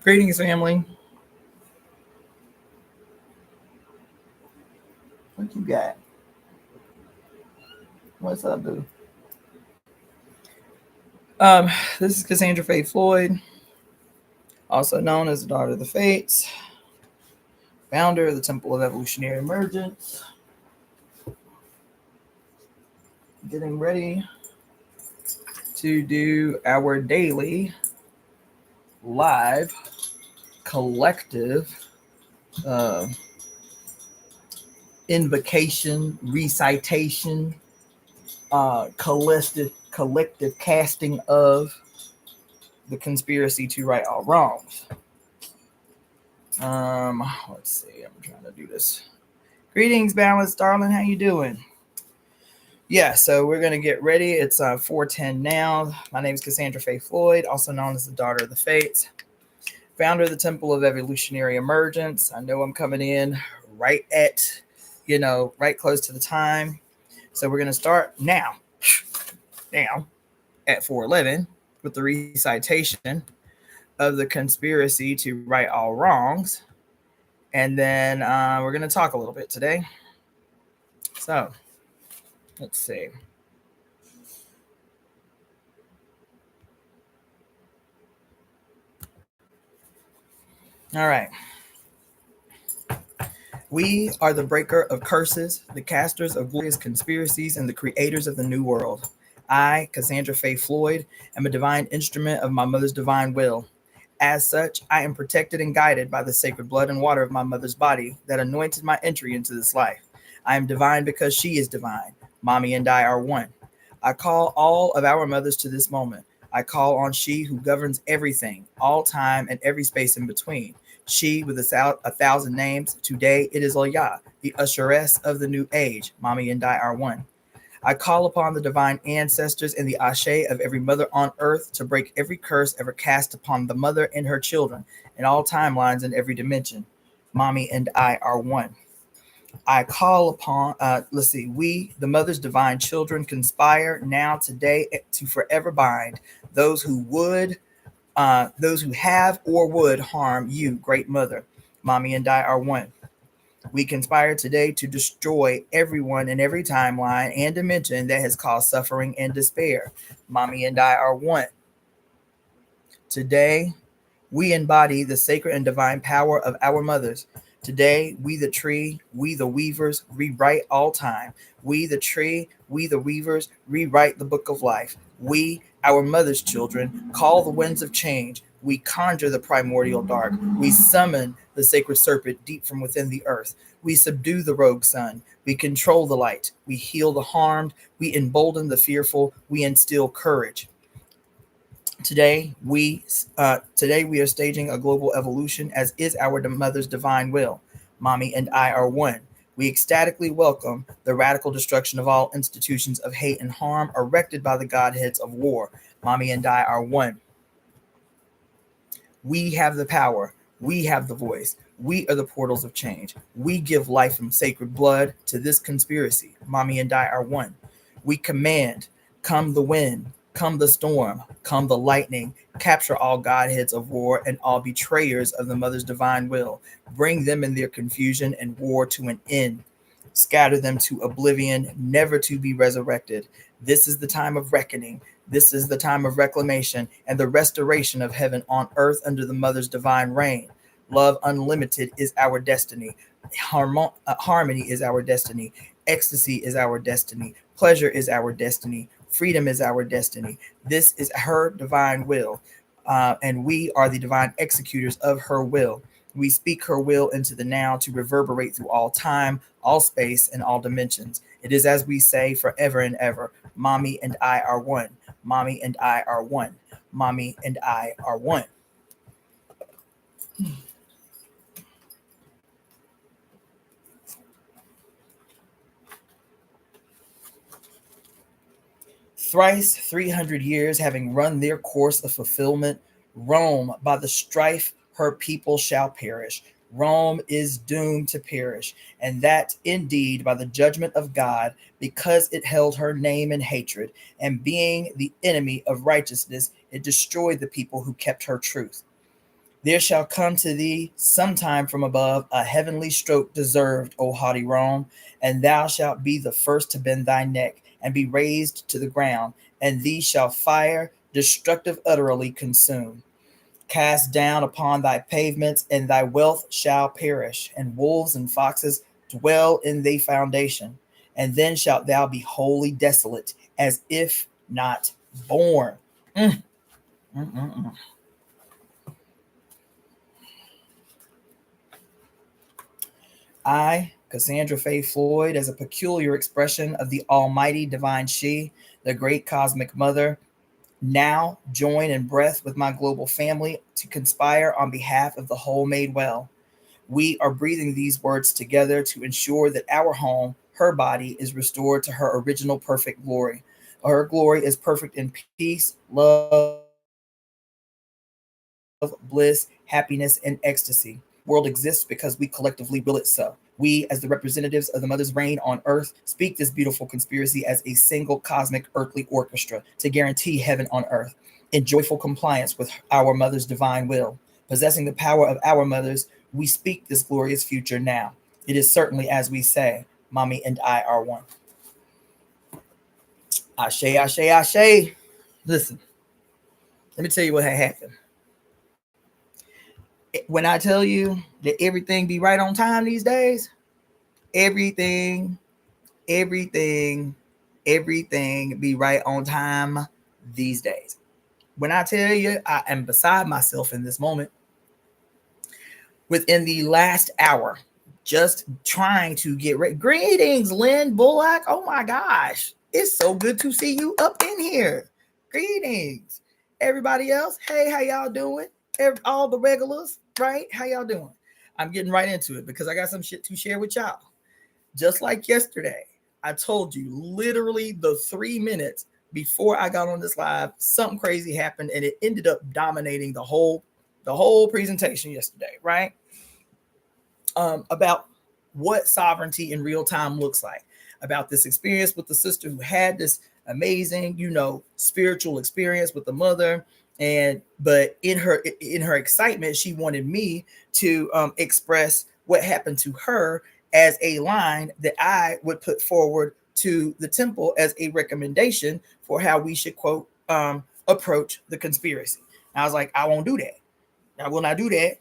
Greetings, family. What you got? What's up, boo? This is Cassandra-Floyd, also known as the Daughter of the Fates, founder of the Temple of Evolutionary Emergence. Getting ready to do our daily live collective invocation, recitation, collective casting of the conspiracy to right all wrongs. Let's see. I'm trying to do this. Greetings, Balance, darling. How you doing? Yeah, so we're going to get ready. It's 4:10 now. My name is Cassandra-Floyd, also known as the Daughter of the Fates, founder of the Temple of Evolutionary Emergence. I know I'm coming in right at, right close to the time. So we're going to start now at 4:11 with the recitation of the conspiracy to right all wrongs. And then we're going to talk a little bit today. So let's see. All right. We are the breaker of curses, the casters of glorious conspiracies, and the creators of the new world. I, Cassandra-Floyd, am a divine instrument of my mother's divine will. As such, I am protected and guided by the sacred blood and water of my mother's body that anointed my entry into this life. I am divine because she is divine. Mami and I are one. I call all of our mothers to this moment. I call on she who governs everything, all time, and every space in between. She with a thousand names. Today it is Oya, the Usheress of the new age. Mami and I are one. I call upon the divine ancestors and the Ashe of every mother on earth to break every curse ever cast upon the mother and her children in all timelines and every dimension. Mami and I are one. I call upon, we, the mother's divine children, conspire now today to forever bind those who have or would harm you, great mother. Mami and I are one. We conspire today to destroy everyone in every timeline and dimension that has caused suffering and despair. Mami and I are one. Today, we embody the sacred and divine power of our mothers. Today, we the tree, we the weavers, rewrite all time. We the tree, we the weavers, rewrite the book of life. We, our mother's children, call the winds of change. We conjure the primordial dark. We summon the sacred serpent deep from within the earth. We subdue the rogue sun. We control the light. We heal the harmed. We embolden the fearful. We instill courage. Today we are staging a global evolution, as is our mother's divine will. Mami and I are one. We ecstatically welcome the radical destruction of all institutions of hate and harm erected by the godheads of war. Mami and I are one. We have the power. We have the voice. We are the portals of change. We give life and sacred blood to this conspiracy. Mami and I are one. We command, come the wind, come the storm, come the lightning, capture all godheads of war and all betrayers of the mother's divine will. Bring them in their confusion and war to an end. Scatter them to oblivion, never to be resurrected. This is the time of reckoning. This is the time of reclamation and the restoration of heaven on earth under the mother's divine reign. Love unlimited is our destiny. Harmony is our destiny. Ecstasy is our destiny. Pleasure is our destiny. Freedom is our destiny. This is her divine will, and we are the divine executors of her will. We speak her will into the now to reverberate through all time, all space, and all dimensions. It is as we say forever and ever, Mami and I are one. Mami and I are one. Mami and I are one. Thrice 300 years having run their course of fulfillment, Rome, by the strife her people shall perish. Rome is doomed to perish, and that indeed by the judgment of God, because it held her name in hatred, and being the enemy of righteousness, it destroyed the people who kept her truth. There shall come to thee sometime from above a heavenly stroke deserved, O haughty Rome, and thou shalt be the first to bend thy neck and be raised to the ground, and thee shall fire destructive utterly consume. Cast down upon thy pavements, and thy wealth shall perish, and wolves and foxes dwell in thy foundation. And then shalt thou be wholly desolate, as if not born. Mm, mm, mm, mm. I, Cassandra-Floyd, as a peculiar expression of the almighty divine she, the great cosmic mother, now join in breath with my global family to conspire on behalf of the whole made well. We are breathing these words together to ensure that our home, her body, is restored to her original perfect glory. Her glory is perfect in peace, love, bliss, happiness, and ecstasy. World exists because we collectively will it so. We, as the representatives of the mother's reign on earth, speak this beautiful conspiracy as a single cosmic earthly orchestra to guarantee heaven on earth, in joyful compliance with our mother's divine will. Possessing the power of our mothers, we speak this glorious future now. It is certainly as we say, Mommy and I are one. Ashe, ashe, ashe. Listen, let me tell you what had happened. When I tell you that everything be right on time these days, everything, everything, everything be right on time these days. When I tell you I am beside myself in this moment, within the last hour, just trying to get ready. Greetings, Lynn Bullock. Oh my gosh. It's so good to see you up in here. Greetings. Everybody else, hey, how y'all doing? All the regulars, right? How y'all doing? I'm getting right into it because I got some shit to share with y'all. Just like yesterday, I told you literally the 3 minutes before I got on this live, something crazy happened and it ended up dominating the whole presentation yesterday, right? About what sovereignty in real time looks like, about this experience with the sister who had this amazing, spiritual experience with the mother, but in her excitement, she wanted me to express what happened to her as a line that I would put forward to the temple as a recommendation for how we should quote approach the conspiracy. And I was like, I won't do that. I will not do that.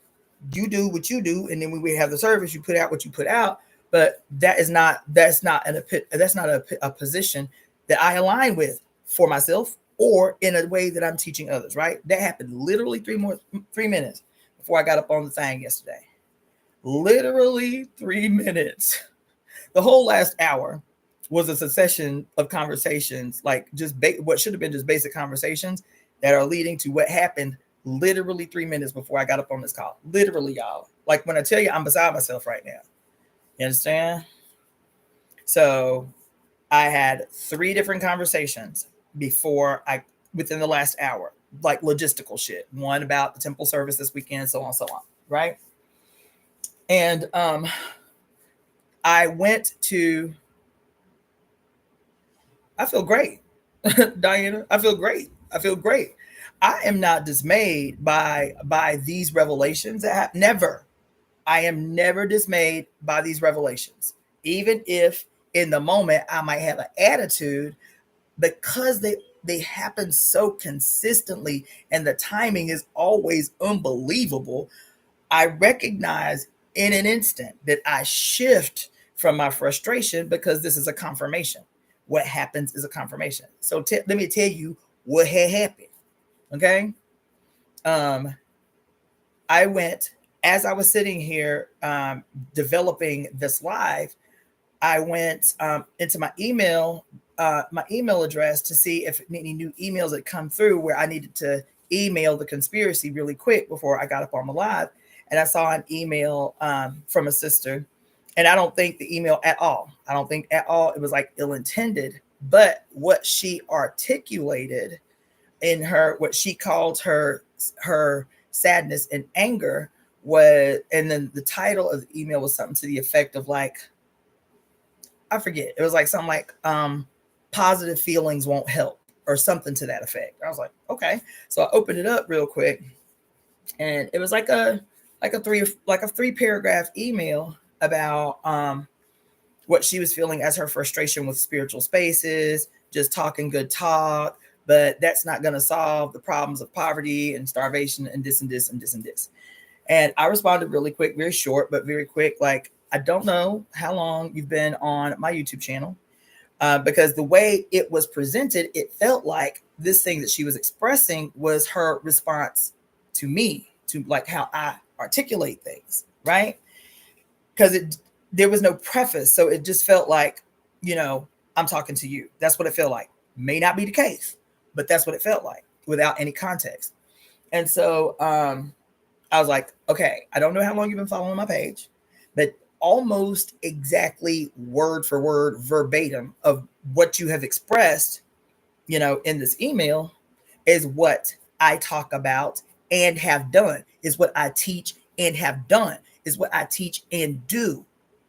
You do what you do, and then when we have the service, you put out what you put out. But that's not a position that I align with for myself or in a way that I'm teaching others. Right? That happened literally 3 minutes before I got up on the thing yesterday. Literally 3 minutes. The whole last hour was a succession of conversations, like just what should have been just basic conversations that are leading to what happened literally 3 minutes before I got up on this call. Literally, y'all. Like when I tell you I'm beside myself right now. You understand? So I had 3 different conversations within the last hour, like logistical shit. One about the temple service this weekend, so on, right? And I feel great. Diana, I feel great. I am not dismayed by these revelations. Never. I am never dismayed by these revelations, even if in the moment I might have an attitude, because they happen so consistently and the timing is always unbelievable. I recognize in an instant that I shift from my frustration because this is a confirmation. What happens is a confirmation. So let me tell you what had happened. Okay. I went, as I was sitting here developing this live, I went into my email address to see if any new emails had come through where I needed to email the conspiracy really quick before I got up on the live. And I saw an email from a sister, and I don't think the email at all. I don't think at all it was like ill-intended, but what she articulated in what she called her sadness and anger was, and then the title of the email was something to the effect of like, I forget. It was like something like positive feelings won't help or something to that effect. I was like, okay. So I opened it up real quick And it was like a three paragraph email about what she was feeling as her frustration with spiritual spaces, just talking good talk, but that's not going to solve the problems of poverty and starvation and this and this and this and this. And I responded really quick, very short, but very quick. Like, I don't know how long you've been on my YouTube channel, because the way it was presented, it felt like this thing that she was expressing was her response to me, to like how I articulate things, right? Because there was no preface, so it just felt like, I'm talking to you. That's what it felt like. May not be the case, but that's what it felt like without any context. And so I was like, okay, I don't know how long you've been following my page, but almost exactly word for word, verbatim of what you have expressed, in this email is what I talk about and have done, is what I teach and have done, is what I teach and do.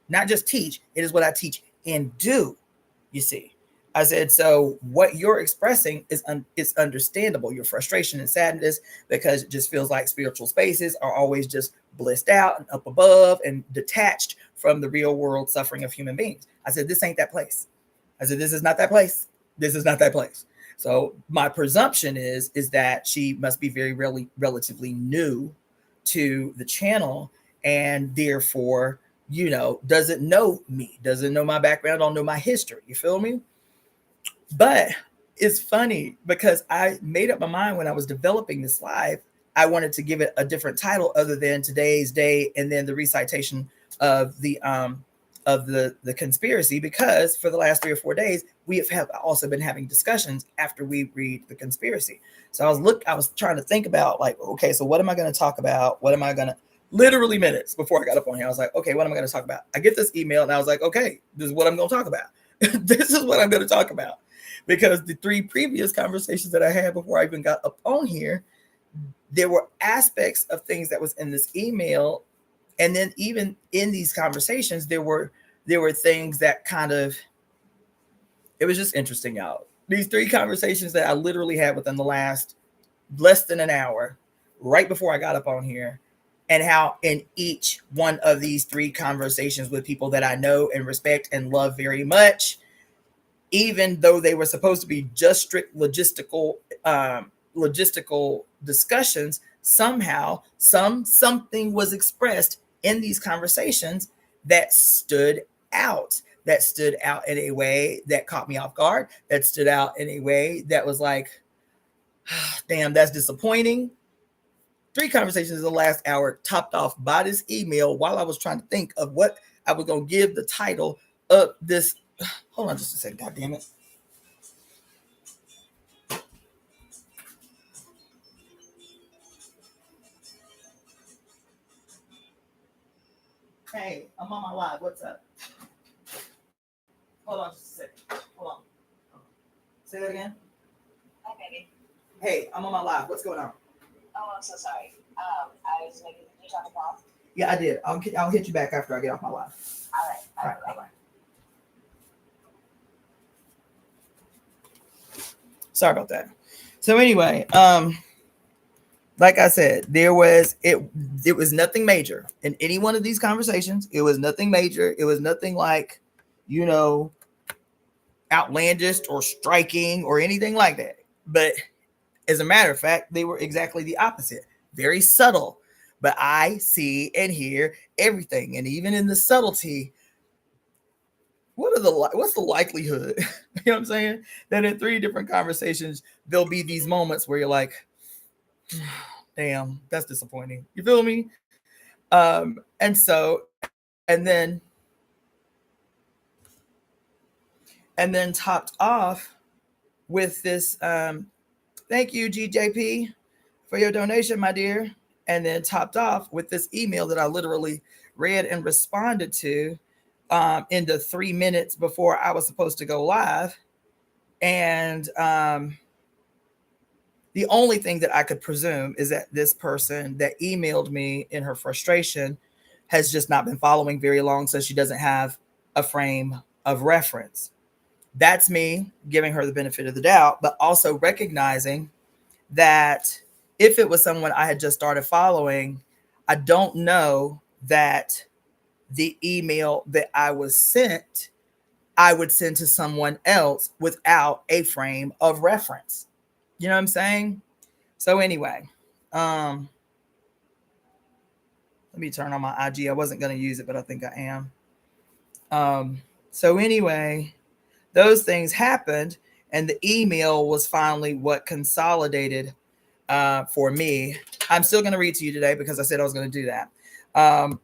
Not just teach, it is what I teach and do, you see. I said, so what you're expressing is understandable, your frustration and sadness, because it just feels like spiritual spaces are always just blissed out and up above and detached from the real world suffering of human beings. I said, this ain't that place. I said, this is not that place. This is not that place. So my presumption is that she must be very relatively new to the channel, and therefore, doesn't know me, doesn't know my background, don't know my history. You feel me? But it's funny because I made up my mind when I was developing this live, I wanted to give it a different title other than today's day and then the recitation of the conspiracy, because for the last 3 or 4 days we have also been having discussions after we read the conspiracy. So I was trying to think about, like, okay, so what am I going to talk about? What am I going to, literally minutes before I got up on here, I was like, okay, what am I going to talk about? I get this email and I was like, okay, this is what I'm going to talk about. This is what I'm going to talk about. Because the 3 previous conversations that I had before I even got up on here, there were aspects of things that was in this email. And then even in these conversations, there were things that kind of, it was just interesting, y'all. These 3 conversations that I literally had within the last less than an hour, right before I got up on here, and how in each one of these 3 conversations with people that I know and respect and love very much, even though they were supposed to be just strict logistical discussions, somehow something was expressed in these conversations that stood out in a way that caught me off guard, that stood out in a way that was like, damn, that's disappointing. 3 conversations in the last hour, topped off by this email while I was trying to think of what I was going to give the title of this. Hold on just a second, God damn it. Hey, I'm on my live. What's up? Hold on just a second. Hold on. Say that again. Hi, baby. Hey, I'm on my live. What's going on? Oh, I'm so sorry. I was making. Did you talk to Paul? Yeah, I did. I'll hit you back after I get off my live. All right. Bye-bye. Sorry about that. So anyway, like I said, it was nothing major in any one of these conversations. It was nothing major. It was nothing like, outlandish or striking or anything like that. But as a matter of fact, they were exactly the opposite. Very subtle. But I see and hear everything. And even in the subtlety, what's the likelihood, you know what I'm saying, that in 3 different conversations, there'll be these moments where you're like, damn, that's disappointing. You feel me? And so, and then topped off with this, thank you, GJP, for your donation, my dear. And then topped off with this email that I literally read and responded to in the 3 minutes before I was supposed to go live. And the only thing that I could presume is that this person that emailed me in her frustration has just not been following very long, so she doesn't have a frame of reference. That's me giving her the benefit of the doubt, but also recognizing that if it was someone I had just started following, I don't know that the email that I was sent, I would send to someone else without a frame of reference. You know what I'm saying? So anyway, let me turn on my IG. I wasn't going to use it, but I think I am. So anyway, those things happened, and the email was finally what consolidated for me. I'm still going to read to you today because I said I was going to do that.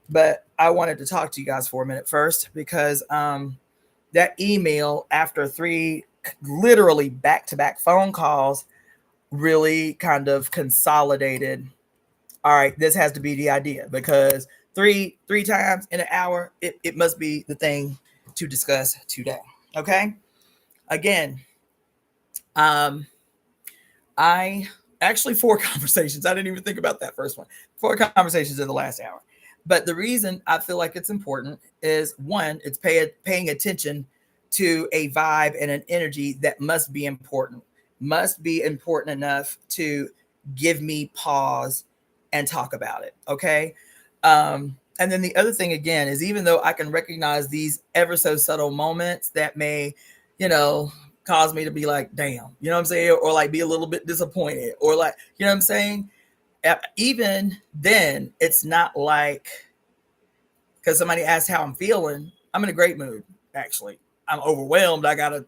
But I wanted to talk to you guys for a minute first because that email, after 3 literally back-to-back phone calls, really kind of consolidated. All right, this has to be the idea because three times in an hour, it must be the thing to discuss today. Okay. Again, I actually 4 conversations. I didn't even think about that first one. 4 conversations in the last hour. But the reason I feel like it's important is, one, it's paying attention to a vibe and an energy that must be important enough to give me pause and talk about it. Okay. And then the other thing again is, even though I can recognize these ever so subtle moments that may, cause me to be like, damn, you know what I'm saying? Or like be a little bit disappointed, or like, you know what I'm saying? Even then, it's not like, because somebody asked how I'm feeling, I'm in a great mood, actually. I'm overwhelmed. I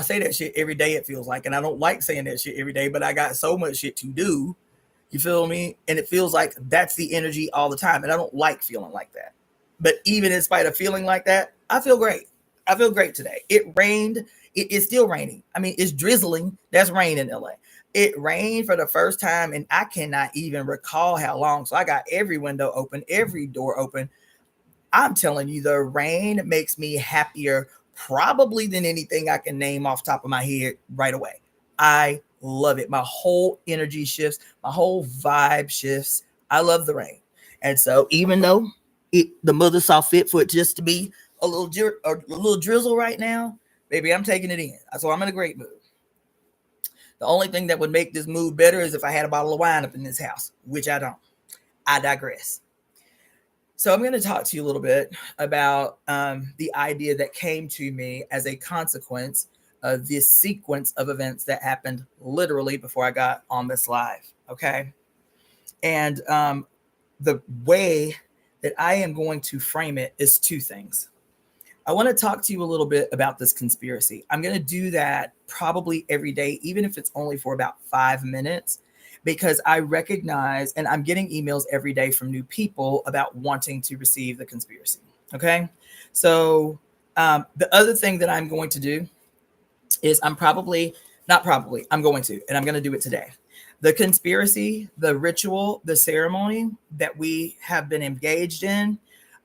say that shit every day, it feels like, and I don't like saying that shit every day, but I got so much shit to do. You feel me? And it feels like that's the energy all the time. And I don't like feeling like that. But even in spite of feeling like that, I feel great. I feel great today. It rained. It is still raining. I mean, it's drizzling. That's rain in LA. It rained for the first time, and I cannot even recall how long. So I got every window open, every door open. I'm telling you, the rain makes me happier probably than anything I can name off the top of my head right away. I love it. My whole energy shifts, my whole vibe shifts. I love the rain. And so even though the mother saw fit for it just to be a little drizzle right now, baby, I'm taking it in. So I'm in a great mood. The only thing that would make this mood better is if I had a bottle of wine up in this house, which I don't. I digress. So I'm going to talk to you a little bit about the idea that came to me as a consequence of this sequence of events that happened literally before I got on this live. Okay. And the way that I am going to frame it is 2 things. I want to talk to you a little bit about this conspiracy. I'm going to do that probably every day, even if it's only for about 5 minutes, because I recognize, and I'm getting emails every day from new people about wanting to receive the conspiracy. Okay. So the other thing that I'm going to do is I'm going to, and I'm going to do it today. The conspiracy, the ritual, the ceremony that we have been engaged in,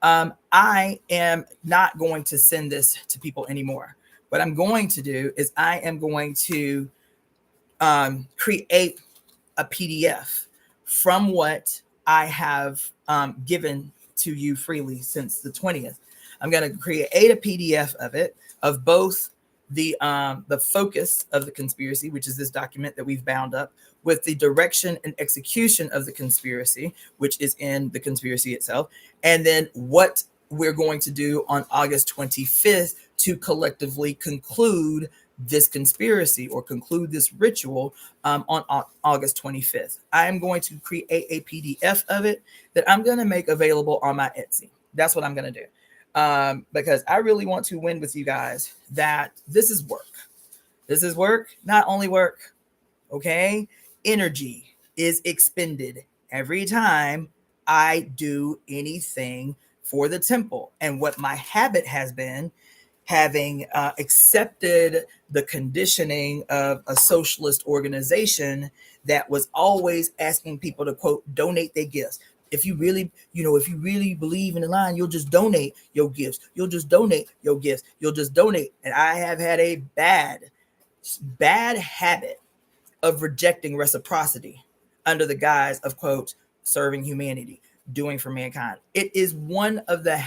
I am not going to send this to people anymore. What I'm going to do is I am going to create a PDF from what I have given to you freely since the 20th. I'm going to create a PDF of it, of both the focus of the conspiracy, which is this document that we've bound up, with the direction and execution of the conspiracy, which is in the conspiracy itself, and then what we're going to do on August 25th to collectively conclude this conspiracy or conclude this ritual on August 25th. I am going to create a PDF of it that I'm going to make available on my Etsy. That's what I'm going to do. Because I really want to win with you guys that this is work. This is work, not only work. Okay. Energy is expended every time I do anything for the temple. And what my habit has been, having accepted the conditioning of a socialist organization that was always asking people to, quote, donate their gifts. If you really believe in the line, you'll just donate your gifts. You'll just donate your gifts. You'll just donate. And I have had a bad habit of rejecting reciprocity under the guise of, quote, serving humanity, doing for mankind. It is one of the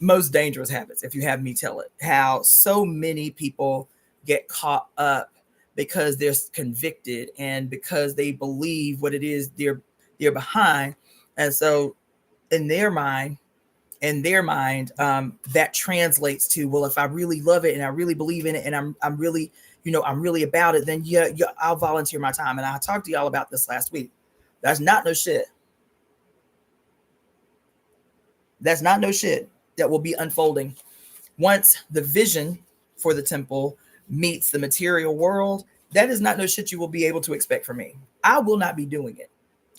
most dangerous habits, if you have me tell it, how so many people get caught up because they're convicted and because they believe what it is they're behind. And so in their mind, that translates to, well, if I really love it and I really believe in it and I'm really, I'm really about it, then yeah, I'll volunteer my time. And I talked to y'all about this last week. That's not no shit. That's not no shit that will be unfolding once the vision for the temple meets the material world. That is not no shit you will be able to expect from me. I will not be doing it.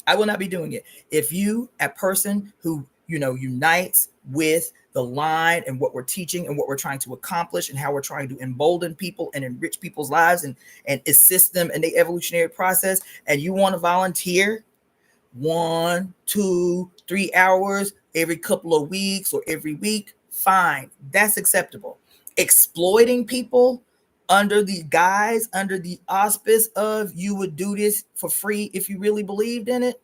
I will not be doing it. If you, a person who, unites with the line and what we're teaching and what we're trying to accomplish and how we're trying to embolden people and enrich people's lives and assist them in the evolutionary process, and you want to volunteer 1, 2, 3 hours every couple of weeks or every week, fine. That's acceptable. Exploiting people under the guise, under the auspice of you would do this for free if you really believed in it,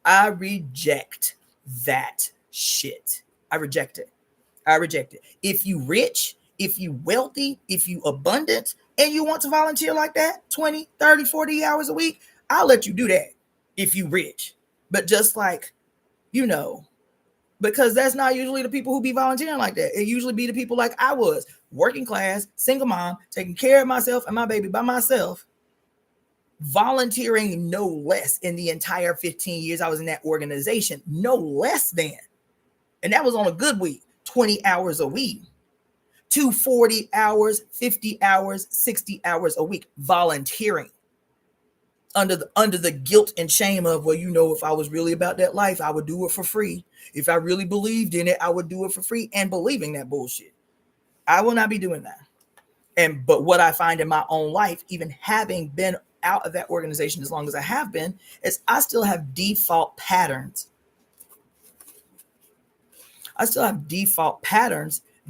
I reject that shit. I reject it. If you rich, if you wealthy, if you abundant, and you want to volunteer like that 20, 30, 40 hours a week, I'll let you do that if you rich. But just like, because that's not usually the people who be volunteering like that. It usually be the people like I was, working class, single mom, taking care of myself and my baby by myself, volunteering no less in the entire 15 years I was in that organization, no less than, and that was on a good week, 20 hours a week, to 40 hours, 50 hours, 60 hours a week, volunteering under the guilt and shame of, well, if I was really about that life, I would do it for free. If I really believed in it, I would do it for free, and believing that bullshit. I will not be doing that. But what I find in my own life, even having been out of that organization as long as I have been, is I still have default patterns.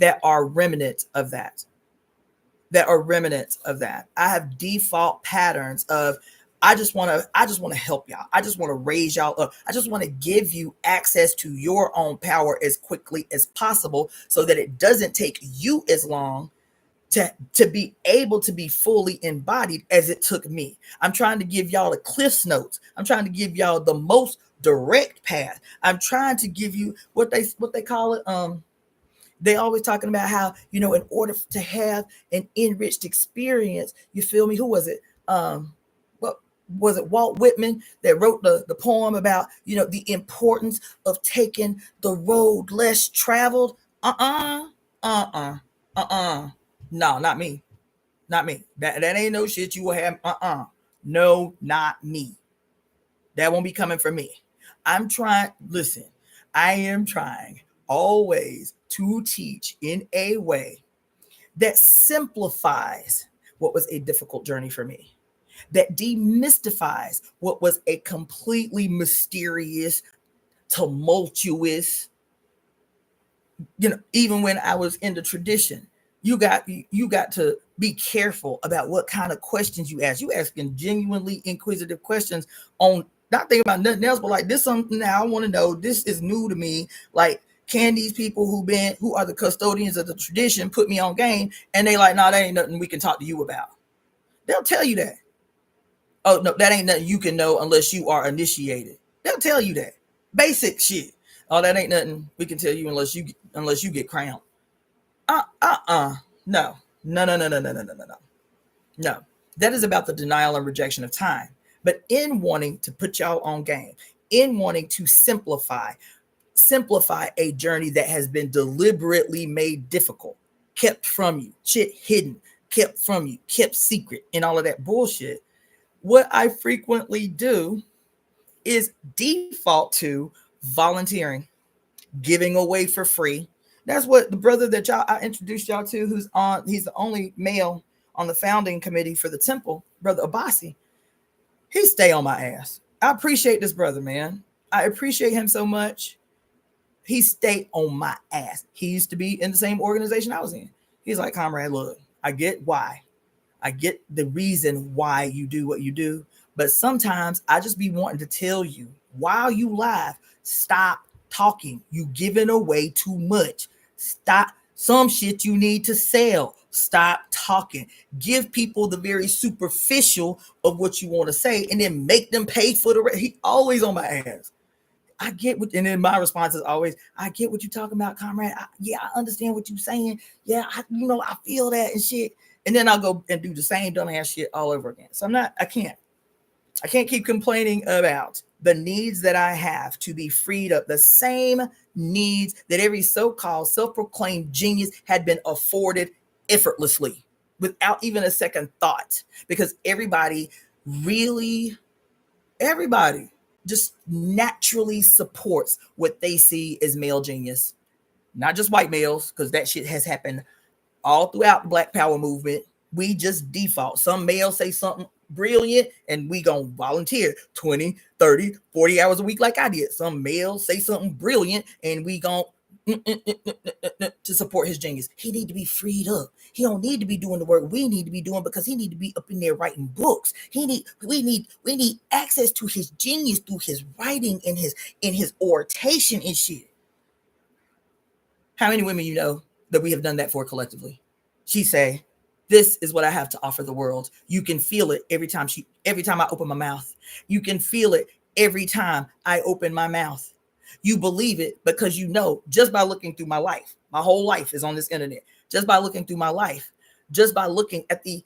That are remnants of that. I have default patterns of, I just want to help y'all. I just want to raise y'all up. I just want to give you access to your own power as quickly as possible so that it doesn't take you as long to be able to be fully embodied as it took me. I'm trying to give y'all the Cliff's Notes. I'm trying to give y'all the most direct path. I'm trying to give you what they call it. They always talking about how, in order to have an enriched experience, you feel me? Who was it? What was it? Walt Whitman that wrote the poem about, the importance of taking the road less traveled. No, not me. That ain't no shit you will have. No, not me. That won't be coming from me. I am trying always to teach in a way that simplifies what was a difficult journey for me, that demystifies what was a completely mysterious, tumultuous, even when I was in the tradition, you got to be careful about what kind of questions you ask. You asking genuinely inquisitive questions on, not thinking about nothing else, but like, this something now I want to know, this is new to me. Like, can these people who are the custodians of the tradition put me on game? And they like, no, that ain't nothing we can talk to you about. They'll tell you that. Oh, no, that ain't nothing you can know unless you are initiated. They'll tell you that. Basic shit. Oh, that ain't nothing we can tell you unless you get crowned. No. No. That is about the denial and rejection of time. But in wanting to put y'all on game, in wanting to simplify a journey that has been deliberately made difficult, kept from you, shit hidden, kept from you, kept secret, and all of that bullshit, what I frequently do is default to volunteering, giving away for free. That's what the brother that I introduced y'all to, he's the only male on the founding committee for the temple, Brother Abasi. He stay on my ass. I appreciate this brother, man. I appreciate him so much. He stayed on my ass. He used to be in the same organization I was in. He's like, comrade, look, I get why. I get the reason why you do what you do. But sometimes I just be wanting to tell you, while you live, stop talking. You giving away too much. Stop. Some shit you need to sell. Stop talking. Give people the very superficial of what you want to say, and then make them pay for the rest. He always on my ass. I get what, and then my response is always, I get what you're talking about, comrade. I understand what you're saying. Yeah, I feel that and shit. And then I'll go and do the same dumbass shit all over again. So I can't keep complaining about the needs that I have to be freed up, the same needs that every so-called self-proclaimed genius had been afforded effortlessly without even a second thought, because everybody just naturally supports what they see as male genius. Not just white males, because that shit has happened all throughout the Black Power movement. We just default. Some males say something brilliant and we gonna volunteer 20, 30, 40 hours a week like I did. Some males say something brilliant and we gonna to support his genius. He need to be freed up. He don't need to be doing the work we need to be doing, because he need to be up in there writing books. We need access to his genius through his writing and his oration and shit. How many women you know that we have done that for collectively? She say, this is what I have to offer the world. You can feel it every time I open my mouth. You can feel it every time I open my mouth. You believe it because you know, just by looking through my life. My whole life is on this internet. Just by looking through my life, just by looking at the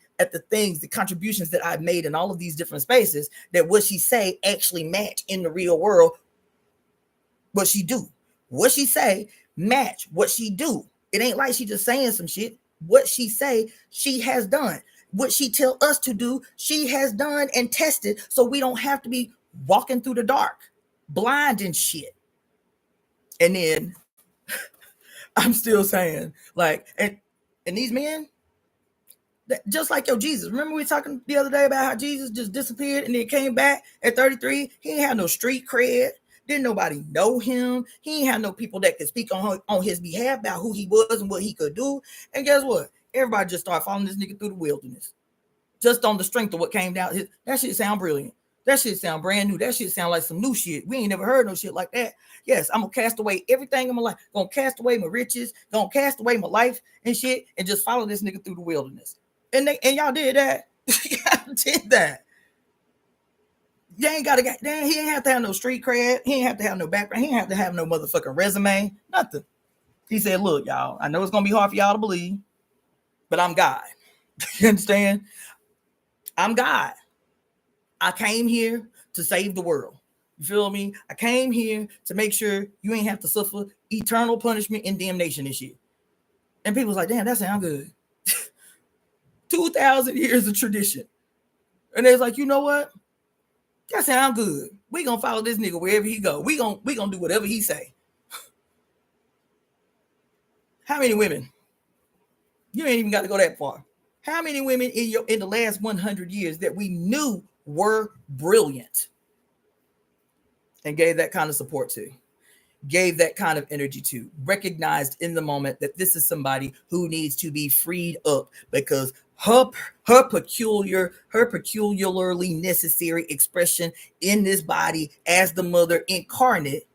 things, the contributions that I've made in all of these different spaces, that what she say actually match in the real world what she do. What she say match what she do. It ain't like she just saying some shit. What she say, she has done. What she tell us to do, she has done and tested, so we don't have to be walking through the dark, blind and shit. And then I'm still saying, like, and these men, just like your Jesus. Remember we talking the other day about how Jesus just disappeared and then came back at 33? He ain't had no street cred. Didn't nobody know him. He ain't had no people that could speak on his behalf about who he was and what he could do. And guess what? Everybody just started following this nigga through the wilderness. Just on the strength of what came down. That shit sound brilliant. That shit sound brand new. That shit sound like some new shit. We ain't never heard no shit like that. Yes, I'm gonna cast away everything in my life. Gonna cast away my riches. Gonna cast away my life and shit, and just follow this nigga through the wilderness. And y'all did that. Y'all did that. You ain't gotta get. He ain't have to have no street cred. He ain't have to have no background. He ain't have to have no motherfucking resume. Nothing. He said, "Look, y'all. I know it's gonna be hard for y'all to believe, but I'm God. You understand? I'm God. I came here to save the world. You feel me? I came here to make sure you ain't have to suffer eternal punishment and damnation and shit." And people's like, damn, that sounds good. 2,000 years of tradition. And they're like, you know what? That sounds good. We gonna follow this nigga wherever he go. We gonna do whatever he say. How many women? You ain't even got to go that far. How many women in the last 100 years that we knew were brilliant and gave that kind of support to, gave that kind of energy to, recognized in the moment that this is somebody who needs to be freed up because her peculiarly necessary expression in this body as the mother incarnate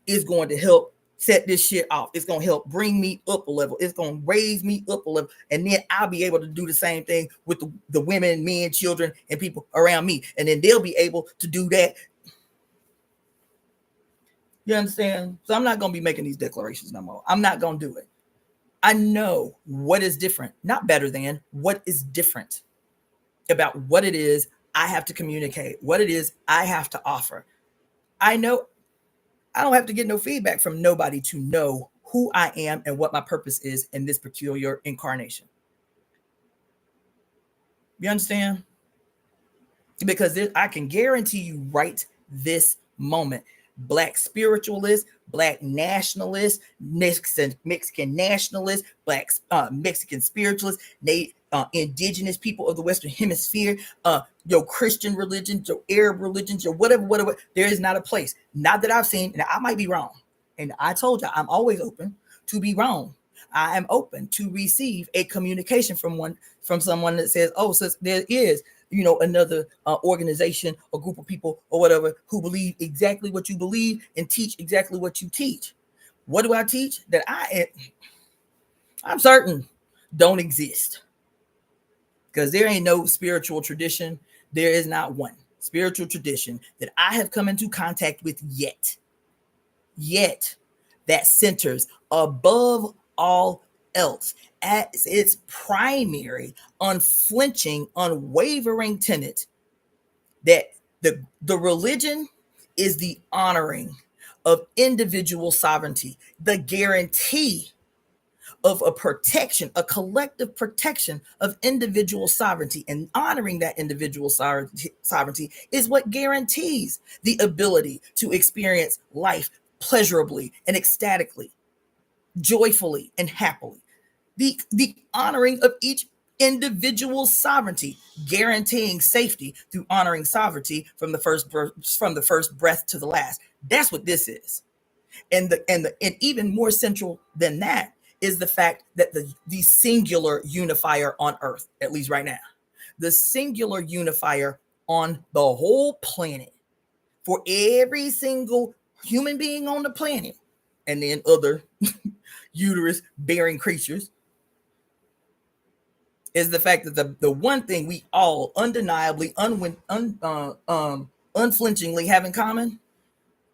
is going to help set this shit off. It's going to help bring me up a level. It's going to raise me up a level. And then I'll be able to do the same thing with the women, men, children, and people around me. And then they'll be able to do that. You understand? So I'm not going to be making these declarations no more. I'm not going to do it. I know what is different, not better than, what is different about what it is I have to communicate, what it is I have to offer. I know I don't have to get no feedback from nobody to know who I am and what my purpose is in this peculiar incarnation. You understand? Because I can guarantee you right this moment, Black spiritualists, Black nationalists, Mexican nationalists, Black Mexican spiritualists, indigenous people of the Western Hemisphere, your Christian religions, your Arab religions, your whatever, there is not a place, not that I've seen, and I might be wrong. And I told you, I'm always open to be wrong. I am open to receive a communication from someone that says, oh, so there is, another organization or group of people or whatever who believe exactly what you believe and teach exactly what you teach. What do I teach? That I'm certain don't exist. Because there ain't no spiritual tradition. There is not one spiritual tradition that I have come into contact with yet that centers above all else as its primary, unflinching, unwavering tenet that the religion is the honoring of individual sovereignty, the guarantee of a protection, a collective protection of individual sovereignty, and honoring that individual sovereignty is what guarantees the ability to experience life pleasurably and ecstatically, joyfully and happily. The honoring of each individual sovereignty, guaranteeing safety through honoring sovereignty from the first breath to the last. That's what this is. And even more central than that is the fact that the singular unifier on earth, at least right now, the singular unifier on the whole planet for every single human being on the planet, and then other uterus bearing creatures, is the fact that the one thing we all undeniably, unflinchingly have in common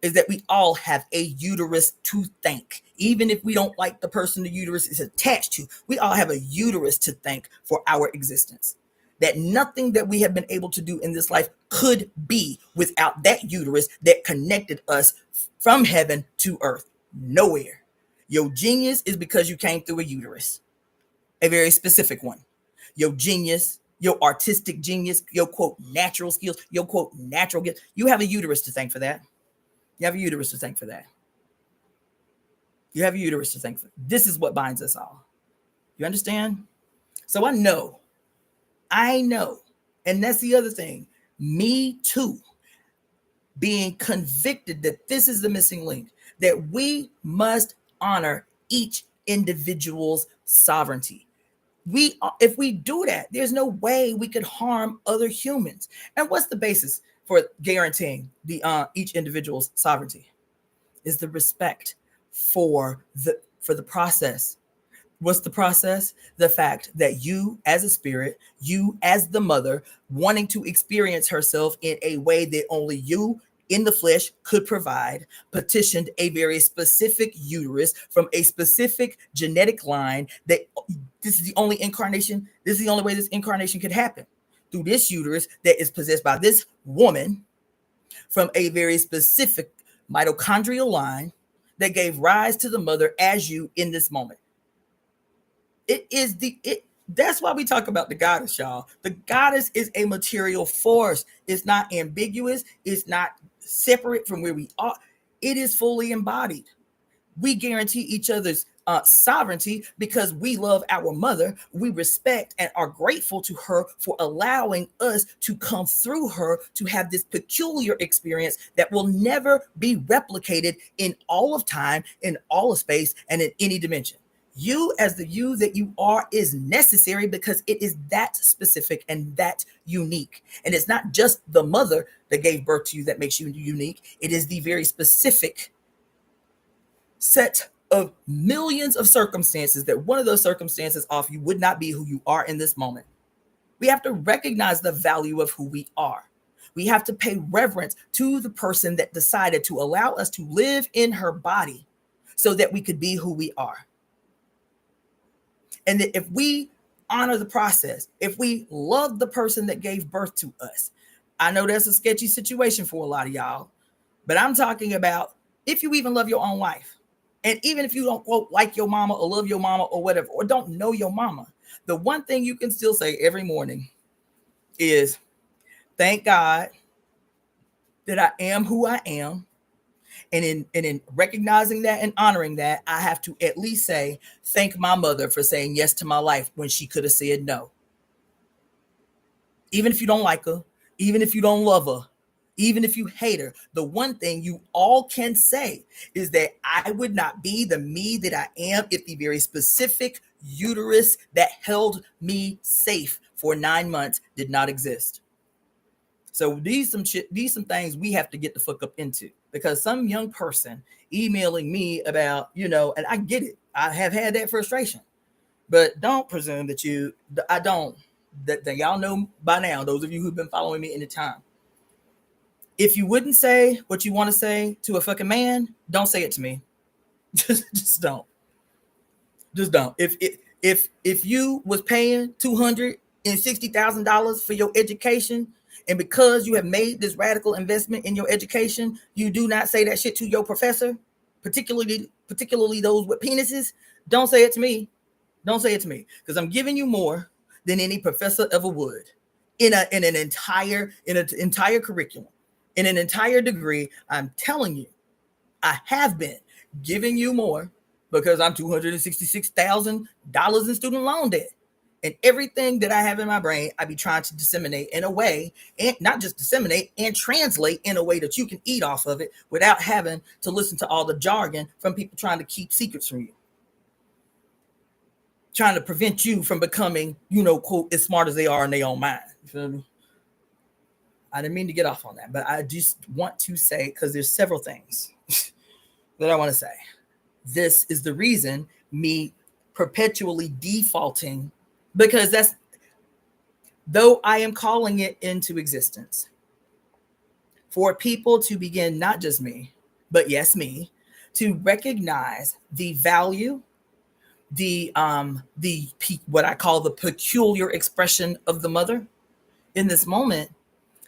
is that we all have a uterus to thank. Even if we don't like the person the uterus is attached to, we all have a uterus to thank for our existence. That nothing that we have been able to do in this life could be without that uterus that connected us from heaven to earth. Nowhere. Your genius is because you came through a uterus, a very specific one. Your genius, your artistic genius, your quote natural skills, your quote natural gift, you have a uterus to thank for that. You have a uterus to thank for that. You have a uterus to thank for. This is what binds us all. You understand? So I know, and that's the other thing. Me too, being convicted that this is the missing link, that we must honor each individual's sovereignty. If we do that, there's no way we could harm other humans. And what's the basis for guaranteeing the each individual's sovereignty? Is the respect for the process. What's the process? The fact that you as a spirit, you as the mother, wanting to experience herself in a way that only you in the flesh could provide, petitioned a very specific uterus from a specific genetic line, that this is the only incarnation, this is the only way this incarnation could happen, through this uterus that is possessed by this woman from a very specific mitochondrial line that gave rise to the mother as you in this moment. That's why we talk about the goddess, y'all. The goddess is a material force. It's not ambiguous. It's not separate from where we are. It is fully embodied. We guarantee each other's sovereignty because we love our mother. We respect and are grateful to her for allowing us to come through her to have this peculiar experience that will never be replicated in all of time, in all of space, and in any dimension. You as the you that you are is necessary because it is that specific and that unique. And it's not just the mother that gave birth to you that makes you unique. It is the very specific set of millions of circumstances that one of those circumstances off you would not be who you are in this moment. We have to recognize the value of who we are. We have to pay reverence to the person that decided to allow us to live in her body so that we could be who we are. And that if we honor the process, if we love the person that gave birth to us, I know that's a sketchy situation for a lot of y'all, but I'm talking about if you even love your own wife, and even if you don't quote like your mama or love your mama or whatever, or don't know your mama, the one thing you can still say every morning is, thank God that I am who I am. And in recognizing that and honoring that, I have to at least say, thank my mother for saying yes to my life when she could have said no. Even if you don't like her, even if you don't love her, even if you hate her, the one thing you all can say is that I would not be the me that I am if the very specific uterus that held me safe for 9 months did not exist. So these some things we have to get the fuck up into, because some young person emailing me about, and I get it. I have had that frustration. But don't presume that that y'all know by now, those of you who've been following me in the time. If you wouldn't say what you want to say to a fucking man, don't say it to me. Just don't. Just don't. If you was paying $260,000 for your education, and because you have made this radical investment in your education, you do not say that shit to your professor, particularly those with penises, don't say it to me. Don't say it to me, because I'm giving you more than any professor ever would in an entire curriculum, in an entire degree. I'm telling you, I have been giving you more because I'm $266,000 in student loan debt. And everything that I have in my brain, I be trying to disseminate in a way, and not just disseminate, and translate in a way that you can eat off of it without having to listen to all the jargon from people trying to keep secrets from you, trying to prevent you from becoming, quote, as smart as they are in their own mind. You feel me? I didn't mean to get off on that, but I just want to say, because there's several things that I want to say. This is the reason me perpetually defaulting, because though I am calling it into existence for people to begin, not just me, but yes, me, to recognize the value, the what I call the peculiar expression of the mother in this moment,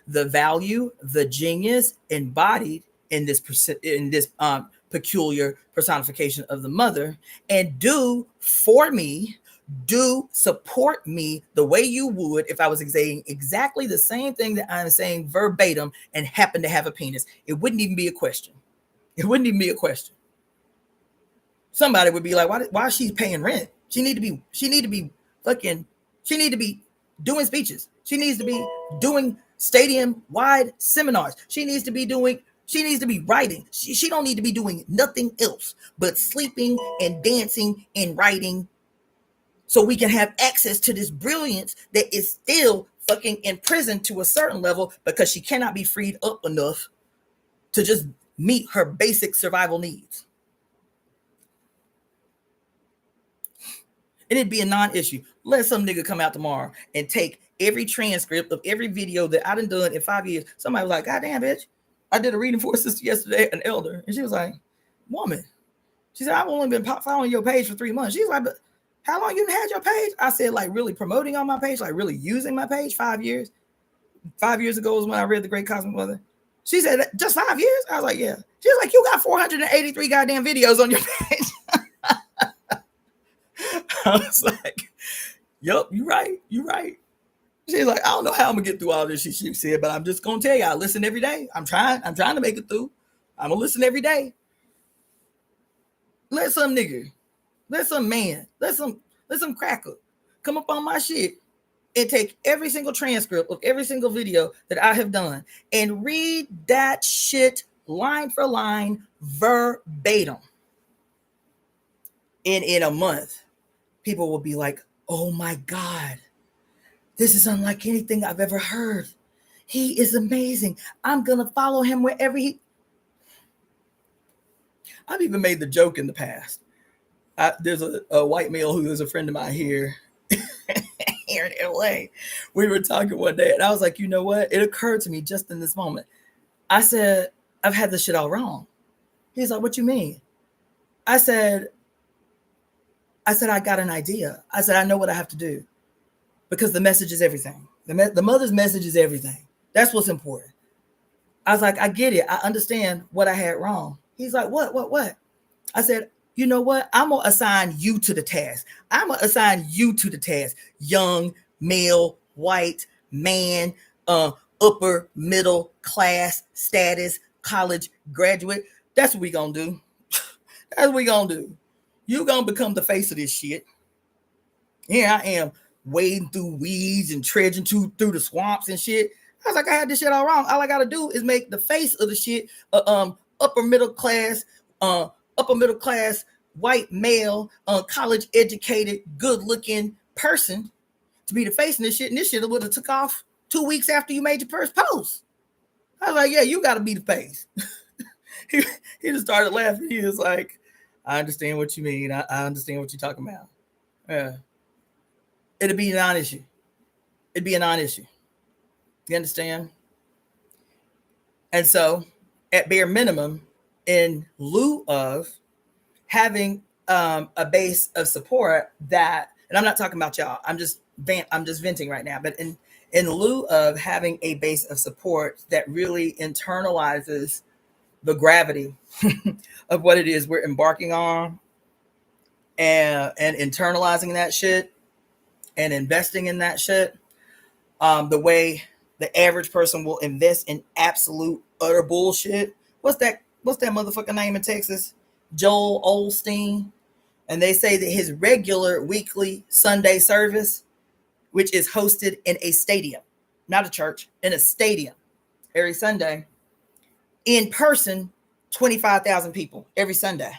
the value, the genius embodied in this peculiar personification of the mother, and do support me the way you would if I was saying exactly the same thing that I'm saying verbatim and happen to have a penis. It wouldn't even be a question. It wouldn't even be a question. Somebody would be like, why is she paying rent? She need to be doing speeches. She needs to be doing stadium-wide seminars. She needs to be writing. She don't need to be doing nothing else but sleeping and dancing and writing, so we can have access to this brilliance that is still fucking imprisoned to a certain level, because she cannot be freed up enough to just meet her basic survival needs. And it'd be a non-issue. Let some nigga come out tomorrow and take every transcript of every video that I done in 5 years. Somebody was like, God damn, bitch, I did a reading for a sister yesterday, an elder. And she was like, woman. She said, I've only been following your page for 3 months. She's like, but how long you had your page? I said, like, really promoting on my page, like really using my page? 5 years. 5 years ago was when I read The Great Cosmic Mother. She said, just 5 years? I was like, yeah. She was like, you got 483 goddamn videos on your page. I was like, yup, you're right. You're right. She's like, I don't know how I'm gonna get through all this. She said, but I'm just gonna tell you, I listen every day. I'm trying to make it through. I'm gonna listen every day. Let some nigga, let some man, let some cracker come up on my shit and take every single transcript of every single video that I have done and read that shit line for line verbatim. And in a month, people will be like, oh my God, this is unlike anything I've ever heard. He is amazing. I'm going to follow him wherever I've even made the joke in the past. There's a white male who is a friend of mine here in LA. We were talking one day and I was like, you know what? It occurred to me just in this moment. I said, I've had this shit all wrong. He's like, what you mean? I said, I got an idea. I said, I know what I have to do, because the message is everything. The mother's message is everything. That's what's important. I was like, I get it. I understand what I had wrong. He's like, what? I said, you know what? I'm going to assign you to the task. Young, male, white, man, upper middle class status, college graduate. That's what we going to do. That's what we going to do. You're going to become the face of this shit. Here I am wading through weeds and trudging through the swamps and shit. I was like, I had this shit all wrong. All I got to do is make the face of the shit upper middle class, white male, college educated, good looking person to be the face of this shit. And this shit would have took off 2 weeks after you made your first post. I was like, yeah, you got to be the face. he just started laughing. He was like, I understand what you mean. I understand what you're talking about. Yeah. it'd be a non-issue. It'd be a non-issue. You understand? And so, at bare minimum, in lieu of having a base of support that, and I'm not talking about y'all. I'm just venting right now. But in lieu of having a base of support that really internalizes the gravity of what it is we're embarking on, and internalizing that shit and investing in that shit, the way the average person will invest in absolute utter bullshit. What's that motherfucker name in Texas? Joel Osteen. And they say that his regular weekly Sunday service, which is hosted in a stadium, not a church, in a stadium every Sunday, in person, 25,000 people every Sunday.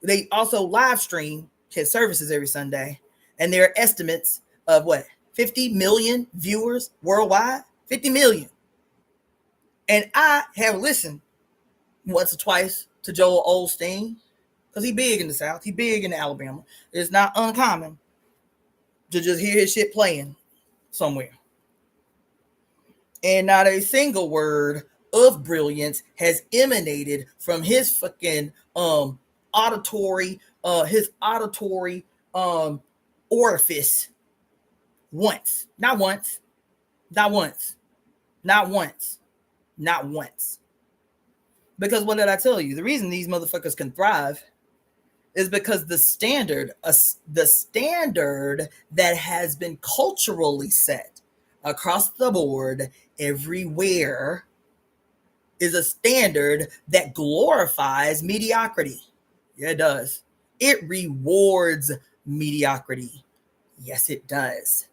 They also live stream his services every Sunday, and there are estimates of what, 50 million viewers worldwide. 50 million. And I have listened once or twice to Joel Osteen, because he big in the South, he big in Alabama. It's not uncommon to just hear his shit playing somewhere, and not a single word of brilliance has emanated from his fucking auditory orifice once. Not once. Not once. Not once. Not once. Because what did I tell you? The reason these motherfuckers can thrive is because the standard that has been culturally set across the board everywhere is a standard that glorifies mediocrity. Yeah, it does. It rewards mediocrity. Yes, it does.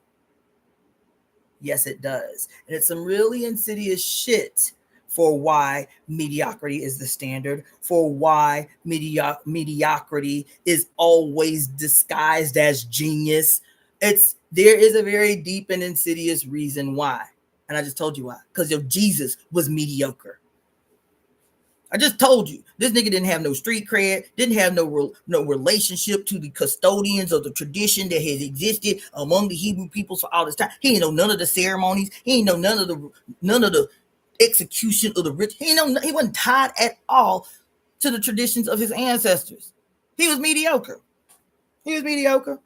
Yes, it does. And it's some really insidious shit for why mediocrity is the standard, for why mediocrity is always disguised as genius. There is a very deep and insidious reason why. And I just told you why. Because Jesus was mediocre. I just told you, this nigga didn't have no street cred, didn't have no relationship to the custodians of the tradition that has existed among the Hebrew peoples for all this time. He ain't know none of the ceremonies. He ain't know none of the execution of the rich. He wasn't tied at all to the traditions of his ancestors. He was mediocre. He was mediocre.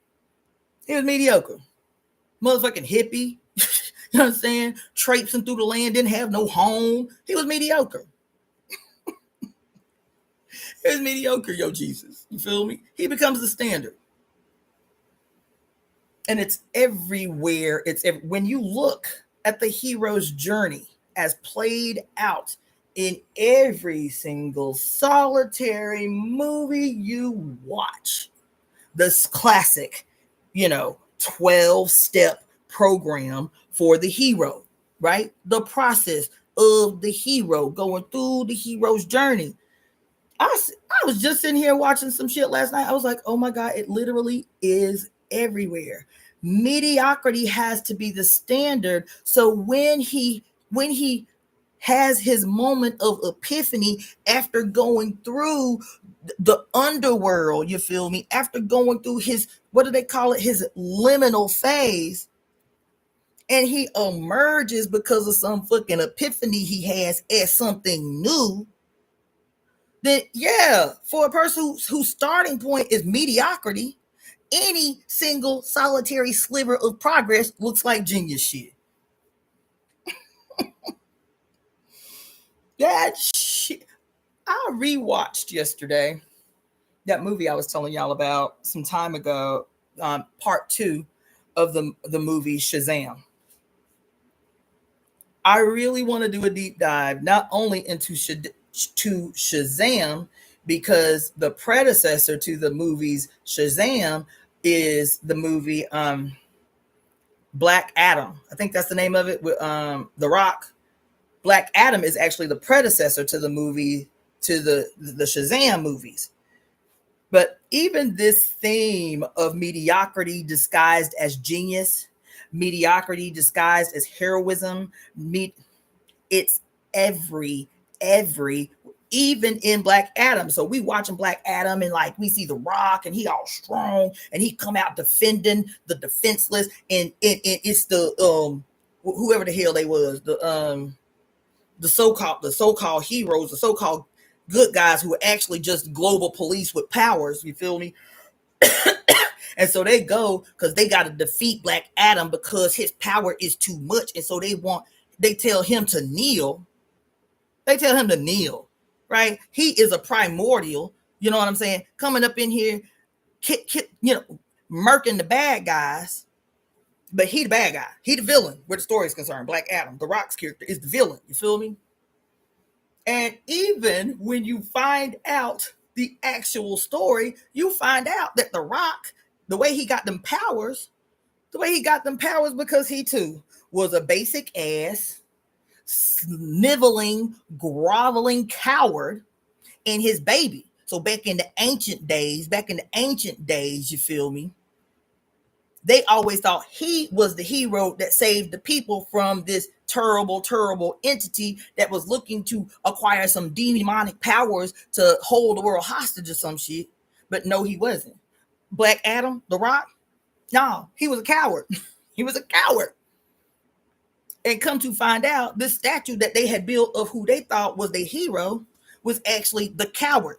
He was mediocre. Motherfucking hippie. You know what I'm saying? Traipsing through the land, didn't have no home. He was mediocre. It's mediocre, Jesus. You feel me? He becomes the standard. And it's everywhere. When you look at the hero's journey as played out in every single solitary movie you watch, this classic, 12-step program for the hero, right? The process of the hero going through the hero's journey. I was just sitting here watching some shit last night. I was like, oh my God, it literally is everywhere. Mediocrity has to be the standard. So when he has his moment of epiphany after going through the underworld, you feel me? After going through his, what do they call it? His liminal phase. And he emerges because of some fucking epiphany he has as something new. Then yeah, for a person whose starting point is mediocrity, any single solitary sliver of progress looks like genius shit. That shit. I rewatched yesterday that movie I was telling y'all about some time ago, part 2 of the movie Shazam. I really want to do a deep dive not only into Shazam, because the predecessor to the movie's Shazam is the movie Black Adam. I think that's the name of it, with The Rock. Black Adam is actually the predecessor to the movie, to the Shazam movies. But even this theme of mediocrity disguised as genius, mediocrity disguised as heroism, it's every even in Black Adam. So we watching Black Adam and like we see The Rock and he all strong and he come out defending the defenseless and it's the whoever the hell they was, the so-called heroes, the so-called good guys who are actually just global police with powers, you feel me? And so they go because they got to defeat Black Adam because his power is too much. And so they tell him to kneel. They tell him to kneel, right? He is a primordial, you know what I'm saying? Coming up in here, murking the bad guys. But he the bad guy. He the villain where the story is concerned. Black Adam, The Rock's character, is the villain. You feel me? And even when you find out the actual story, you find out that The Rock, the way he got them powers because he too was a basic ass, sniveling, groveling coward in his baby. So back in the ancient days, you feel me? They always thought he was the hero that saved the people from this terrible, terrible entity that was looking to acquire some demonic powers to hold the world hostage or some shit. But no, he wasn't. Black Adam, The Rock, no, he was a coward. He was a coward. And come to find out, this statue that they had built of who they thought was the hero was actually the coward.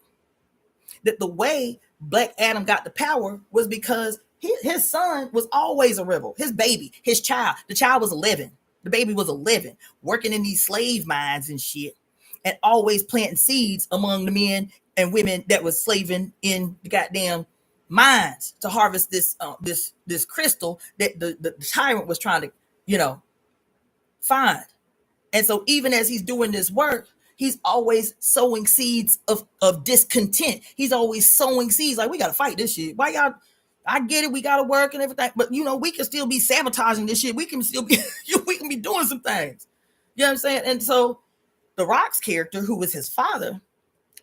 That the way Black Adam got the power was because his son was always a rebel. His baby, his child, the child was 11. The baby was 11, working in these slave mines and shit, and always planting seeds among the men and women that was slaving in the goddamn mines to harvest this crystal that the tyrant was trying to, find. And so even as he's doing this work, he's always sowing seeds of discontent. He's always sowing seeds like, we got to fight this shit. Why y'all? I get it. We got to work and everything. But, we can still be sabotaging this shit. We can still be, we can be doing some things. You know what I'm saying? And so The Rock's character, who was his father,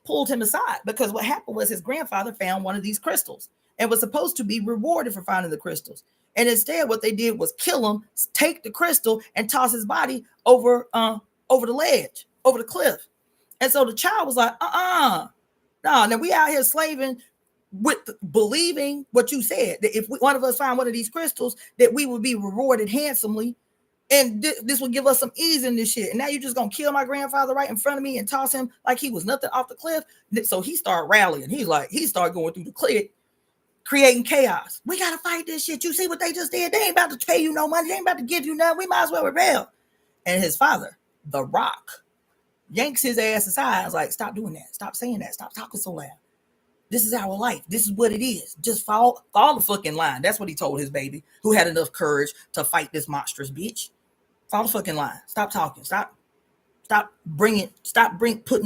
pulled him aside because what happened was his grandfather found one of these crystals and was supposed to be rewarded for finding the crystals. And instead, what they did was kill him, take the crystal, and toss his body over the ledge, over the cliff. And so the child was like, no, now we out here slaving with believing what you said, that if one of us find one of these crystals, that we would be rewarded handsomely. And this will give us some ease in this shit. And now you're just going to kill my grandfather right in front of me and toss him like he was nothing off the cliff. So he started rallying. He started going through the cliff, creating chaos. We got to fight this shit. You see what they just did? They ain't about to pay you no money. They ain't about to give you nothing. We might as well rebel. And his father, The Rock, yanks his ass aside. I was like, stop doing that. Stop saying that. Stop talking so loud. This is our life. This is what it is. Just fall the fucking line. That's what he told his baby, who had enough courage to fight this monstrous bitch. Fall the fucking line. Stop talking. Stop putting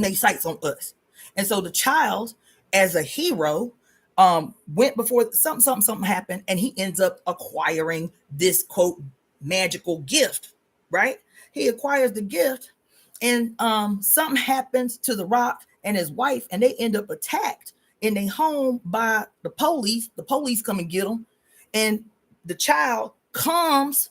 their sights on us. And so the child, as a hero, went before something happened, and he ends up acquiring this quote magical gift, right? He acquires the gift, and something happens to The Rock and his wife, and they end up attacked in their home by the police. The police come and get them, and the child comes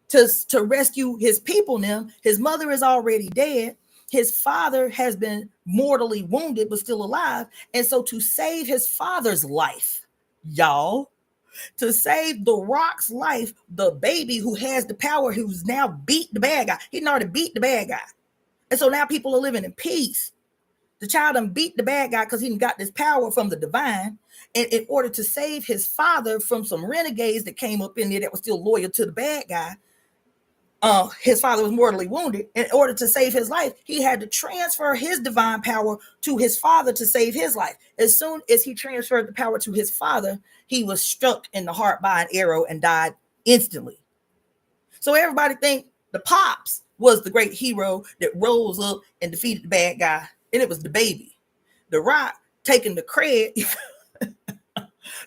to rescue his people now. His mother is already dead. His father has been mortally wounded, but still alive. And so to save his father's life, y'all, to save The Rock's life, the baby who has the power, who's now beat the bad guy. He already beat the bad guy. And so now people are living in peace. The child done beat the bad guy because he got this power from the divine. And in order to save his father from some renegades that came up in there that was still loyal to the bad guy, his father was mortally wounded. In order to save his life, he had to transfer his divine power to his father to save his life. As soon as he transferred the power to his father, he was struck in the heart by an arrow and died instantly. So everybody think the Pops was the great hero that rose up and defeated the bad guy, and it was the baby. The Rock taking the credit.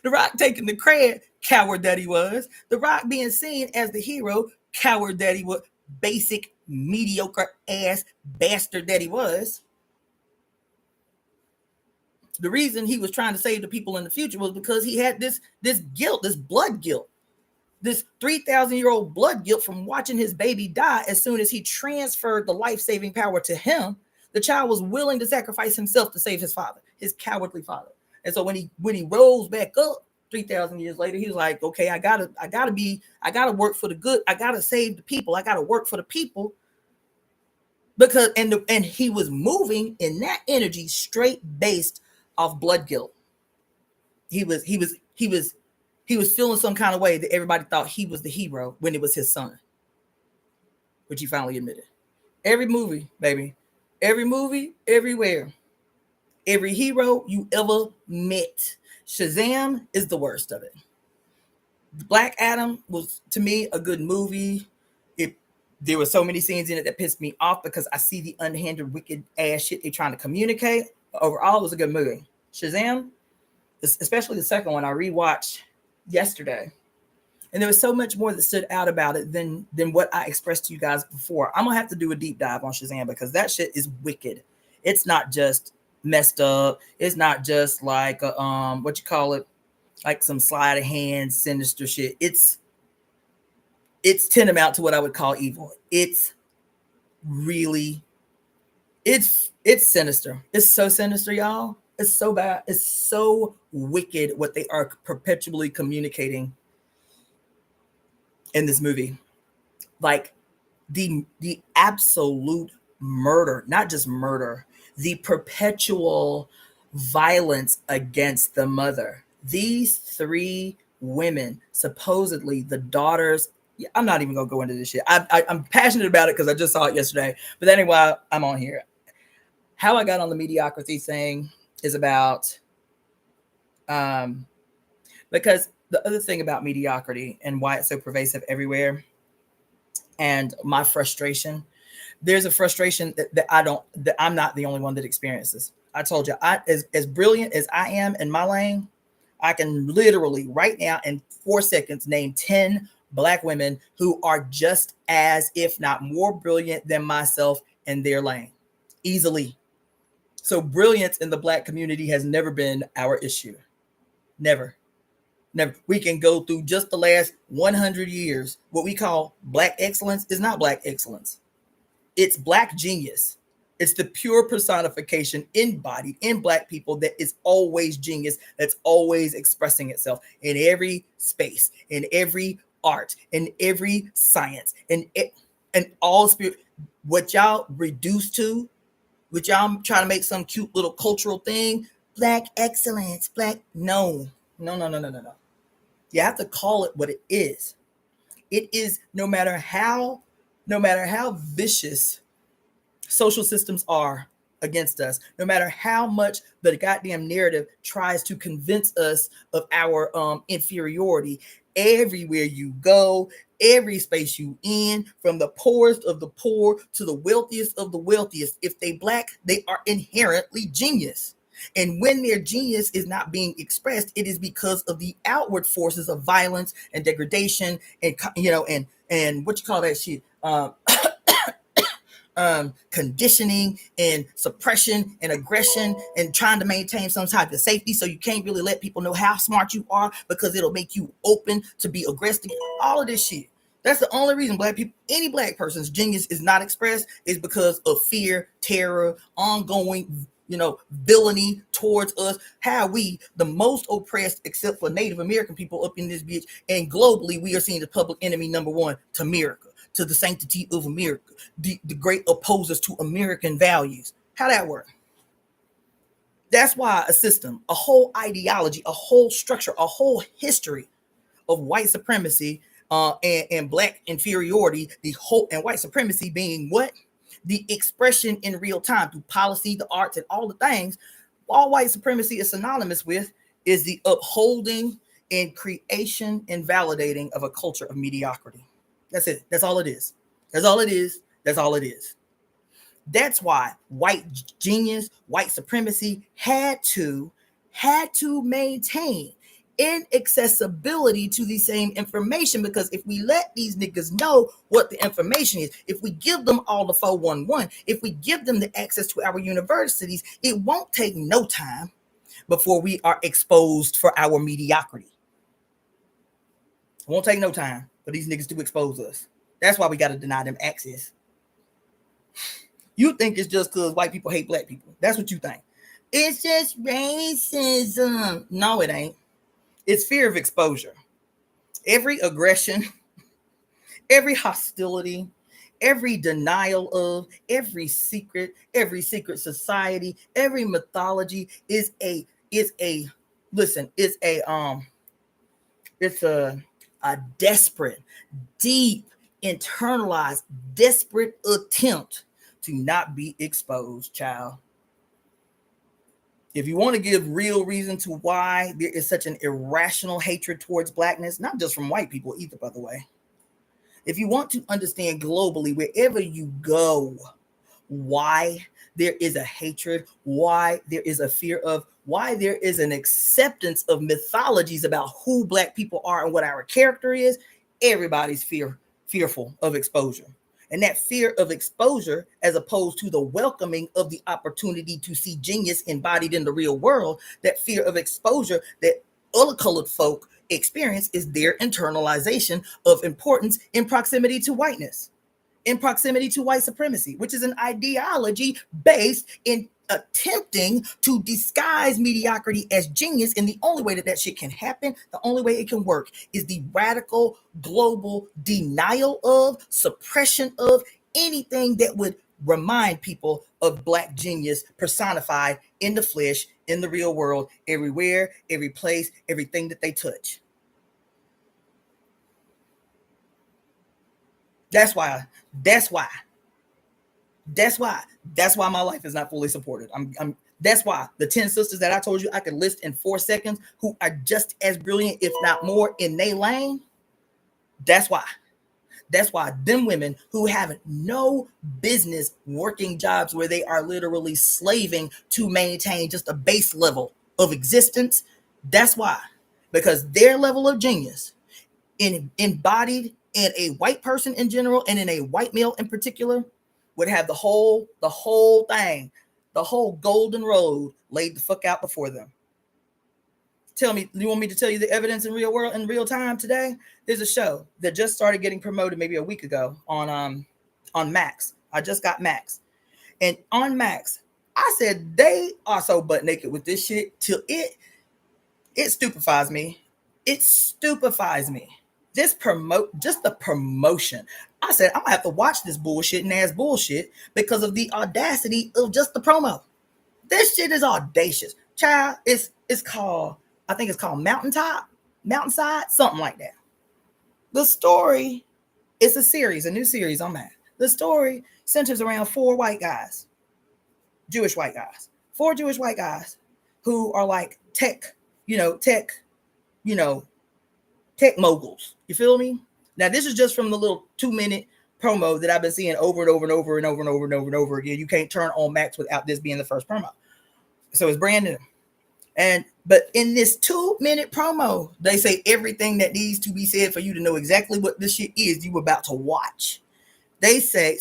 The Rock taking the credit, coward that he was. The Rock being seen as the hero, coward that he was, basic, mediocre ass bastard that he was. The reason he was trying to save the people in the future was because he had this guilt, this blood guilt, this 3,000-year-old blood guilt from watching his baby die as soon as he transferred the life-saving power to him. The child was willing to sacrifice himself to save his father, his cowardly father. And so when he rose back up 3,000 years later, he was like, okay, I gotta work for the good. I gotta save the people. I gotta work for the people. Because and he was moving in that energy straight based off blood guilt. He was feeling some kind of way that everybody thought he was the hero when it was his son, which he finally admitted. Every movie, baby, every movie, everywhere, every hero you ever met. Shazam is the worst of it. Black Adam was, to me, a good movie. There were so many scenes in it that pissed me off because I see the unhindered, wicked ass shit they're trying to communicate. But overall, it was a good movie. Shazam, especially the second one, I rewatched yesterday. And there was so much more that stood out about it than what I expressed to you guys before. I'm going to have to do a deep dive on Shazam because that shit is wicked. It's not just messed up. It's not just like, what you call it? Like some sleight of hand, sinister shit. It's tantamount to what I would call evil. It's really, it's sinister. It's so sinister, y'all. It's so bad. It's so wicked what they are perpetually communicating in this movie. Like the absolute murder, not just murder, the perpetual violence against the mother. These three women, supposedly the daughters. I'm not even gonna go into this shit. I'm passionate about it because I just saw it yesterday. But that ain't why I'm on here. How I got on the mediocrity thing is about because the other thing about mediocrity and why it's so pervasive everywhere, and my frustration, there's a frustration that I'm not the only one that experiences. I told you, as brilliant as I am in my lane, I can literally right now in 4 seconds name 10 Black women who are just as, if not more brilliant than myself in their lane, easily. So brilliance in the Black community has never been our issue. Never. We can go through just the last 100 years. What we call Black excellence is not Black excellence. It's Black genius. It's the pure personification embodied in Black people that is always genius, that's always expressing itself in every space, in every art, in every science, and all spirit. What y'all reduce to, what y'all trying to make some cute little cultural thing, Black excellence, Black, no. You have to call it what it is. It is, no matter how vicious social systems are against us, no matter how much the goddamn narrative tries to convince us of our inferiority, everywhere you go, every space you in, from the poorest of the poor to the wealthiest of the wealthiest, if they Black, they are inherently genius. And when their genius is not being expressed, it is because of the outward forces of violence and degradation and, and what you call that shit, conditioning and suppression and aggression and trying to maintain some type of safety. So you can't really let people know how smart you are because it'll make you open to be aggressive. All of this shit. That's the only reason Black people, any Black person's genius is not expressed, is because of fear, terror, ongoing, villainy towards us. How we, the most oppressed, except for Native American people up in this bitch, and globally, we are seen as public enemy number one to America, to the sanctity of America, the great opposers to American values. How that work? That's why a system, a whole ideology, a whole structure, a whole history of white supremacy and Black inferiority, and white supremacy being what? The expression in real time through policy, the arts, and all the things. All white supremacy is synonymous with is the upholding and creation and validating of a culture of mediocrity. That's it. That's all it is. That's all it is. That's all it is. That's why white genius, white supremacy had to maintain inaccessibility to the same information, because if we let these niggas know what the information is, if we give them all the 411, if we give them the access to our universities, it won't take no time before we are exposed for our mediocrity. It won't take no time for these niggas to expose us. That's why we got to deny them access. You think it's just because white people hate black people. That's what you think. It's just racism. No, it ain't. It's fear of exposure. Every aggression, every hostility, every denial of, every secret society, every mythology is a listen, it's a desperate, deep, internalized, desperate attempt to not be exposed, child. If you want to give real reason to why there is such an irrational hatred towards blackness, not just from white people either, by the way. If you want to understand globally, wherever you go, why there is a hatred, why there is a fear of, why there is an acceptance of mythologies about who black people are and what our character is, everybody's fearful of exposure. And that fear of exposure, as opposed to the welcoming of the opportunity to see genius embodied in the real world, that fear of exposure that other colored folk experience is their internalization of importance in proximity to whiteness, in proximity to white supremacy, which is an ideology based in attempting to disguise mediocrity as genius. And the only way that that shit can happen, the only way it can work, is the radical global denial of, suppression of anything that would remind people of black genius personified in the flesh, in the real world, everywhere, every place, everything that they touch. That's why my life is not fully supported. That's why the 10 sisters that I told you I could list in 4 seconds who are just as brilliant, if not more, in their lane. That's why them women who have no business working jobs where they are literally slaving to maintain just a base level of existence. That's why, because their level of genius embodied in a white person in general and in a white male in particular would have the whole thing, the whole golden road laid the fuck out before them. Tell me, you want me to tell you the evidence in real world in real time today? There's a show that just started getting promoted maybe a week ago on Max. I just got Max. And on Max, I said they are so butt naked with this shit till it stupefies me. It stupefies me. Just the promotion. I said, I'm gonna have to watch this bullshit and ass bullshit because of the audacity of just the promo. This shit is audacious. Child, it's called, I think it's called Mountainside, something like that. The story, it's a new series on that. The story centers around 4 white guys, Jewish white guys, 4 Jewish white guys who are like tech moguls. You feel me? Now, this is just from the little 2-minute promo that I've been seeing over and over and over and over and over and over and over again. You can't turn on Max without this being the first promo. So it's brand new. But in this 2-minute promo, they say everything that needs to be said for you to know exactly what this shit is you about to watch. They say,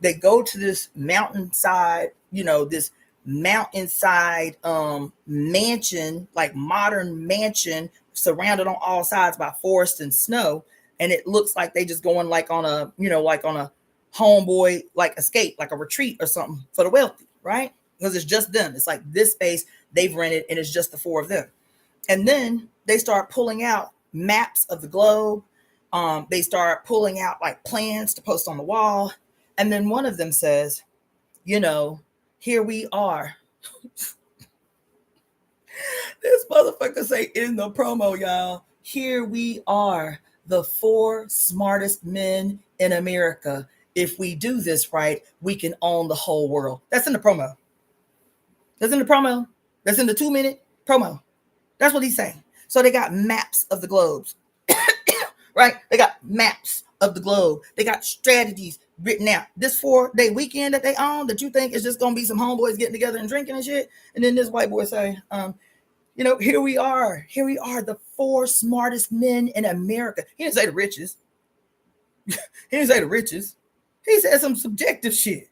they go to this mountainside, this mountainside mansion, like modern mansion, surrounded on all sides by forest and snow, and it looks like they just going like on a homeboy like escape, like a retreat or something for the wealthy, right? Because it's just them. It's like this space they've rented and it's just the 4 of them. And then they start pulling out maps of the globe. They start pulling out like plans to post on the wall. And then one of them says, here we are. This motherfucker say in the promo, y'all, here we are, the 4 smartest men in America. If we do this right, we can own the whole world. That's in the promo. That's in the 2-minute promo. That's what he's saying. So they got maps of the globes, right? They got maps of the globe. They got strategies written out. This 4-day weekend that they own, that you think is just going to be some homeboys getting together and drinking and shit. And then this white boy say, here we are, the 4 smartest men in America. He didn't say the richest. He said some subjective shit.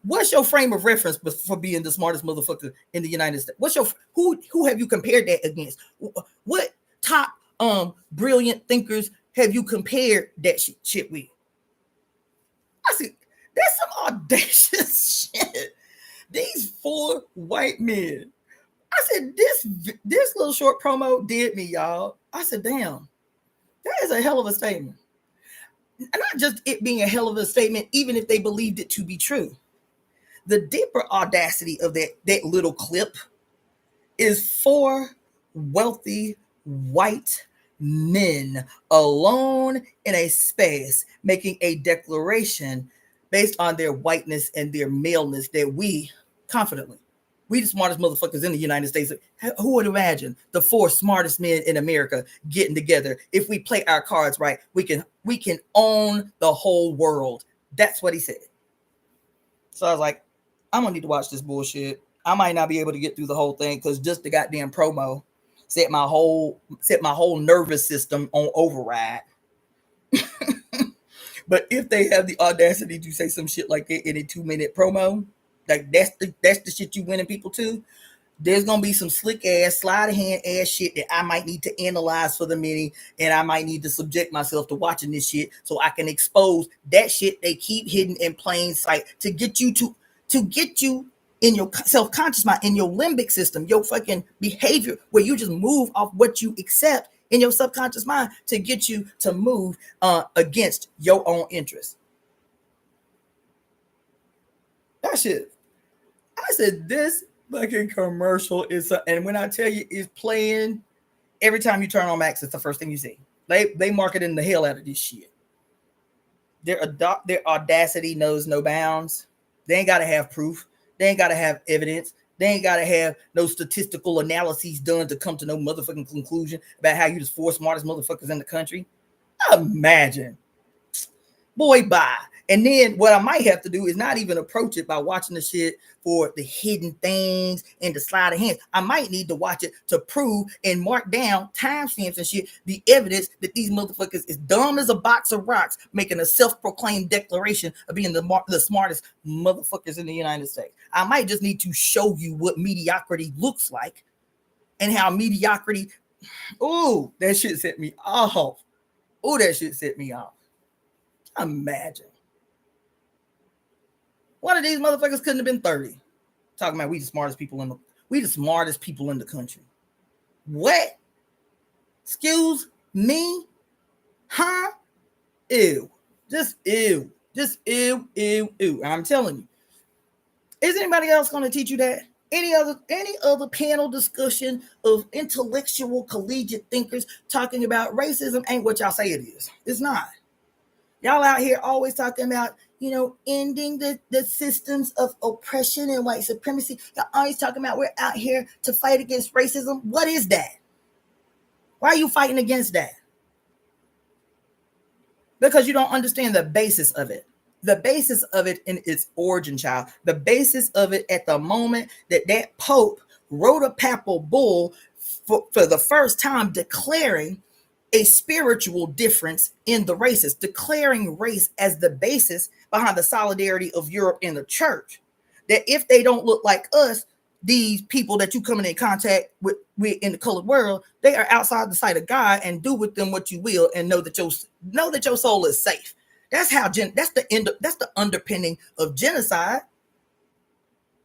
What's your frame of reference for being the smartest motherfucker in the United States? What's your who have you compared that against? What top brilliant thinkers have you compared that shit with? I see. That's some audacious shit. These 4 white men. I said, this little short promo did me, y'all. I said, damn, that is a hell of a statement. Not just it being a hell of a statement, even if they believed it to be true. The deeper audacity of that little clip is 4 wealthy white men alone in a space making a declaration based on their whiteness and their maleness that we confidently, we the smartest motherfuckers in the United States. Who would imagine the 4 smartest men in America getting together? If we play our cards right, we can own the whole world. That's what he said. So I was like, I'm gonna need to watch this bullshit. I might not be able to get through the whole thing because just the goddamn promo set my whole nervous system on override. But if they have the audacity to say some shit like that in a 2-minute promo, like that's the shit you winning people to, there's gonna be some slick ass, sleight of hand ass shit that I might need to analyze for the many, and I might need to subject myself to watching this shit so I can expose that shit they keep hidden in plain sight to get you in your self-conscious mind, in your limbic system, your fucking behavior, where you just move off what you accept in your subconscious mind to get you to move against your own interests. That shit. I said, this fucking commercial is, and when I tell you it's playing, every time you turn on Max, it's the first thing you see. They marketing the hell out of this shit. Their audacity knows no bounds. They ain't got to have proof. They ain't got to have evidence. They ain't got to have no statistical analyses done to come to no motherfucking conclusion about how you the 4 smartest motherfuckers in the country. Imagine. Boy, bye. And then what I might have to do is not even approach it by watching the shit for the hidden things and the sleight of hand. I might need to watch it to prove and mark down timestamps and shit, the evidence that these motherfuckers is dumb as a box of rocks, making a self-proclaimed declaration of being the smartest motherfuckers in the United States. I might just need to show you what mediocrity looks like and how mediocrity, oh, that shit set me off. Oh, that shit set me off. Imagine. One of these motherfuckers couldn't have been 30. Talking about we the smartest people in the country. What? Excuse me? Huh? Ew. Just ew. Just ew, ew, ew. I'm telling you. Is anybody else going to teach you that? Any other panel discussion of intellectual collegiate thinkers talking about racism ain't what y'all say it is. It's not. Y'all out here always talking about, ending the systems of oppression and white supremacy. Y'all always talking about we're out here to fight against racism. What is that? Why are you fighting against that? Because you don't understand the basis of it. The basis of it in its origin, child. The basis of it at the moment that Pope wrote a papal bull for the first time declaring a spiritual difference in the races, declaring race as the basis behind the solidarity of Europe and the church. That if they don't look like us, these people that you coming in contact with in the colored world, they are outside the sight of God, and do with them what you will, and know that your soul is safe. That's the underpinning of genocide.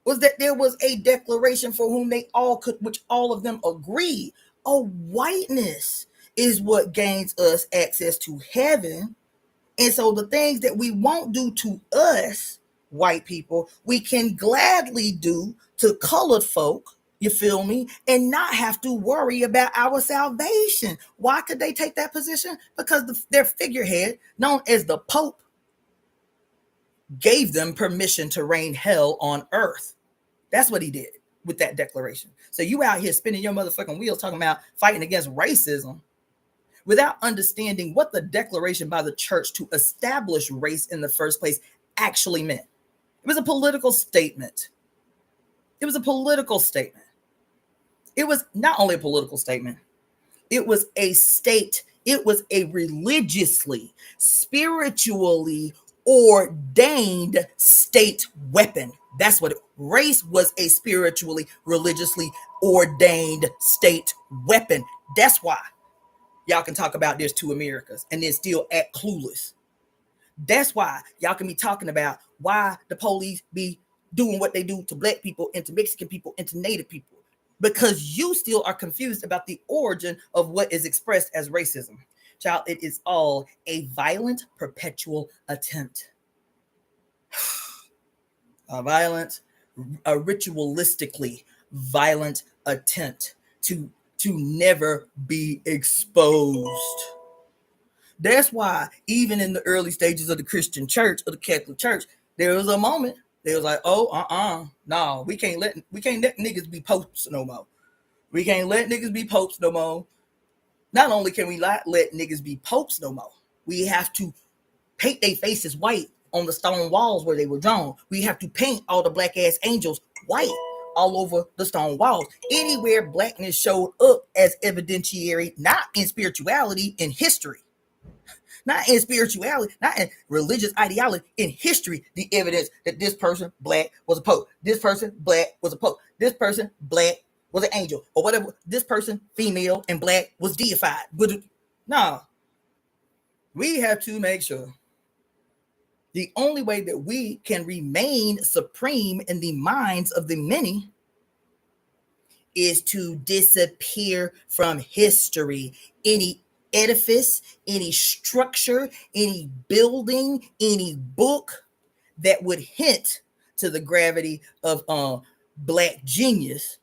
Was that there was a declaration for whom they all could, which all of them agreed. Oh, whiteness is what gains us access to heaven. And so the things that we won't do to us, white people, we can gladly do to colored folk, you feel me, and not have to worry about our salvation. Why could they take that position? Because their figurehead, known as the Pope, gave them permission to reign hell on earth. That's what he did with that declaration. So you out here spinning your motherfucking wheels talking about fighting against racism without understanding what the declaration by the church to establish race in the first place actually meant. It was a political statement. It was a political statement. It was not only a political statement, it was a state, it was a religiously, spiritually ordained state weapon. That's what race was, a spiritually, religiously ordained state weapon. That's why y'all can talk about there's 2 Americas and then still act clueless. That's why y'all can be talking about why the police be doing what they do to black people and to Mexican people and to Native people, because you still are confused about the origin of what is expressed as racism. Child, it is all a violent, perpetual attempt. A ritualistically violent attempt to never be exposed. That's why even in the early stages of the Christian church, or the Catholic church, there was a moment they was like, oh, no, we can't let niggas be popes no more. We can't let niggas be popes no more. Not only can we not let niggas be popes no more, we have to paint their faces white on the stone walls where they were drawn. We have to paint all the black ass angels white all over the stone walls. Anywhere blackness showed up as evidentiary, not in spirituality, in history. Not in spirituality, not in religious ideology, in history, the evidence that this person black was a pope. This person black was a pope. This person black was an angel, or whatever. This person female and black was deified. But no, we have to make sure the only way that we can remain supreme in the minds of the many is to disappear from history. Any edifice, any structure, any building, any book that would hint to the gravity of black genius,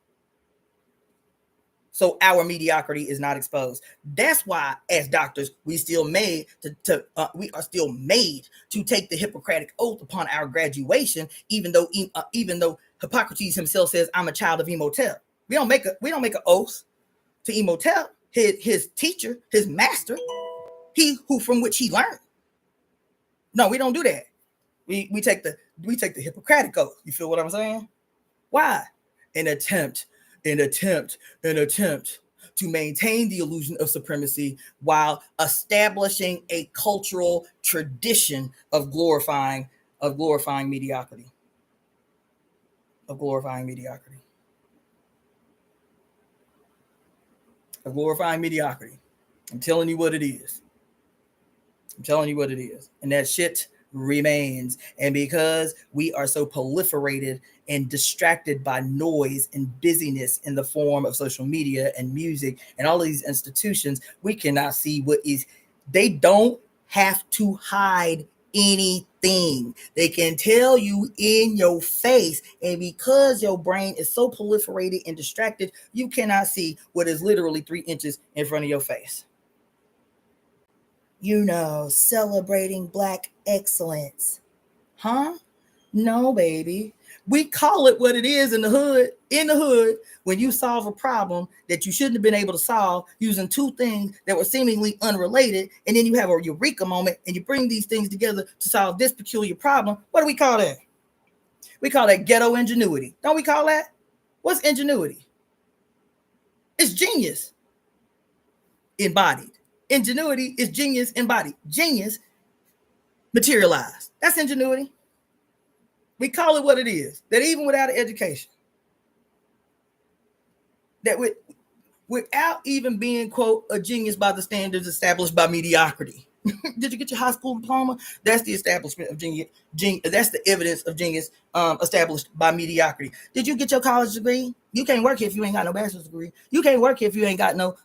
so our mediocrity is not exposed. That's why, as doctors, we are still made to take the Hippocratic oath upon our graduation, even though Hippocrates himself says, "I'm a child of Imhotep." We don't make an oath to Imhotep, his teacher, his master, he who from which he learned. No, we don't do that. We take the Hippocratic oath. You feel what I'm saying? Why? An attempt to maintain the illusion of supremacy while establishing a cultural tradition of glorifying mediocrity. Of glorifying mediocrity. I'm telling you what it is. And that shit remains. And because we are so proliferated and distracted by noise and busyness in the form of social media and music and all of these institutions, we cannot see what is. They don't have to hide anything. They can tell you in your face. And because your brain is so proliferated and distracted, you cannot see what is literally 3 inches in front of your face. Celebrating Black excellence. Huh? No, baby. We call it what it is in the hood. In the hood, when you solve a problem that you shouldn't have been able to solve using 2 things that were seemingly unrelated, and then you have a eureka moment and you bring these things together to solve this peculiar problem, what do we call that? We call that ghetto ingenuity. Don't we call that? What's ingenuity? It's genius embodied. Ingenuity is genius embodied. Genius materialized. That's ingenuity. We call it what it is. That even without an education, that without even being, quote, a genius by the standards established by mediocrity. Did you get your high school diploma? That's the establishment of genius. That's the evidence of genius established by mediocrity. Did you get your college degree? You can't work here if you ain't got no bachelor's degree. You can't work here if you ain't got no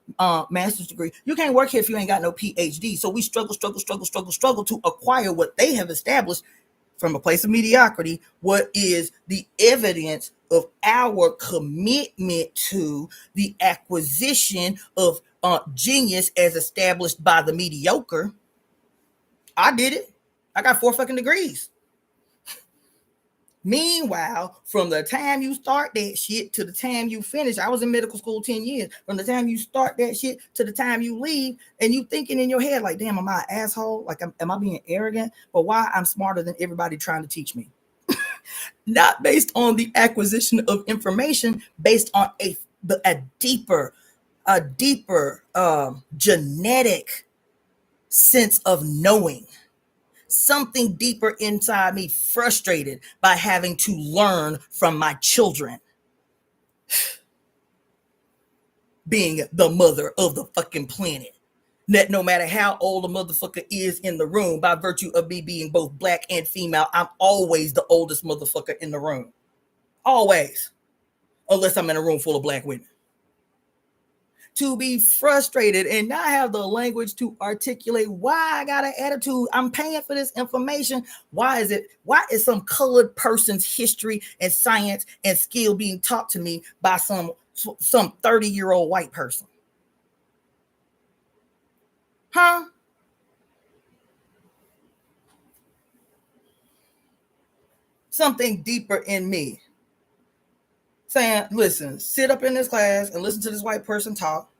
master's degree. You can't work here if you ain't got no PhD. So we struggle to acquire what they have established from a place of mediocrity. What is the evidence of our commitment to the acquisition of genius as established by the mediocre? I did it. I got 4 fucking degrees. Meanwhile, from the time you start that shit to the time you finish, I was in medical school 10 years. From the time you start that shit to the time you leave, and you thinking in your head like, damn, am I an asshole? Like, am I being arrogant? But why I'm smarter than everybody trying to teach me? Not based on the acquisition of information, based on a deeper genetic sense of knowing. Something deeper inside me, frustrated by having to learn from my children. Being the mother of the fucking planet. That no matter how old a motherfucker is in the room, by virtue of me being both black and female, I'm always the oldest motherfucker in the room. Always. Unless I'm in a room full of black women. To be frustrated and not have the language to articulate why I got an attitude. I'm paying for this information. Why is some colored person's history and science and skill being taught to me by some 30-year-old white person? Huh? Something deeper in me saying, listen, sit up in this class and listen to this white person talk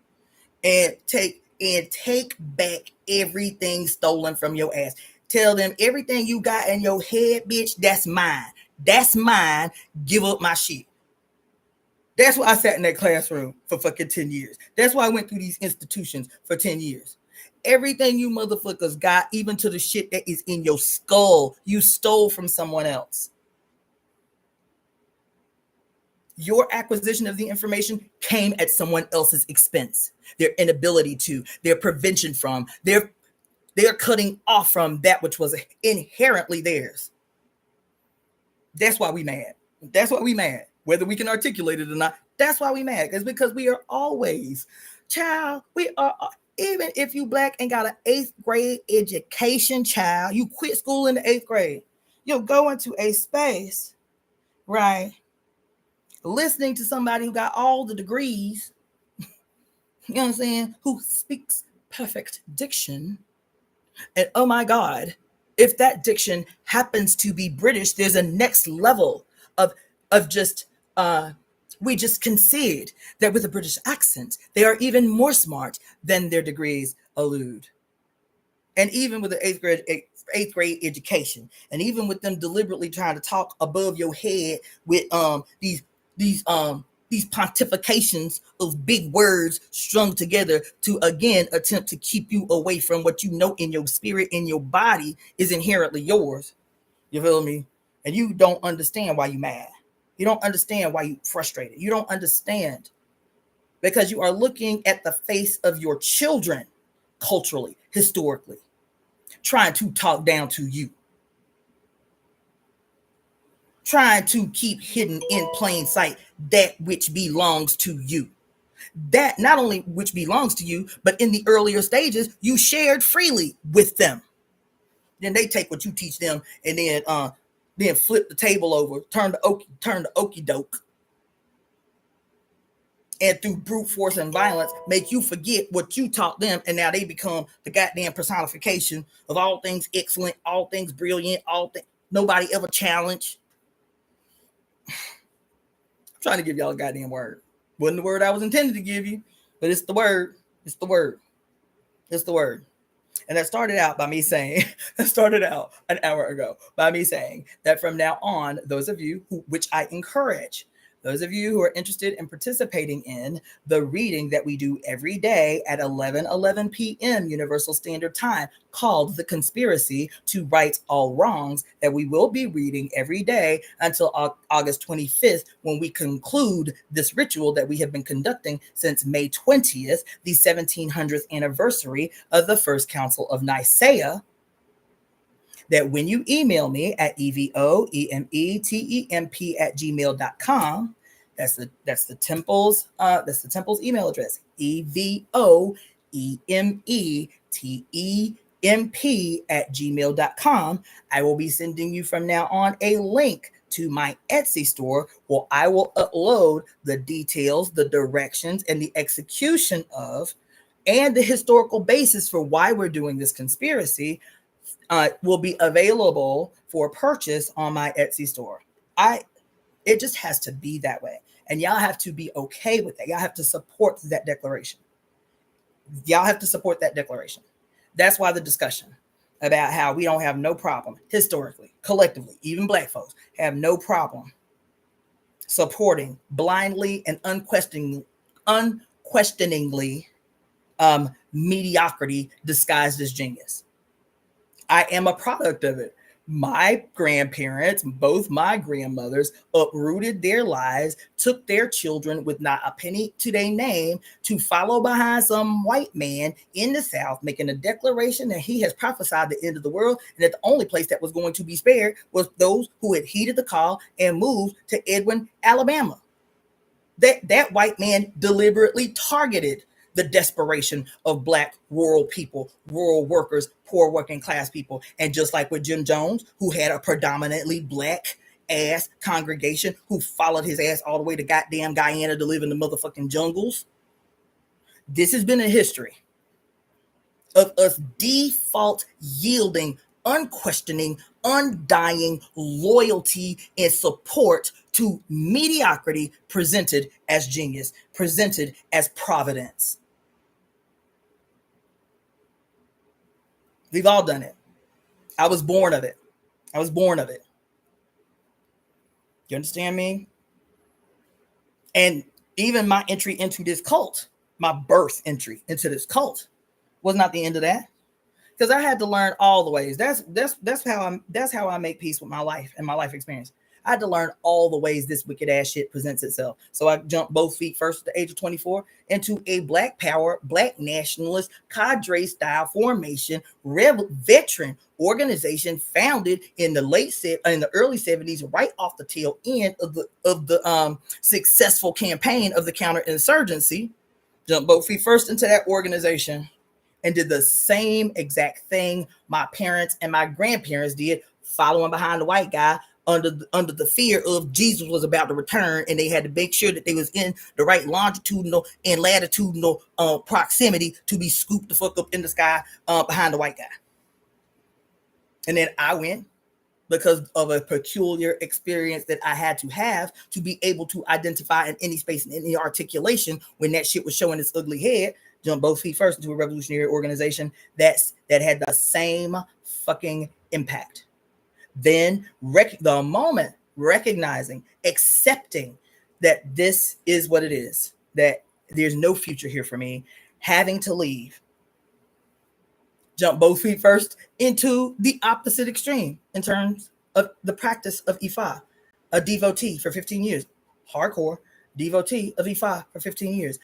and take back everything stolen from your ass. Tell them everything you got in your head, bitch, that's mine. That's mine. Give up my shit. That's why I sat in that classroom for fucking 10 years. That's why I went through these institutions for 10 years. Everything you motherfuckers got, even to the shit that is in your skull, you stole from someone else. Your acquisition of the information came at someone else's expense. Their inability to, their prevention from, their cutting off from that which was inherently theirs. That's why we mad. That's why we mad. Whether we can articulate it or not, that's why we mad. It's because we are always, child, we are, even if you black and got an 8th grade education, child, you quit school in the 8th grade, you'll go into a space, right? Listening to somebody who got all the degrees, you know what I'm saying, who speaks perfect diction. And oh my God, if that diction happens to be British, there's a next level of just, we just concede that with a British accent, they are even more smart than their degrees allude. And even with the eighth grade education, and even with them deliberately trying to talk above your head with these pontifications of big words strung together to again attempt to keep you away from what you know in your spirit, in your body, is inherently yours. You feel me? And you don't understand why you mad. You don't understand why you frustrated. You don't understand because you are looking at the face of your children culturally, historically, trying to talk down to you, trying to keep hidden in plain sight that which belongs to you. That not only which belongs to you, but in the earlier stages, you shared freely with them. Then they take what you teach them and then flip the table over, turn the okie doke, and through brute force and violence, make you forget what you taught them, and now they become the goddamn personification of all things excellent, all things brilliant, all things nobody ever challenged. I'm trying to give y'all a goddamn word. Wasn't the word I was intended to give you, but it's the word. It's the word. It's the word. And that started out by me saying, that started out an hour ago by me saying that from now on, those of you who, which I encourage, those of you who are interested in participating in the reading that we do every day at 11 p.m. Universal Standard Time called The Conspiracy to Right All Wrongs, that we will be reading every day until August 25th when we conclude this ritual that we have been conducting since May 20th, the 1700th anniversary of the First Council of Nicaea. That when you email me at evoemetemp@gmail.com, that's the temple's email address, evoemetemp@gmail.com. I will be sending you from now on a link to my Etsy store where I will upload the details, the directions, and the execution of, and the historical basis for why we're doing this conspiracy. Will be available for purchase on my Etsy store. It just has to be that way. And y'all have to be okay with that. Y'all have to support that declaration. Y'all have to support that declaration. That's why the discussion about how we don't have no problem historically, collectively, even black folks have no problem supporting blindly and unquestioningly mediocrity disguised as genius. I am a product of it. My grandparents, both my grandmothers, uprooted their lives, took their children with not a penny to their name to follow behind some white man in the South, making a declaration that he has prophesied the end of the world and that the only place that was going to be spared was those who had heeded the call and moved to Edwin, Alabama. That white man deliberately targeted the desperation of Black rural people, rural workers, poor working class people. And just like with Jim Jones, who had a predominantly Black ass congregation who followed his ass all the way to goddamn Guyana to live in the motherfucking jungles, this has been a history of us default yielding, unquestioning, undying loyalty and support to mediocrity presented as genius, presented as providence. We've all done it. I was born of it. I was born of it. You understand me? And even my entry into this cult, my birth entry into this cult, was not the end of that. Because I had to learn all the ways. That's how I make peace with my life and my life experience. I had to learn all the ways this wicked ass shit presents itself. So I jumped both feet first at the age of 24 into a Black power, Black nationalist, cadre style formation, veteran organization founded in the early 70s, right off the tail end of the successful campaign of the counterinsurgency. Jumped both feet first into that organization and did the same exact thing my parents and my grandparents did, following behind the white guy under the fear of Jesus was about to return, and they had to make sure that they was in the right longitudinal and latitudinal proximity to be scooped the fuck up in the sky behind the white guy. And then I went, because of a peculiar experience that I had to have to be able to identify in any space and any articulation when that shit was showing its ugly head, jump both feet first into a revolutionary organization that had the same fucking impact. Then the moment recognizing, accepting that this is what it is, that there's no future here for me, having to leave, jump both feet first into the opposite extreme in terms of the practice of Ifa, a devotee for 15 years, hardcore devotee of Ifa for 15 years.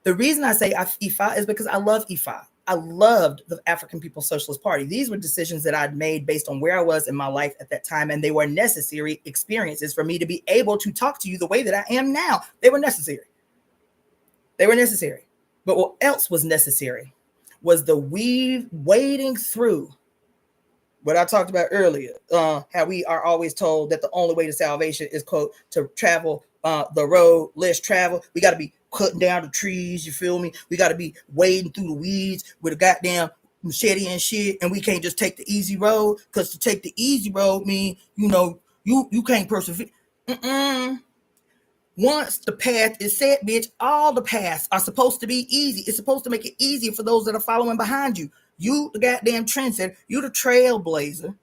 The reason I say Ifa is because I love Ifa. I loved the African People's Socialist Party. These were decisions that I'd made based on where I was in my life at that time, and they were necessary experiences for me to be able to talk to you the way that I am now. They were necessary. They were necessary. But what else was necessary was the wading through what I talked about earlier, how we are always told that the only way to salvation is, quote, to travel the road less traveled. We got to be cutting down the trees, you feel me? We got to be wading through the weeds with a goddamn machete and shit, and we can't just take the easy road, because to take the easy road means, you can't persevere. Once the path is set, bitch, all the paths are supposed to be easy. It's supposed to make it easier for those that are following behind you. You, the goddamn trendsetter, you the trailblazer.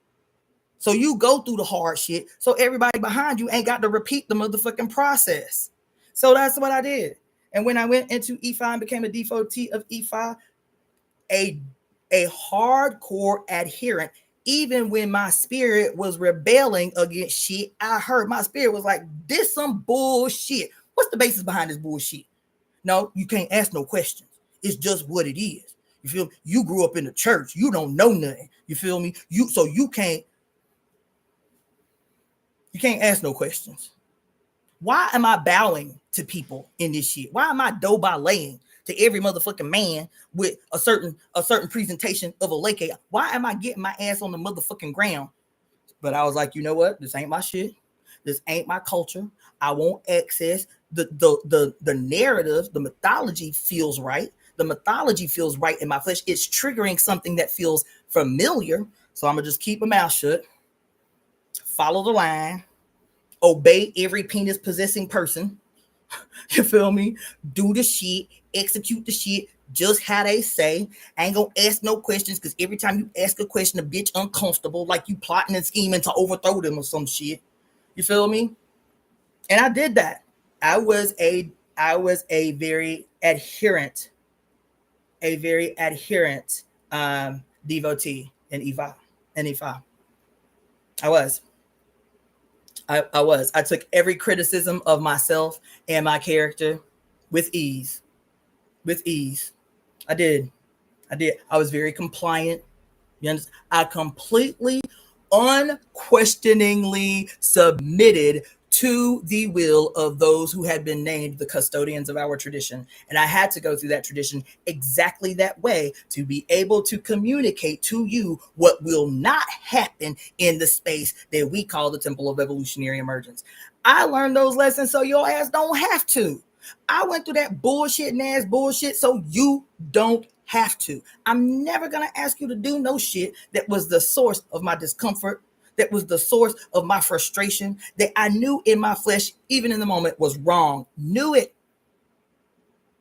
So you go through the hard shit, so everybody behind you ain't got to repeat the motherfucking process. So that's what I did. And when I went into Ifa and became a devotee of Ifa, a hardcore adherent, even when my spirit was rebelling against shit, I heard my spirit was like, this some bullshit. What's the basis behind this bullshit? No, you can't ask no questions. It's just what it is. You feel me? You grew up in the church. You don't know nothing. You feel me? You can't ask no questions. Why am I bowing to people in this shit? Why am I do-ba-laying to every motherfucking man with a certain presentation of a lake? Why am I getting my ass on the motherfucking ground? But I was like, you know what? This ain't my shit. This ain't my culture. I won't access the narrative. The mythology feels right. The mythology feels right in my flesh. It's triggering something that feels familiar. So I'm gonna just keep my mouth shut, follow the line, obey every penis possessing person. You feel me? Do the shit, execute the shit just how they say. I ain't gonna ask no questions, because every time you ask a question, a bitch uncomfortable, like you plotting and scheming to overthrow them or some shit. You feel me? And I did that. I was a very adherent devotee in Ifa. I was. I took every criticism of myself and my character with ease. With ease. I did. I was very compliant. You understand? I completely, unquestioningly submitted to the will of those who had been named the custodians of our tradition. And I had to go through that tradition exactly that way to be able to communicate to you what will not happen in the space that we call the Temple of Evolutionary Emergence. I learned those lessons so your ass don't have to. I went through that bullshit and ass bullshit so you don't have to. I'm never going to ask you to do no shit that was the source of my discomfort, that was the source of my frustration, that I knew in my flesh, even in the moment, was wrong. Knew it.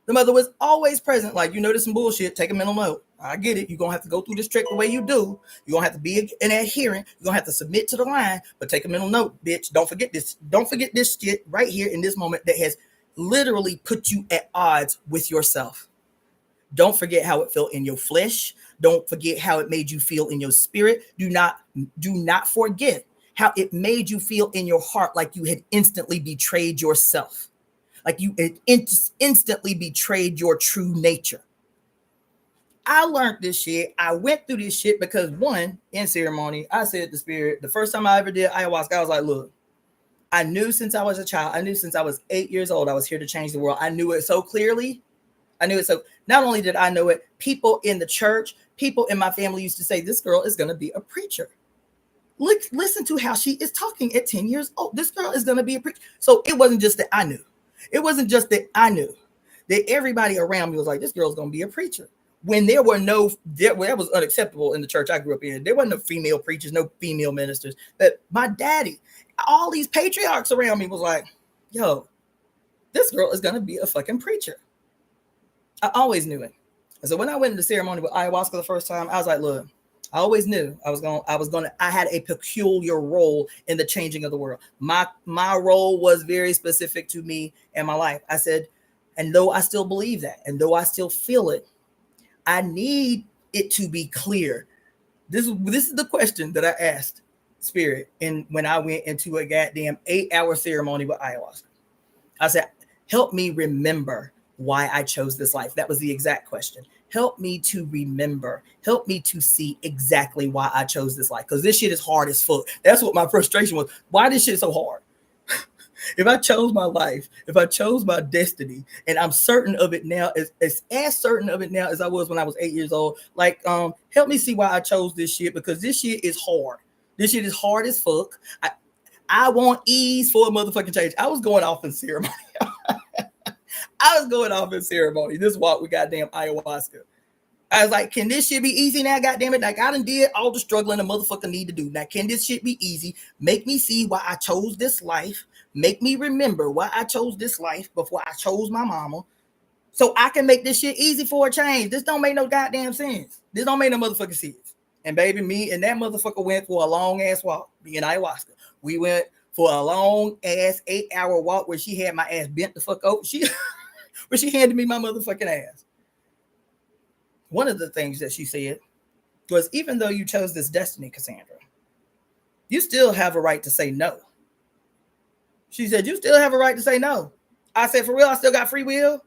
The mother was always present. Like, you notice some bullshit, take a mental note. I get it. You're going to have to go through this trick the way you do. You're going to have to be an adherent. You're going to have to submit to the line, but take a mental note, bitch. Don't forget this. Don't forget this shit right here in this moment that has literally put you at odds with yourself. Don't forget how it felt in your flesh. Don't forget how it made you feel in your spirit. Do not forget how it made you feel in your heart, like you had instantly betrayed yourself, like you had instantly betrayed your true nature. I learned this shit. I went through this shit because, one, in ceremony, I said to spirit, the first time I ever did ayahuasca, I was like, look, I knew since I was a child, I knew since I was 8 years old, I was here to change the world. I knew it so clearly. I knew it. So not only did I know it, people in the church, people in my family used to say, this girl is going to be a preacher. Listen to how she is talking at 10 years old. This girl is going to be a preacher. So it wasn't just that I knew. It wasn't just that I knew. That everybody around me was like, this girl's going to be a preacher. When there were that was unacceptable in the church I grew up in. There wasn't no female preachers, no female ministers. But my daddy, all these patriarchs around me was like, yo, this girl is going to be a fucking preacher. I always knew it. And so when I went into the ceremony with ayahuasca the first time, I was like, look, I always knew I had a peculiar role in the changing of the world. My role was very specific to me and my life. I said, and though I still believe that, and though I still feel it, I need it to be clear. This is the question that I asked Spirit when I went into a goddamn 8-hour ceremony with ayahuasca. I said, help me remember why I chose this life. That was the exact question. Help me to remember. Help me to see exactly why I chose this life. Because this shit is hard as fuck. That's what my frustration was. Why this shit so hard? If I chose my life, if I chose my destiny, and I'm certain of it now, as certain of it now as I was when I was 8 years old, like, help me see why I chose this shit, because this shit is hard. This shit is hard as fuck. I want ease for a motherfucking change. I was going off in ceremony. This walk with goddamn ayahuasca. I was like, can this shit be easy now? Goddamn it. Like, I done did all the struggling a motherfucker need to do. Now, can this shit be easy? Make me see why I chose this life. Make me remember why I chose this life before I chose my mama. So I can make this shit easy for a change. This don't make no goddamn sense. This don't make no motherfucking sense. And baby, me and that motherfucker went for a long ass walk, me and ayahuasca. We went for a long ass 8-hour walk where she had my ass bent the fuck over. Where she handed me my motherfucking ass. One of the things that she said was, even though you chose this destiny, Cassandra, you still have a right to say no. She said, you still have a right to say no. I said, for real, I still got free will?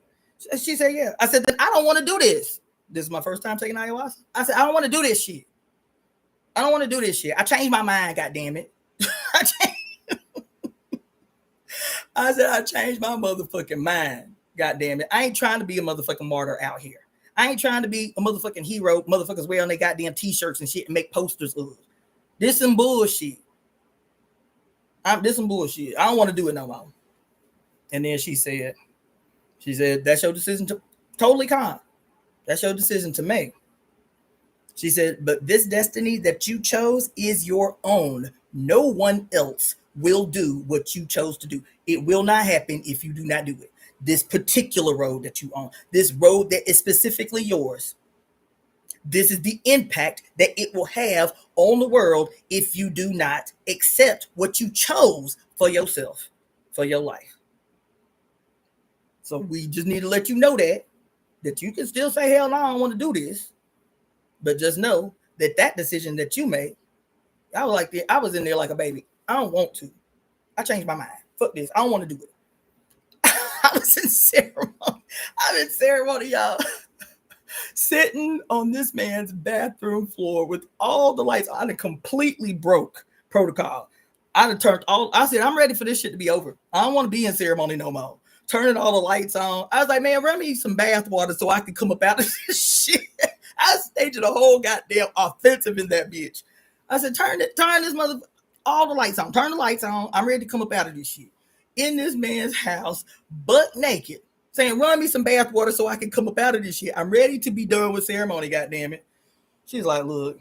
She said, yeah. I said, then I don't want to do this. This is my first time taking ayahuasca. I said, I don't want to do this shit. I don't want to do this shit. I changed my mind, goddammit. I said, I changed my motherfucking mind. God damn it. I ain't trying to be a motherfucking martyr out here. I ain't trying to be a motherfucking hero. Motherfuckers wear on their goddamn t-shirts and shit and make posters of. This some bullshit. This some bullshit. I don't want to do it no more. And then she said, that's your decision to totally calm. That's your decision to make. She said, but this destiny that you chose is your own. No one else will do what you chose to do. It will not happen if you do not do it. This particular road that you own, this road that is specifically yours, this is the impact that it will have on the world if you do not accept what you chose for yourself, for your life. So we just need to let you know that you can still say, hell no, I don't want to do this. But just know that decision that you made I was like, I was in there like a baby. I don't want to. I changed my mind. Fuck this. I don't want to do it. I was in ceremony. I'm in ceremony, y'all. Sitting on this man's bathroom floor with all the lights on. I completely broke protocol. I'd have turned all. I said, I'm ready for this shit to be over. I don't want to be in ceremony no more. Turning all the lights on. I was like, man, run me some bath water so I can come up out of this shit. I staged a whole goddamn offensive in that bitch. I said, turn this mother, all the lights on. Turn the lights on. I'm ready to come up out of this shit. In this man's house, butt naked, saying, run me some bath water so I can come up out of this shit. I'm ready to be done with ceremony, goddammit. She's like, look,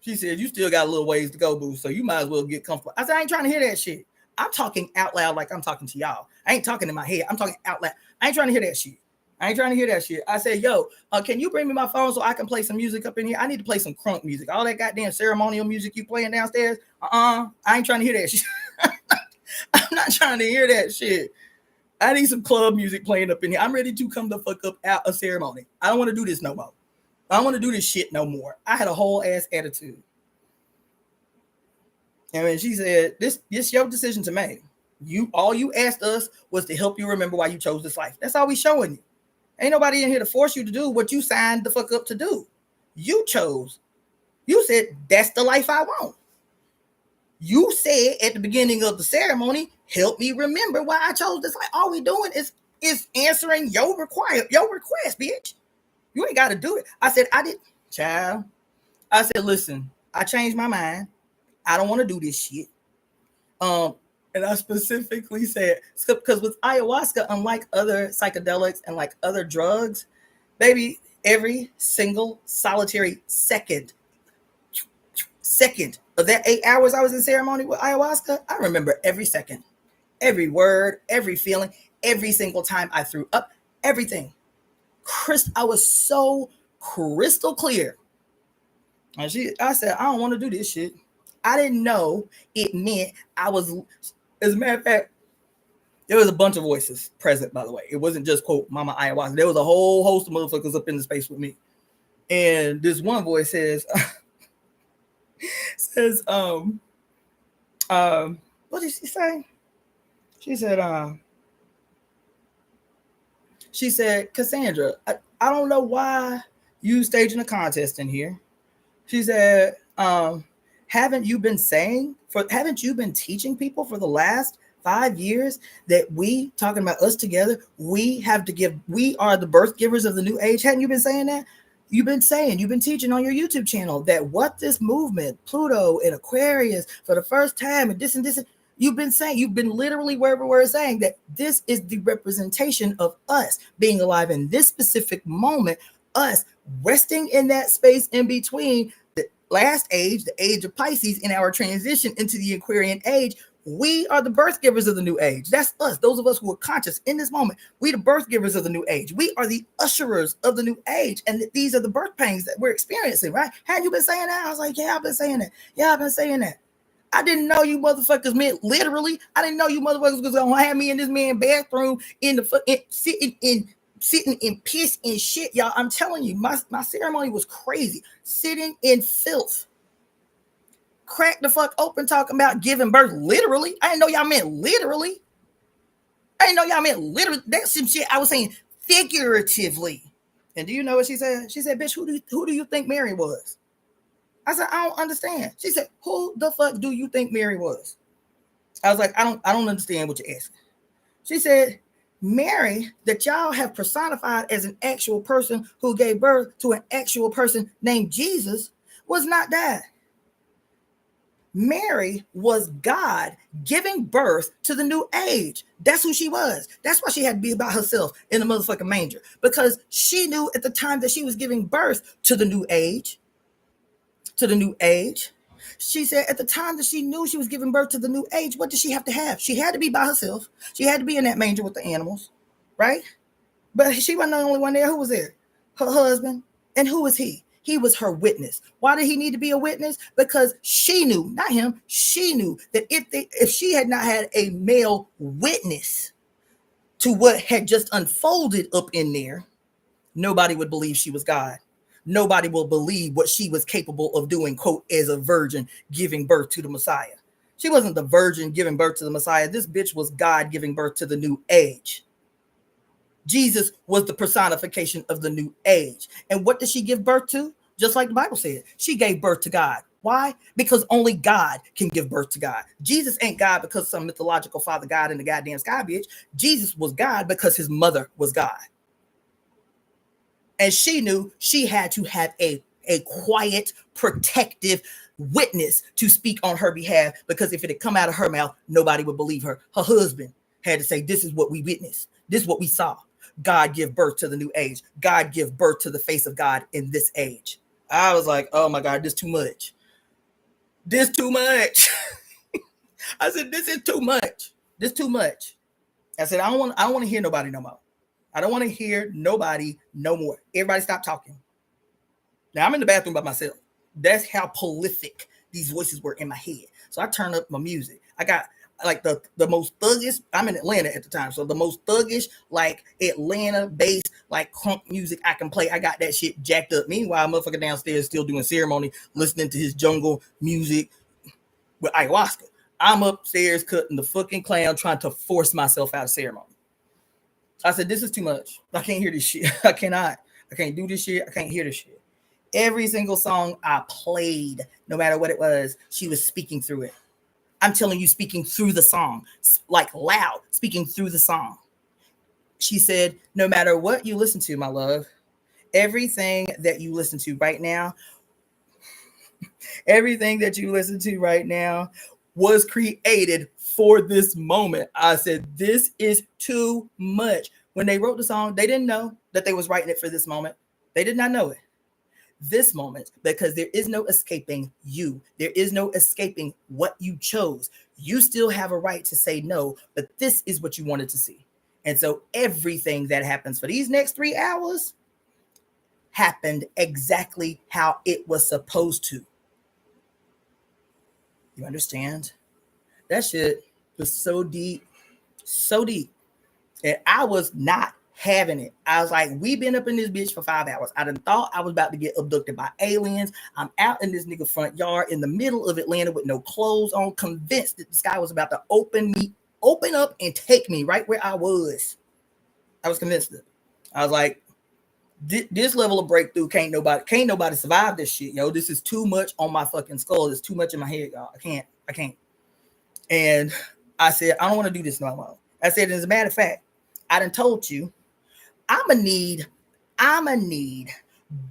she said, you still got a little ways to go, boo, so you might as well get comfortable. I said, I ain't trying to hear that shit. I'm talking out loud like I'm talking to y'all. I ain't talking in my head. I'm talking out loud. I ain't trying to hear that shit. I said, yo, can you bring me my phone so I can play some music up in here? I need to play some crunk music. All that goddamn ceremonial music you playing downstairs. I ain't trying to hear that shit. I'm not trying to hear that shit. I need some club music playing up in here. I'm ready to come the fuck up out of ceremony. I don't want to do this no more. I don't want to do this shit no more. I had a whole ass attitude. And when she said, this your decision to make. All you asked us was to help you remember why you chose this life. That's all we showing you. Ain't nobody in here to force you to do what you signed the fuck up to do. You chose. You said, that's the life I want. You said at the beginning of the ceremony, help me remember why I chose this life. All we doing is answering your request, bitch. You ain't got to do it. I said, child. I said, listen, I changed my mind. I don't want to do this shit. And I specifically said, because with ayahuasca, unlike other psychedelics and like other drugs, baby, every single solitary second of that 8 hours I was in ceremony with ayahuasca, I remember every second, every word, every feeling, every single time I threw up, everything. I was so crystal clear. And I said, I don't want to do this shit. I didn't know it meant I was, as a matter of fact, there was a bunch of voices present, by the way. It wasn't just, quote, Mama Ayahuasca. There was a whole host of motherfuckers up in the space with me. And this one voice says, what did she say? She said, Cassandra, I don't know why you staging a contest in here. She said, haven't you been teaching people for the last 5 years that we, talking about us together, we are the birth givers of the new age? Hadn't you been saying that? You've been teaching on your YouTube channel that what this movement, Pluto and Aquarius for the first time and this, you've been literally word for word saying that this is the representation of us being alive in this specific moment, us resting in that space in between the last age, the age of Pisces, in our transition into the Aquarian age. We are the birth givers of the new age. That's us. Those of us who are conscious in this moment. We the birth givers of the new age. We are the usherers of the new age. And these are the birth pains that we're experiencing, right? Had you been saying that? I was like, yeah, I've been saying that. I didn't know you motherfuckers meant literally. I didn't know you motherfuckers was gonna have me in this man's bathroom sitting in piss and shit, y'all. I'm telling you, my ceremony was crazy. Sitting in filth. Crack the fuck open talking about giving birth literally. I didn't know y'all meant literally. That's some shit I was saying figuratively. And do you know what she said? She said, bitch, who do you think Mary was? I said, I don't understand. She said, who the fuck do you think Mary was? I was like, I don't understand what you're asking. She said, Mary, that y'all have personified as an actual person who gave birth to an actual person named Jesus, was not that. Mary was God giving birth to the new age. That's who she was. That's why she had to be by herself in the motherfucking manger, because she knew at the time that she was giving birth to the new age, she said at the time that she knew she was giving birth to the new age, what did she have to have? She had to be by herself. She had to be in that manger with the animals, right? But she wasn't the only one there. Who was there? Her husband. And who was he? He was her witness. Why did he need to be a witness? Because she knew, not him, she knew that if she had not had a male witness to what had just unfolded up in there, nobody would believe she was God. nobody will believe what she was capable of doing, quote, as a virgin giving birth to the Messiah. She wasn't the virgin giving birth to the Messiah. This bitch was God giving birth to the new age. Jesus was the personification of the new age. And what did she give birth to? Just like the Bible said, she gave birth to God. Why? Because only God can give birth to God. Jesus ain't God because some mythological father God in the goddamn sky, bitch. Jesus was God because his mother was God. And she knew she had to have a quiet, protective witness to speak on her behalf, because if it had come out of her mouth, nobody would believe her. Her husband had to say, this is what we witnessed. This is what we saw. God give birth to the new age. God give birth to the face of God in this age. I was like, oh my God, this too much. This too much. I said, this is too much. This too much. I said, I don't want to hear nobody no more. I don't want to hear nobody no more. Everybody stop talking. Now I'm in the bathroom by myself. That's how prolific these voices were in my head. So I turned up my music. I got like the most thuggish. I'm in Atlanta at the time, so the most thuggish, like Atlanta based, like crunk music I can play. I got that shit jacked up. Meanwhile, motherfucker downstairs still doing ceremony, listening to his jungle music with ayahuasca. I'm upstairs cutting the fucking clown, trying to force myself out of ceremony. I said, this is too much. I can't hear this shit. I cannot. I can't do this shit. I can't hear this shit. Every single song I played, no matter what it was, she was speaking through it. I'm telling you, speaking through the song, like loud, speaking through the song. She said, no matter what you listen to, my love, everything that you listen to right now, everything that you listen to right now was created for this moment. I said, this is too much. When they wrote the song, they didn't know that they was writing it for this moment. They did not know it. This moment, because there is no escaping you. There is no escaping what you chose. You still have a right to say no, but this is what you wanted to see. And so everything that happens for these next 3 hours happened exactly how it was supposed to. You understand? That shit was so deep, so deep. And I was not having it. I was like, we been up in this bitch for 5 hours. I done thought I was about to get abducted by aliens. I'm out in this nigga front yard in the middle of Atlanta with no clothes on, convinced that the sky was about to open up and take me right where I was. I was convinced of it. I was like, this level of breakthrough can't nobody survive this shit, yo. This is too much on my fucking skull. It's too much in my head, y'all. I can't. And I said, I don't want to do this no more. I said, as a matter of fact, I done told you, I'ma need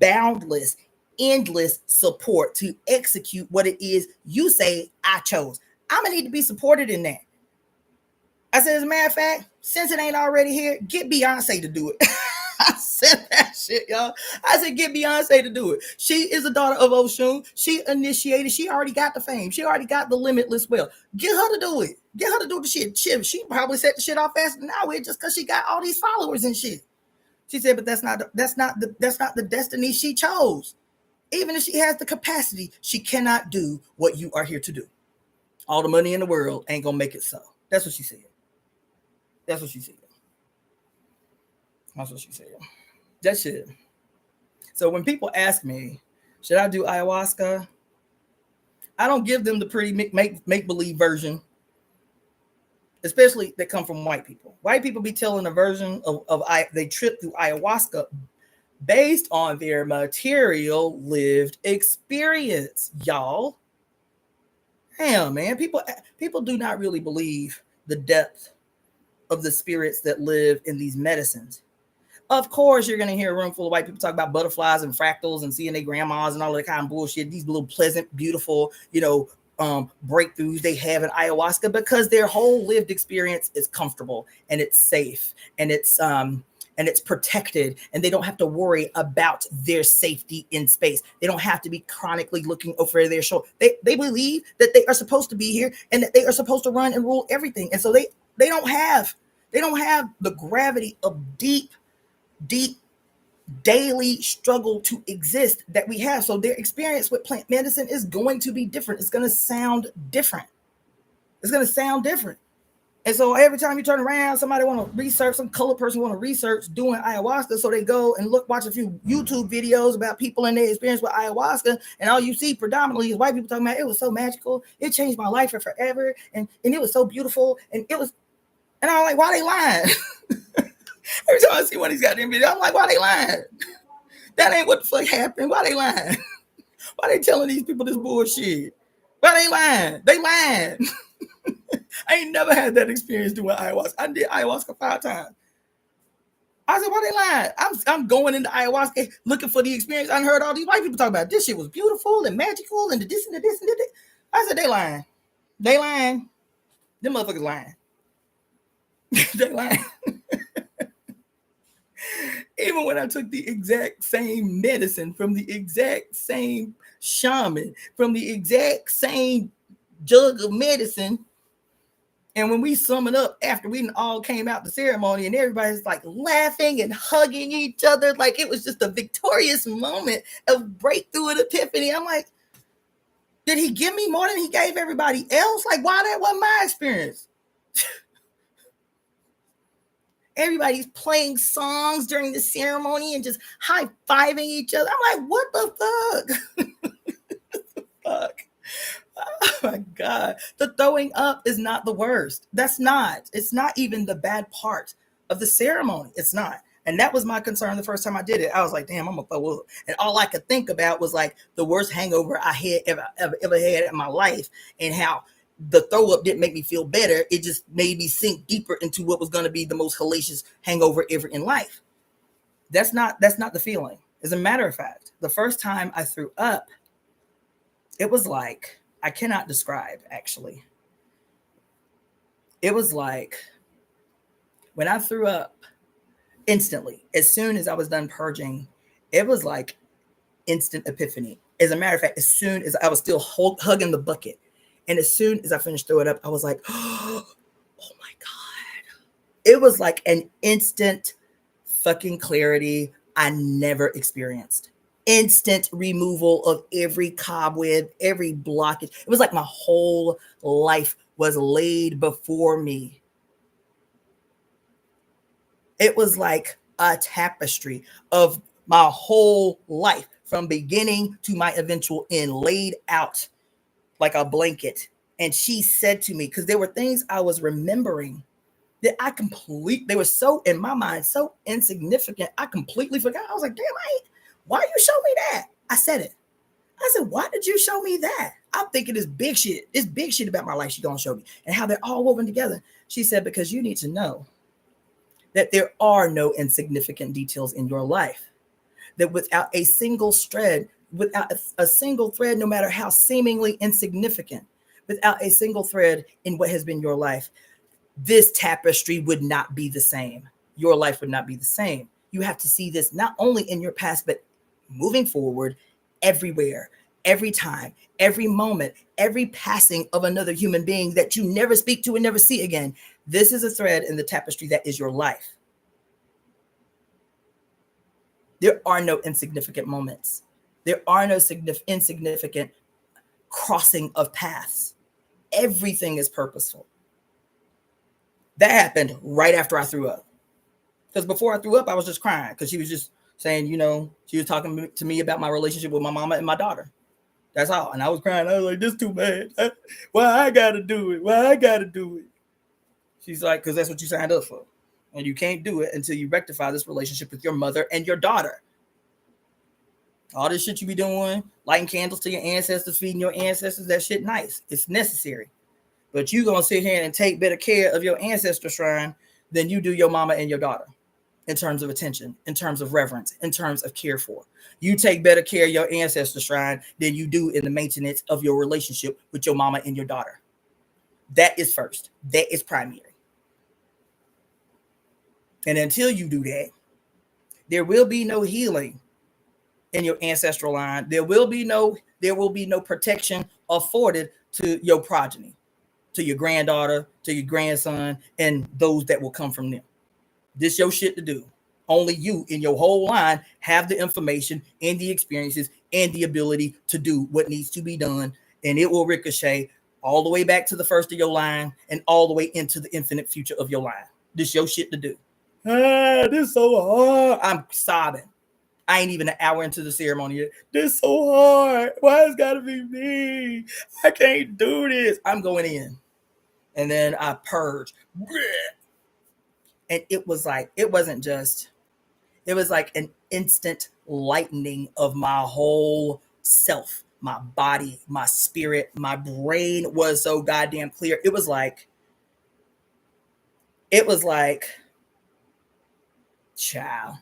boundless, endless support to execute what it is you say I chose. I'ma need to be supported in that. I said, as a matter of fact, since it ain't already here, get Beyonce to do it. I said that shit, y'all. I said, get Beyonce to do it. She is a daughter of Oshun. She initiated. She already got the fame. She already got the limitless wealth. Get her to do it. Get her to do the shit. She probably set the shit off faster than I would, just because she got all these followers and shit. She said, but that's not the destiny she chose. Even if she has the capacity, she cannot do what you are here to do. All the money in the world ain't gonna make it so. That's what she said. That's what she said. That's what she said. That shit. So when people ask me, should I do ayahuasca? I don't give them the pretty make-believe version, especially that come from white people. White people be telling a version of they trip through ayahuasca based on their material lived experience, y'all. Damn, man. People do not really believe the depth of the spirits that live in these medicines. Of course, you're going to hear a room full of white people talk about butterflies and fractals and seeing their grandmas and all that kind of bullshit. These little pleasant, beautiful, breakthroughs they have in ayahuasca, because their whole lived experience is comfortable and it's safe and it's protected, and they don't have to worry about their safety in space. They don't have to be chronically looking over their shoulder. They believe that they are supposed to be here and that they are supposed to run and rule everything. And so they don't have the gravity of deep daily struggle to exist that we have. So their experience with plant medicine is going to be different. It's going to sound different. And so every time you turn around, somebody want to research, some colored person want to research doing ayahuasca. So they go and watch a few YouTube videos about people and their experience with ayahuasca. And all you see predominantly is white people talking about, it was so magical. It changed my life for forever. And it was so beautiful. And I'm like, why they lying? Every time I see one of these goddamn videos, I'm like, why they lying? That ain't what the fuck happened. Why they lying? Why they telling these people this bullshit? Why they lying? They lying. I ain't never had that experience doing ayahuasca. I did ayahuasca 5 times. I said, why they lying? I'm going into ayahuasca looking for the experience. I heard all these white people talk about this shit was beautiful and magical and the this and the this and the this. I said, they lying. They lying. Them motherfuckers lying. They lying. Even when I took the exact same medicine from the exact same shaman, from the exact same jug of medicine, and when we sum it up after we all came out the ceremony and everybody's like laughing and hugging each other, like it was just a victorious moment of breakthrough and epiphany. I'm like, did he give me more than he gave everybody else? Like, why that wasn't my experience? Everybody's playing songs during the ceremony and just high-fiving each other. I'm like, what the fuck? Fuck. Oh my God. The throwing up is not the worst. It's not even the bad part of the ceremony. It's not. And that was my concern the first time I did it. I was like, damn, I'm gonna throw up. And all I could think about was like the worst hangover I had ever had in my life, and how the throw up didn't make me feel better. It just made me sink deeper into what was going to be the most hellacious hangover ever in life. That's not the feeling. As a matter of fact, the first time I threw up, it was like, I cannot describe actually. It was like when I threw up instantly, as soon as I was done purging, it was like instant epiphany. As a matter of fact, as soon as I was still hugging the bucket, and as soon as I finished throwing up, I was like, oh my God. It was like an instant fucking clarity I never experienced. Instant removal of every cobweb, every blockage. It was like my whole life was laid before me. It was like a tapestry of my whole life from beginning to my eventual end laid out like a blanket. And she said to me, because there were things I was remembering that they were so in my mind, so insignificant, I completely forgot. I was like, damn, why you show me that? I said it. I said, why did you show me that? I'm thinking this big shit about my life she's gonna show me and how they're all woven together. She said, because you need to know that there are no insignificant details in your life. That without a single thread, no matter how seemingly insignificant, without a single thread in what has been your life, this tapestry would not be the same. Your life would not be the same. You have to see this not only in your past, but moving forward, everywhere, every time, every moment, every passing of another human being that you never speak to and never see again. This is a thread in the tapestry that is your life. There are no insignificant moments. There are no insignificant crossing of paths. Everything is purposeful. That happened right after I threw up. Because before I threw up, I was just crying because she was just saying, she was talking to me about my relationship with my mama and my daughter. That's all. And I was crying. I was like, this too bad. Why I gotta do it? Why I gotta do it? She's like, because that's what you signed up for. And you can't do it until you rectify this relationship with your mother and your daughter. All this shit you be doing, lighting candles to your ancestors, feeding your ancestors, that shit nice. It's necessary. But you gonna sit here and take better care of your ancestor shrine than you do your mama and your daughter in terms of attention, in terms of reverence, in terms of care for. You take better care of your ancestor shrine than you do in the maintenance of your relationship with your mama and your daughter. That is first. That is primary. And until you do that, there will be no healing in your ancestral line. There will be no protection afforded to your progeny, to your granddaughter, to your grandson, and those that will come from them. This your shit to do. Only you in your whole line have the information and the experiences and the ability to do what needs to be done, and it will ricochet all the way back to the first of your line and all the way into the infinite future of your line. This your shit to do. This so hard. I'm sobbing. I ain't even an hour into the ceremony yet. This so hard. Why it's gotta be me? I can't do this. I'm going in. And then I purge. And it was like, it wasn't just, it was like an instant lightening of my whole self, my body, my spirit, my brain was so goddamn clear. It was like, child.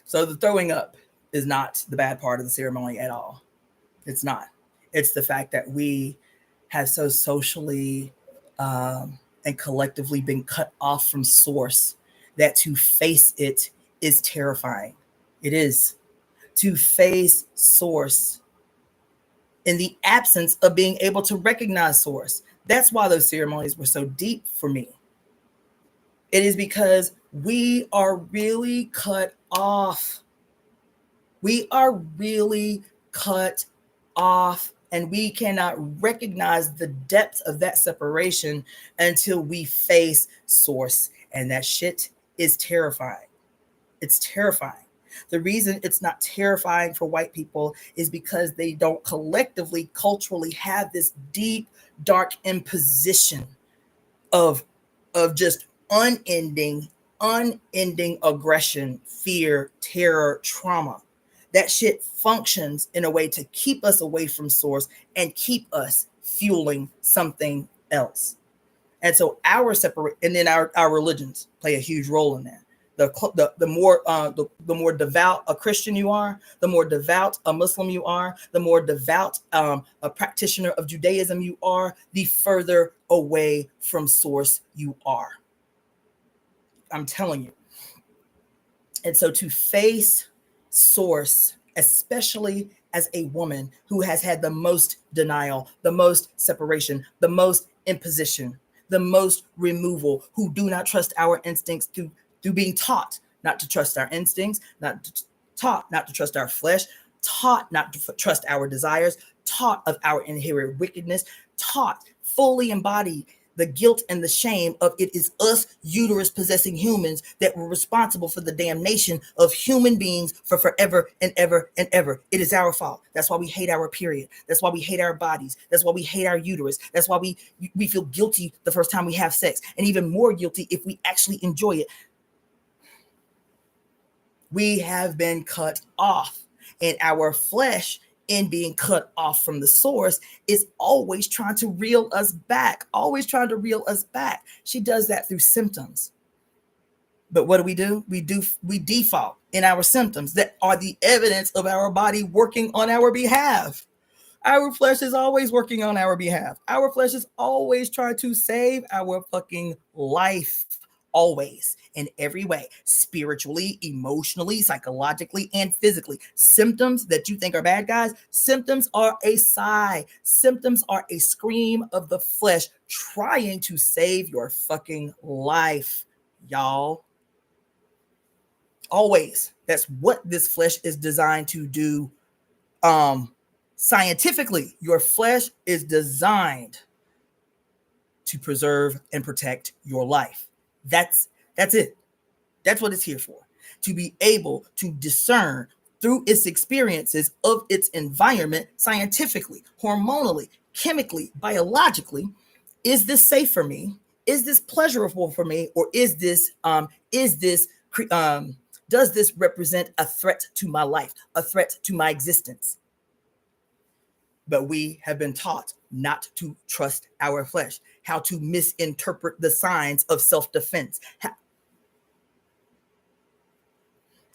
So the throwing up is not the bad part of the ceremony at all. It's not. It's the fact that we have so socially and collectively been cut off from source that to face it is terrifying. It is. To face source in the absence of being able to recognize source. That's why those ceremonies were so deep for me. It is because we are really cut off. We are really cut off, and we cannot recognize the depth of that separation until we face source. And that shit is terrifying. It's terrifying. The reason it's not terrifying for white people is because they don't collectively, culturally have this deep, dark imposition of just unending aggression, fear, terror, trauma. That shit functions in a way to keep us away from source and keep us fueling something else. And so and then our religions play a huge role in that. The more devout a Christian you are, the more devout a Muslim you are, the more devout a practitioner of Judaism you are, the further away from source you are. I'm telling you. And so to face source, especially as a woman who has had the most denial, the most separation, the most imposition, the most removal, who do not trust our instincts through being taught not to trust our instincts, taught not to trust our flesh, taught not to trust our desires, taught of our inherent wickedness, taught fully embodied the guilt and the shame of it is us uterus possessing humans that were responsible for the damnation of human beings for forever and ever and ever. It is our fault. That's why we hate our period. That's why we hate our bodies. That's why we hate our uterus. That's why we feel guilty the first time we have sex, and even more guilty if we actually enjoy it. We have been cut off, and our flesh, in being cut off from the source, is always trying to reel us back, She does that through symptoms. But what do? We default in our symptoms that are the evidence of our body working on our behalf. Our flesh is always working on our behalf. Our flesh is always trying to save our fucking life. Always, in every way, spiritually, emotionally, psychologically, and physically. Symptoms that you think are bad guys, symptoms are a sigh. Symptoms are a scream of the flesh trying to save your fucking life, y'all. Always. That's what this flesh is designed to do. Scientifically, your flesh is designed to preserve and protect your life. That's it. That's what it's here for. To be able to discern through its experiences of its environment, scientifically, hormonally, chemically, biologically, is this safe for me? Is this pleasurable for me? Or does this represent a threat to my life, a threat to my existence? But we have been taught not to trust our flesh, how to misinterpret the signs of self-defense.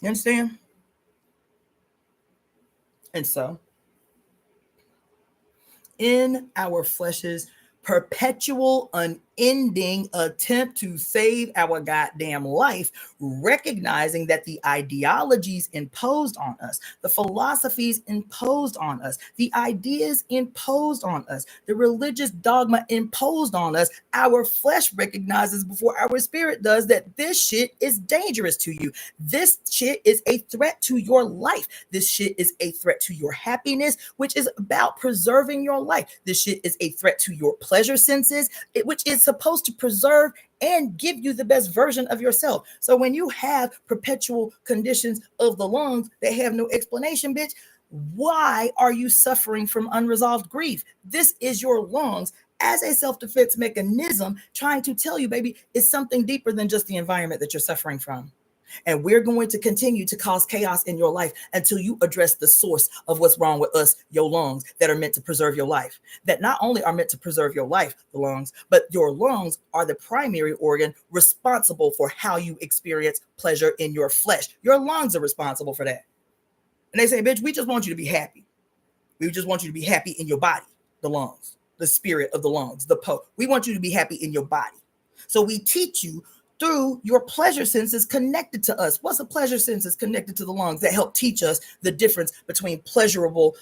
You understand? And so, in our fleshes, perpetual, unending attempt to save our goddamn life, recognizing that the ideologies imposed on us, the philosophies imposed on us, the ideas imposed on us, the religious dogma imposed on us, our flesh recognizes before our spirit does that this shit is dangerous to you. This shit is a threat to your life. This shit is a threat to your happiness, which is about preserving your life. This shit is a threat to your pleasure senses, which is supposed to preserve and give you the best version of yourself. So when you have perpetual conditions of the lungs that have no explanation, bitch, why are you suffering from unresolved grief? This is your lungs as a self-defense mechanism trying to tell you, baby, it's something deeper than just the environment that you're suffering from. And we're going to continue to cause chaos in your life until you address the source of what's wrong with us, your lungs, that are meant to preserve your life. That not only are meant to preserve your life, the lungs, but your lungs are the primary organ responsible for how you experience pleasure in your flesh. Your lungs are responsible for that. And they say, bitch, we just want you to be happy. We just want you to be happy in your body, the lungs, the spirit of the lungs, we want you to be happy in your body. So we teach you through your pleasure senses connected to us. What's a pleasure senses connected to the lungs that help teach us the difference between pleasurable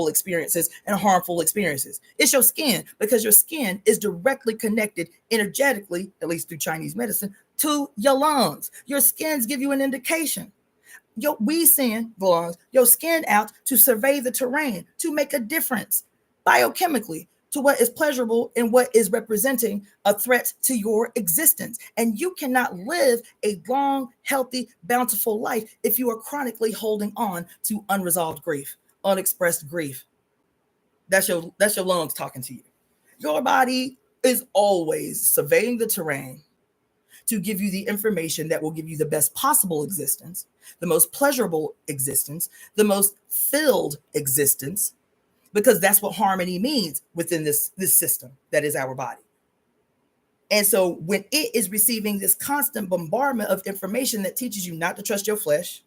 experiences and harmful experiences? It's your skin, because your skin is directly connected energetically, at least through Chinese medicine, to your lungs. Your skins give you an indication. We send the lungs, your skin out to survey the terrain, to make a difference biochemically to what is pleasurable and what is representing a threat to your existence. And you cannot live a long, healthy, bountiful life if you are chronically holding on to unresolved grief, unexpressed grief. That's your lungs talking to you. Your body is always surveying the terrain to give you the information that will give you the best possible existence, the most pleasurable existence, the most filled existence, because that's what harmony means within this system that is our body. And so when it is receiving this constant bombardment of information that teaches you not to trust your flesh,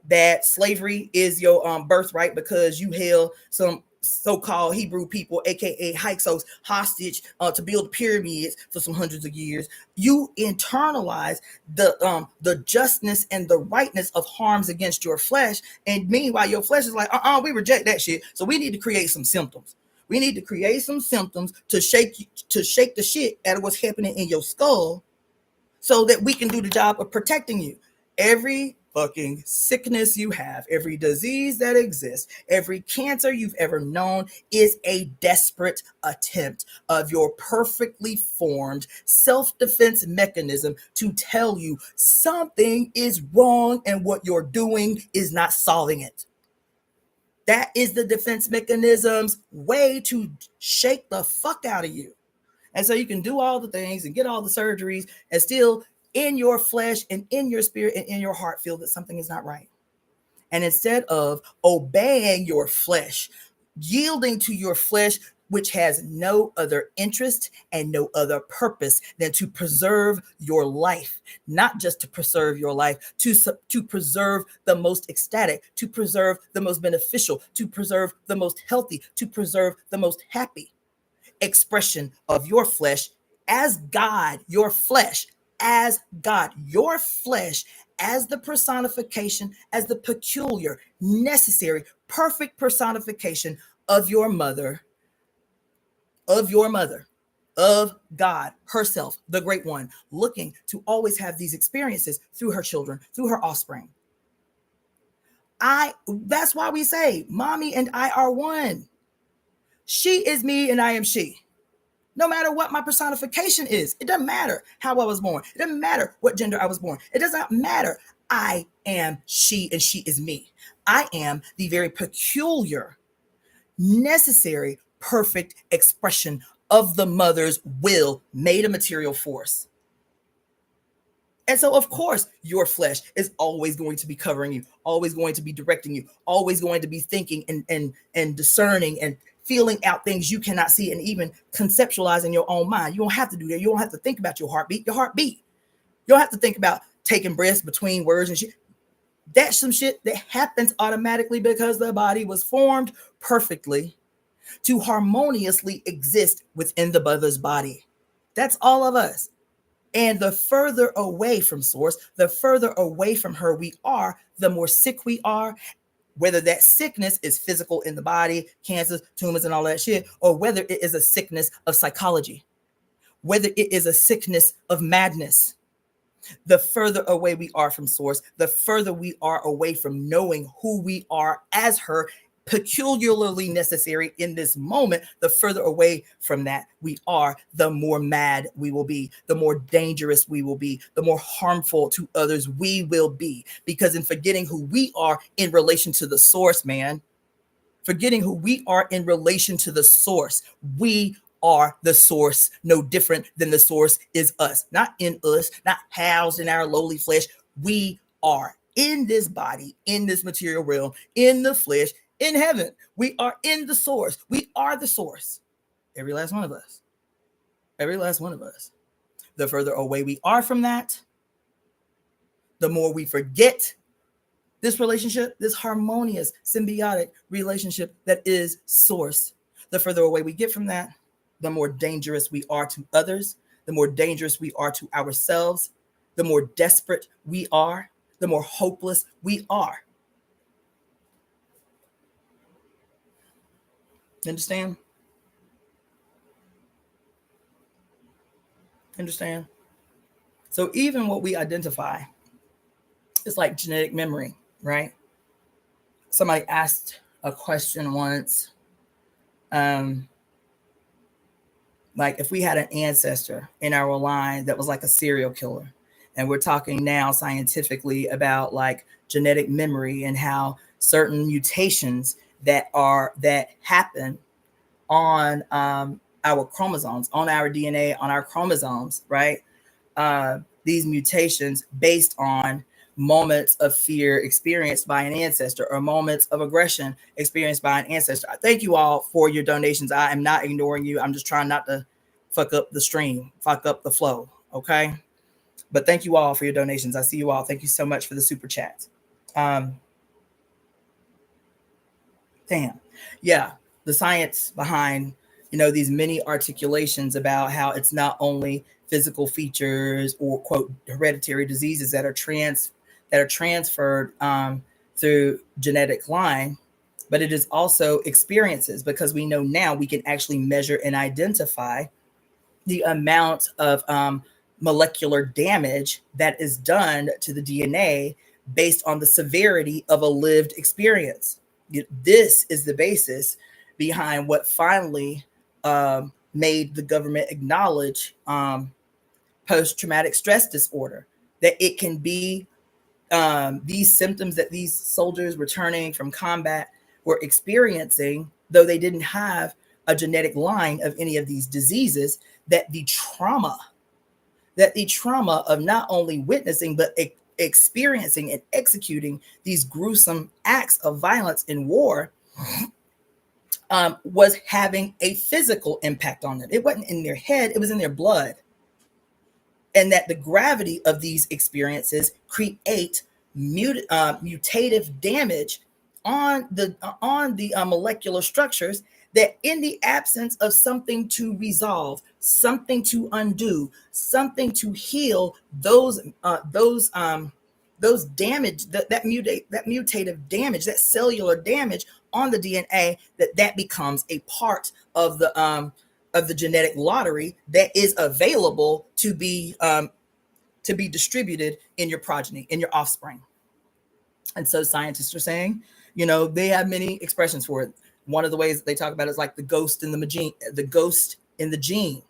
that slavery is your birthright because you held some so-called Hebrew people, aka Hyksos, hostage to build pyramids for some hundreds of years, you internalize the justness and the rightness of harms against your flesh. And meanwhile, your flesh is like, we reject that shit. So we need to create some symptoms. We need to create some symptoms to shake the shit out of what's happening in your skull, so that we can do the job of protecting you. Every fucking sickness you have, every disease that exists, every cancer you've ever known is a desperate attempt of your perfectly formed self-defense mechanism to tell you something is wrong and what you're doing is not solving it. That is the defense mechanism's way to shake the fuck out of you. And so you can do all the things and get all the surgeries and still in your flesh and in your spirit and in your heart feel that something is not right. And instead of obeying your flesh, yielding to your flesh, which has no other interest and no other purpose than to preserve your life, not just to preserve your life, to preserve the most ecstatic, to preserve the most beneficial, to preserve the most healthy, to preserve the most happy expression of your flesh as God, your flesh as God, your flesh as the personification, as the peculiar, necessary, perfect personification of your mother, of God herself, the great one, looking to always have these experiences through her children, through her offspring. That's why we say, Mommy and I are one. She is me and I am she. No matter what my personification is, it doesn't matter how I was born. It doesn't matter what gender I was born. It does not matter. I am she and she is me. I am the very peculiar, necessary, perfect expression of the mother's will made a material force. And so, of course, your flesh is always going to be covering you, always going to be directing you, always going to be thinking and discerning and feeling out things you cannot see and even conceptualize in your own mind. You don't have to do that. You don't have to think about your heartbeat. You don't have to think about taking breaths between words and shit. That's some shit that happens automatically because the body was formed perfectly to harmoniously exist within the mother's body. That's all of us. And the further away from source, the further away from her we are, the more sick we are, whether that sickness is physical in the body, cancers, tumors, and all that shit, or whether it is a sickness of psychology, whether it is a sickness of madness. The further away we are from source, the further we are away from knowing who we are as her, peculiarly necessary in this moment, the further away from that we are, the more mad we will be, the more dangerous we will be, the more harmful to others we will be. Because in forgetting who we are in relation to the source, man, forgetting who we are in relation to the source, we are the source, no different than the source is us, not in us, not housed in our lowly flesh. We are in this body, in this material realm, in the flesh, in heaven. We are in the source. We are the source. Every last one of us. Every last one of us. The further away we are from that, the more we forget this relationship, this harmonious, symbiotic relationship that is source. The further away we get from that, the more dangerous we are to others, the more dangerous we are to ourselves, the more desperate we are, the more hopeless we are. Understand? Understand? So even what we identify is like genetic memory, right? Somebody asked a question once, like if we had an ancestor in our line that was like a serial killer, and we're talking now scientifically about like genetic memory and how certain mutations that happen on our chromosomes, on our DNA, on our chromosomes, right? These mutations based on moments of fear experienced by an ancestor or moments of aggression experienced by an ancestor. I thank you all for your donations. I am not ignoring you. I'm just trying not to fuck up the stream, fuck up the flow. Okay. But thank you all for your donations. I see you all. Thank you so much for the super chats. Damn. Yeah. The science behind, these many articulations about how it's not only physical features or quote hereditary diseases that are transferred through genetic line, but it is also experiences, because we know now we can actually measure and identify the amount of molecular damage that is done to the DNA based on the severity of a lived experience. This is the basis behind what finally made the government acknowledge post-traumatic stress disorder, that it can be these symptoms that these soldiers returning from combat were experiencing, though they didn't have a genetic line of any of these diseases, that the trauma of not only witnessing, but experiencing and executing these gruesome acts of violence in war was having a physical impact on them. It wasn't in their head, it was in their blood. And that the gravity of these experiences create mutative damage on the molecular structures, that in the absence of something to resolve, something to undo, something to heal those damage, that mutative damage, that cellular damage on the DNA, that becomes a part of the genetic lottery that is available to be distributed in your progeny, in your offspring. And so scientists are saying, they have many expressions for it. One of the ways that they talk about it is like the ghost in the gene.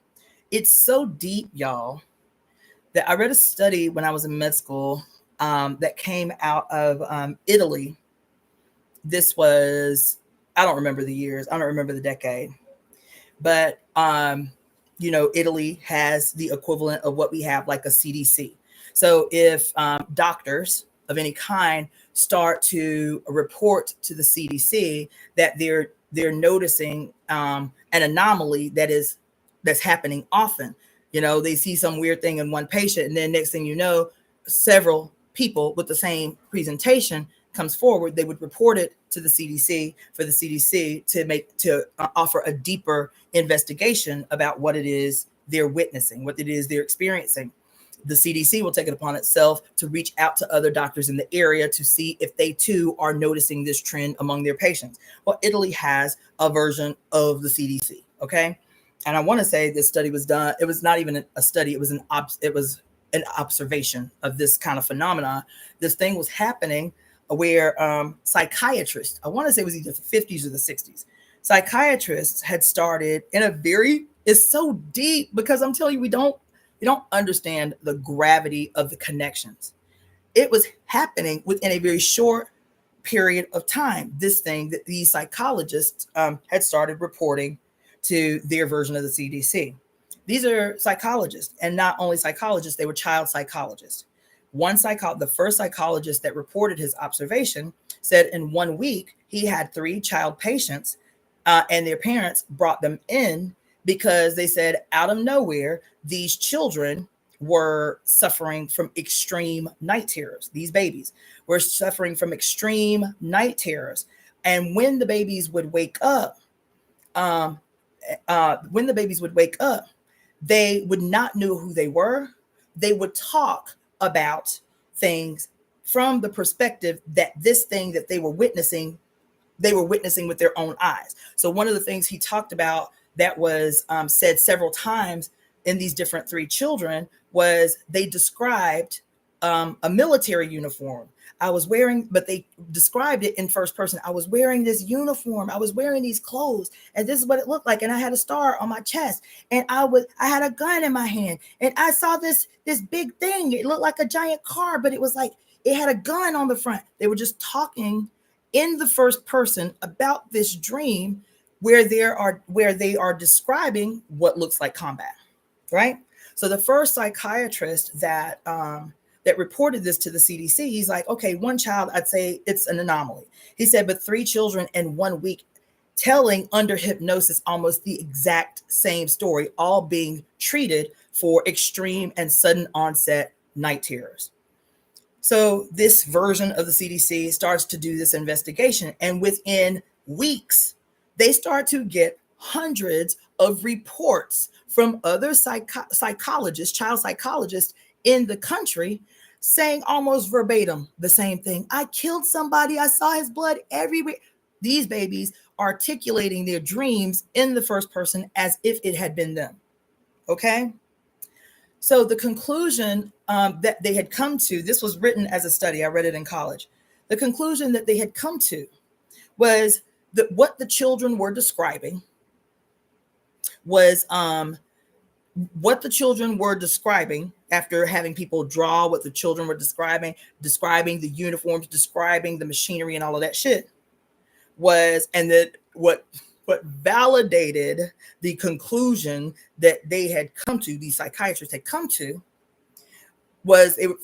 It's so deep, y'all, that I read a study when I was in med school that came out of Italy. This was, I don't remember the years, I don't remember the decade, but Italy has the equivalent of what we have, like a CDC. So if doctors of any kind start to report to the CDC that they're noticing an anomaly that's happening often, they see some weird thing in one patient, and then next thing you know, several people with the same presentation comes forward, they would report it to the CDC for the CDC to offer a deeper investigation about what it is they're witnessing, what it is they're experiencing. The CDC will take it upon itself to reach out to other doctors in the area to see if they too are noticing this trend among their patients. Well, Italy has a version of the CDC, okay? And I want to say this study was done. It was not even a study. It was an observation of this kind of phenomena. This thing was happening where psychiatrists, I want to say it was either the 50s or the 60s, psychiatrists had started in a very, it's so deep because I'm telling you, we don't understand the gravity of the connections. It was happening within a very short period of time. This thing that these psychologists had started reporting to their version of the CDC. These are psychologists, and not only psychologists, they were child psychologists. The first psychologist that reported his observation said in 1 week, he had 3 child patients and their parents brought them in because they said out of nowhere, these children were suffering from extreme night terrors. These babies were suffering from extreme night terrors. And when the babies would wake up, they would not know who they were. They would talk about things from the perspective that this thing that they were witnessing with their own eyes. So one of the things he talked about that was said several times in these different 3 children was they described a military uniform. I was wearing, but they described it in first person. I was wearing this uniform. I was wearing these clothes, and this is what it looked like. And I had a star on my chest, and I had a gun in my hand, and I saw this big thing. It looked like a giant car, but it was like it had a gun on the front. They were just talking in the first person about this dream where they are describing what looks like combat, right? So the first psychiatrist that reported this to the CDC, he's like, okay, 1 child, I'd say it's an anomaly. He said, but 3 children in 1 week telling under hypnosis almost the exact same story, all being treated for extreme and sudden onset night terrors. So this version of the CDC starts to do this investigation, and within weeks, they start to get hundreds of reports from other psychologists, child psychologists in the country saying almost verbatim the same thing. I killed somebody. I saw his blood everywhere. These babies articulating their dreams in the first person as if it had been them. Okay? So the conclusion that they had come to, this was written as a study. I read it in college. The conclusion that they had come to was that what the children were describing was after having people draw what the children were describing the uniforms, describing the machinery and all of that shit was, and that what validated the conclusion that they had come to, these psychiatrists had come to, was they were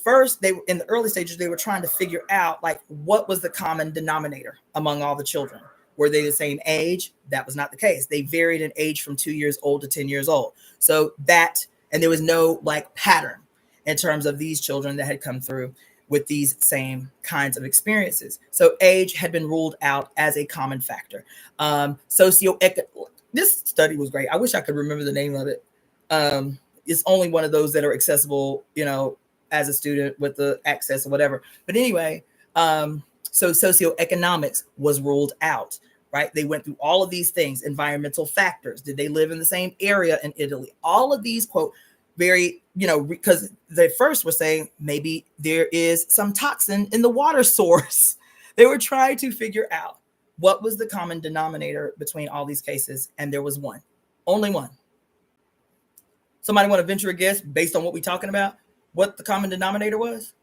in the early stages, they were trying to figure out like what was the common denominator among all the children. Were they the same age? That was not the case. They varied in age from 2 years old to 10 years old. So and there was no like pattern in terms of these children that had come through with these same kinds of experiences. So age had been ruled out as a common factor. This study was great. I wish I could remember the name of it. It's only one of those that are accessible, as a student with the access or whatever. But anyway, so socioeconomics was ruled out, right? They went through all of these things, environmental factors. Did they live in the same area in Italy? All of these, quote, very, because they first were saying maybe there is some toxin in the water source. They were trying to figure out what was the common denominator between all these cases. And there was one, only one. Somebody want to venture a guess based on what we're talking about, what the common denominator was?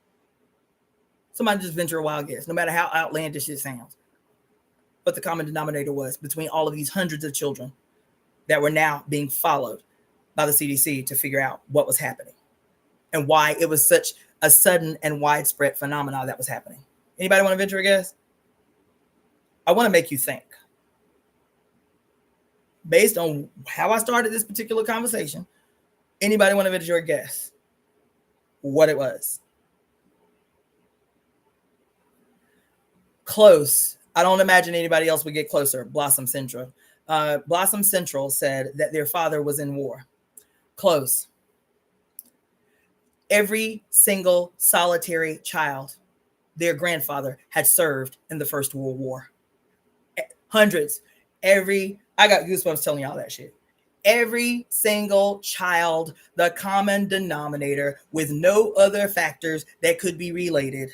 Somebody just venture a wild guess, no matter how outlandish it sounds. What the common denominator was between all of these hundreds of children that were now being followed by the CDC to figure out what was happening and why it was such a sudden and widespread phenomenon that was happening. Anybody want to venture a guess? I want to make you think. Based on how I started this particular conversation, anybody want to venture a guess what it was? Close. I don't imagine anybody else would get closer. Blossom Central. Blossom Central said that their father was in war. Close. Every single solitary child, their grandfather had served in the First World War. Hundreds. I got goosebumps telling y'all that shit. Every single child, the common denominator with no other factors that could be related.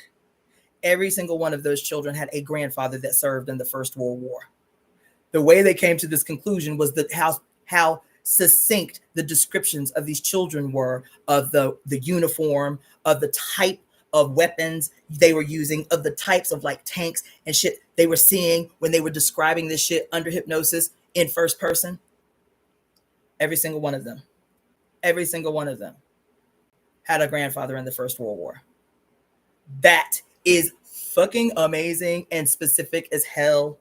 Every single one of those children had a grandfather that served in the First World War. The way they came to this conclusion was that how succinct the descriptions of these children were of the uniform, of the type of weapons they were using, of the types of like tanks and shit they were seeing when they were describing this shit under hypnosis in first person. Every single one of them had a grandfather in the First World War. That is fucking amazing and specific as hell.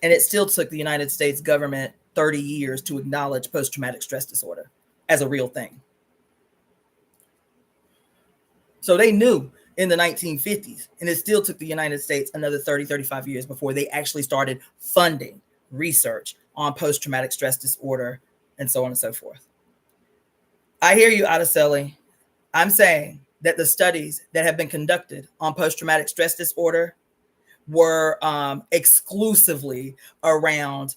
And it still took the United States government 30 years to acknowledge post-traumatic stress disorder as a real thing. So they knew in the 1950s, and it still took the United States another 30, 35 years before they actually started funding research on post-traumatic stress disorder and so on and so forth. I hear you, Adesele. I'm saying that the studies that have been conducted on post-traumatic stress disorder were exclusively around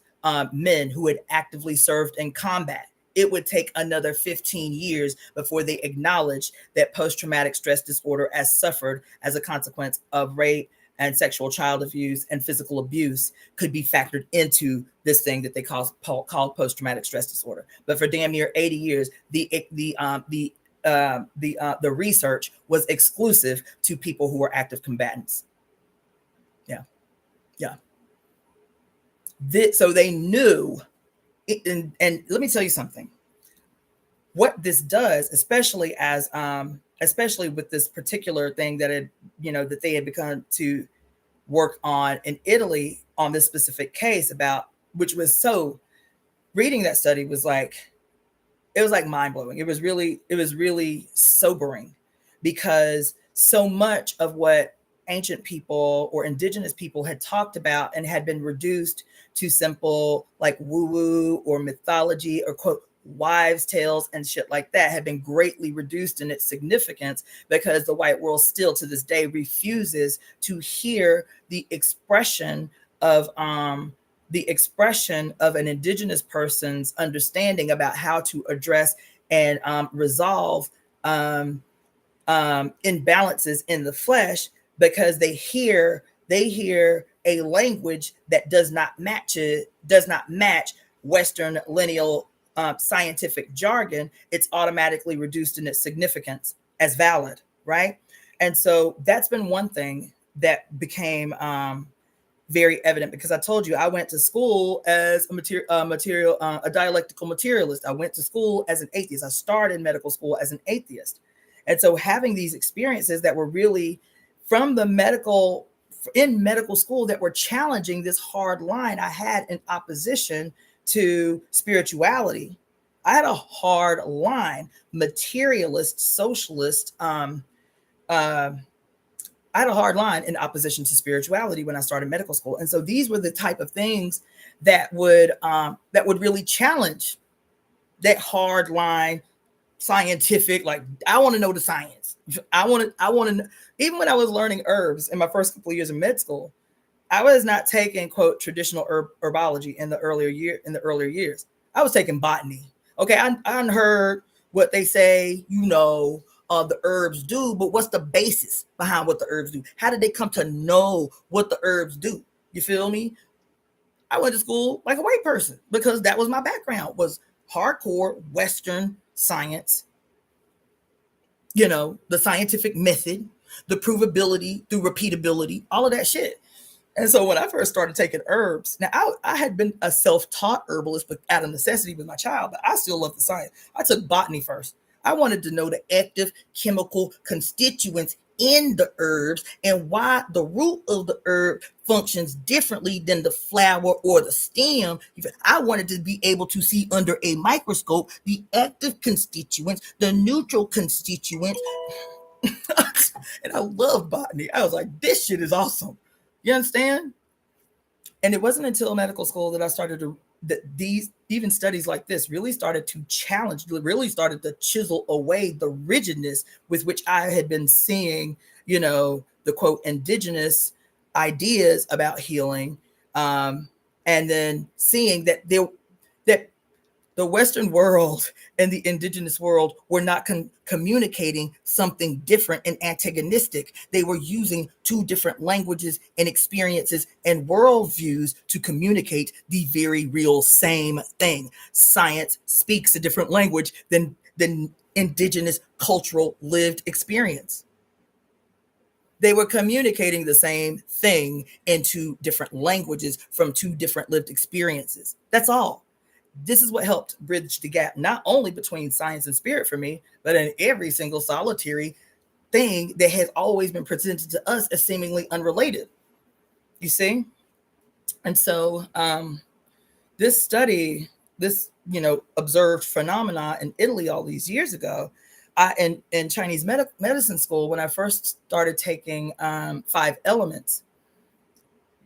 men who had actively served in combat. It would take another 15 years before they acknowledged that post-traumatic stress disorder as suffered as a consequence of rape and sexual child abuse and physical abuse could be factored into this thing that they call post-traumatic stress disorder. But for damn near 80 years, the research was exclusive to people who were active combatants. Yeah. So they knew, and let me tell you something. What this does, especially with this particular thing that that they had begun to work on in Italy on this specific case which was so, reading that study was like, it was like mind blowing. It was really sobering, because so much of what ancient people or indigenous people had talked about and had been reduced to simple like woo-woo or mythology or quote wives' tales and shit like that had been greatly reduced in its significance, because the white world still to this day refuses to hear the expression of an indigenous person's understanding about how to address and resolve imbalances in the flesh, because they hear a language that does not match Western lineal scientific jargon. It's automatically reduced in its significance as valid, right? And so that's been one thing that became very evident, because I told you I went to school as a dialectical materialist. I went to school as an atheist. I started medical school as an atheist. And so having these experiences that were really from the medical school that were challenging this hard line I had in opposition to spirituality. I had a hard line, materialist, socialist. I had a hard line in opposition to spirituality when I started medical school. And so these were the type of things that would really challenge that hard line scientific, like I want to know the science. I want to, even when I was learning herbs in my first couple of years of med school, I was not taking quote traditional herbology in the earlier years. I was taking botany. Okay, I heard what they say, the herbs do, but what's the basis behind what the herbs do? How did they come to know what the herbs do? You feel me? I went to school like a white person because that was my background, was hardcore Western science, the scientific method, the provability through repeatability, all of that shit. And so when I first started taking herbs, now I had been a self-taught herbalist, but out of necessity with my child, but I still love the science. I took botany first. I wanted to know the active chemical constituents in the herbs and why the root of the herb functions differently than the flower or the stem. I wanted to be able to see under a microscope the active constituents, the neutral constituents, And I love botany. I was like, this shit is awesome. You understand? And it wasn't until medical school that I started to, that these, even studies like this really started to challenge, really started to chisel away the rigidness with which I had been seeing, you know, the quote, indigenous ideas about healing. And then seeing that that the Western world and the indigenous world were not communicating something different and antagonistic. They were using two different languages and experiences and worldviews to communicate the very real same thing. Science speaks a different language than indigenous cultural lived experience. They were communicating the same thing in two different languages from two different lived experiences. That's all. This is what helped bridge the gap, not only between science and spirit for me, but in every single solitary thing that has always been presented to us as seemingly unrelated. You see? And so this study, this, you know, observed phenomena in Italy all these years ago, in Chinese medicine school, when I first started taking 5 elements,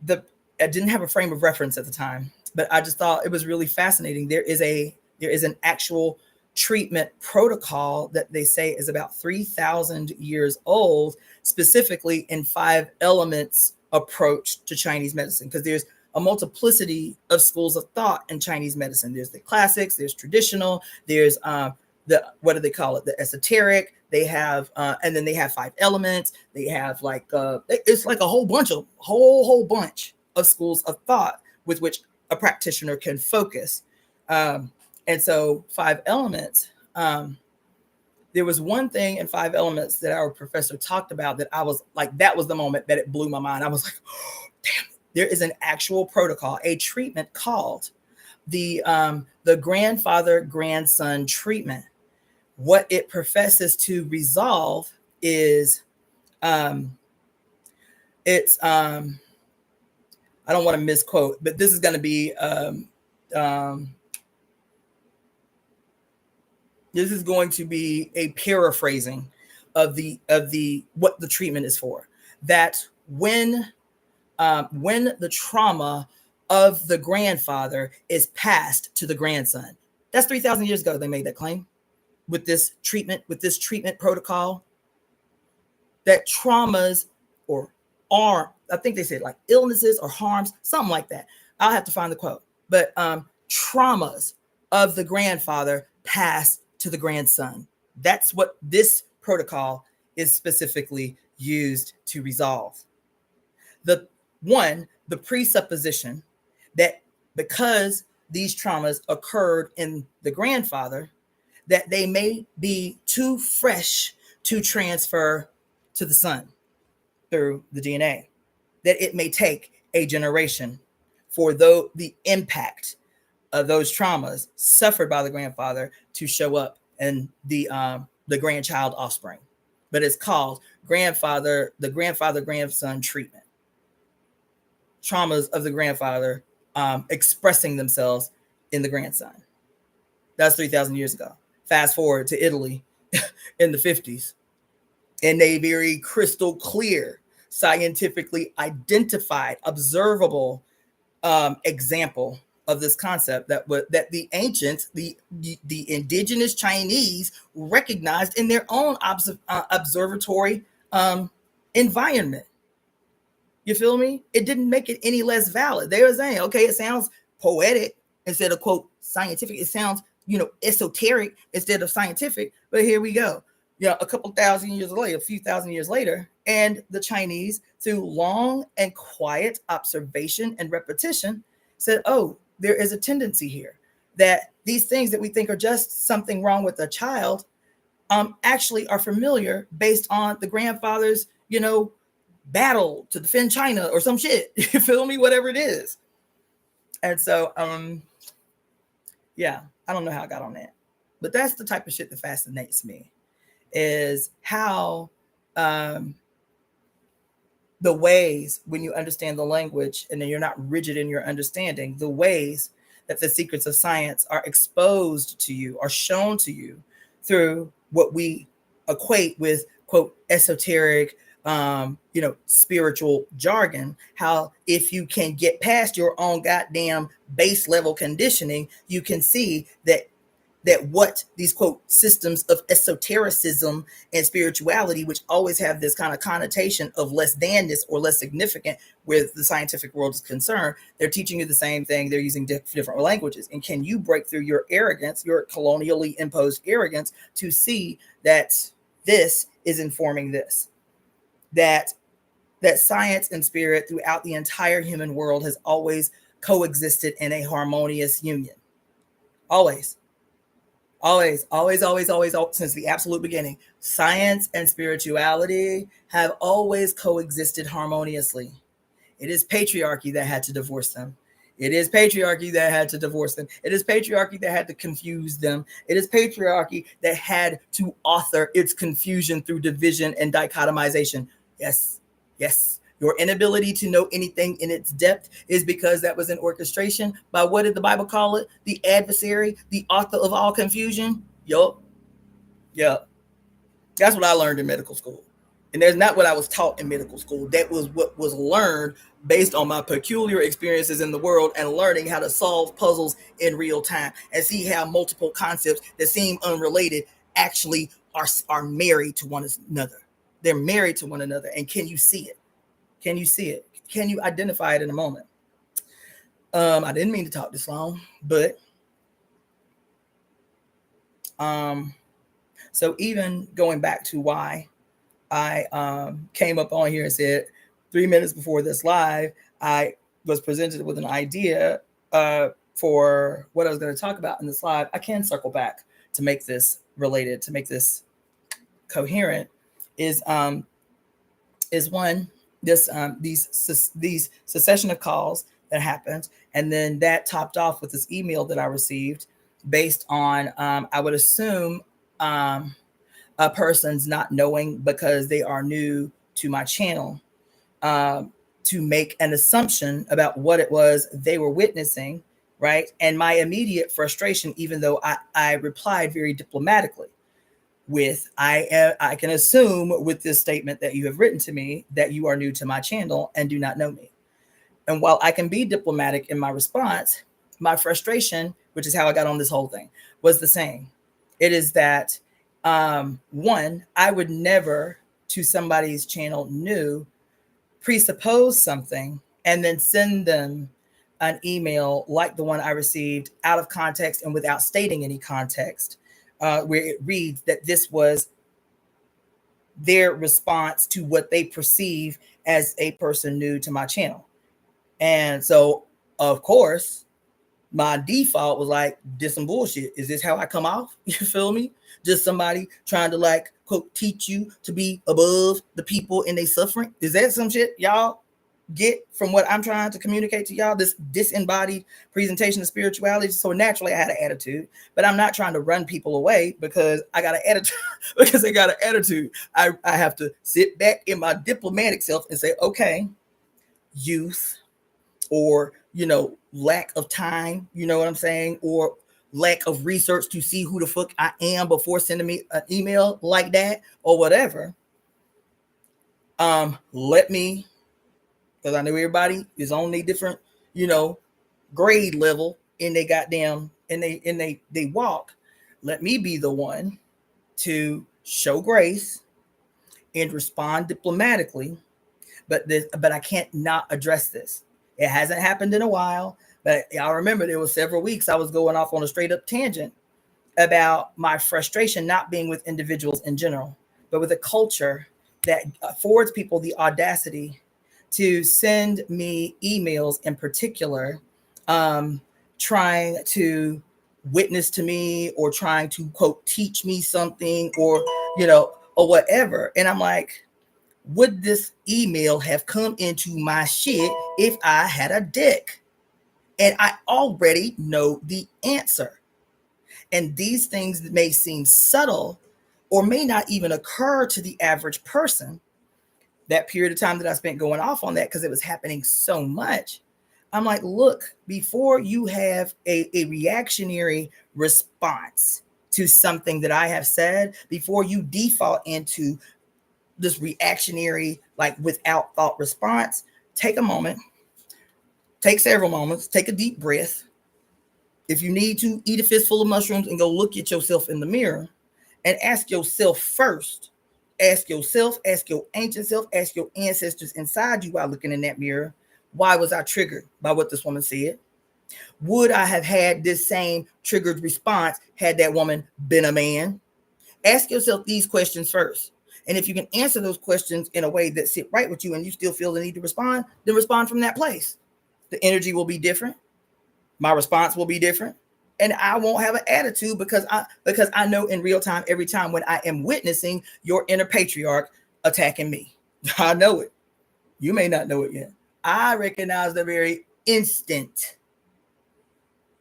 I didn't have a frame of reference at the time, but I just thought it was really fascinating. There is an actual treatment protocol that they say is about 3,000 years old, specifically in 5 elements approach to Chinese medicine, because there's a multiplicity of schools of thought in Chinese medicine. There's the classics, there's traditional, there's what do they call it? The esoteric. They have, and then they have 5 elements. They have like, it's like a whole bunch of schools of thought with which a practitioner can focus. And so 5 elements, there was one thing in 5 elements that our professor talked about that I was like, that was the moment that it blew my mind. I was like, oh, damn, there is an actual protocol, a treatment called the grandfather-grandson treatment. What it professes to resolve is, it's, I don't want to misquote, but this is going to be, this is going to be a paraphrasing of what the treatment is for. That when the trauma of the grandfather is passed to the grandson, that's 3,000 years ago they made that claim with this treatment protocol, that traumas or I think they said like illnesses or harms, something like that. I'll have to find the quote, but traumas of the grandfather pass to the grandson. That's what this protocol is specifically used to resolve. The presupposition that because these traumas occurred in the grandfather, that they may be too fresh to transfer to the son through the DNA, that it may take a generation for the impact of those traumas suffered by the grandfather to show up in the grandchild offspring. But it's called the grandfather-grandson treatment. Traumas of the grandfather expressing themselves in the grandson. That's 3,000 years ago. Fast forward to Italy in the 50s, and a very crystal clear, scientifically identified, observable example of this concept that the ancients, the indigenous Chinese, recognized in their own observatory environment. You feel me? It didn't make it any less valid. They were saying, okay, it sounds poetic instead of quote scientific. It sounds, esoteric instead of scientific. But here we go. A couple thousand years later, a few thousand years later, and the Chinese, through long and quiet observation and repetition, said, oh, there is a tendency here that these things that we think are just something wrong with a child actually are familiar based on the grandfather's, battle to defend China or some shit. You feel me? Whatever it is. And so, yeah, I don't know how I got on that, but that's the type of shit that fascinates me, is how the ways, when you understand the language and then you're not rigid in your understanding, the ways that the secrets of science are exposed to you, are shown to you through what we equate with quote esoteric spiritual jargon, how if you can get past your own goddamn base level conditioning, you can see that what these quote systems of esotericism and spirituality, which always have this kind of connotation of less thanness or less significant where the scientific world is concerned, they're teaching you the same thing. They're using different languages. And can you break through your arrogance, your colonially imposed arrogance, to see that this is informing this, that science and spirit throughout the entire human world has always coexisted in a harmonious union. Always. Always, since the absolute beginning, science and spirituality have always coexisted harmoniously. It is patriarchy that had to divorce them. It is patriarchy that had to divorce them. It is patriarchy that had to confuse them. It is patriarchy that had to author its confusion through division and dichotomization. Yes, yes. Your inability to know anything in its depth is because that was an orchestration by, what did the Bible call it? The adversary, the author of all confusion. Yup. Yup. That's what I learned in medical school. And that's not what I was taught in medical school. That was what was learned based on my peculiar experiences in the world and learning how to solve puzzles in real time and see how multiple concepts that seem unrelated actually are married to one another. They're married to one another. And can you see it? Can you see it? Can you identify it in a moment? I didn't mean to talk this long, but so even going back to why I came up on here and said 3 minutes before this live, I was presented with an idea for what I was going to talk about in this live. I can circle back to make this related, to make this coherent. Is one, these succession of calls that happened, and then that topped off with this email that I received based on I would assume a person's not knowing because they are new to my channel, to make an assumption about what it was they were witnessing, right? And my immediate frustration, even though I replied very diplomatically with, I can assume with this statement that you have written to me that you are new to my channel and do not know me. And while I can be diplomatic in my response, my frustration, which is how I got on this whole thing, was the same. It is that one, I would never to somebody's channel new presuppose something and then send them an email like the one I received out of context and without stating any context, where it reads that this was their response to what they perceive as a person new to my channel. And so, of course, my default was like, this some bullshit. Is this how I come off? You feel me? Just somebody trying to like, quote, teach you to be above the people in their suffering. Is that some shit y'all get from what I'm trying to communicate to y'all? This disembodied presentation of spirituality. So naturally I had an attitude, but I'm not trying to run people away because I got an attitude. Because they got an attitude. I have to sit back in my diplomatic self and say, okay, youth, or lack of time, you know what I'm saying, or lack of research to see who the fuck I am before sending me an email like that or whatever. Let me, because I know everybody is on a different, grade level in they goddamn and they walk. Let me be the one to show grace and respond diplomatically, but I can't not address this. It hasn't happened in a while, but y'all remember there was several weeks I was going off on a straight up tangent about my frustration not being with individuals in general, but with a culture that affords people the audacity to send me emails in particular, trying to witness to me or trying to, quote, teach me something or whatever. And I'm like, would this email have come into my shit if I had a dick? And I already know the answer. And these things may seem subtle or may not even occur to the average person. That period of time that I spent going off on that, because it was happening so much, I'm like, look, before you have a reactionary response to something that I have said, before you default into reactionary, like without thought response, take a moment, take several moments, take a deep breath. If you need to, eat a fistful of mushrooms and go look at yourself in the mirror and ask yourself first. Ask yourself, ask your ancient self, ask your ancestors inside you while looking in that mirror. Why was I triggered by what this woman said? Would I have had this same triggered response had that woman been a man? Ask yourself these questions first. And if you can answer those questions in a way that sit right with you and you still feel the need to respond, then respond from that place. The energy will be different. My response will be different. And I won't have an attitude because I know in real time, every time when I am witnessing your inner patriarch attacking me. I know it. You may not know it yet. I recognize the very instant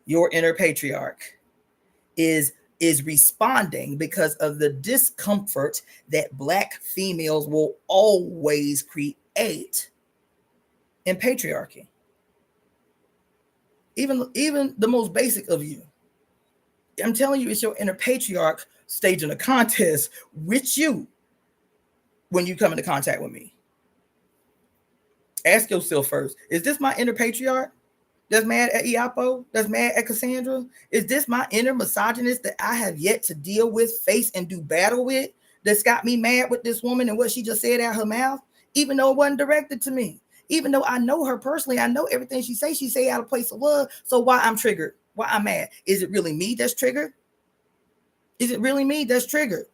your inner patriarch is responding because of the discomfort that Black females will always create in patriarchy. Even the most basic of you. I'm telling you, it's your inner patriarch staging a contest with you when you come into contact with me. Ask yourself first, is this my inner patriarch that's mad at Iapo, that's mad at Cassandra? Is this my inner misogynist that I have yet to deal with, face, and do battle with, that's got me mad with this woman and what she just said out her mouth, even though it wasn't directed to me? Even though I know her personally, I know everything she say out of place of love. So why I'm triggered? Why I'm mad? Is it really me that's triggered? Is it really me that's triggered?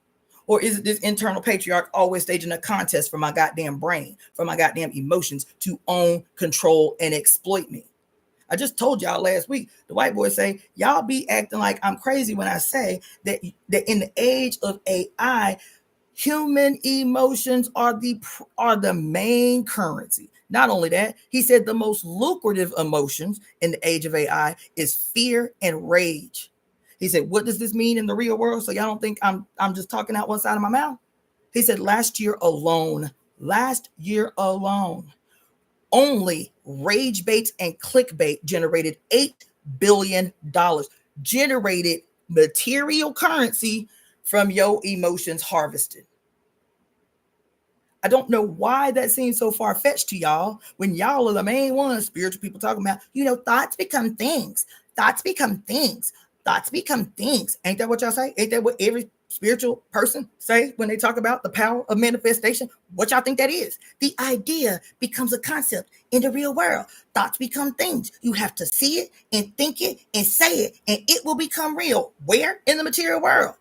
Or is it this internal patriarch always staging a contest for my goddamn brain, for my goddamn emotions to own, control, and exploit me? I just told y'all last week, the white boys say, y'all be acting like I'm crazy when I say that in the age of AI, human emotions are the main currency. Not only that, he said the most lucrative emotions in the age of AI is fear and rage. He said, what does this mean in the real world? So y'all don't think I'm just talking out one side of my mouth. He said last year alone, only rage baits and clickbait generated $8 billion, generated material currency from your emotions harvested. I don't know why that seems so far-fetched to y'all when y'all are the main ones, spiritual people, talking about, thoughts become things. Thoughts become things. Thoughts become things. Ain't that what y'all say? Ain't that what every spiritual person say when they talk about the power of manifestation? What y'all think that is? The idea becomes a concept in the real world. Thoughts become things. You have to see it and think it and say it, and it will become real. Where? In the material world.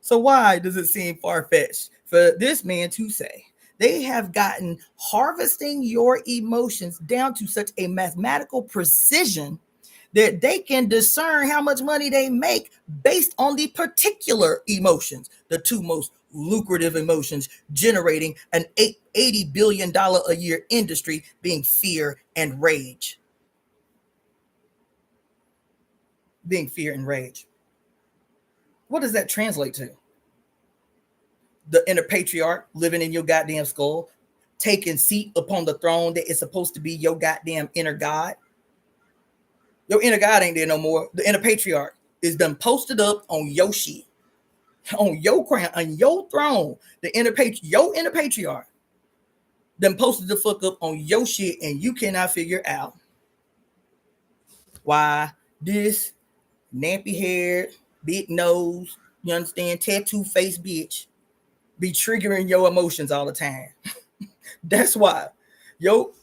So why does it seem far-fetched for this man to say they have gotten harvesting your emotions down to such a mathematical precision that they can discern how much money they make based on the particular emotions, the two most lucrative emotions generating an $80 billion a year industry being fear and rage. Being fear and rage. What does that translate to? The inner patriarch living in your goddamn skull, taking seat upon the throne that is supposed to be your goddamn inner God. Your inner God ain't there no more. The inner patriarch is done posted up on your shit, on your crown, on your throne. Your inner patriarch done posted the fuck up on your shit, and you cannot figure out why this nappy-haired, big nose, you understand, tattoo face bitch be triggering your emotions all the time. That's why.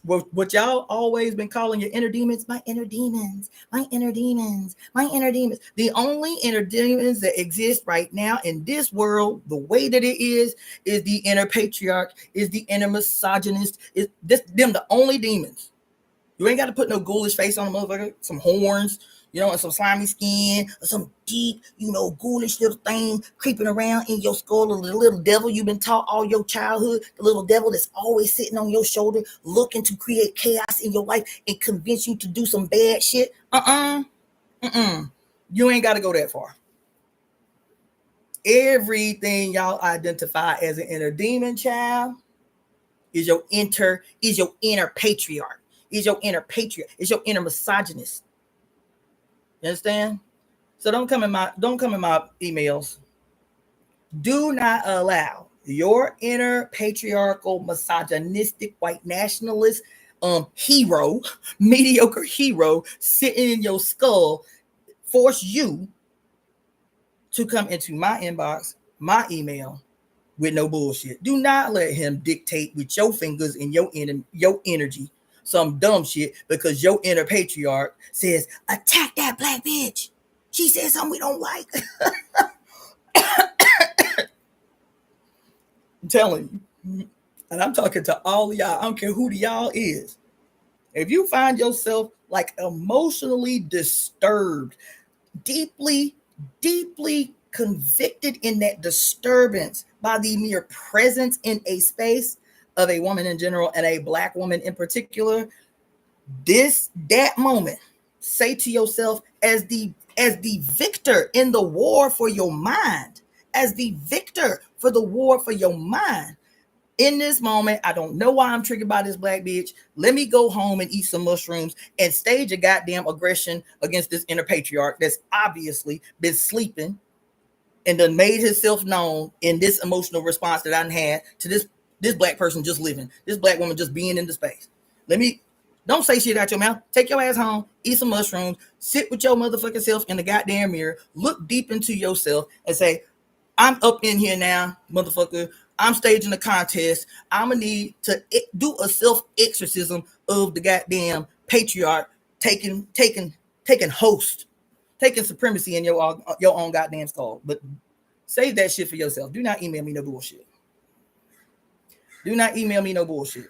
What y'all always been calling your inner demons, my inner demons, my inner demons, my inner demons. The only inner demons that exist right now in this world, the way that it is the inner patriarch, is the inner misogynist, is them the only demons. You ain't got to put no ghoulish face on a motherfucker, some horns, and some slimy skin, or some deep, ghoulish little thing creeping around in your skull, or the little devil you've been taught all your childhood, the little devil that's always sitting on your shoulder, looking to create chaos in your life and convince you to do some bad shit. You ain't got to go that far. Everything y'all identify as an inner demon child is your inner patriarch. Is your inner patriarch. Is your inner misogynist. You understand? So don't come in my emails. Do not allow your inner patriarchal, misogynistic, white nationalist hero, mediocre hero sitting in your skull force you to come into my inbox, my email with no bullshit. Do not let him dictate with your fingers and your energy some dumb shit because your inner patriarch says, attack that black bitch. She said something we don't like. I'm telling you. And I'm talking to all of y'all. I don't care who the y'all is. If you find yourself like emotionally disturbed, deeply, deeply convicted in that disturbance by the mere presence in a space of a woman in general and a black woman in particular, that moment, say to yourself as the victor in the war for your mind, as the victor for the war for your mind. In this moment, I don't know why I'm triggered by this black bitch. Let me go home and eat some mushrooms and stage a goddamn aggression against this inner patriarch that's obviously been sleeping and done made himself known in this emotional response that I had to this black person just living, this black woman just being in the space. Don't say shit out your mouth. Take your ass home, eat some mushrooms, sit with your motherfucking self in the goddamn mirror, look deep into yourself and say, I'm up in here now, motherfucker. I'm staging a contest. I'm gonna need to do a self-exorcism of the goddamn patriarch taking host, taking supremacy in your own goddamn skull. But save that shit for yourself. Do not email me no bullshit. Do not email me no bullshit.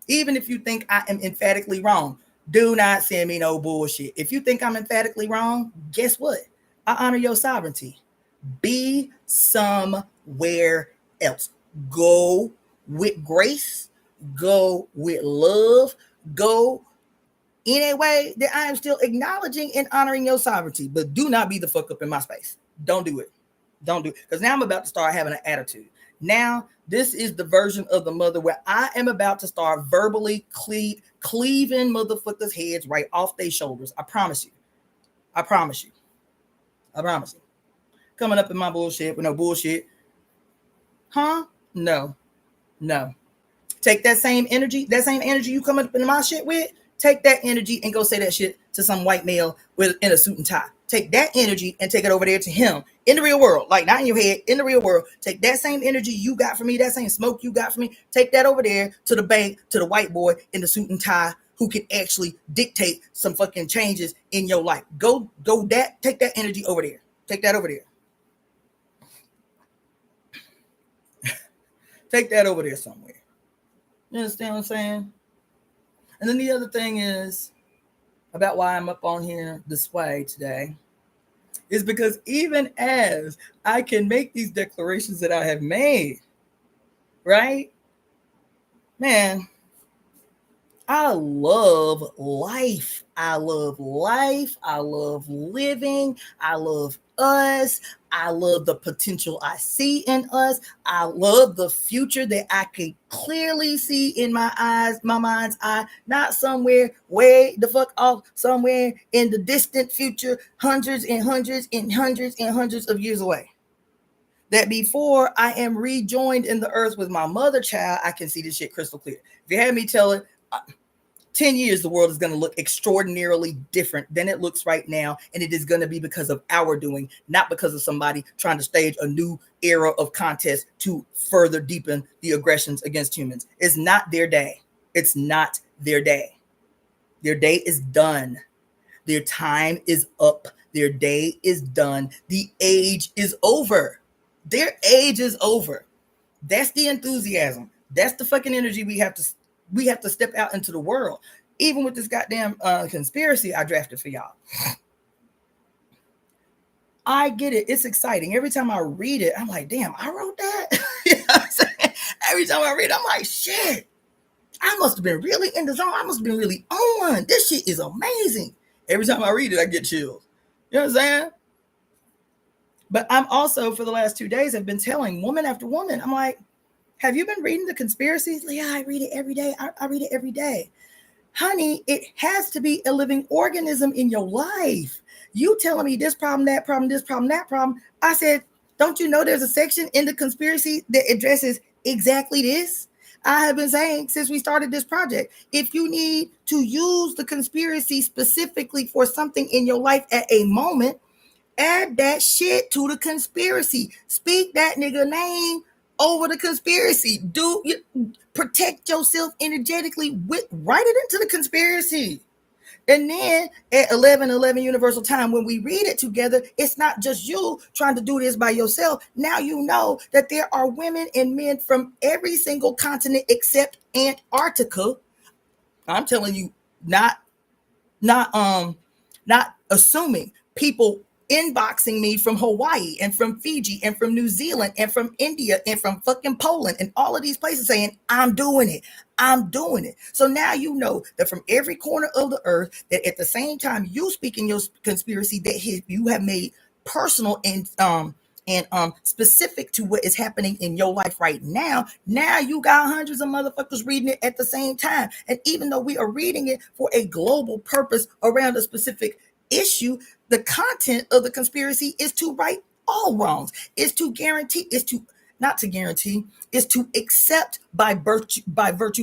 Even if you think I am emphatically wrong, do not send me no bullshit. If you think I'm emphatically wrong, guess what? I honor your sovereignty. Be somewhere else. Go with grace. Go with love. Go in a way that I am still acknowledging and honoring your sovereignty. But do not be the fuck up in my space. Don't do it. Don't do it. Because now I'm about to start having an attitude. Now, this is the version of the mother where I am about to start verbally cleaving motherfuckers' heads right off their shoulders. I promise you. I promise you. I promise you. Coming up in my bullshit with no bullshit. Huh? No. Take that same energy you coming up in my shit with, take that energy and go say that shit to some white male in a suit and tie. Take that energy and take it over there to him in the real world, like not in your head, in the real world. Take that same energy you got from me, that same smoke you got from me, take that over there to the bank, to the white boy in the suit and tie who can actually dictate some fucking changes in your life. Take that energy over there. Take that over there. Take that over there somewhere. You understand what I'm saying? And then the other thing is about why I'm up on here this way today is because even as I can make these declarations that I have made, right? Man, I love life. I love life. I love living. I love us. I love the potential I see in us. I love the future that I can clearly see in my eyes, my mind's eye, not somewhere way the fuck off, somewhere in the distant future, hundreds and hundreds and hundreds and hundreds of years away. That before I am rejoined in the earth with my mother child, I can see this shit crystal clear. If you had me tell it, 10 years, the world is going to look extraordinarily different than it looks right now. And it is going to be because of our doing, not because of somebody trying to stage a new era of contest to further deepen the aggressions against humans. It's not their day. It's not their day. Their day is done. Their time is up. Their day is done. The age is over. Their age is over. That's the enthusiasm. That's the fucking energy we have to step out into the world. Even with this goddamn conspiracy I drafted for y'all. I get it. It's exciting. Every time I read it, I'm like, damn, I wrote that. You know what I'm saying? Every time I read it, I'm like, shit. I must have been really in the zone. I must have been really on. This shit is amazing. Every time I read it, I get chills. You know what I'm saying? But I'm also, for the last 2 days, I've been telling woman after woman, I'm like, have you been reading the conspiracies? Yeah, I read it every day. I read it every day. Honey, it has to be a living organism in your life. You telling me this problem, that problem, this problem, that problem. I said, Don't you know there's a section in the conspiracy that addresses exactly this? I have been saying since we started this project, if you need to use the conspiracy specifically for something in your life at a moment, add that shit to the conspiracy. Speak that nigga name over the conspiracy. Protect yourself energetically write it into the conspiracy. And then at 11:11 Universal Time, when we read it together, it's not just you trying to do this by yourself. Now you know that there are women and men from every single continent except Antarctica. I'm telling you, not not assuming. People inboxing me from Hawaii and from Fiji and from New Zealand and from India and from fucking Poland and all of these places saying, I'm doing it. I'm doing it. So now you know that from every corner of the earth, that at the same time you speak in your conspiracy, that you have made personal and specific to what is happening in your life right now. Now you got hundreds of motherfuckers reading it at the same time. And even though we are reading it for a global purpose around a specific issue, the content of the conspiracy is to right all wrongs, is to guarantee, is to not to guarantee, is to accept by virtue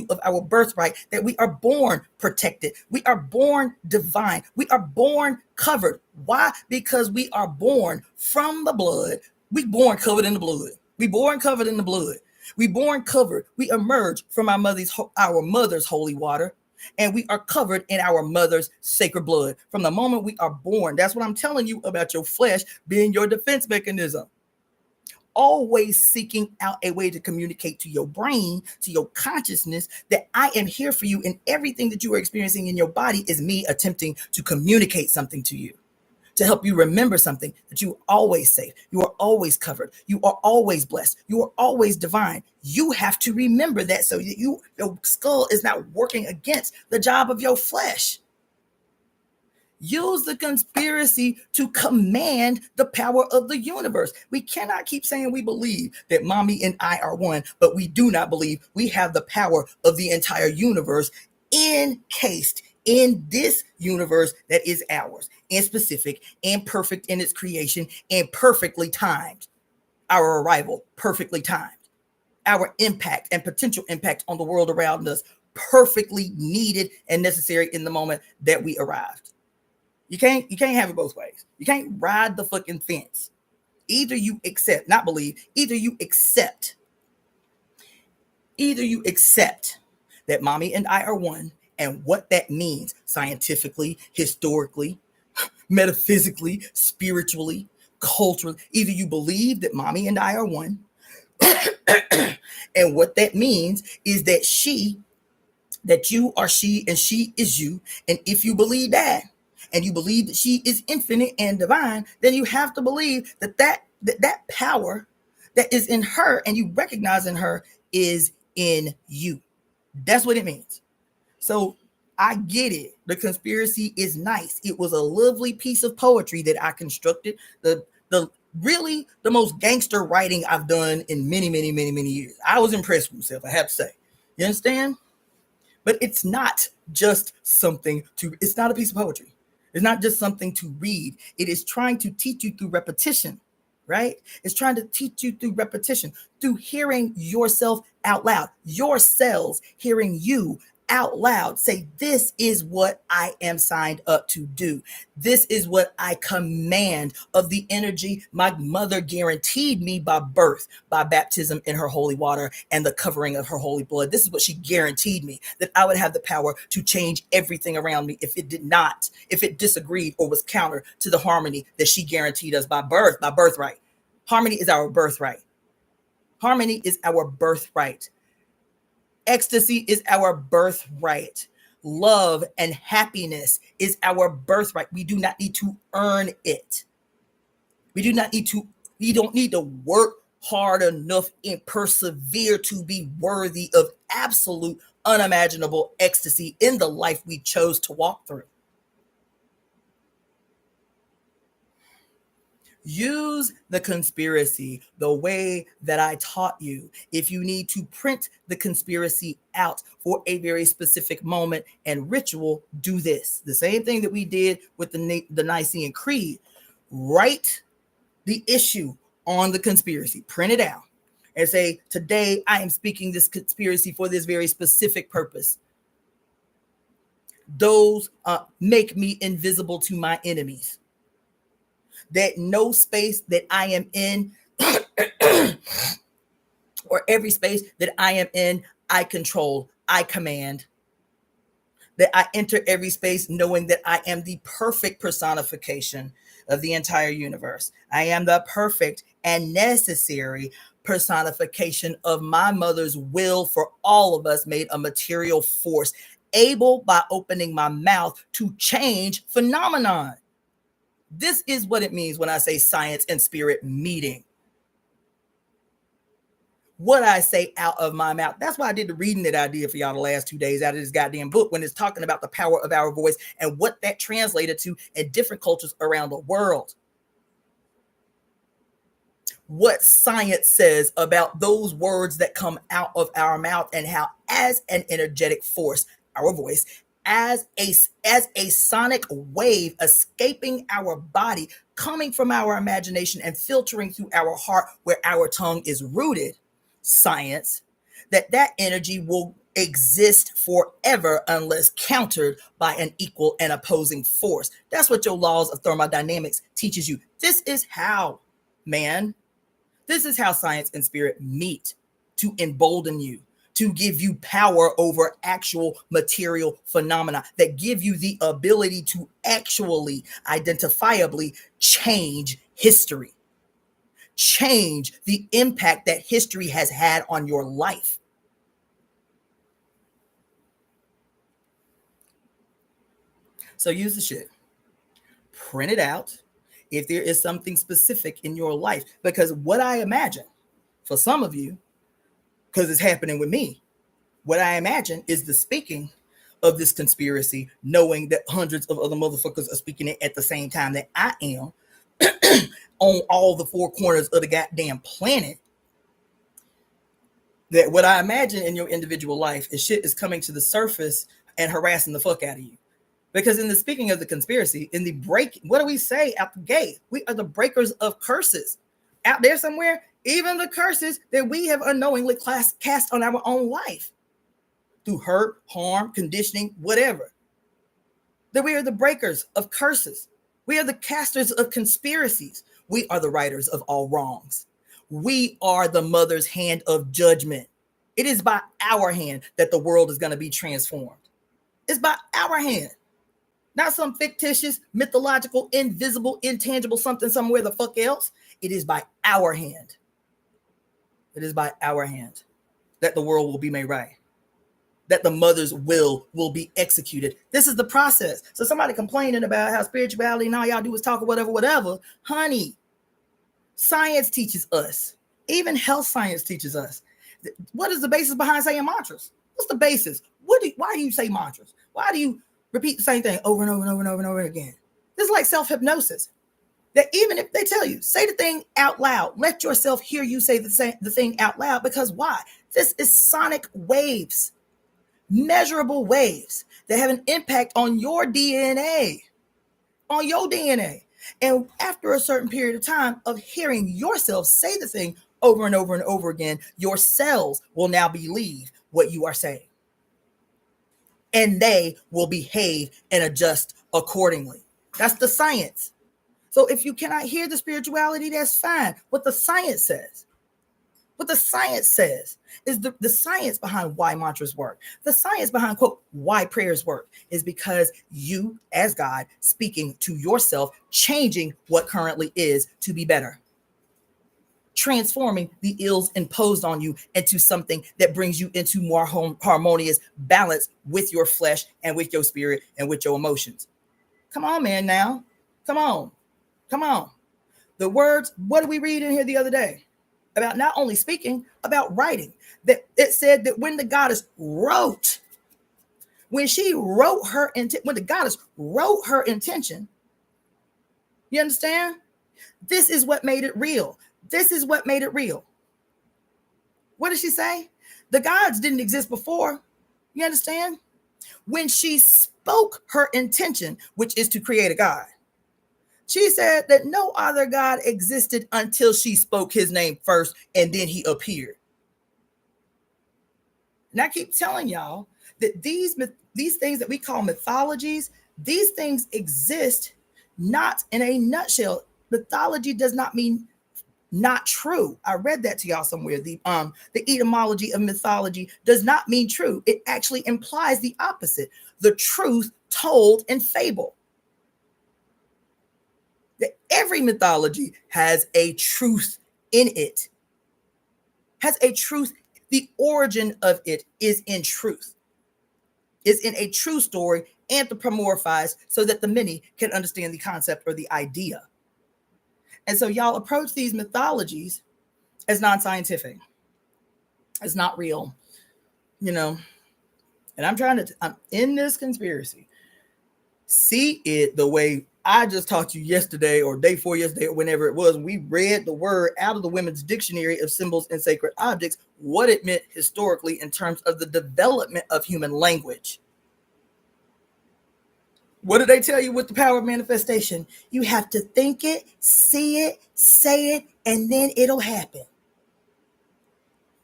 of our birthright that we are born protected, we are born divine, we are born covered. Why? Because we are born from the blood. We born covered in the blood. We born covered in the blood. We born covered. We emerge from our mother's holy water, and we are covered in our mother's sacred blood from the moment we are born. That's what I'm telling you about your flesh being your defense mechanism. Always seeking out a way to communicate to your brain, to your consciousness, that I am here for you, and everything that you are experiencing in your body is me attempting to communicate something to you, to help you remember something, that you are always safe, you are always covered, you are always blessed, you are always divine. You have to remember that so that your skull is not working against the job of your flesh. Use the conspiracy to command the power of the universe. We cannot keep saying we believe that Mami and I are one, but we do not believe we have the power of the entire universe encased in this universe that is ours, and specific and perfect in its creation, and perfectly timed. Our arrival perfectly timed. Our impact and potential impact on the world around us perfectly needed and necessary in the moment that we arrived. You can't have it both ways. You can't ride the fucking fence. Either you accept, not believe, either you accept that Mami and I are one, and what that means scientifically, historically, metaphysically, spiritually, culturally. Either you believe that Mami and I are one, and what that means is that you are she and she is you. And if you believe that, and you believe that she is infinite and divine, then you have to believe that power that is in her and you recognize in her is in you. That's what it means. So I get it. The conspiracy is nice. It was a lovely piece of poetry that I constructed. The really the most gangster writing I've done in many years. I was impressed with myself, I have to say. You understand? But it's not just it's not a piece of poetry. It's not just something to read. It is trying to teach you through repetition, right? It's trying to teach you through repetition, through hearing yourself out loud, your cells hearing you out loud say, this is what I am signed up to do. This is what I command of the energy my mother guaranteed me by birth, by baptism in her holy water and the covering of her holy blood. This is what she guaranteed me, that I would have the power to change everything around me if it disagreed or was counter to the harmony that she guaranteed us by birthright. Harmony is our birthright. Harmony is our birthright. Ecstasy is our birthright. Love and happiness is our birthright. We do not need to earn it. We don't need to work hard enough and persevere to be worthy of absolute unimaginable ecstasy in the life we chose to walk through. Use the conspiracy the way that I taught you. If you need to print the conspiracy out for a very specific moment and ritual, do this. The same thing that we did with the Nicene Creed. Write the issue on the conspiracy. Print it out and say, today I am speaking this conspiracy for this very specific purpose. Those make me invisible to my enemies. That no space that I am in or every space that I am in, I control, I command. That I enter every space knowing that I am the perfect personification of the entire universe. I am the perfect and necessary personification of my mother's will for all of us, made a material force, able by opening my mouth to change phenomenon. This is what it means when I say science and spirit meeting. What I say out of my mouth. That's why I did the reading that I did for y'all the last 2 days out of this goddamn book, when it's talking about the power of our voice and what that translated to in different cultures around the world. What science says about those words that come out of our mouth, and how, as an energetic force, our voice, as a sonic wave escaping our body, coming from our imagination and filtering through our heart where our tongue is rooted, science, that energy will exist forever unless countered by an equal and opposing force. That's what your laws of thermodynamics teaches you. This is how, man. This is how science and spirit meet to embolden you, to give you power over actual material phenomena that give you the ability to actually identifiably change history, change the impact that history has had on your life. So use the shit. Print it out if there is something specific in your life. Because what I imagine for some of you, because it's happening with me, what I imagine is the speaking of this conspiracy, knowing that hundreds of other motherfuckers are speaking it at the same time that I am on all the four corners of the goddamn planet. That what I imagine in your individual life is shit is coming to the surface and harassing the fuck out of you. Because in the speaking of the conspiracy, in the break, what do we say out the gate? We are the breakers of curses. Out there somewhere, even the curses that we have unknowingly cast on our own life through hurt, harm, conditioning, whatever. That we are the breakers of curses. We are the casters of conspiracies. We are the righters of all wrongs. We are the mother's hand of judgment. It is by our hand that the world is going to be transformed. It's by our hand. Not some fictitious, mythological, invisible, intangible something somewhere the fuck else. It is by our hand. It is by our hand that the world will be made right. That the mother's will be executed. This is the process. So somebody complaining about how spirituality and all y'all do is talk or whatever. Honey, science teaches us. Even health science teaches us. What is the basis behind saying mantras? What's the basis? Why do you say mantras? Why do you repeat the same thing over and over and over and over and over again? This is like self-hypnosis. That even if they tell you, say the thing out loud, let yourself hear you say the thing out loud. Because why? This is sonic waves, measurable waves that have an impact on your DNA, And after a certain period of time of hearing yourself say the thing over and over and over again, your cells will now believe what you are saying. And they will behave and adjust accordingly. That's the science. So if you cannot hear the spirituality, that's fine. What the science says is the science behind why mantras work. The science behind, quote, why prayers work is because you, as God, speaking to yourself, changing what currently is to be better. Transforming the ills imposed on you into something that brings you into more harmonious balance with your flesh and with your spirit and with your emotions. Come on, man, now. Come on. The words, what did we read in here the other day? About not only speaking, about writing. That it said that when the goddess wrote, when the goddess wrote her intention, you understand? This is what made it real. What did she say? The gods didn't exist before. You understand? When she spoke her intention, which is to create a god, She said that no other God existed until she spoke his name first, and then he appeared. And I keep telling y'all that these things that we call mythologies, these things exist not in a nutshell. Mythology does not mean not true. I read that to y'all somewhere. The etymology of mythology does not mean true. It actually implies the opposite. The truth told in fable. That every mythology has a truth in it. Has a truth. The origin of it is in truth. Is in a true story, anthropomorphized so that the many can understand the concept or the idea. And so y'all approach these mythologies as non-scientific. It's not real, you know. And I'm in this conspiracy. See it the way I just taught you yesterday or day before yesterday or whenever it was. We read the word out of the Women's Dictionary of Symbols and Sacred Objects, what it meant historically in terms of the development of human language. What did they tell you with the power of manifestation? You have to think it, see it, say it, and then it'll happen.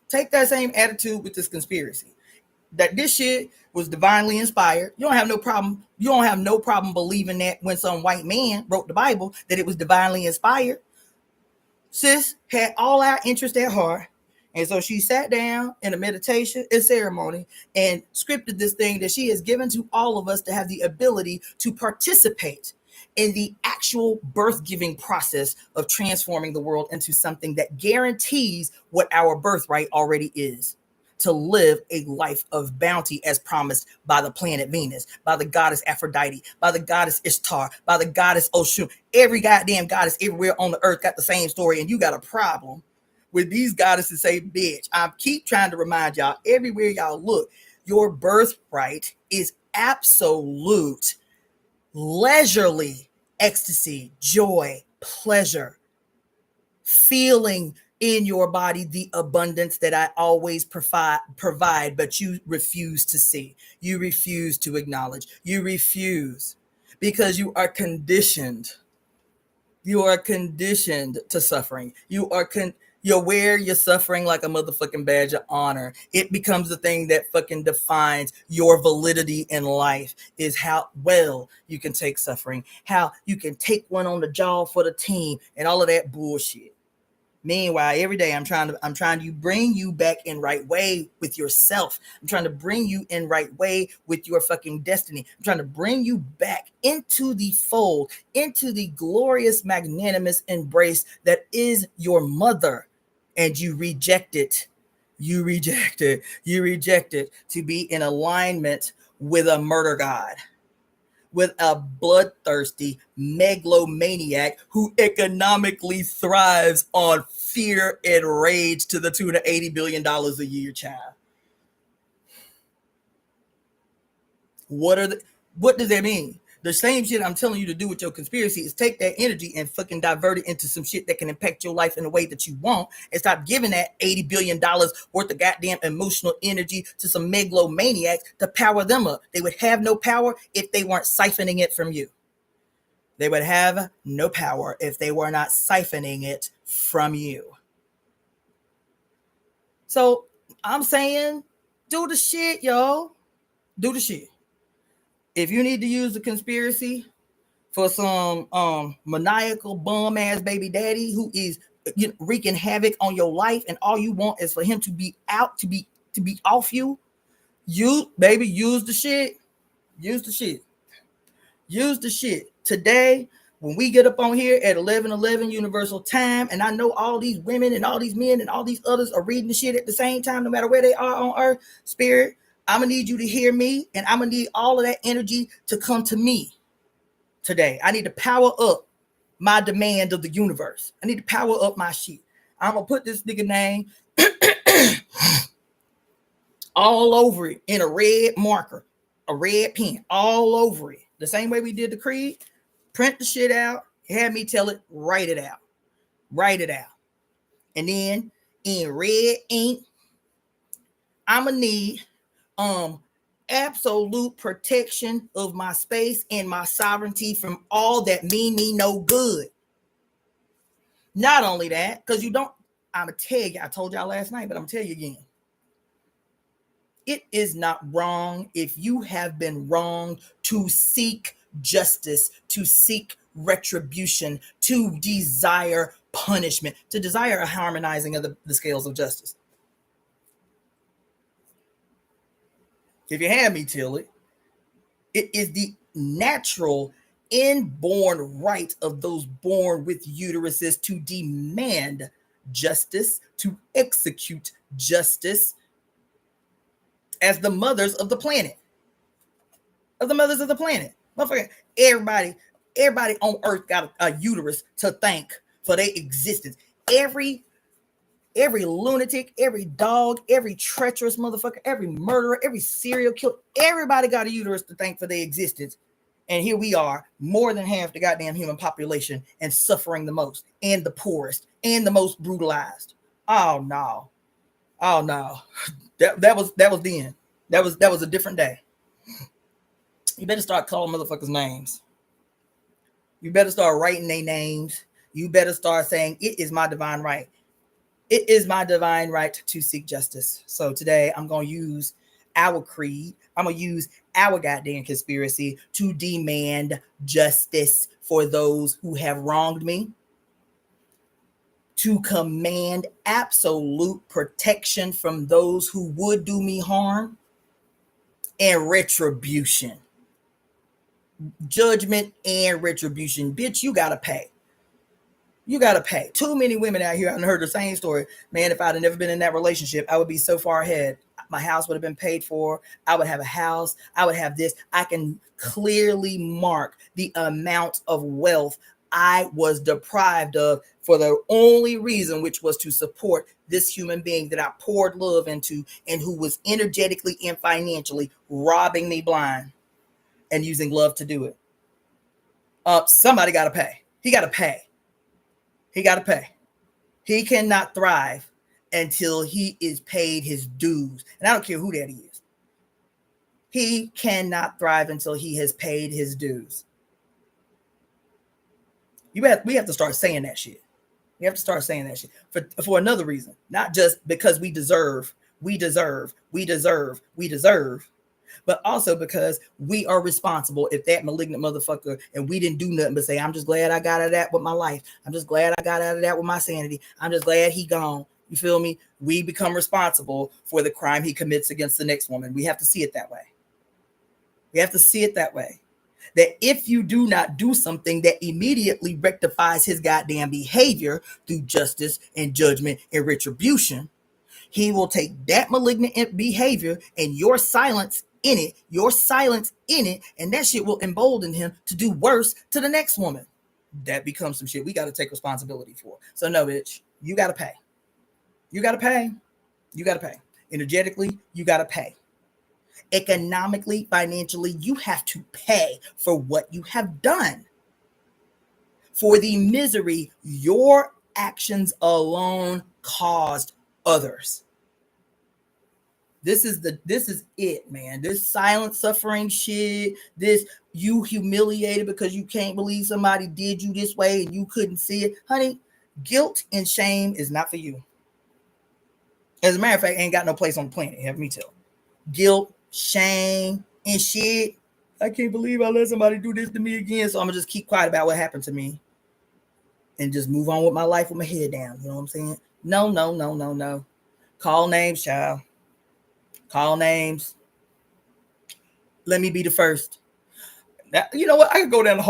Take that same attitude with this conspiracy. That this shit was divinely inspired. You don't have no problem. You don't have no problem believing that when some white man wrote the Bible, that it was divinely inspired. Sis had all our interest at heart. And so she sat down in a meditation, a ceremony, and scripted this thing that she has given to all of us to have the ability to participate in the actual birth-giving process of transforming the world into something that guarantees what our birthright already is. To live a life of bounty as promised by the planet Venus, by the goddess Aphrodite, by the goddess Ishtar, by the goddess Oshun. Every goddamn goddess everywhere on the earth got the same story, and you got a problem with these goddesses say, bitch. I keep trying to remind y'all, everywhere y'all look, your birthright is absolute leisurely ecstasy, joy, pleasure, feeling in your body the abundance that I always provide, but you refuse to see. You refuse to acknowledge. You refuse because you are conditioned. You are conditioned to suffering. You're where you're suffering like a motherfucking badge of honor. It becomes the thing that fucking defines your validity in life, is how well you can take suffering, how you can take one on the jaw for the team, and all of that bullshit. Meanwhile, every day I'm trying to bring you back in right way with yourself. I'm trying to bring you in right way with your fucking destiny. I'm trying to bring you back into the fold, into the glorious, magnanimous embrace that is your mother. And you reject it. You reject it. You reject it to be in alignment with a murder god, with a bloodthirsty megalomaniac who economically thrives on fear and rage to the tune of $80 billion a year, child. What does that mean? The same shit I'm telling you to do with your conspiracy is take that energy and fucking divert it into some shit that can impact your life in a way that you want, and stop giving that $80 billion worth of goddamn emotional energy to some megalomaniacs to power them up. They would have no power if they weren't siphoning it from you. They would have no power if they were not siphoning it from you. So I'm saying, do the shit, yo. Do the shit. If you need to use the conspiracy for some maniacal bum ass baby daddy who is wreaking havoc on your life, and all you want is for him to be out, to be off you, baby, use the shit. Use the shit. Use the shit. Today, when we get up on here at 11:11 Universal Time, and I know all these women and all these men and all these others are reading the shit at the same time, no matter where they are on earth, spirit, I'm going to need you to hear me, and I'm going to need all of that energy to come to me today. I need to power up my demand of the universe. I need to power up my shit. I'm going to put this nigga name all over it in a red marker, a red pen, all over it. The same way we did the creed. Print the shit out, have me tell it, write it out. Write it out. And then in red ink, I'ma need absolute protection of my space and my sovereignty from all that mean me no good. Not only that, because I'm going to tell you, I told y'all last night, but I'm going to tell you again. It is not wrong if you have been wronged to seek justice, to seek retribution, to desire punishment, to desire a harmonizing of the scales of justice. If you have me till it is the natural inborn right of those born with uteruses to demand justice, to execute justice as the mothers of the planet. Motherfucker, everybody on earth got a uterus to thank for their existence. Every lunatic, every dog, every treacherous motherfucker, every murderer, every serial killer, everybody got a uterus to thank for their existence. And here we are, more than half the goddamn human population, and suffering the most, and the poorest, and the most brutalized. Oh no. That was the end. That was a different day. You better start calling motherfuckers names. You better start writing their names. You better start saying, it is my divine right. It is my divine right to seek justice. So today I'm going to use our creed. I'm going to use our goddamn conspiracy to demand justice for those who have wronged me, to command absolute protection from those who would do me harm, and retribution. Judgment and retribution. Bitch, you gotta pay. You gotta pay. Too many women out here, I heard the same story. Man, if I'd have never been in that relationship, I would be so far ahead. My house would have been paid for. I would have a house. I would have this. I can clearly mark the amount of wealth I was deprived of for the only reason, which was to support this human being that I poured love into and who was energetically and financially robbing me blind and using love to do it. Somebody got to pay. He got to pay. He cannot thrive until he is paid his dues. And I don't care who that is. He cannot thrive until he has paid his dues. We have to start saying that shit. We have to start saying that shit for another reason, not just because we deserve, but also because we are responsible if that malignant motherfucker, and we didn't do nothing but say, I'm just glad I got out of that with my life. I'm just glad I got out of that with my sanity. I'm just glad he gone. You feel me? We become responsible for the crime he commits against the next woman. We have to see it that way. That if you do not do something that immediately rectifies his goddamn behavior through justice and judgment and retribution, he will take that malignant behavior and your silence in it, and that shit will embolden him to do worse to the next woman. That becomes some shit we got to take responsibility for. So no, bitch, you got to pay. Energetically, you got to pay. Economically, financially, you have to pay for what you have done. For the misery your actions alone caused others. This is it, man. This silent suffering shit, this you humiliated because you can't believe somebody did you this way and you couldn't see it. Honey, guilt and shame is not for you. As a matter of fact, ain't got no place on the planet. Have me tell. Guilt, shame, and shit. I can't believe I let somebody do this to me again. So I'm gonna just keep quiet about what happened to me and just move on with my life with my head down. You know what I'm saying? No. Call names, child. Call names. Let me be the first. Now, you know what? I could go down the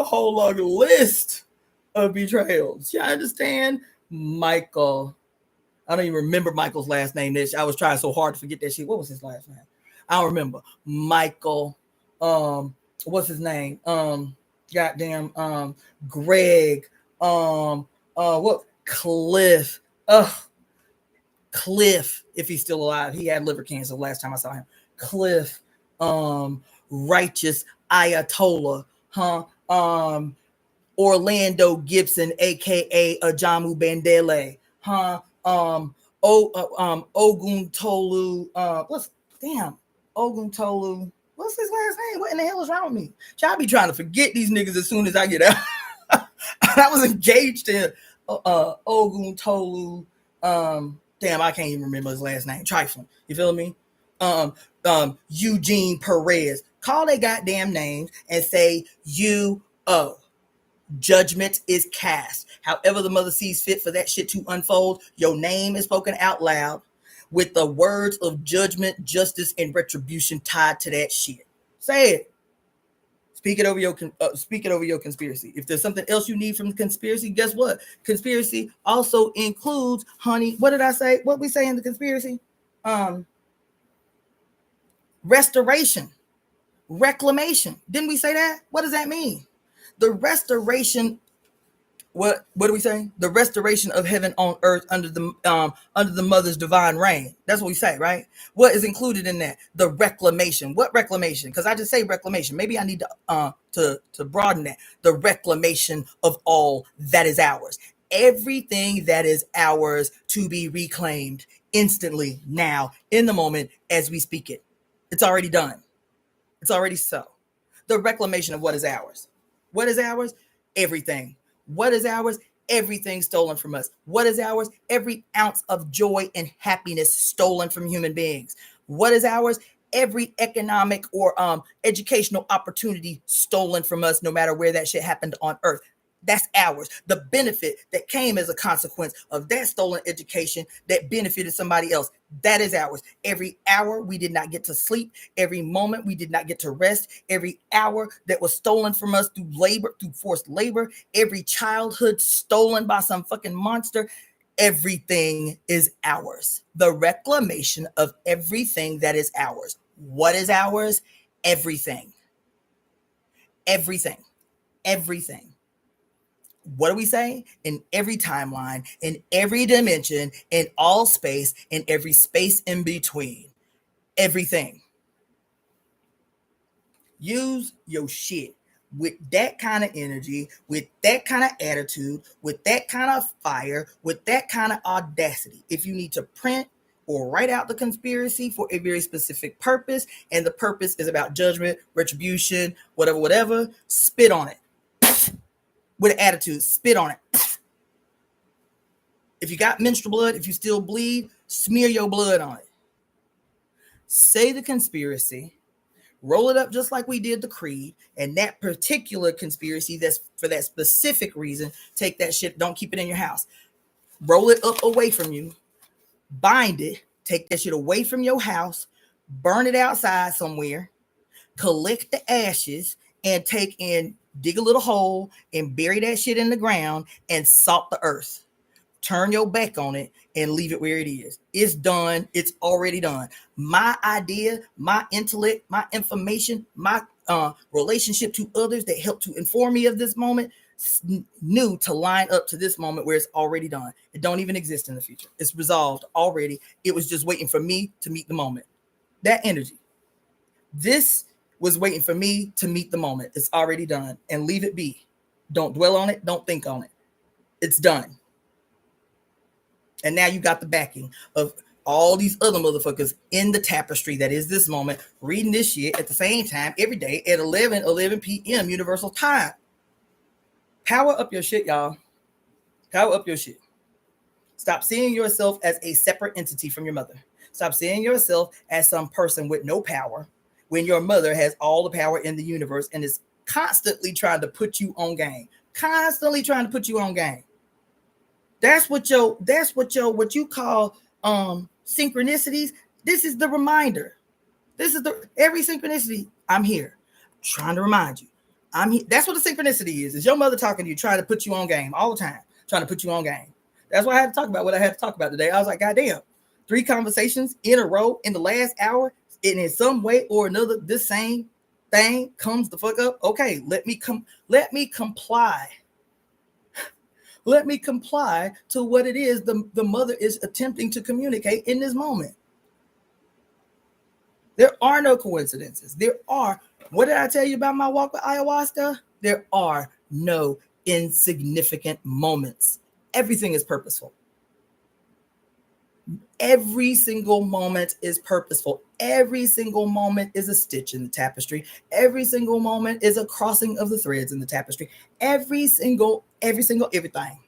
whole long list of betrayals. You understand? Michael. I don't even remember Michael's last name. I was trying so hard to forget that shit. What was his last name? I don't remember. Michael. What's his name? Greg. What? Cliff. Cliff, if he's still alive. He had liver cancer last time I saw him. Cliff. Righteous Ayatollah. Orlando Gibson, aka Ajamu Bandele. Ogun Tolu. Ogun Tolu. What's his last name? What in the hell is wrong with me? I be trying to forget these niggas as soon as I get out. I was engaged in Ogun Tolu. Damn, I can't even remember his last name. Trifling. You feel me? Eugene Perez. Call their goddamn names and say U-O. Judgment is cast. However the mother sees fit for that shit to unfold, your name is spoken out loud with the words of judgment, justice, and retribution tied to that shit. Say it. Speak it over your conspiracy. If there's something else you need from the conspiracy, guess what? Conspiracy also includes, honey. What did I say? What we say in the conspiracy? Restoration, reclamation. Didn't we say that? What does that mean? The restoration. What do we say? The restoration of heaven on earth under the mother's divine reign. That's what we say, right? What is included in that? The reclamation. What reclamation? Because I just say reclamation. Maybe I need to broaden that. The reclamation of all that is ours. Everything that is ours to be reclaimed instantly, now, in the moment, as we speak it. It's already done. It's already so. The reclamation of what is ours. What is ours? Everything. What is ours? Everything stolen from us. What is ours? Every ounce of joy and happiness stolen from human beings. What is ours? Every economic or educational opportunity stolen from us, no matter where that shit happened on earth. That's ours. The benefit that came as a consequence of that stolen education that benefited somebody else, that is ours. Every hour we did not get to sleep, every moment we did not get to rest, every hour that was stolen from us through labor, through forced labor, every childhood stolen by some fucking monster, everything is ours. The reclamation of everything that is ours. What is ours? Everything. Everything. Everything. What do we say? In every timeline, in every dimension, in all space, in every space in between. Everything. Use your shit with that kind of energy, with that kind of attitude, with that kind of fire, with that kind of audacity. If you need to print or write out the conspiracy for a very specific purpose, and the purpose is about judgment, retribution, whatever, spit on it. With an attitude, spit on it. If you got menstrual blood, if you still bleed, smear your blood on it. Say the conspiracy, roll it up just like we did the creed, and that particular conspiracy that's for that specific reason, take that shit, don't keep it in your house. Roll it up away from you, bind it, take that shit away from your house, burn it outside somewhere, collect the ashes, and dig a little hole and bury that shit in the ground and salt the earth. Turn your back on it and leave it where it is. It's done. It's already done. My idea, my intellect, my information, my relationship to others that helped to inform me of this moment knew to line up to this moment where it's already done. It don't even exist in the future. It's resolved already. It was just waiting for me to meet the moment. That energy. This was waiting for me to meet the moment. It's already done. And leave it be. Don't dwell on it. Don't think on it. It's done. And now you got the backing of all these other motherfuckers in the tapestry that is this moment, reading this shit at the same time every day at 11 p.m. Universal Time. Power up your shit, y'all. Power up your shit. Stop seeing yourself as a separate entity from your mother. Stop seeing yourself as some person with no power when your mother has all the power in the universe and is constantly trying to put you on game. Constantly trying to put you on game. That's what you call synchronicities. This is the reminder. This is every synchronicity. I'm here, trying to remind you. I'm here. That's what a synchronicity is. It's your mother talking to you, trying to put you on game all the time, trying to put you on game. That's why I had to talk about what I had to talk about today. I was like, God damn, 3 conversations in a row in the last hour, and in some way or another, this same thing comes the fuck up. Okay, let me comply. Let me comply to what it is the mother is attempting to communicate in this moment. There are no coincidences. What did I tell you about my walk with ayahuasca? There are no insignificant moments. Everything is purposeful. Every single moment is purposeful. Every single moment is a stitch in the tapestry. Every single moment is a crossing of the threads in the tapestry. Every single everything.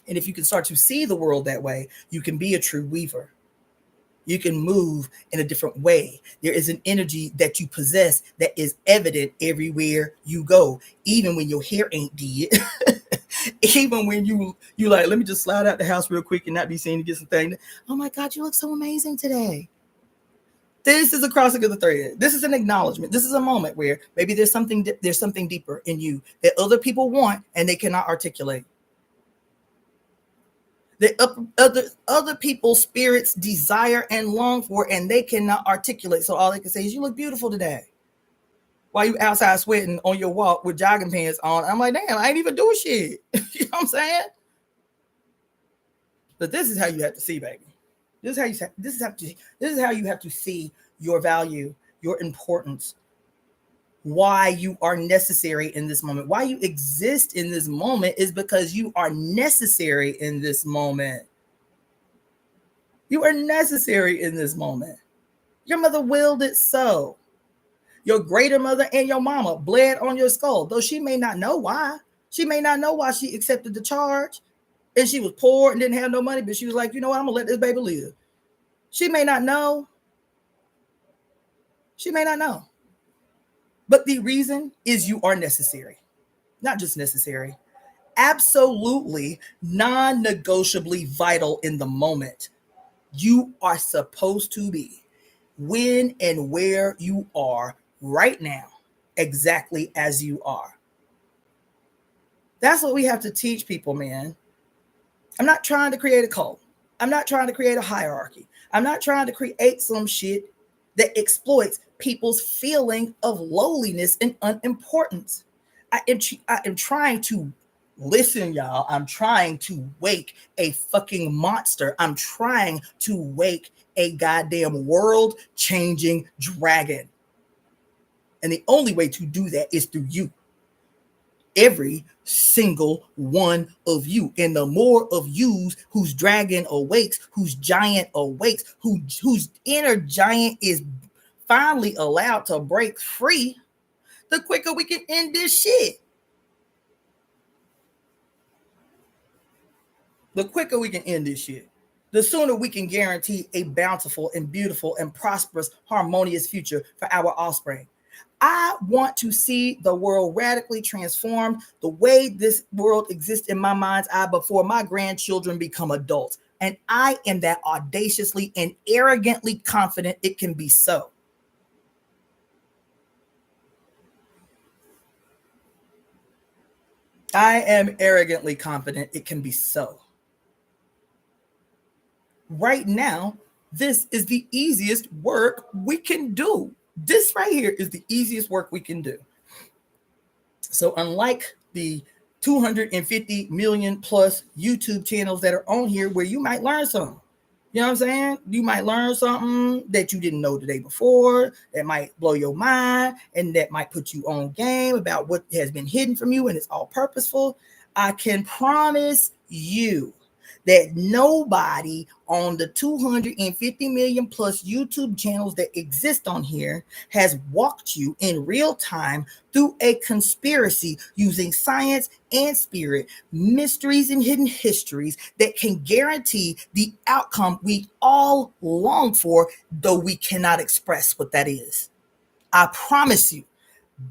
And if you can start to see the world that way, you can be a true weaver. You can move in a different way. There is an energy that you possess that is evident everywhere you go, even when your hair ain't did. Even when you like, let me just slide out the house real quick and not be seen to get some things. Oh my God, you look so amazing today. This is a crossing of the thread. This is an acknowledgement. This is a moment where maybe there's something deeper in you that other people want and they cannot articulate. That other people's spirits desire and long for, and they cannot articulate. So all they can say is, "You look beautiful today." While you outside sweating on your walk with jogging pants on, I'm like, damn, I ain't even doing shit. You know what I'm saying? But this is how you have to see, baby. This is how you have to see your value, your importance, why you are necessary in this moment. Why you exist in this moment is because you are necessary in this moment. You are necessary in this moment. Your mother willed it so. Your greater mother and your mama bled on your skull, though she may not know why. She may not know why she accepted the charge. And she was poor and didn't have no money, but she was like, you know what, I'm going to let this baby live. She may not know. She may not know. But the reason is you are necessary. Not just necessary. Absolutely non-negotiably vital in the moment. You are supposed to be when and where you are right now, exactly as you are. That's what we have to teach people, man. I'm not trying to create a cult. I'm not trying to create a hierarchy. I'm not trying to create some shit that exploits people's feeling of lowliness and unimportance. I am trying to listen, y'all. I'm trying to wake a fucking monster. I'm trying to wake a goddamn world-changing dragon. And the only way to do that is through you. Every single one of you. And the more of yous whose dragon awakes, whose giant awakes, whose inner giant is finally allowed to break free, the quicker we can end this shit. The quicker we can end this shit, the sooner we can guarantee a bountiful and beautiful and prosperous, harmonious future for our offspring. I want to see the world radically transformed the way this world exists in my mind's eye before my grandchildren become adults. And I am that audaciously and arrogantly confident it can be so. I am arrogantly confident it can be so. Right now, this is the easiest work we can do. This right here is the easiest work we can do. So unlike the 250 million plus YouTube channels that are on here where you might learn something, you know what I'm saying? You might learn something that you didn't know the day before that might blow your mind and that might put you on game about what has been hidden from you and it's all purposeful. I can promise you that nobody on the 250 million plus YouTube channels that exist on here has walked you in real time through a conspiracy using science and spirit, mysteries and hidden histories that can guarantee the outcome we all long for, though we cannot express what that is. I promise you,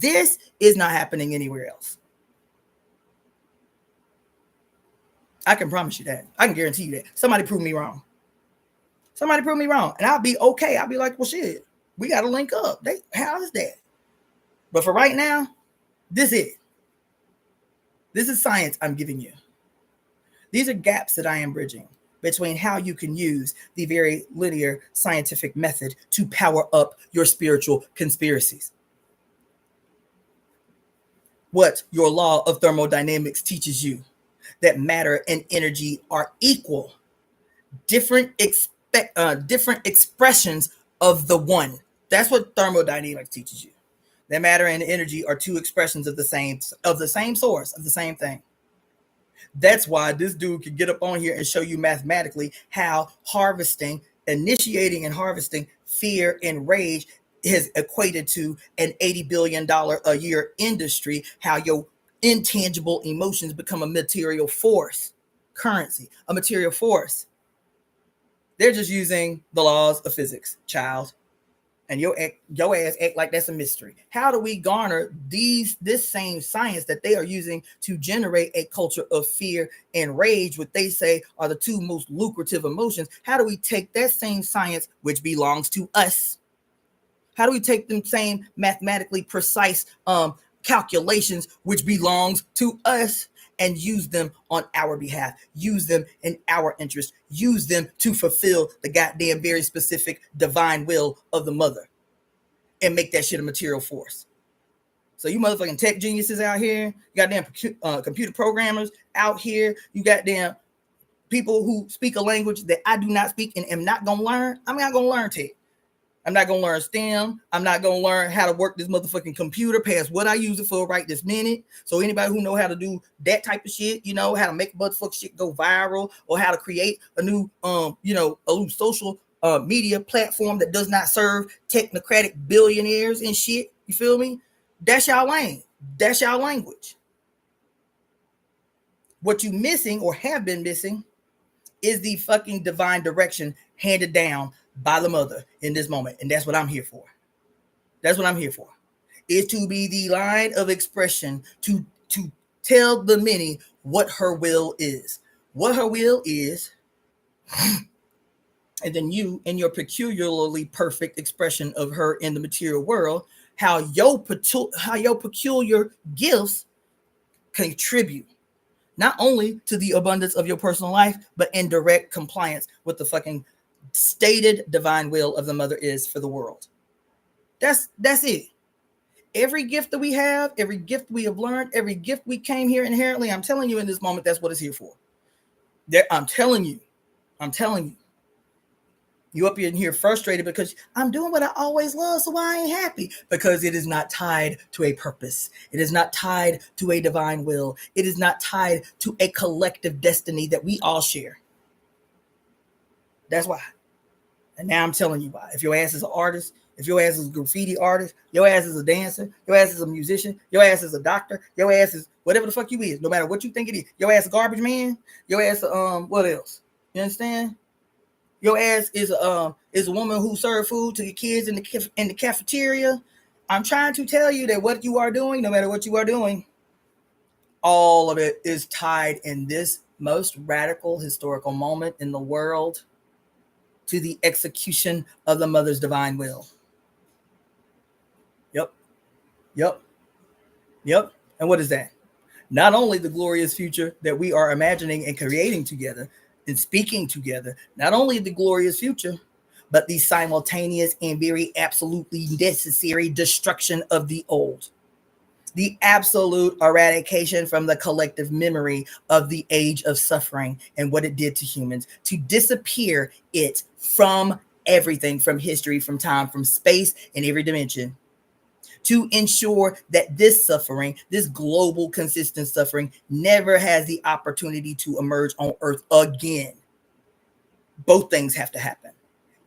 this is not happening anywhere else. I can promise you that. I can guarantee you that. Somebody prove me wrong. Somebody prove me wrong. And I'll be okay. I'll be like, well, shit, we got to link up. How is that? But for right now, this is it. This is science I'm giving you. These are gaps that I am bridging between how you can use the very linear scientific method to power up your spiritual conspiracies. What your law of thermodynamics teaches you, that matter and energy are equal, different expressions of the one. That's what thermodynamics teaches you. That matter and energy are two expressions of the same source, of the same thing. That's why this dude could get up on here and show you mathematically how initiating and harvesting fear and rage has equated to an $80 billion a year industry, how your intangible emotions become a material force, currency, a material force. They're just using the laws of physics, child. And your ass act like that's a mystery. How do we garner this same science that they are using to generate a culture of fear and rage, what they say are the two most lucrative emotions? How do we take that same science, which belongs to us? How do we take them same mathematically precise calculations, which belongs to us, and use them on our behalf, use them in our interest, use them to fulfill the goddamn very specific divine will of the mother, and make that shit a material force? So you motherfucking tech geniuses out here, you goddamn computer programmers out here, you goddamn people who speak a language that I do not speak and am not gonna learn. I'm not gonna learn tech. I'm not going to learn STEM. I'm not going to learn how to work this motherfucking computer past what I use it for right this minute. So anybody who know how to do that type of shit, you know, how to make motherfucking shit go viral, or how to create a new, a new social media platform that does not serve technocratic billionaires and shit. You feel me? That's y'all lane. That's y'all language. What you missing or have been missing is the fucking divine direction handed down by the mother in this moment. And that's what I'm here for. That's what I'm here for. Is to be the line of expression to tell the many what her will is. What her will is. And then you, in your peculiarly perfect expression of her in the material world, how your peculiar gifts contribute not only to the abundance of your personal life, but in direct compliance with the fucking stated divine will of the mother is for the world. That's it. Every gift that we have, every gift we have learned, every gift we came here inherently, I'm telling you in this moment, that's what it's here for. I'm telling you. You up in here frustrated because I'm doing what I always love, so why I ain't happy? Because it is not tied to a purpose. It is not tied to a divine will. It is not tied to a collective destiny that we all share. That's why. And now I'm telling you why. If your ass is an artist, if your ass is a graffiti artist, your ass is a dancer, your ass is a musician, your ass is a doctor, your ass is whatever the fuck you is, no matter what you think it is. Your ass a garbage man, your ass what else? You understand? Your ass is a woman who served food to the kids in the cafeteria. I'm trying to tell you that what you are doing, no matter what you are doing, all of it is tied in this most radical historical moment in the world to the execution of the mother's divine will. Yep. And what is that? Not only the glorious future that we are imagining and creating together and speaking together, not only the glorious future, but the simultaneous and very absolutely necessary destruction of the old. The absolute eradication from the collective memory of the age of suffering and what it did to humans, to disappear it from everything, from history, from time, from space, and every dimension, to ensure that this suffering, this global consistent suffering, never has the opportunity to emerge on Earth again. Both things have to happen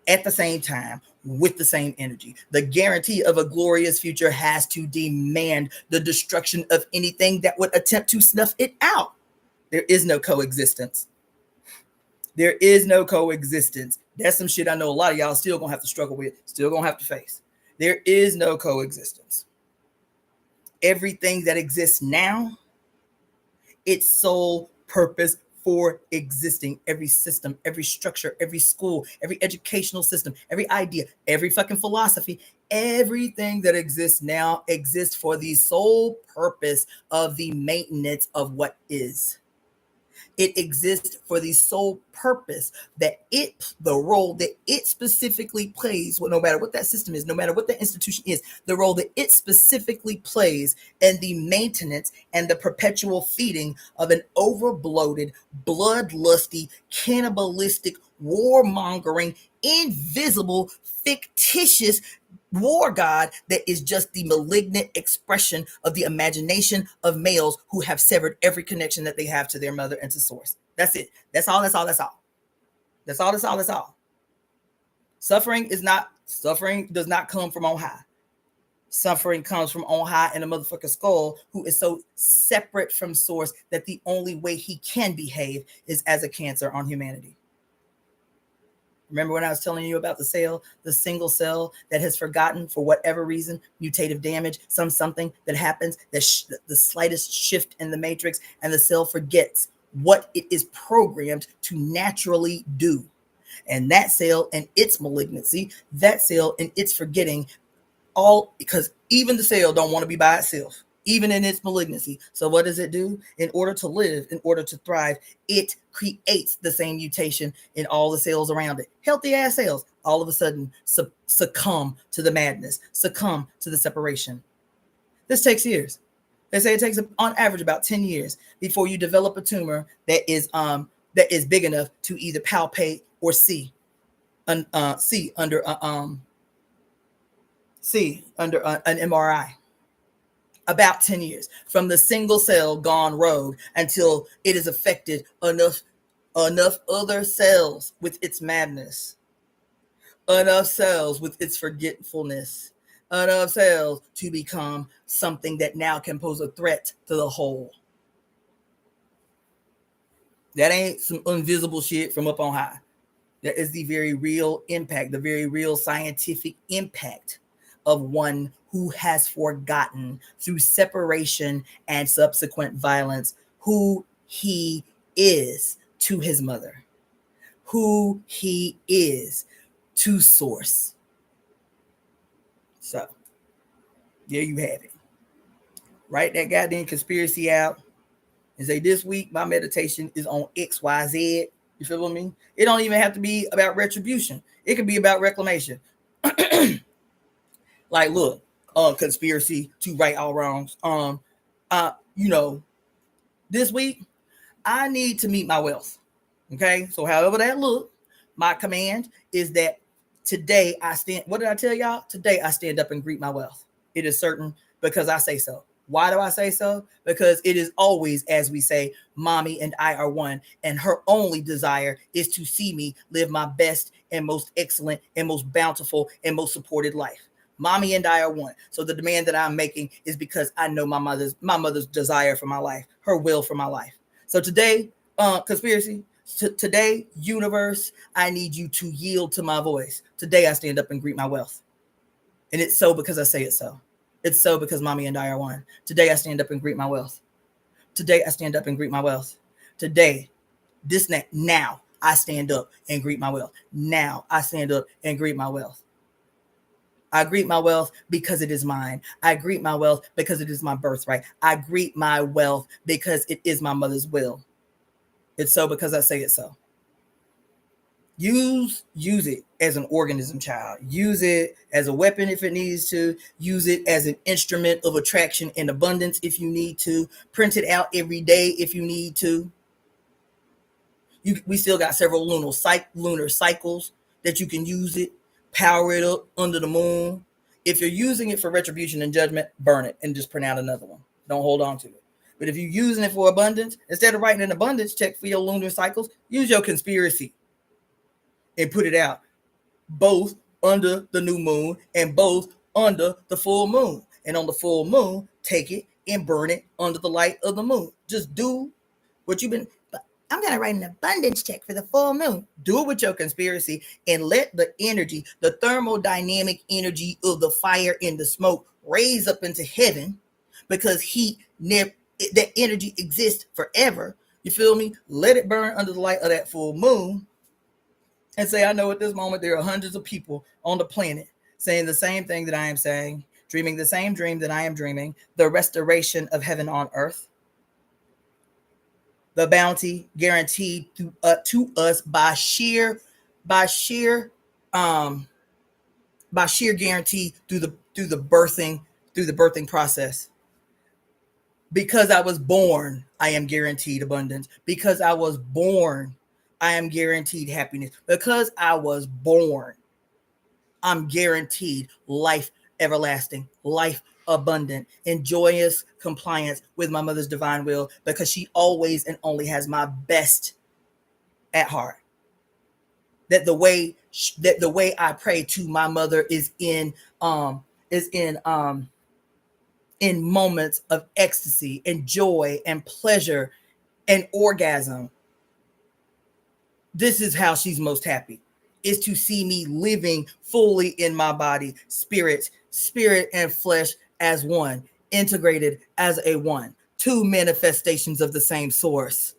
at the same time with the same energy. The guarantee of a glorious future has to demand the destruction of anything that would attempt to snuff it out. There is no coexistence. There is no coexistence. That's some shit I know a lot of y'all still gonna have to struggle with, still gonna have to face. There is no coexistence. Everything that exists now, its sole purpose for existing, every system, every structure, every school, every educational system, every idea, every fucking philosophy, everything that exists now exists for the sole purpose of the maintenance of what is. It exists for the sole purpose that the role that it specifically plays, well, no matter what that system is, no matter what the institution is, the role that it specifically plays in the maintenance and the perpetual feeding of an overbloated, bloodlusty, cannibalistic, warmongering, invisible, fictitious war god that is just the malignant expression of the imagination of males who have severed every connection that they have to their mother and to source. That's it. That's all. That's all. That's all. That's all. That's all. That's all. Suffering does not come from on high. Suffering comes from on high in a motherfucker skull who is so separate from source that the only way he can behave is as a cancer on humanity. Remember when I was telling you about the single cell that has forgotten for whatever reason, mutative damage, something that happens, the slightest shift in the matrix, and the cell forgets what it is programmed to naturally do. And that cell and its malignancy, that cell and its forgetting, all because even the cell don't want to be by itself, even in its malignancy. So what does it do? In order to live, in order to thrive, it creates the same mutation in all the cells around it. Healthy ass cells all of a sudden succumb to the madness, succumb to the separation. This takes years. They say it takes on average about 10 years before you develop a tumor that is big enough to either palpate or see under an MRI. About 10 years from the single cell gone rogue until it has affected enough other cells with its madness, enough cells with its forgetfulness, enough cells to become something that now can pose a threat to the whole. That ain't some invisible shit from up on high. That is the very real impact, the very real scientific impact of one who has forgotten through separation and subsequent violence who he is to his mother, who he is to source. So, there you have it. Write that goddamn conspiracy out and say, this week my meditation is on XYZ. You feel what I mean? It don't even have to be about retribution. It could be about reclamation. Like, look, conspiracy to right all wrongs. This week I need to meet my wealth. Okay, so however that look, my command is that today I stand. What did I tell y'all? Today I stand up and greet my wealth. It is certain because I say so. Why do I say so? Because it is always, as we say, Mommy and I are one, and her only desire is to see me live my best and most excellent and most bountiful and most supported life. Mommy and I are one. So the demand that I'm making is because I know my mother's desire for my life, her will for my life. So today, conspiracy, today, universe, I need you to yield to my voice. Today I stand up and greet my wealth. And it's so because I say it so. It's so because Mommy and I are one. Today I stand up and greet my wealth. Today I stand up and greet my wealth. Today, now I stand up and greet my wealth. Now I stand up and greet my wealth. I greet my wealth because it is mine. I greet my wealth because it is my birthright. I greet my wealth because it is my mother's will. It's so because I say it so. Use it as an organism, child. Use it as a weapon if it needs to. Use it as an instrument of attraction and abundance if you need to. Print it out every day if you need to. We still got several lunar cycles that you can use it. Power it up under the moon. If you're using it for retribution and judgment, burn it and just print out another one. Don't hold on to it. But if you're using it for abundance, instead of writing an abundance check for your lunar cycles, use your conspiracy and put it out both under the new moon and both under the full moon. And on the full moon, take it and burn it under the light of the moon. Just do what you've been. I'm going to write an abundance check for the full moon. Do it with your conspiracy and let the energy, the thermodynamic energy of the fire and the smoke raise up into heaven, because that energy exists forever. You feel me? Let it burn under the light of that full moon. And say, I know at this moment there are hundreds of people on the planet saying the same thing that I am saying, dreaming the same dream that I am dreaming, the restoration of heaven on earth, the bounty guaranteed to us by sheer guarantee through the birthing process. Because I was born, I am guaranteed abundance. Because I was born, I am guaranteed happiness. Because I was born, I'm guaranteed life everlasting, life abundant, and joyous compliance with my mother's divine will, because she always and only has my best at heart. That the way I pray to my mother is in moments of ecstasy and joy and pleasure and orgasm. This is how she's most happy, is to see me living fully in my body, spirit and flesh as one, integrated as a one, two manifestations of the same source.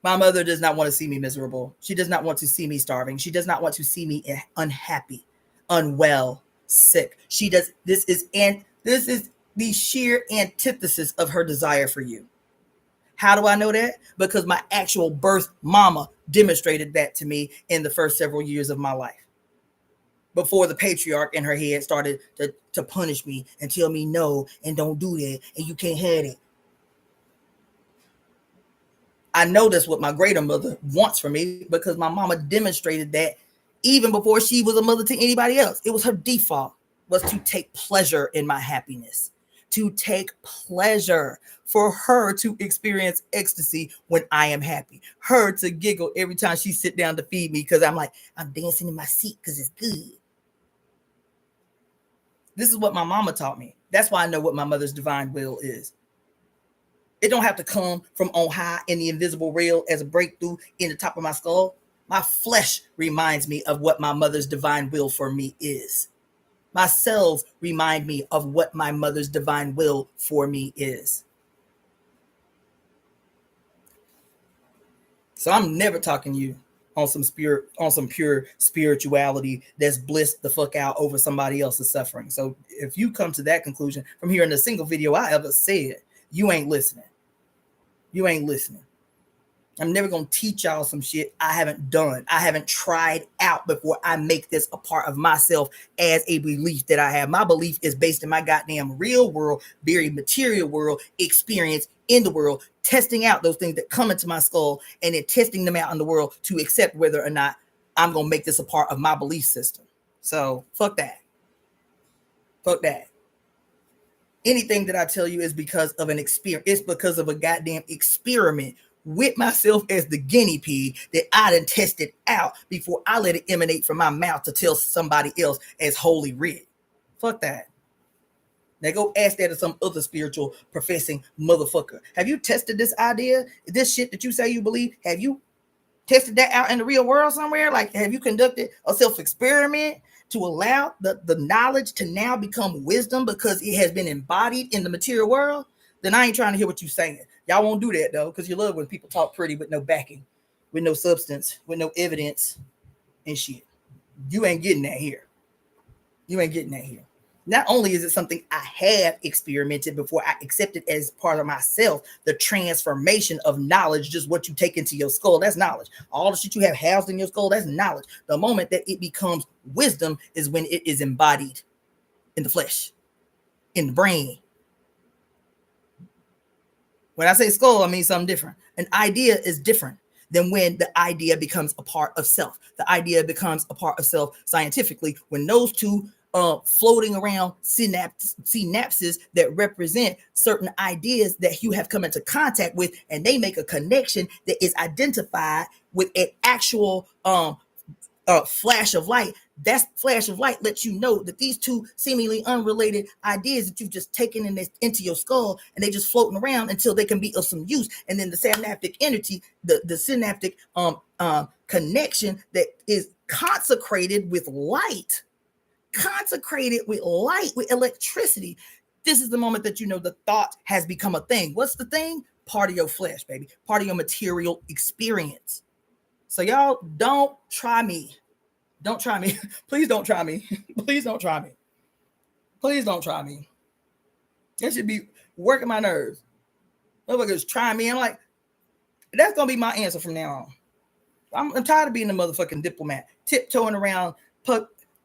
My mother does not want to see me miserable. She does not want to see me starving. She does not want to see me unhappy, unwell, sick. This is the sheer antithesis of her desire for you. How do I know that? Because my actual birth mama demonstrated that to me in the first several years of my life. Before the patriarch in her head started to punish me and tell me no, and don't do that, and you can't have it. I know that's what my greater mother wants for me, because my mama demonstrated that even before she was a mother to anybody else. It was her default, was to take pleasure in my happiness, to take pleasure, for her to experience ecstasy when I am happy, her to giggle every time she sit down to feed me, because I'm like, I'm dancing in my seat because it's good. This is what my mama taught me. That's why I know what my mother's divine will is. It don't have to come from on high in the invisible realm as a breakthrough in the top of my skull. My flesh reminds me of what my mother's divine will for me is. My cells remind me of what my mother's divine will for me is. So I'm never talking to you on some pure spirituality that's blissed the fuck out over somebody else's suffering. So if you come to that conclusion from hearing a single video I ever said, you ain't listening. You ain't listening. I'm never going to teach y'all some shit I haven't done. I haven't tried out before I make this a part of myself as a belief that I have. My belief is based in my goddamn real world, very material world experience in the world, testing out those things that come into my skull and then testing them out in the world to accept whether or not I'm going to make this a part of my belief system. So fuck that. Fuck that. Anything that I tell you is because of an experience. It's because of a goddamn experiment with myself as the guinea pig that I done tested out before I let it emanate from my mouth to tell somebody else as holy writ. Fuck that. Now go ask that of some other spiritual professing motherfucker. Have you tested this idea? This shit that you say you believe? Have you tested that out in the real world somewhere? Like, have you conducted a self-experiment to allow the knowledge to now become wisdom because it has been embodied in the material world? Then I ain't trying to hear what you're saying. Y'all won't do that, though, because you love when people talk pretty with no backing, with no substance, with no evidence and shit. You ain't getting that here. You ain't getting that here. Not only is it something I have experimented before I accept it as part of myself, the transformation of knowledge, just what you take into your skull, that's knowledge. All the shit you have housed in your skull, that's knowledge. The moment that it becomes wisdom is when it is embodied in the flesh, in the brain. When I say skull, I mean something different. An idea is different than when the idea becomes a part of self. The idea becomes a part of self scientifically when those two floating around synapses that represent certain ideas that you have come into contact with, and they make a connection that is identified with an actual flash of light. That flash of light lets you know that these two seemingly unrelated ideas that you've just taken into your skull, and they just floating around until they can be of some use. And then the synaptic energy, the synaptic connection that is consecrated with light, with electricity. This is the moment that you know the thought has become a thing. What's the thing? Part of your flesh, baby. Part of your material experience. So y'all don't try me. Don't try me. Please don't try me. Please don't try me. Please don't try me. That should be working my nerves. Motherfuckers try me. I'm like, that's going to be my answer from now on. I'm tired of being a motherfucking diplomat, tiptoeing around.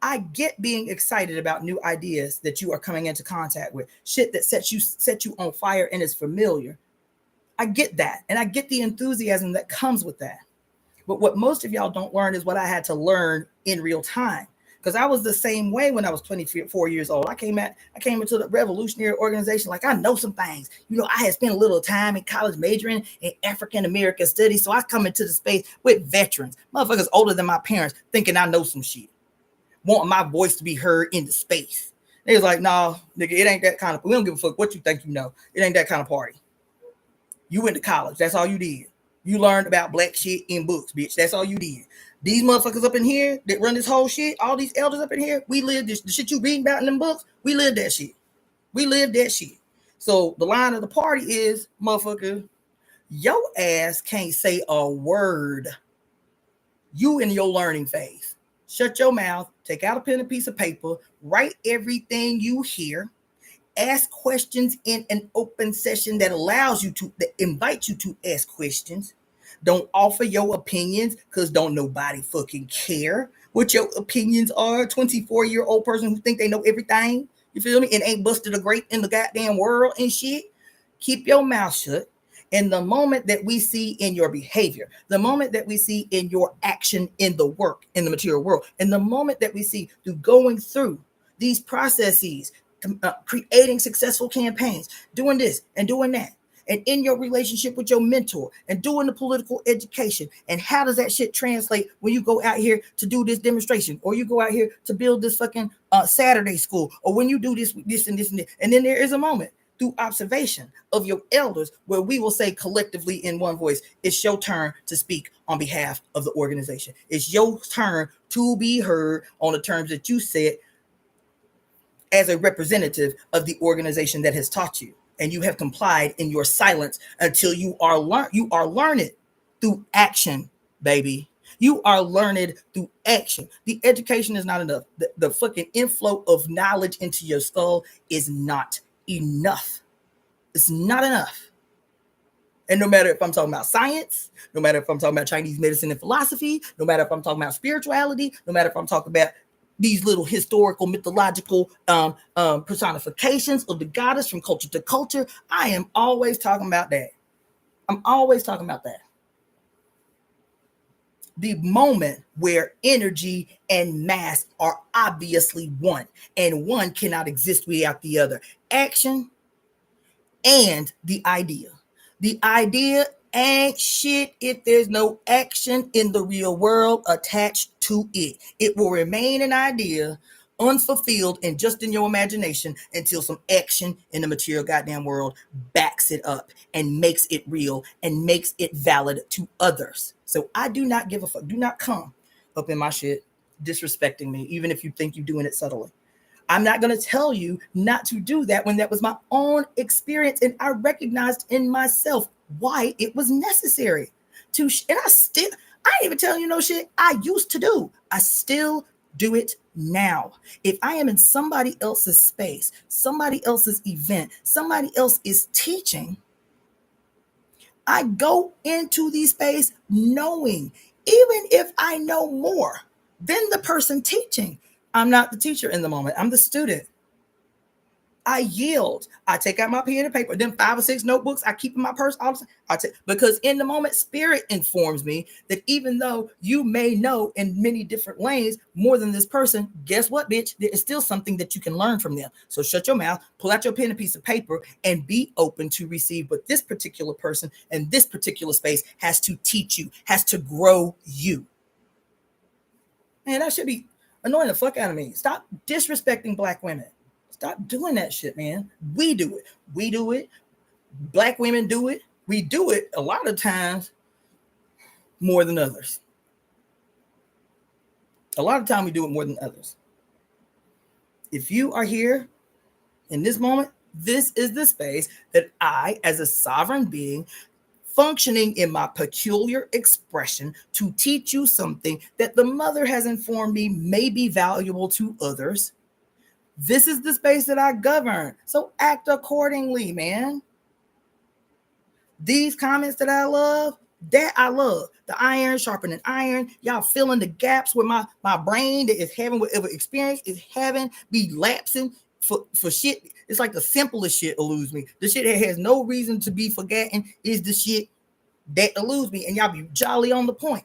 I get being excited about new ideas that you are coming into contact with. Shit that set you on fire and is familiar. I get that. And I get the enthusiasm that comes with that. But what most of y'all don't learn is what I had to learn in real time. Because I was the same way when I was 24 years old. I came into the revolutionary organization like I know some things. I had spent a little time in college majoring in African American studies. So I come into the space with veterans, motherfuckers older than my parents, thinking I know some shit, wanting my voice to be heard in the space. They was like, nah, nigga, it ain't that kind of, we don't give a fuck what you think you know. It ain't that kind of party. You went to college. That's all you did. You learned about black shit in books, bitch. That's all you did. These motherfuckers up in here that run this whole shit, all these elders up in here, we live this. The shit you reading about in them books, we live that shit. We live that shit. So the line of the party is, motherfucker, your ass can't say a word. You in your learning phase. Shut your mouth, take out a pen and piece of paper, write everything you hear, ask questions in an open session that invites you to ask questions. Don't offer your opinions because don't nobody fucking care what your opinions are. 24-year-old person who think they know everything, you feel me, and ain't busted a grape in the goddamn world and shit. Keep your mouth shut. And the moment that we see in your behavior, the moment that we see in your action in the work, in the material world, and the moment that we see through going through these processes, creating successful campaigns, doing this and doing that, and in your relationship with your mentor and doing the political education, and how does that shit translate when you go out here to do this demonstration, or you go out here to build this fucking Saturday school, or when you do this and this and this, and then there is a moment through observation of your elders where we will say collectively in one voice, it's your turn to speak on behalf of the organization. It's your turn to be heard on the terms that you said as a representative of the organization that has taught you, and you have complied in your silence until you are learned through action, baby. You are learned through action. The education is not enough. The fucking inflow of knowledge into your skull is not enough. It's not enough. And no matter if I'm talking about science, no matter if I'm talking about Chinese medicine and philosophy, no matter if I'm talking about spirituality, no matter if I'm talking about these little historical, mythological personifications of the goddess from culture to culture, I am always talking about that. I'm always talking about that. The moment where energy and mass are obviously one, and one cannot exist without the other. Action and the idea. The idea ain't shit if there's no action in the real world attached to it. It will remain an idea unfulfilled and just in your imagination until some action in the material goddamn world backs it up and makes it real and makes it valid to others. So I do not give a fuck. Do not come up in my shit disrespecting me, even if you think you're doing it subtly. I'm not going to tell you not to do that when that was my own experience and I recognized in myself why it was necessary to. And I ain't even telling you no shit I used to do. I still do it now. If I am in somebody else's space, somebody else's event, somebody else is teaching, I go into the space knowing, even if I know more than the person teaching, I'm not the teacher in the moment. I'm the student. I yield. I take out my pen and paper. Then 5 or 6 notebooks I keep in my purse. Because in the moment, spirit informs me that even though you may know in many different lanes more than this person, guess what, bitch? There is still something that you can learn from them. So shut your mouth, pull out your pen and piece of paper, and be open to receive what this particular person and this particular space has to teach you, has to grow you. Man, that should be annoying the fuck out of me. Stop disrespecting Black women. Stop doing that shit, man. We do it. We do it. Black women do it. We do it a lot of times more than others. A lot of time we do it more than others. If you are here in this moment, this is the space that I, as a sovereign being, functioning in my peculiar expression to teach you something that the mother has informed me may be valuable to others. This is the space that I govern. So act accordingly, man. These comments that I love, that I love. The iron sharpening iron. Y'all filling the gaps where my brain that is having whatever experience is having be lapsing for shit. It's like the simplest shit eludes me. The shit that has no reason to be forgotten is the shit that eludes me. And y'all be jolly on the point.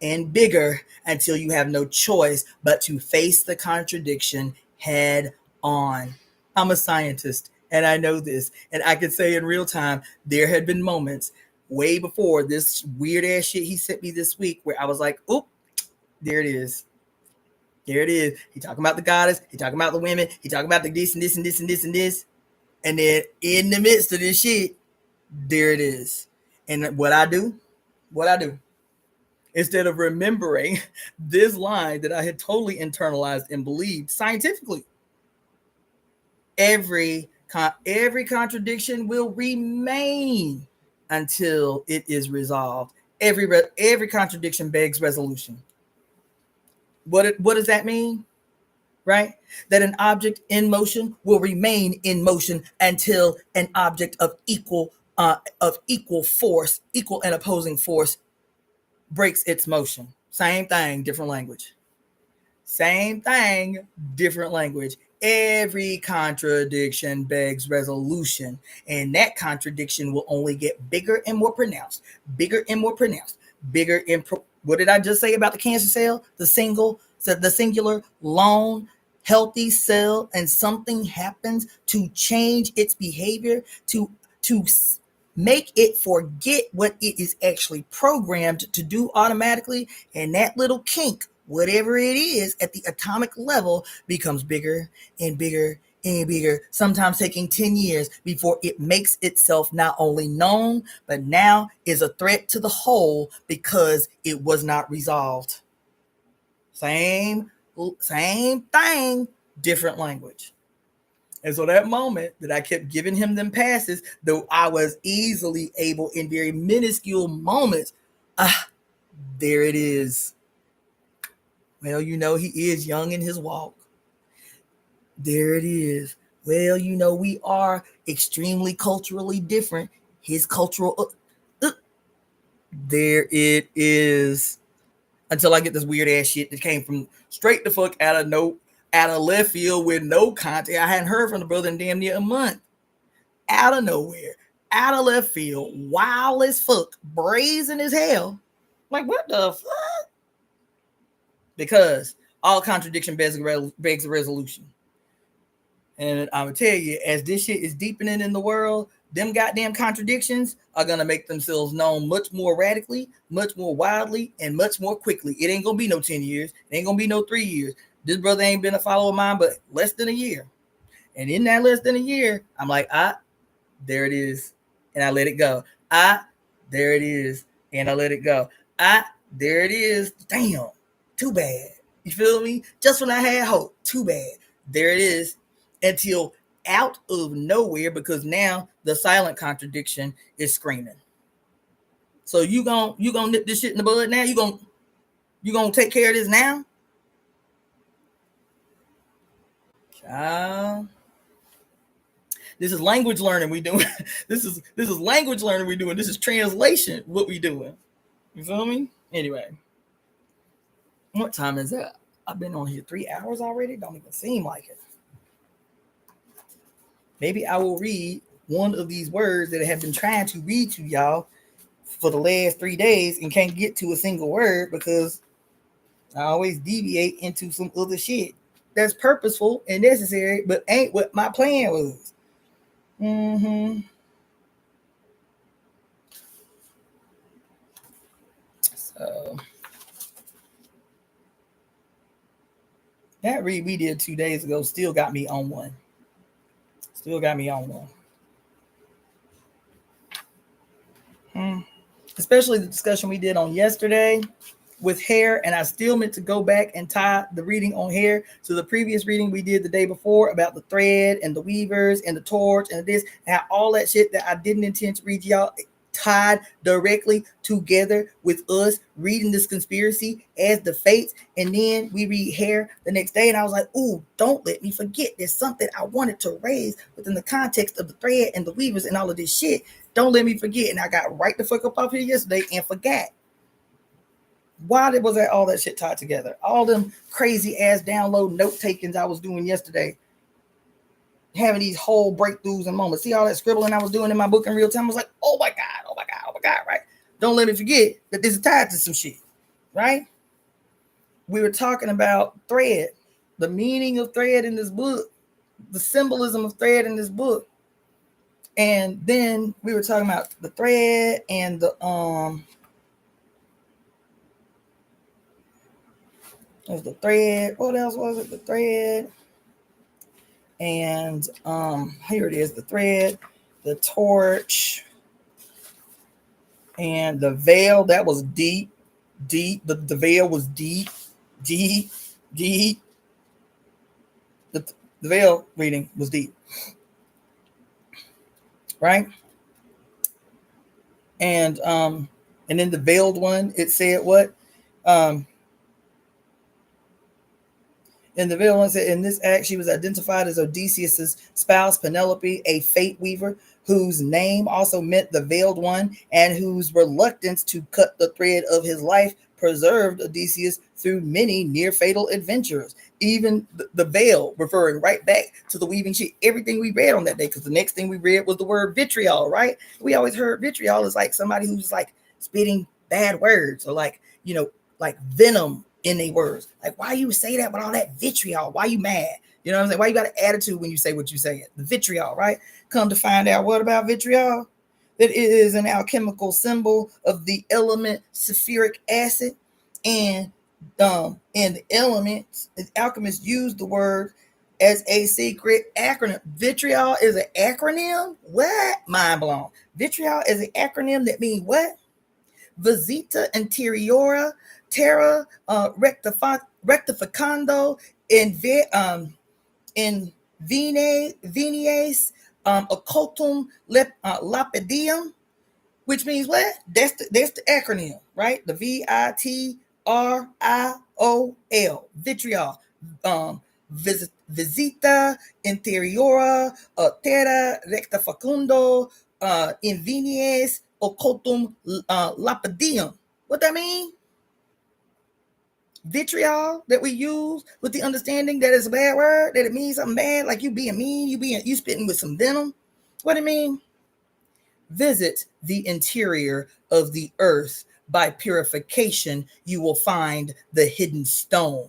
and bigger until you have no choice but to face the contradiction head on. I'm a scientist and I know this, and I can say in real time there had been moments way before this weird ass shit he sent me this week where I was like, oop, there it is. There it is. He talking about the goddess. He talking about the women. He talking about the this and this and this and this and this. And then in the midst of this shit, there it is. And what I do, instead of remembering this line that I had totally internalized and believed scientifically, every contradiction will remain until it is resolved. Every contradiction begs resolution. What does that mean? Right? That an object in motion will remain in motion until an object of equal force, equal and opposing force, breaks its motion. Same thing, different language. Same thing, different language. Every contradiction begs resolution, and that contradiction will only get bigger and more pronounced, bigger and more pronounced, bigger and what did I just say about the cancer cell? The singular, lone, healthy cell, and something happens to change its behavior, to make it forget what it is actually programmed to do automatically, and that little kink, whatever it is at the atomic level, becomes bigger and bigger and bigger, sometimes taking 10 years before it makes itself not only known, but now is a threat to the whole because it was not resolved. Same thing, different language. And so that moment that I kept giving him them passes, though I was easily able in very minuscule moments, there it is. Well, he is young in his walk. There it is. Well, we are extremely culturally different. His cultural, there it is. Until I get this weird ass shit that came from straight the fuck out of left field with no context. I hadn't heard from the brother in damn near a month. Out of nowhere, out of left field, wild as fuck, brazen as hell. Like, what the fuck? Because all contradiction begs a resolution. And I'm going to tell you, as this shit is deepening in the world, them goddamn contradictions are going to make themselves known much more radically, much more wildly, and much more quickly. It ain't going to be no 10 years. It ain't going to be no 3 years. This brother ain't been a follower of mine, but less than a year. And in that less than a year, I'm like, there it is. And I let it go. There it is. And I let it go. There it is. Damn. Too bad. You feel me? Just when I had hope. Too bad. There it is. Until out of nowhere, because now the silent contradiction is screaming. So you gonna nip this shit in the bud now? You gonna take care of this now? Child. This is language learning we doing. This is language learning we doing. This is translation what we doing. You feel me? Anyway. What time is that? I've been on here 3 hours already. Don't even seem like it. Maybe I will read one of these words that I have been trying to read to y'all for the last 3 days and can't get to a single word because I always deviate into some other shit that's purposeful and necessary, but ain't what my plan was. So that read we did 2 days ago still got me on one. Especially the discussion we did on yesterday with hair, and I still meant to go back and tie the reading on hair to the previous reading we did the day before about the thread and the weavers and the torch and this, and how all that shit that I didn't intend to read y'all tied directly together with us reading this conspiracy as the fates. And then we read hair the next day, and I was like, ooh, don't let me forget, there's something I wanted to raise within the context of the thread and the weavers and all of this shit. Don't let me forget. And I got right the fuck up off here yesterday and forgot. Why was all that shit tied together? All them crazy ass download note takings I was doing yesterday, having these whole breakthroughs and moments. See all that scribbling I was doing in my book in real time? I was like, oh my God, right? Don't let me forget that this is tied to some shit. right? We were talking about thread, the meaning of thread in this book, the symbolism of thread in this book. And then we were talking about the thread and the there's the thread. What else was it? The thread. And here it is, the thread, the torch, and the veil. That was deep. The veil was deep. The veil reading was deep. Right? And then the veiled one, it said what? In the veiled one said, in this act, she was identified as Odysseus's spouse, Penelope, a fate weaver, whose name also meant the veiled one, and whose reluctance to cut the thread of his life preserved Odysseus through many near fatal adventures. Even the veil, referring right back to the weaving sheet, everything we read on that day, because the next thing we read was the word vitriol, right? We always heard vitriol is like somebody who's like spitting bad words, or like, you know, like venom in their words. Like, why you say that with all that vitriol? Why you mad? You know what I'm saying? Why you got an attitude when you say what you say? The vitriol, right? Come to find out, what about vitriol? That it is an alchemical symbol of the element sulfuric acid, and the elements, alchemists use the word as a secret acronym. Vitriol is an acronym? What? Mind blown. Vitriol is an acronym that means what? Visita interiora, terra rectificando in venies occultum lapidum, which means what? That's the acronym, right? The vitriol, vitriol. Visita interiora terra rectificando invenies occultum lapidum. What that mean? Vitriol that we use with the understanding that it's a bad word, that it means something bad, like you being mean, you spitting with some venom. What it mean? Visit the interior of the earth. By purification, you will find the hidden stone.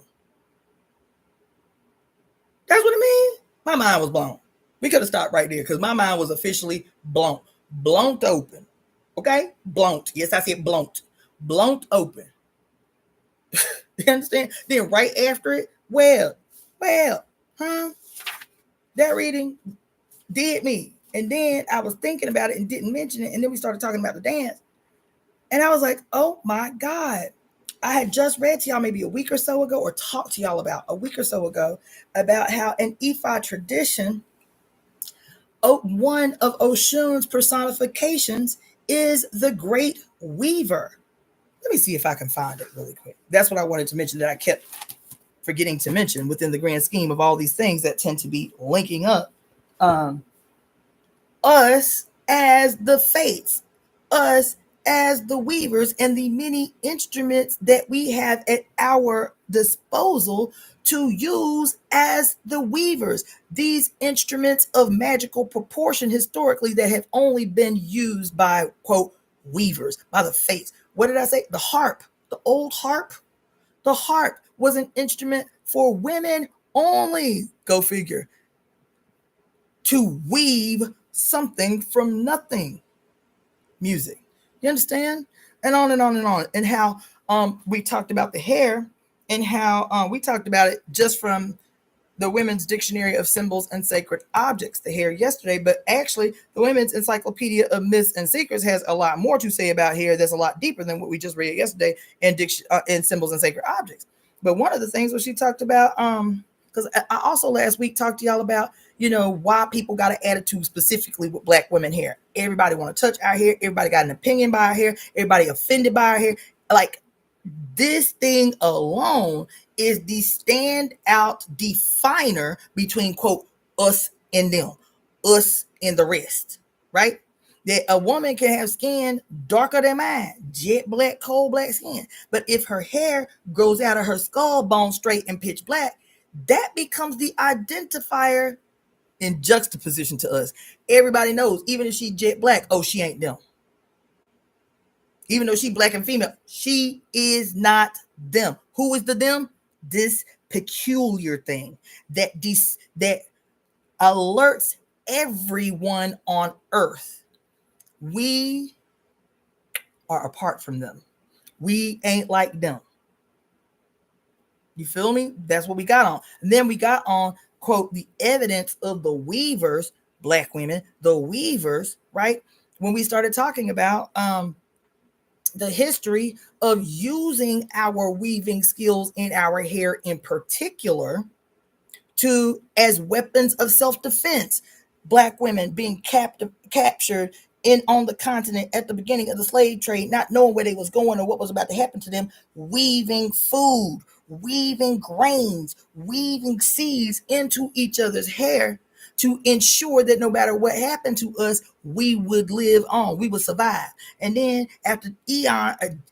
That's what it means. My mind was blown. We could have stopped right there because my mind was officially blown. Blown open. Okay? Blown. Yes, I said blown. Blown open. You understand? Then right after it, well, that reading did me. And then I was thinking about it and didn't mention it. And then we started talking about the dance. And I was like, oh my God. I had just read to y'all maybe a week or so ago, or talked to y'all about a week or so ago, about how in Ifa tradition, one of Oshun's personifications is the great weaver. Let me see if I can find it really quick. That's what I wanted to mention that I kept forgetting to mention within the grand scheme of all these things that tend to be linking up. Us as the fates, us as the weavers, and the many instruments that we have at our disposal to use as the weavers. These instruments of magical proportion historically that have only been used by, quote, weavers, by the fates. What did I say? The harp, the old harp. The harp was an instrument for women only, go figure, to weave something from nothing. Music. You understand? And on and on and on. And how we talked about the hair, and how we talked about it just from the Women's Dictionary of Symbols and Sacred Objects, the hair, yesterday. But actually, the Women's Encyclopedia of Myths and Secrets has a lot more to say about hair that's a lot deeper than what we just read yesterday in Symbols and Sacred Objects. But one of the things was she talked about, because I also last week talked to y'all about, you know, why people got an attitude specifically with Black women hair. Everybody want to touch our hair. Everybody got an opinion by our hair. Everybody offended by our hair. Like, this thing alone is the standout definer between, quote, us and them, us and the rest, right? That a woman can have skin darker than mine, jet black, coal black skin. But if her hair grows out of her skull bone straight and pitch black, that becomes the identifier in juxtaposition to us. Everybody knows, even if she jet black, oh, she ain't them. Even though she black and female, she is not them. Who is the them? This peculiar thing that alerts everyone on earth. We are apart from them. We ain't like them. You feel me? That's what we got on. And then we got on, quote, the evidence of the weavers, black women, the weavers, right? When we started talking about the history of using our weaving skills in our hair in particular as weapons of self-defense. Black women being captured on the continent at the beginning of the slave trade, not knowing where they was going or what was about to happen to them, weaving food, weaving grains, weaving seeds into each other's hair to ensure that no matter what happened to us, we would live on, we would survive. And then after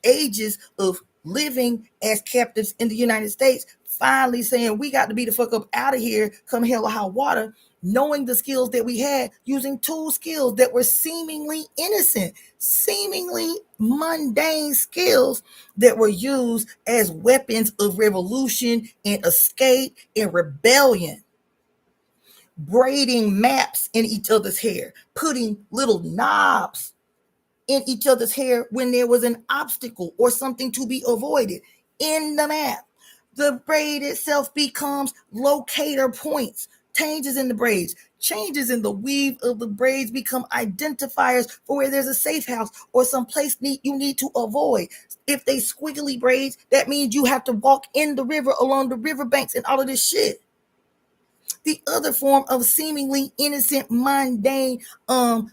ages of living as captives in the United States, finally saying we got to be the fuck up out of here, come hell or high water, knowing the skills that we had, using tool skills that were seemingly innocent, seemingly mundane skills that were used as weapons of revolution and escape and rebellion. Braiding maps in each other's hair, putting little knobs in each other's hair when there was an obstacle or something to be avoided in the map. The braid itself becomes locator points. Changes in the braids, changes in the weave of the braids become identifiers for where there's a safe house or some place you need to avoid. If they squiggly braids, that means you have to walk in the river along the riverbanks and all of this shit. The other form of seemingly innocent, mundane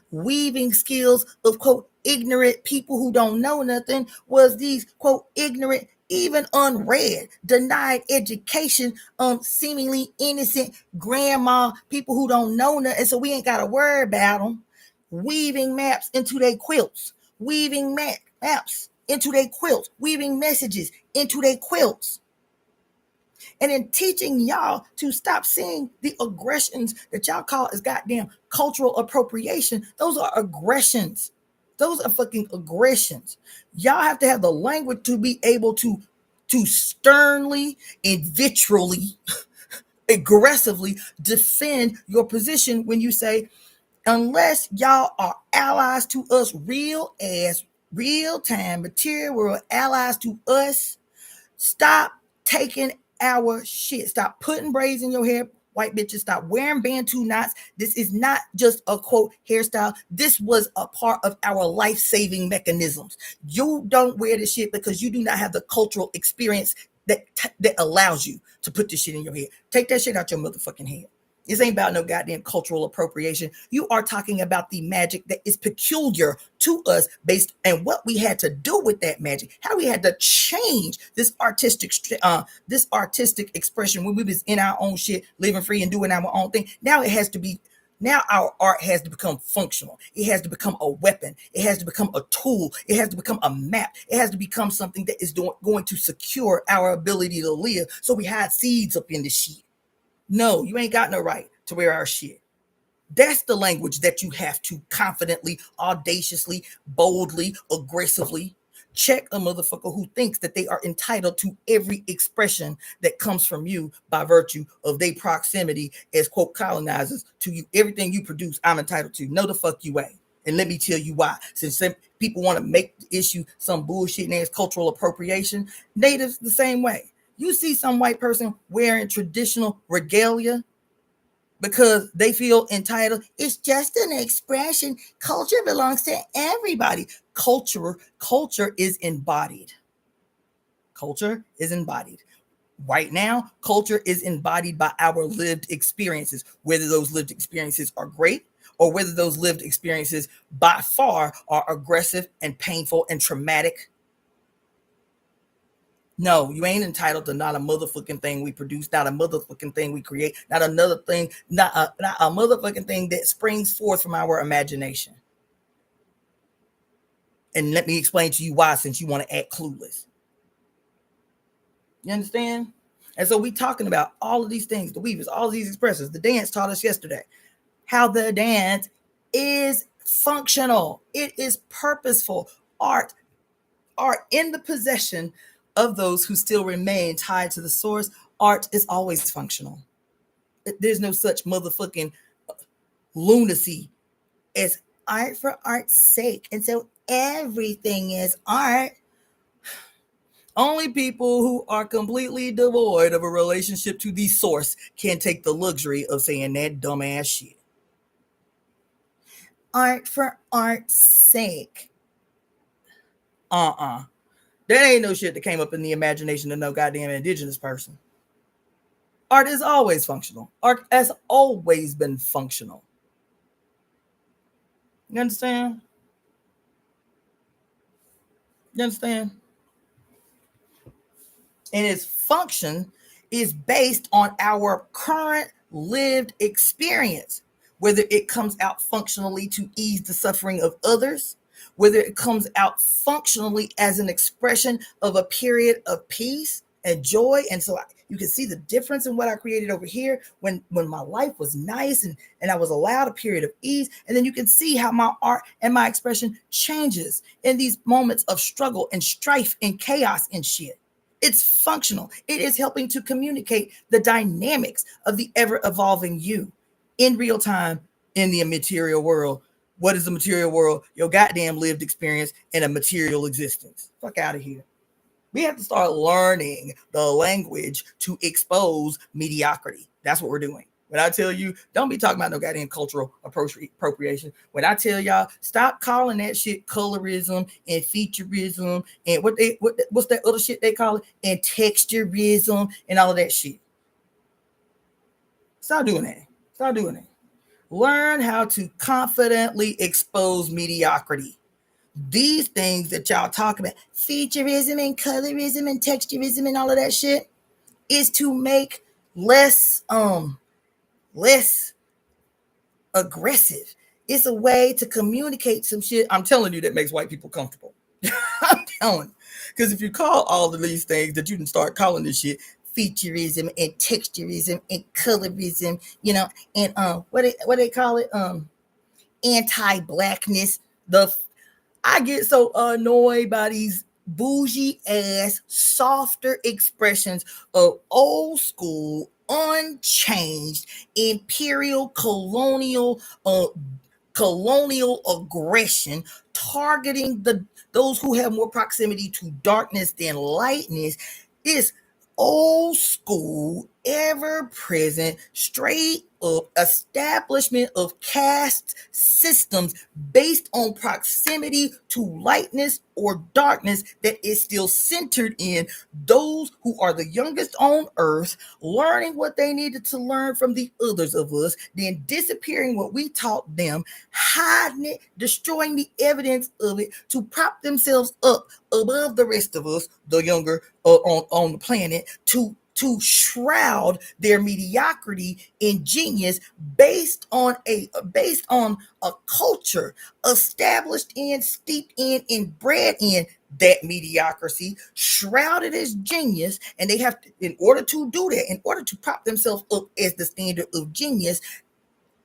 weaving skills of, quote, ignorant people who don't know nothing was these, quote, ignorant, even unread, denied education, seemingly innocent grandma, people who don't know nothing, so we ain't got to worry about them, weaving maps into their quilts, weaving maps into their quilts, weaving messages into their quilts. And in teaching y'all to stop seeing the aggressions that y'all call as goddamn cultural appropriation. Those are aggressions. Those are fucking aggressions. Y'all have to have the language to be able to sternly and vitriolly, aggressively defend your position when you say, unless y'all are allies to us, real time material allies to us, stop taking our shit. Stop putting braids in your hair. White bitches, stop wearing Bantu knots. This is not just a, quote, hairstyle. This was a part of our life-saving mechanisms. You don't wear this shit because you do not have the cultural experience that allows you to put this shit in your head. Take that shit out your motherfucking head. This ain't about no goddamn cultural appropriation. You are talking about the magic that is peculiar to us based on what we had to do with that magic, how we had to change this artistic expression when we was in our own shit, living free and doing our own thing. Now our art has to become functional. It has to become a weapon. It has to become a tool. It has to become a map. It has to become something that is going to secure our ability to live. So we hide seeds up in this shit. No, you ain't got no right to wear our shit. That's the language that you have to confidently, audaciously, boldly, aggressively check a motherfucker who thinks that they are entitled to every expression that comes from you by virtue of their proximity as, quote, colonizers to you. Everything you produce, I'm entitled to. No, the fuck you ain't. And let me tell you why. Since some people want to make the issue some bullshit named cultural appropriation, natives the same way. You see some white person wearing traditional regalia because they feel entitled. It's just an expression. Culture belongs to everybody. Culture is embodied. Culture is embodied. Right now, culture is embodied by our lived experiences, whether those lived experiences are great or whether those lived experiences by far are aggressive and painful and traumatic. No, you ain't entitled to not a motherfucking thing we produce, not a motherfucking thing we create, not another thing, not a motherfucking thing that springs forth from our imagination. And let me explain to you why, since you want to act clueless. You understand? And so we talking about all of these things, the weavers, all of these expressions. The dance taught us yesterday how the dance is functional. It is purposeful. Art are in the possession of those who still remain tied to the source, art is always functional. There's no such motherfucking lunacy as art for art's sake. And so everything is art. Only people who are completely devoid of a relationship to the source can take the luxury of saying that dumbass shit. Art for art's sake. That ain't no shit that came up in the imagination of no goddamn indigenous person. Art is always functional. Art has always been functional. You understand? You understand? And its function is based on our current lived experience, whether it comes out functionally to ease the suffering of others, whether it comes out functionally as an expression of a period of peace and joy. And so you can see the difference in what I created over here when my life was nice and I was allowed a period of ease. And then you can see how my art and my expression changes in these moments of struggle and strife and chaos and shit. It's functional. It is helping to communicate the dynamics of the ever-evolving you in real time in the material world. What is the material world? Your goddamn lived experience in a material existence. Fuck out of here. We have to start learning the language to expose mediocrity. That's what we're doing. When I tell you, don't be talking about no goddamn cultural appropriation. When I tell y'all, stop calling that shit colorism and featureism and what's that other shit they call it? And texturism and all of that shit. Stop doing that. Stop doing that. Learn how to confidently expose mediocrity. These things that y'all talk about, featureism and colorism and texturism and all of that shit, is to make less aggressive. It's a way to communicate some shit. I'm telling you, that makes white people comfortable. I'm telling you. Because if you call all of these things that you can start calling this shit featureism and texturism and colorism, and what they call it, anti-blackness. I get so annoyed by these bougie ass, softer expressions of old school, unchanged, imperial, colonial aggression targeting those who have more proximity to darkness than lightness. Is old school, ever present, straight up establishment of caste systems based on proximity to lightness or darkness that is still centered in those who are the youngest on earth, learning what they needed to learn from the others of us, then disappearing what we taught them, hiding it, destroying the evidence of it to prop themselves up above the rest of us, the younger on the planet, to shroud their mediocrity in genius based on a culture established in, steeped in, and bred in that mediocrity, shrouded as genius. And they have to, in order to do that, in order to prop themselves up as the standard of genius,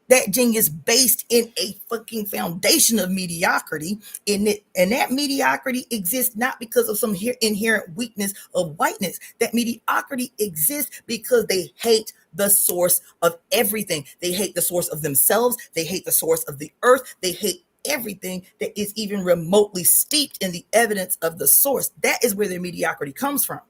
that genius based in a fucking foundation of mediocrity, and that mediocrity exists not because of some inherent weakness of whiteness. That mediocrity exists because they hate the source of everything. They hate the source of themselves. They hate the source of the earth. They hate everything that is even remotely steeped in the evidence of the source. That is where their mediocrity comes from.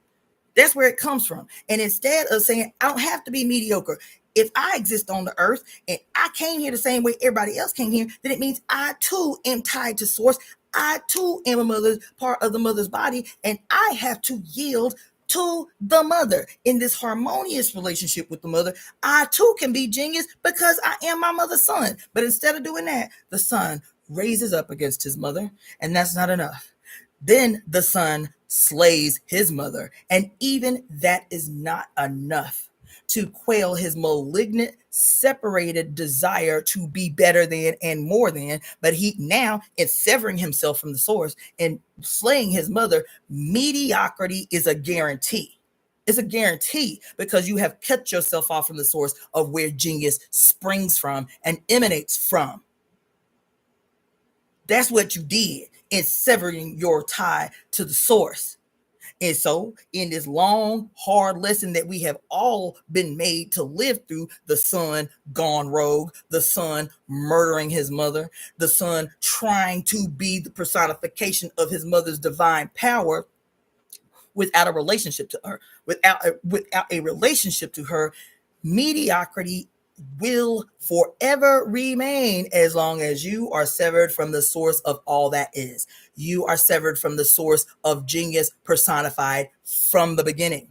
That's where it comes from. And instead of saying, I don't have to be mediocre. If I exist on the earth and I came here the same way everybody else came here, then it means I too am tied to source. I too am part of the mother's body, and I have to yield to the mother in this harmonious relationship with the mother. I too can be genius because I am my mother's son. But instead of doing that, the son raises up against his mother, and that's not enough. Then the son slays his mother, and even that is not enough to quell his malignant, separated desire to be better than and more than. But he now is severing himself from the source and slaying his mother. Mediocrity is a guarantee. It's a guarantee because you have cut yourself off from the source of where genius springs from and emanates from. That's what you did. and severing your tie to the source. And so, in this long, hard lesson that we have all been made to live through, the son gone rogue, the son murdering his mother, the son trying to be the personification of his mother's divine power without a relationship to her, without a relationship to her, mediocrity will forever remain as long as you are severed from the source of all that is. You are severed from the source of genius personified from the beginning.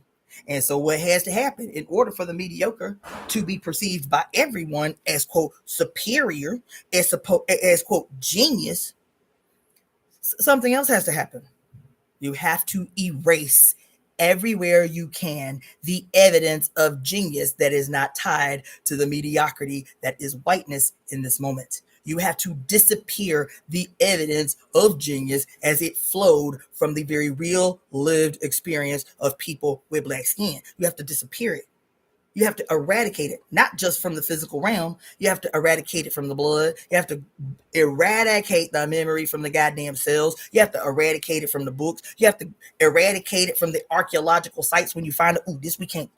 And so what has to happen in order for the mediocre to be perceived by everyone as, quote, superior, as quote, genius, something else has to happen. You have to erase everywhere you can the evidence of genius that is not tied to the mediocrity that is whiteness in this moment. You have to disappear the evidence of genius as it flowed from the very real lived experience of people with black skin. You have to disappear it. You have to eradicate it, not just from the physical realm. You have to eradicate it from the blood. You have to eradicate the memory from the goddamn cells. You have to eradicate it from the books. You have to eradicate it from the archaeological sites. When you find out, this we can't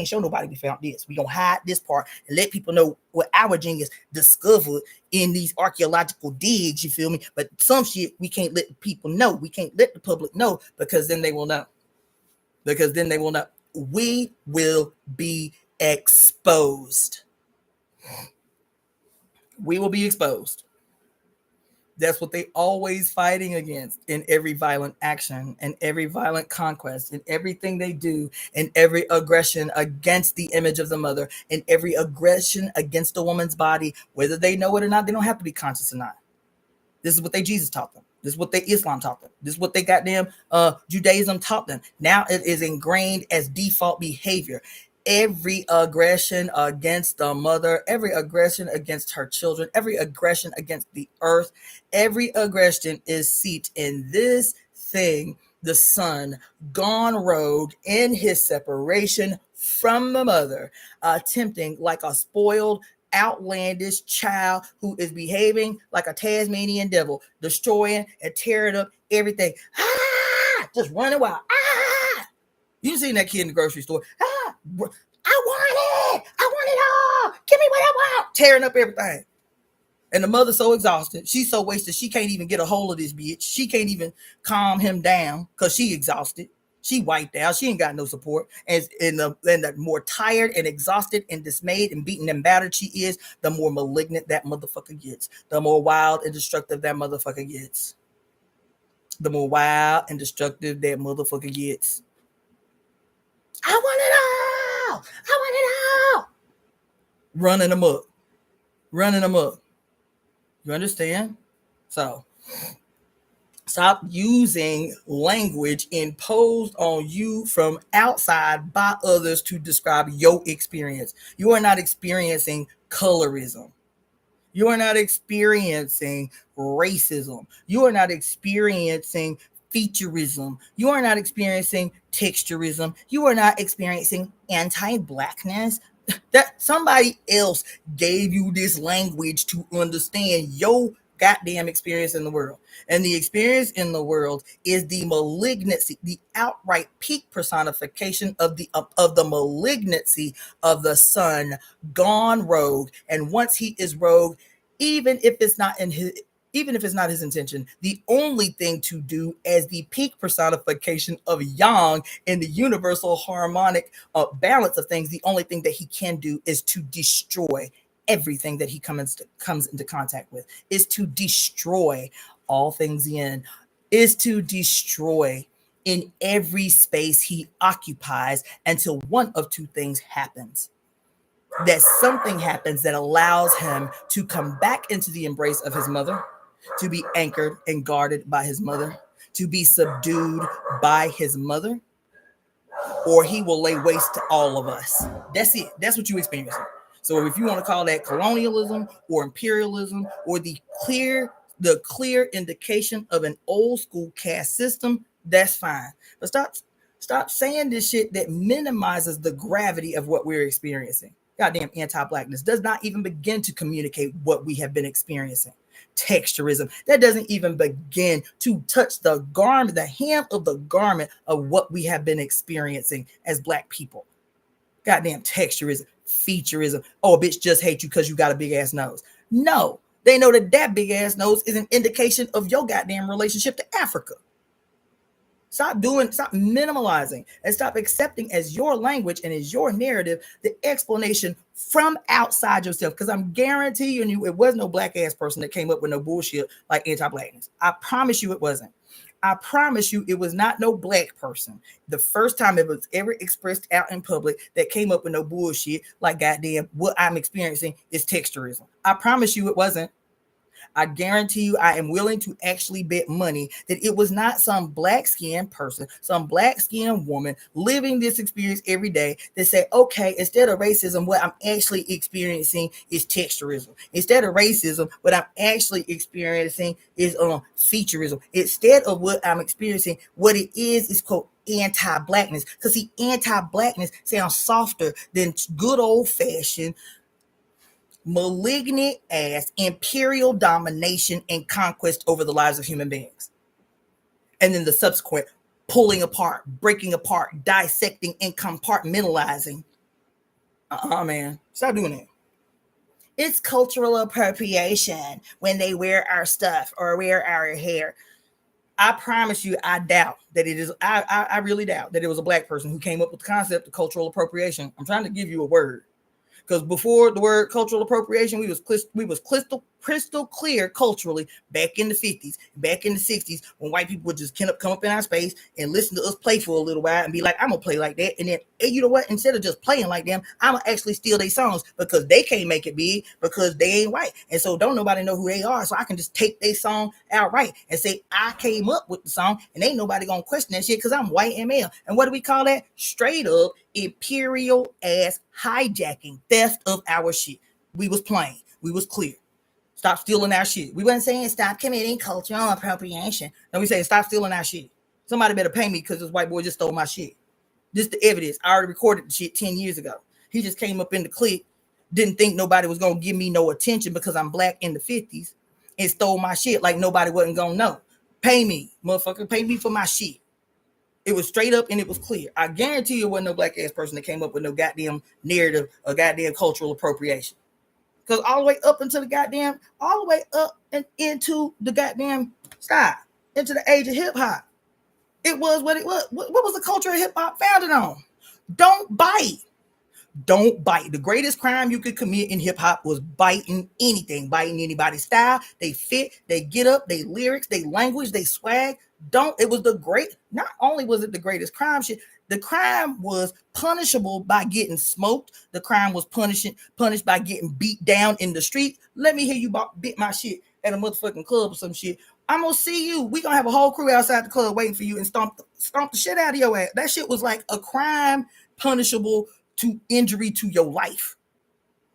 show nobody we found this. We gonna hide this part and let people know what our genius discovered in these archaeological digs. You feel me? But some shit we can't let people know. We can't let the public know because then they will know. We will be exposed. We will be exposed. That's what they always fighting against in every violent action and every violent conquest and everything they do, and every aggression against the image of the mother, and every aggression against a woman's body, whether they know it or not. They don't have to be conscious or not. This is what they Jesus taught them. This is what they Islam taught them. This is what they goddamn Judaism taught them. Now it is ingrained as default behavior. Every aggression against the mother, every aggression against her children, every aggression against the earth, every aggression is seeped in this thing, the son gone rogue in his separation from the mother, attempting like a spoiled, outlandish child who is behaving like a Tasmanian devil, destroying and tearing up everything. Just running wild. You seen that kid in the grocery store. I want it. I want it all. Give me what I want. Tearing up everything. And the mother's so exhausted. She's so wasted. She can't even get a hold of this bitch. She can't even calm him down because she exhausted. She wiped out. She ain't got no support. And the more tired and exhausted and dismayed and beaten and battered she is, the more malignant that motherfucker gets. The more wild and destructive that motherfucker gets. The more wild and destructive that motherfucker gets. I want it all. I want it all. Running them up. Running them up. You understand? So stop using language imposed on you from outside by others to describe your experience. You are not experiencing colorism. You are not experiencing racism. You are not experiencing featureism. You are not experiencing texturism. You are not experiencing anti-blackness. That somebody else gave you this language to understand your goddamn experience in the world. And the experience in the world is the malignancy, the outright peak personification of the malignancy of the son gone rogue. And once he is rogue, even if it's not his intention, the only thing to do as the peak personification of yang in the universal harmonic balance of things, the only thing that he can do is to destroy everything that he comes into contact with, is to destroy all things in, is to destroy in every space he occupies until one of two things happens. That something happens that allows him to come back into the embrace of his mother, to be anchored and guarded by his mother, to be subdued by his mother, or he will lay waste to all of us. That's it. That's what you experience. So if you want to call that colonialism or imperialism or the clear indication of an old school caste system, that's fine. But stop saying this shit that minimizes the gravity of what we're experiencing. Goddamn anti-blackness does not even begin to communicate what we have been experiencing. texturism. That doesn't even begin to touch the garment, the hem of the garment of what we have been experiencing as Black people. Goddamn texturism, featureism. Oh, a bitch just hates you because you got a big ass nose. No, they know that big ass nose is an indication of your goddamn relationship to Africa. Stop minimalizing, and stop accepting as your language and as your narrative the explanation from outside yourself. Because I'm guaranteeing you, it was no Black ass person that came up with no bullshit like anti-Blackness. I promise you it wasn't. I promise you it was not no Black person. The first time it was ever expressed out in public that came up with no bullshit like goddamn what I'm experiencing is texturism. I promise you it wasn't. I guarantee you, I am willing to actually bet money that it was not some Black skinned person, some Black skinned woman living this experience every day that said, okay, instead of racism, what I'm actually experiencing is texturism. Instead of racism, what I'm actually experiencing is featureism. Instead of what I'm experiencing, what it is called anti-Blackness. Because see, anti-Blackness sounds softer than good old-fashioned malignant ass imperial domination and conquest over the lives of human beings. And then the subsequent pulling apart, breaking apart, dissecting, and compartmentalizing. Man, stop doing that. It's cultural appropriation when they wear our stuff or wear our hair. I promise you, I doubt that it is. I really doubt that it was a Black person who came up with the concept of cultural appropriation. I'm trying to give you a word. Because before the word cultural appropriation, we was crystal clear culturally back in the 50s, back in the 60s, when white people would just come up in our space and listen to us play for a little while and be like, I'm going to play like that. And then, hey, you know what? Instead of just playing like them, I'm going to actually steal their songs because they can't make it big because they ain't white. And so don't nobody know who they are. So I can just take their song outright and say, I came up with the song and ain't nobody going to question that shit because I'm white and male. And what do we call that? Straight up imperial ass hijacking, theft of our shit. We was plain. We was clear. Stop stealing our shit. We wasn't saying stop committing cultural appropriation. No, we saying stop stealing our shit. Somebody better pay me because this white boy just stole my shit. This the evidence. I already recorded the shit 10 years ago. He just came up in the clique, didn't think nobody was going to give me no attention because I'm Black in the 50s and stole my shit like nobody wasn't going to know. Pay me, motherfucker. Pay me for my shit. It was straight up and it was clear. I guarantee you, it wasn't no Black ass person that came up with no goddamn narrative or goddamn cultural appropriation. Because all the way up into the goddamn, all the way up and into the goddamn style, into the age of hip hop, it was what it was. What was the culture of hip hop founded on? Don't bite. Don't bite. The greatest crime you could commit in hip hop was biting anything, biting anybody's style. They fit, they get up, they lyrics, they language, they swag. It was the great, not only was it the greatest crime shit, the crime was punishable by getting smoked. The crime was punished by getting beat down in the street. Let me hear you bit my shit at a motherfucking club or some shit. I'm gonna see you. We gonna have a whole crew outside the club waiting for you and stomp the shit out of your ass. That shit was like a crime punishable to injury to your life.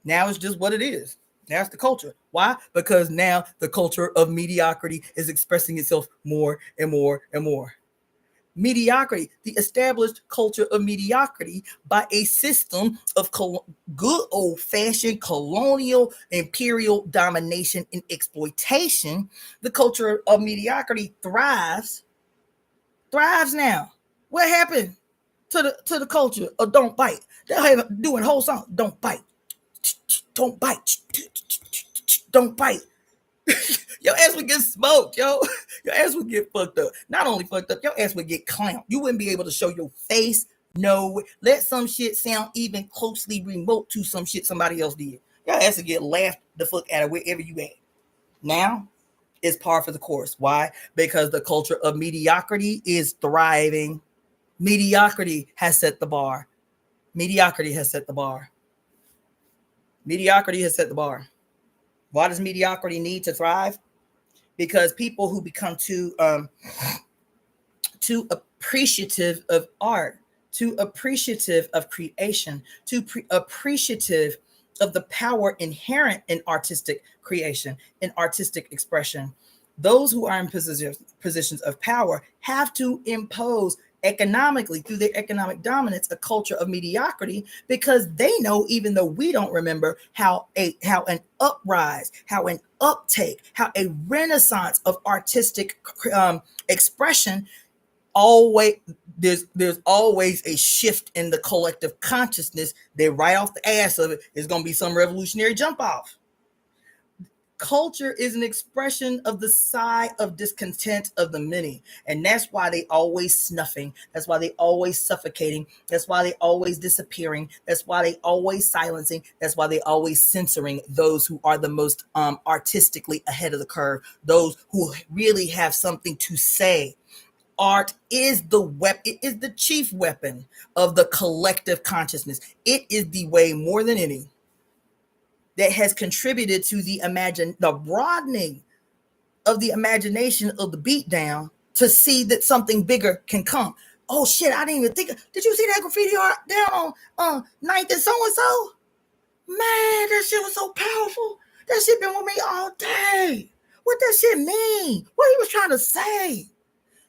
Now it's just what it is. That's the culture. Why? Because now the culture of mediocrity is expressing itself more and more and more. Mediocrity, the established culture of mediocrity by a system of good old-fashioned colonial imperial domination and exploitation. The culture of mediocrity thrives now. What happened to the culture of don't bite? They're doing whole song. Don't bite. Don't bite. Don't bite. Your ass would get smoked, yo. Your ass would get fucked up. Not only fucked up, your ass would get clowned. You wouldn't be able to show your face. No, let some shit sound even closely remote to some shit somebody else did. Your ass would get laughed the fuck out of wherever you at. Now, it's par for the course. Why? Because the culture of mediocrity is thriving. Mediocrity has set the bar. Mediocrity has set the bar. Mediocrity has set the bar. Why does mediocrity need to thrive? Because people who become too appreciative of art, too appreciative of creation, too appreciative of the power inherent in artistic creation, in artistic expression. Those who are in positions of power have to impose economically, through their economic dominance, a culture of mediocrity, because they know, even though we don't remember, how an uprise, how an uptake, how a renaissance of artistic expression, always there's always a shift in the collective consciousness that right off the ass of it is going to be some revolutionary jump off. Culture is an expression of the sigh of discontent of the many. And that's why they always snuffing. That's why they always suffocating. That's why they always disappearing. That's why they always silencing. That's why they always censoring those who are the most artistically ahead of the curve, those who really have something to say. Art is the weapon. It is the chief weapon of the collective consciousness. It is the way, more than any, that has contributed to the broadening of the imagination of the beatdown to see that something bigger can come. Oh shit, I didn't even think. Did you see that graffiti art down on 9th and so-and-so? Man, that shit was so powerful. That shit been with me all day. What that shit mean? What he was trying to say?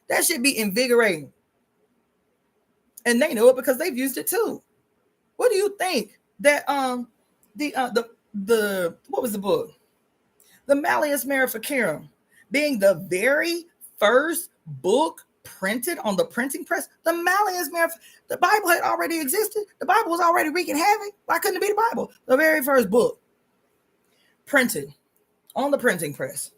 That should be invigorating. And they know it because they've used it too. What do you think that the what was the book? The Malleus Maleficarum, being the very first book printed on the printing press. The Malleus Maleficarum, the Bible had already existed. The Bible was already wreaking havoc. Why couldn't it be the Bible? The very first book printed on the printing press.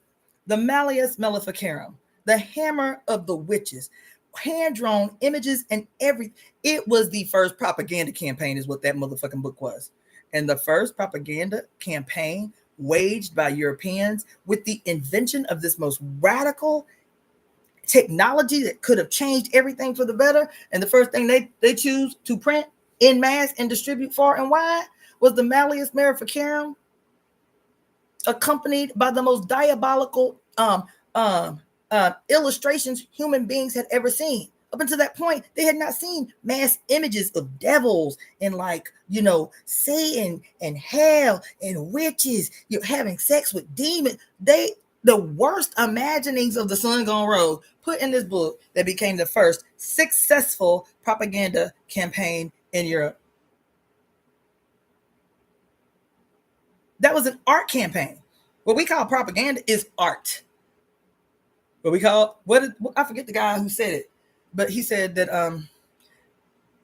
The Malleus Maleficarum, the hammer of the witches, hand-drawn images and everything. It was the first propaganda campaign is what that motherfucking book was. And the first propaganda campaign waged by Europeans with the invention of this most radical technology that could have changed everything for the better. And the first thing they choose to print in mass and distribute far and wide was the Malleus Maleficarum, accompanied by the most diabolical illustrations human beings had ever seen. Up until that point, they had not seen mass images of devils and Satan and hell and witches, having sex with demons. The worst imaginings of the sun gone rogue put in this book that became the first successful propaganda campaign in Europe. That was an art campaign. What we call propaganda is art. What we call I forget the guy who said it, but he said that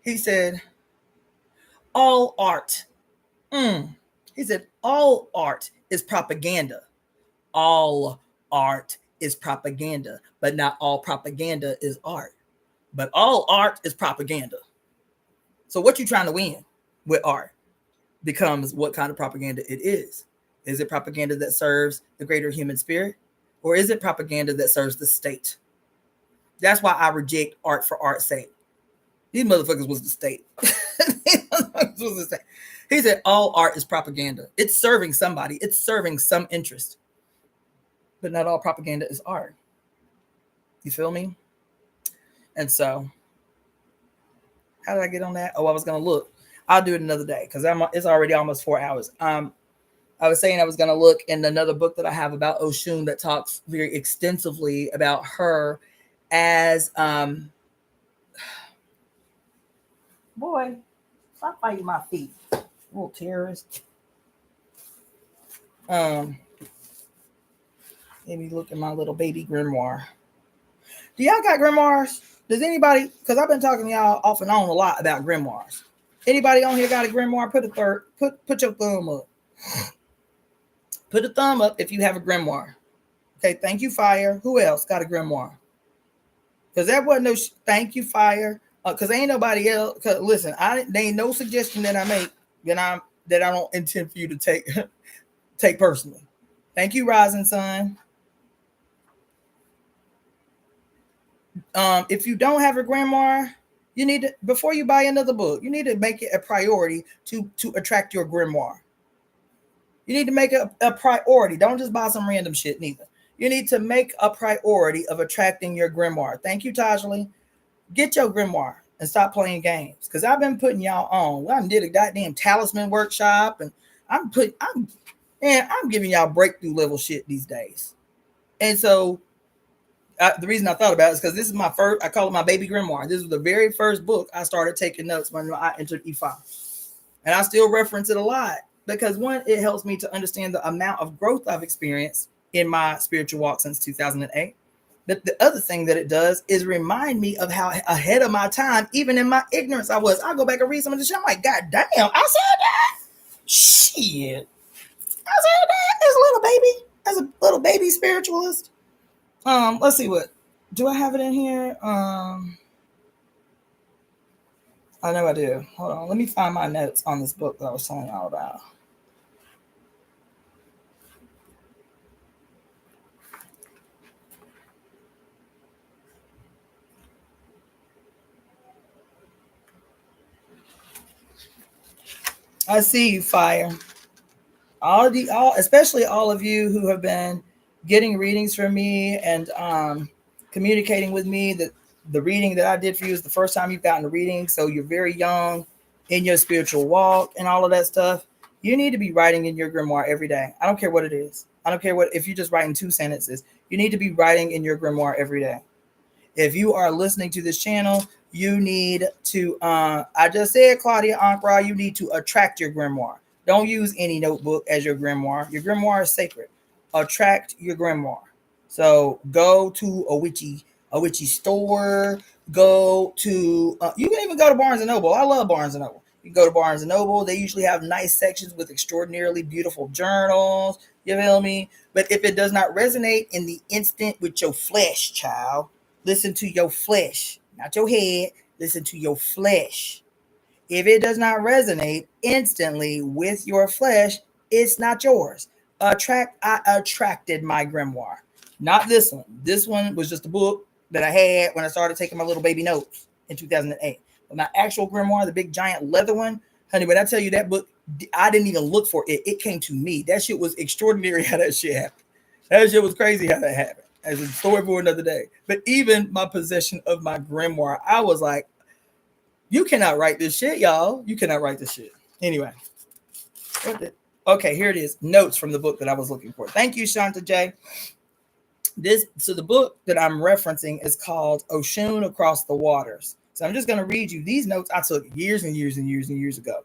he said all art. He said all art is propaganda. All art is propaganda, but not all propaganda is art. But all art is propaganda. So what you trying to win with art becomes what kind of propaganda it is. Is it propaganda that serves the greater human spirit? Or is it propaganda that serves the state? That's why I reject art for art's sake. These motherfuckers was the state. He said all art is propaganda. It's serving somebody. It's serving some interest. But not all propaganda is art. You feel me? And so, how did I get on that? Oh, I was going to look. I'll do it another day because it's already almost 4 hours. I was saying I was going to look in another book that I have about Oshun that talks very extensively about her as boy, stop biting my feet, little terrorist. Let me look at my little baby grimoire. Do y'all got grimoires? Does anybody? Because I've been talking to y'all off and on a lot about grimoires. Anybody on here got a grimoire? Put your thumb up. Put a thumb up if you have a grimoire. Okay, thank you, Fire. Who else got a grimoire? Because that wasn't no thank you, Fire. Because ain't nobody else. Cause listen, there ain't no suggestion that I make that I don't intend for you to take personally. Thank you, Rising Sun. If you don't have a grimoire, you need to, before you buy another book, you need to make it a priority to attract your grimoire. You need to make it a priority. Don't just buy some random shit neither. You need to make a priority of attracting your grimoire. Thank you, Tajali. Get your grimoire and stop playing games. Because I've been putting y'all on. Well, I did a goddamn talisman workshop, and I'm giving y'all breakthrough level shit these days. And so the reason I thought about it is because this is my first, I call it my baby grimoire. This was the very first book I started taking notes when I entered E5. And I still reference it a lot because one, it helps me to understand the amount of growth I've experienced in my spiritual walk since 2008. But the other thing that it does is remind me of how ahead of my time, even in my ignorance, I was. I go back and read some of the shit. I'm like, God damn, I said that. Shit. I said that as a little baby, as a little baby spiritualist. Let's see what. Do I have it in here? I know I do. Hold on. Let me find my notes on this book that I was telling y'all about. I see you, Fire. Especially all of you who have been getting readings from me and communicating with me. That the reading that I did for you is the first time you've gotten a reading, so you're very young in your spiritual walk and all of that stuff. You need to be writing in your grimoire every day. I don't care what it is. I don't care what, if you're just writing 2 sentences. You need to be writing in your grimoire every day. If you are listening to this channel, you need to, I just said, Claudia Ankara, you need to attract your grimoire. Don't use any notebook as your grimoire. Your grimoire is sacred. Attract your grimoire. So go to a witchy store. Go to, you can even go to Barnes & Noble. I love Barnes & Noble. You go to Barnes & Noble. They usually have nice sections with extraordinarily beautiful journals. You feel me? But if it does not resonate in the instant with your flesh, child, listen to your flesh, not your head. Listen to your flesh. If it does not resonate instantly with your flesh, it's not yours. I attracted my grimoire. Not this one. This one was just a book that I had when I started taking my little baby notes in 2008. But my actual grimoire, the big giant leather one, honey, when I tell you that book, I didn't even look for it. It came to me. That shit was extraordinary how that shit happened. That shit was crazy how that happened. As a story for another day. But even my possession of my grimoire, I was like, you cannot write this shit, y'all. You cannot write this shit. Anyway. Okay, here it is. Notes from the book that I was looking for. Thank you, Shanta J. So the book that I'm referencing is called Oshun Across the Waters. So I'm just going to read you these notes I took years and years and years and years ago.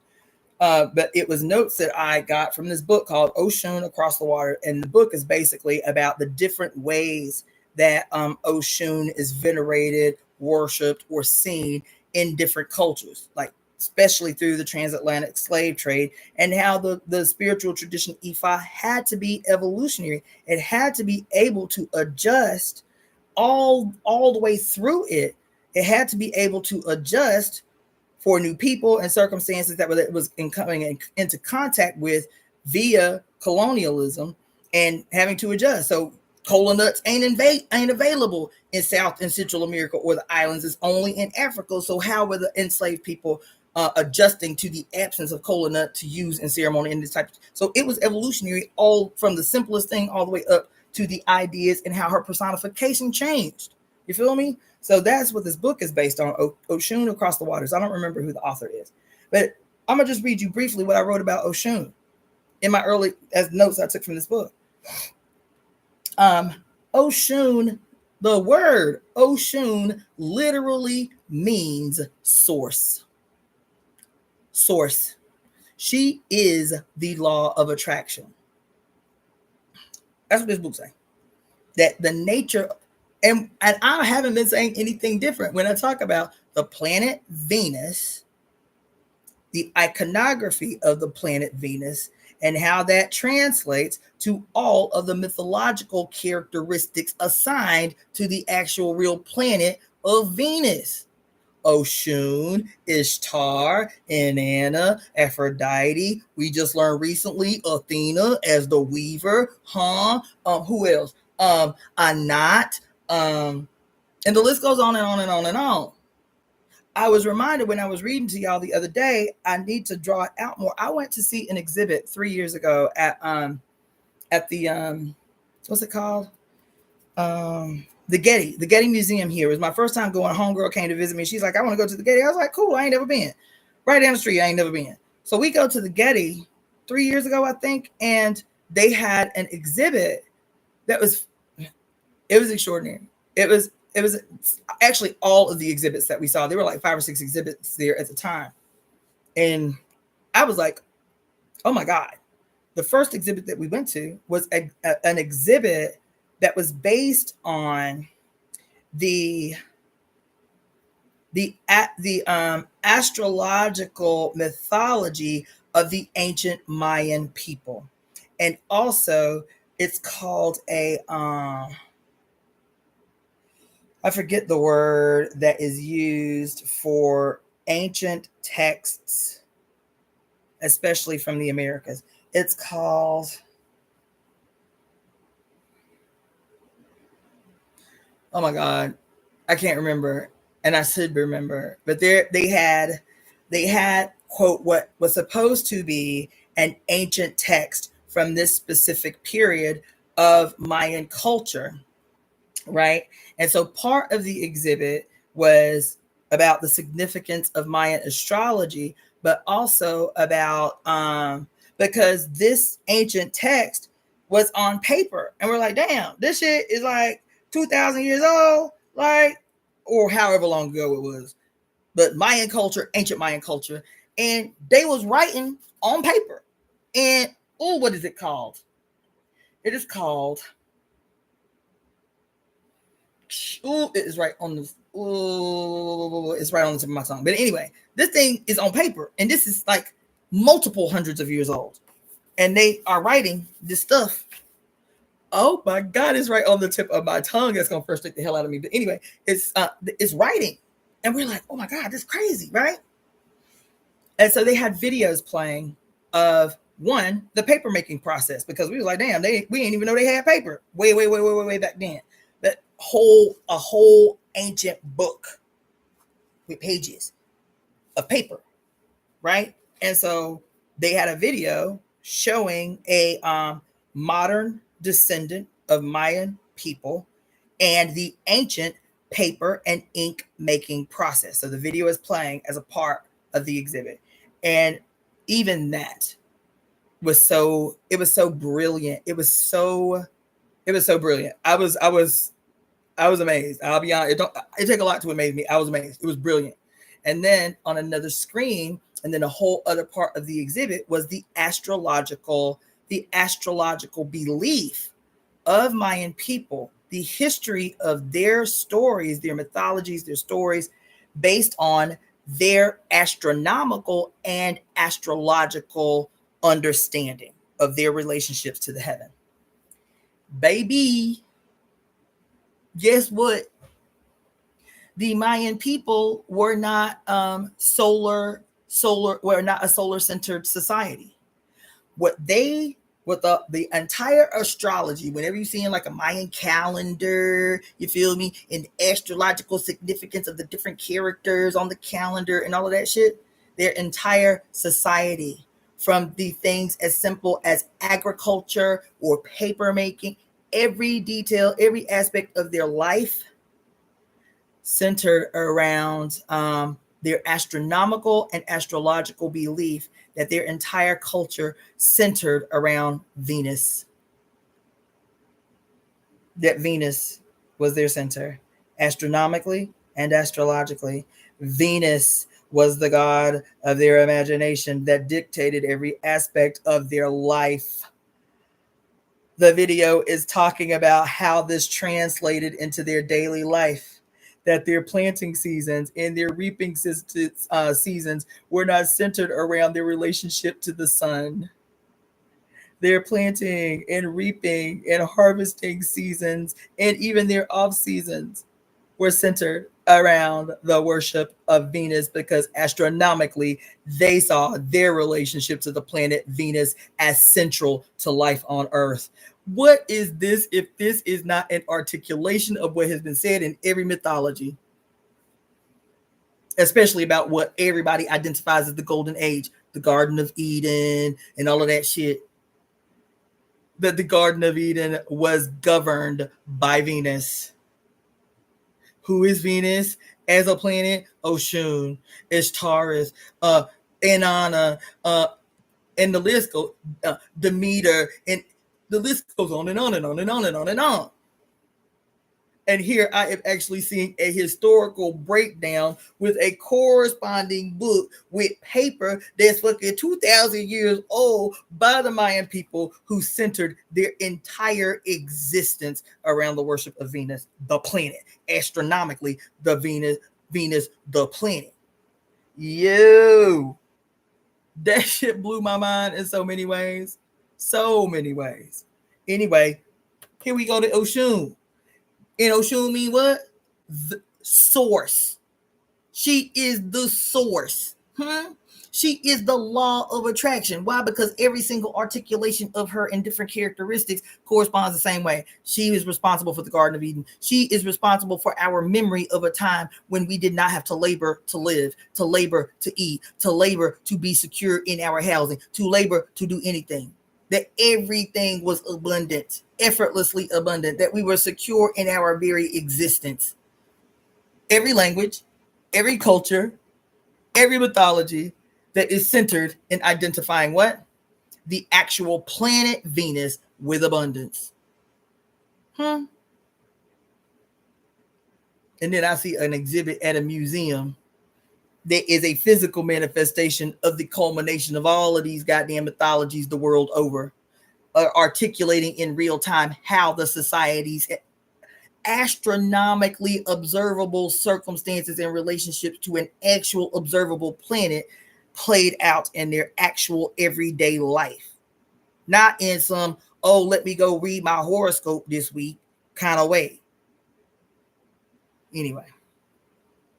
But it was notes that I got from this book called Oshun Across the Water. And the book is basically about the different ways that Oshun is venerated, worshipped, or seen in different cultures, like especially through the transatlantic slave trade, and how the spiritual tradition Ifa had to be evolutionary. It had to be able to adjust all the way through it. It had to be able to adjust for new people and circumstances that it was coming into contact with via colonialism and having to adjust. So cola nuts ain't available in South and Central America or the islands. It's only in Africa. So how were the enslaved people adjusting to the absence of cola nut to use in ceremony and this type of, so it was evolutionary, all from the simplest thing all the way up to the ideas and how her personification changed. You feel me? So that's what this book is based on, Oshun Across the Waters. I don't remember who the author is, but I'm gonna just read you briefly what I wrote about Oshun in my early as notes I took from this book. Oshun, the word Oshun literally means source. Source. She is the law of attraction. That's what this book says. That the nature, and I haven't been saying anything different when I talk about the planet Venus, the iconography of the planet Venus, and how that translates to all of the mythological characteristics assigned to the actual real planet of Venus. Oshun, Ishtar, Inanna, Aphrodite. We just learned recently Athena as the weaver. Who else? Anat. And the list goes on and on and on and on. I was reminded when I was reading to y'all the other day, I need to draw it out more. I went to see an exhibit 3 years ago at the what's it called? The Getty Museum here. It was my first time going. A homegirl came to visit me. She's like, I want to go to the Getty. I was like, cool, I ain't never been. Right down the street, I ain't never been. So we go to the Getty 3 years ago, I think, and they had an exhibit that was extraordinary. It was actually all of the exhibits that we saw. There were like 5 or 6 exhibits there at the time. And I was like, oh my God. The first exhibit that we went to was an exhibit that was based on the astrological mythology of the ancient Mayan people. And also it's called a I forget the word that is used for ancient texts, especially from the Americas. It's called, oh my God, I can't remember, and I should remember. But they had quote what was supposed to be an ancient text from this specific period of Mayan culture, right? And so part of the exhibit was about the significance of Mayan astrology, but also about because this ancient text was on paper, and we're like, damn, this shit is like 2,000 years old, like, or however long ago it was. But Mayan culture, ancient Mayan culture, and they was writing on paper. And oh, what is it called? It is called. Ooh, it is right on the. Ooh, it's right on the tip of my tongue. But anyway, this thing is on paper, and this is like multiple hundreds of years old, and they are writing this stuff. Oh my God, it's right on the tip of my tongue. That's gonna frustrate the hell out of me. But anyway, it's writing, and we're like, oh my God, that's crazy, right? And so they had videos playing of one, the paper making process, because we were like, damn, we didn't even know they had paper way back then. But a whole ancient book with pages of paper, right? And so they had a video showing a modern descendant of Mayan people and the ancient paper and ink making process. So the video is playing as a part of the exhibit. And even that was so brilliant. It was so brilliant. I was amazed. I'll be honest. It took a lot to amaze me. I was amazed. It was brilliant. And then on another screen, and then a whole other part of the exhibit was the astrological belief of Mayan people, the history of their stories, their mythologies, their stories based on their astronomical and astrological understanding of their relationships to the heaven. Baby, guess what? The Mayan people were not were not a solar centered society. What the entire astrology, whenever you see in like a Mayan calendar, you feel me, in the astrological significance of the different characters on the calendar and all of that shit, their entire society, from the things as simple as agriculture or paper making, every detail, every aspect of their life centered around their astronomical and astrological belief that their entire culture centered around Venus. That Venus was their center, astronomically and astrologically. Venus was the god of their imagination that dictated every aspect of their life. The video is talking about how this translated into their daily life, that their planting seasons and their reaping seasons were not centered around their relationship to the sun. Their planting and reaping and harvesting seasons and even their off seasons were centered around the worship of Venus, because astronomically they saw their relationship to the planet Venus as central to life on Earth. What is this if this is not an articulation of what has been said in every mythology, especially about what everybody identifies as the golden age, the Garden of Eden and all of that shit? That the Garden of Eden was governed by Venus. Who is Venus as a planet? Oshun, Taurus, Inanna, and the list goes, Demeter, and the list goes on and on and on and on and on and on. And here I am actually seeing a historical breakdown with a corresponding book with paper that's fucking 2,000 years old by the Mayan people who centered their entire existence around the worship of Venus, the planet. Astronomically, Venus, the planet. Yo, that shit blew my mind in so many ways. So many ways. Anyway, here we go to Oshun. And Oshun mean what? The source. She is the source. She is the law of attraction. Why? Because every single articulation of her and different characteristics corresponds the same way. She is responsible for the Garden of Eden. She is responsible for our memory of a time when we did not have to labor to live, to labor to eat, to labor to be secure in our housing, to labor to do anything. That everything was abundant, effortlessly abundant, that we were secure in our very existence. Every language, every culture, every mythology that is centered in identifying what? The actual planet Venus with abundance. And then I see an exhibit at a museum that is a physical manifestation of the culmination of all of these goddamn mythologies the world over, articulating in real time how the societies, astronomically observable circumstances and relationships to an actual observable planet played out in their actual everyday life. Not in some, oh, let me go read my horoscope this week kind of way. Anyway,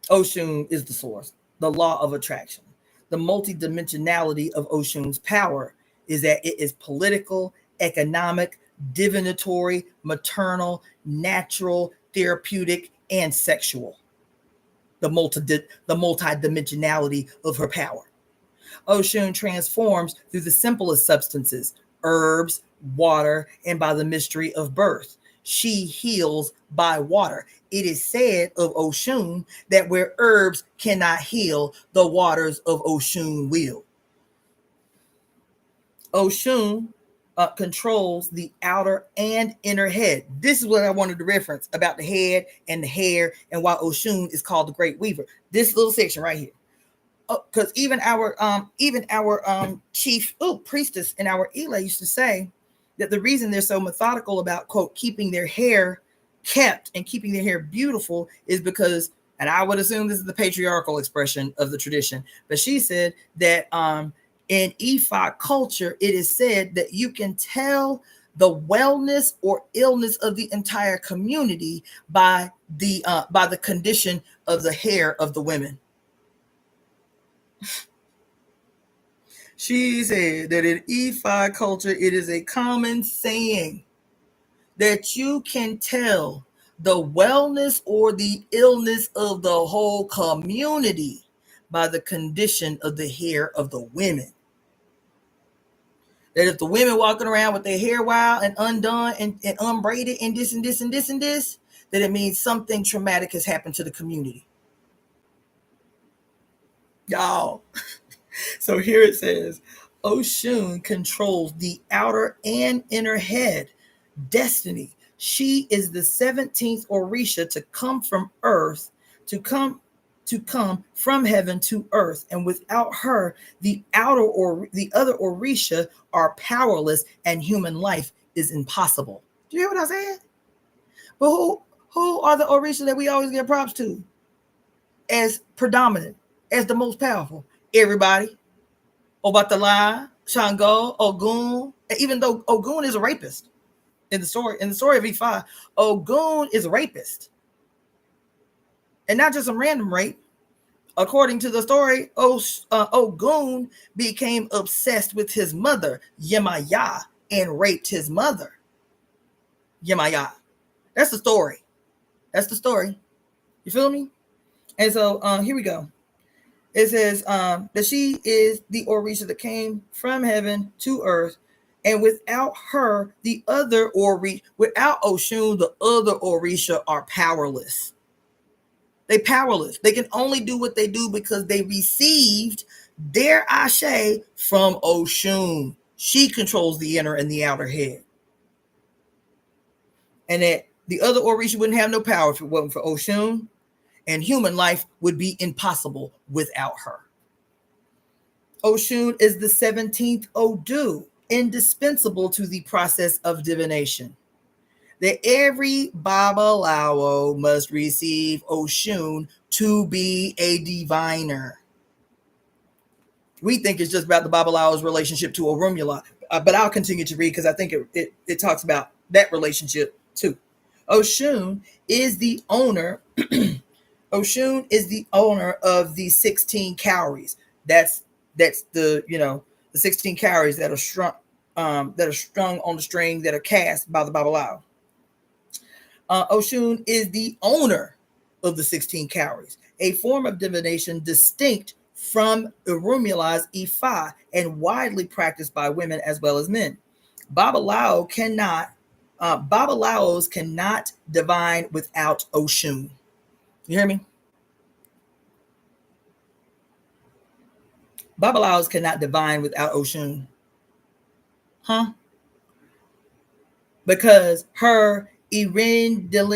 Oshun is the source, the law of attraction. The multidimensionality of Oshun's power is that it is political, economic, divinatory, maternal, natural, therapeutic, and sexual. The multidimensionality of her power. Oshun transforms through the simplest substances, herbs, water, and by the mystery of birth. She heals by water. It is said of Oshun that where herbs cannot heal, the waters of Oshun will. Oshun controls the outer and inner head. This is what I wanted to reference about the head and the hair and why Oshun is called the Great Weaver. This little section right here. Because even our chief priestess and our Ela used to say that the reason they're so methodical about, quote, keeping their hair kept and keeping their hair beautiful is because, and I would assume this is the patriarchal expression of the tradition, but she said that in Ifa culture, it is said that you can tell the wellness or illness of the entire community by the condition of the hair of the women. She said that in Ifa culture, it is a common saying that you can tell the wellness or the illness of the whole community by the condition of the hair of the women. That if the women walking around with their hair wild and undone and unbraided and this and this and this and this, that it means something traumatic has happened to the community. Y'all. So here it says, Oshun controls the outer and inner head, destiny. She is the 17th Orisha to come from earth, to come from heaven to earth. And without her, the outer or the other Orisha are powerless and human life is impossible. Do you hear what I said? But who are the Orisha that we always give props to as predominant, as the most powerful? Everybody. Obatala, Shango, Ogun. And even though Ogun is a rapist in the story of E5, Ogun is a rapist. And not just a random rape. According to the story, Ogun became obsessed with his mother, Yemaya, and raped his mother, Yemaya. That's the story. That's the story. You feel me? And so here we go. It says that she is the Orisha that came from heaven to earth, and without her, without Oshun, the other Orisha are powerless. They powerless. They can only do what they do because they received their ashe from Oshun. She controls the inner and the outer head. And that The other Orisha wouldn't have no power if it wasn't for Oshun, and human life would be impossible without her. Oshun is the 17th Odu, indispensable to the process of divination. That every Babalawo must receive Oshun to be a diviner. We think it's just about the Babalawo's relationship to Orunmila, but I'll continue to read because I think it talks about that relationship too. Oshun is the owner. Oshun is the owner of the 16 cowries. That's the the 16 cowries that are strung on the string that are cast by the Babalawo. Oshun is the owner of the 16 cowries, a form of divination distinct from Orunmila's Ifa and widely practiced by women as well as men. Babalawos cannot divine without Oshun. You hear me? Babalawos cannot divine without Oshun. Huh? Because her Erendilogun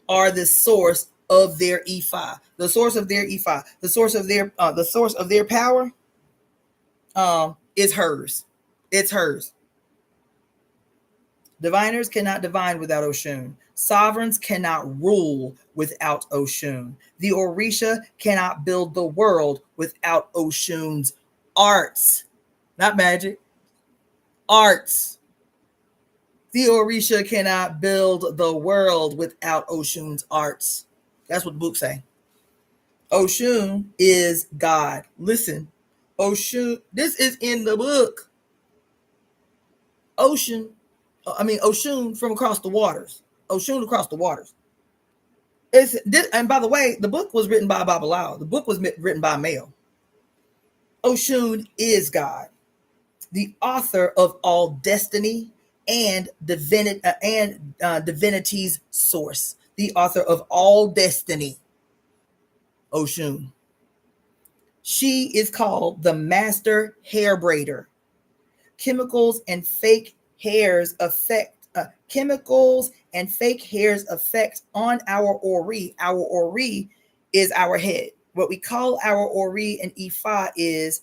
are the source of their Ifa, the source of their Ifa, the source of their power. Is hers. It's hers. Diviners cannot divine without Oshun. Sovereigns cannot rule without Oshun. The Orisha cannot build the world without Oshun's arts, not magic. Arts. The Orisha cannot build the world without Oshun's arts. That's what the book say. Oshun is God. Listen, Oshun, this is in the book. Oshun from across the waters. Oshun across the waters. And by the way, the book was written by Babalawo. The book was written by a male. Oshun is God, the author of all destiny and divinity's source. The author of all destiny, Oshun. She is called the master hair braider. Chemicals and fake hairs affect on our Ori. Our Ori is our head. What we call our Ori and Ifa is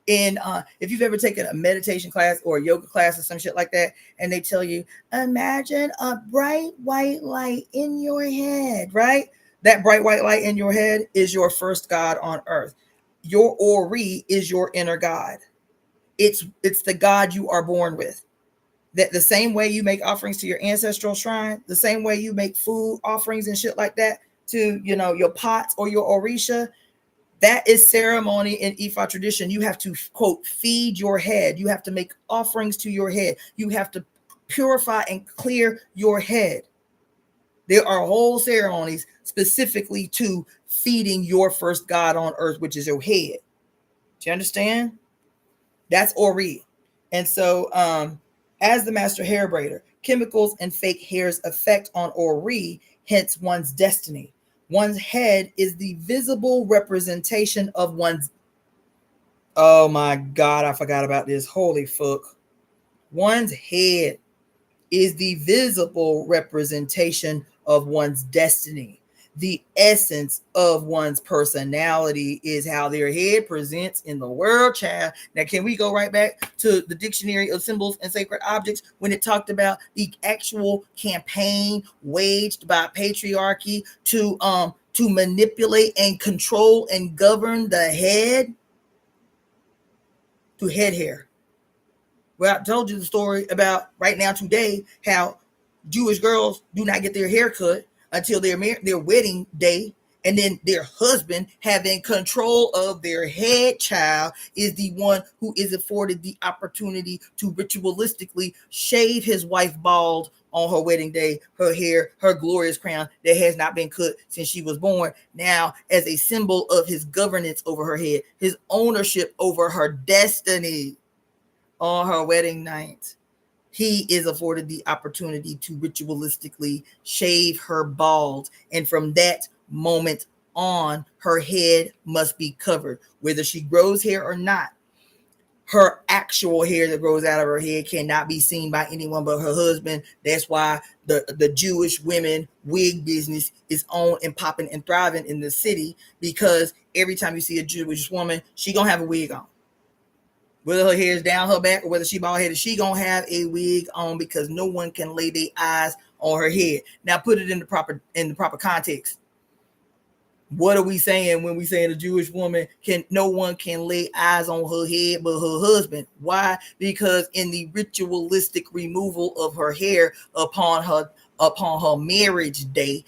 if you've ever taken a meditation class or a yoga class or some shit like that, and they tell you, imagine a bright white light in your head, right? That bright white light in your head is your first God on earth. Your Ori is your inner God. It's the God you are born with. That the same way you make offerings to your ancestral shrine, the same way you make food offerings and shit like that to, your pots or your Orisha, that is ceremony in Ifa tradition. You have to, quote, feed your head. You have to make offerings to your head. You have to purify and clear your head. There are whole ceremonies specifically to feeding your first God on earth, which is your head. Do you understand? That's Ori. And so as the master hair braider, chemicals and fake hairs affect on Ori, hence one's destiny. One's head is the visible representation of one's... Oh my God, I forgot about this. Holy fuck. One's head is the visible representation of one's destiny. The essence of one's personality is how their head presents in the world, child. Now, can we go right back to the Dictionary of Symbols and Sacred Objects when it talked about the actual campaign waged by patriarchy to manipulate and control and govern the head? To head hair. Well, I told you the story about right now today how Jewish girls do not get their hair cut until their wedding day, and then their husband having control of their head child is the one who is afforded the opportunity to ritualistically shave his wife bald on her wedding day, her hair, her glorious crown that has not been cut since she was born, now as a symbol of his governance over her head, his ownership over her destiny. On her wedding night, he is afforded the opportunity to ritualistically shave her bald. And from that moment on, her head must be covered, whether she grows hair or not. Her actual hair that grows out of her head cannot be seen by anyone but her husband. That's why the Jewish women wig business is on and popping and thriving in the city, because every time you see a Jewish woman, she gonna have a wig on. Whether her hair is down her back or whether she bald headed, she gonna have a wig on, because no one can lay their eyes on her head. Now put it in the proper context. What are we saying when we saying a Jewish woman no one can lay eyes on her head but her husband? Why? Because in the ritualistic removal of her hair upon her marriage day,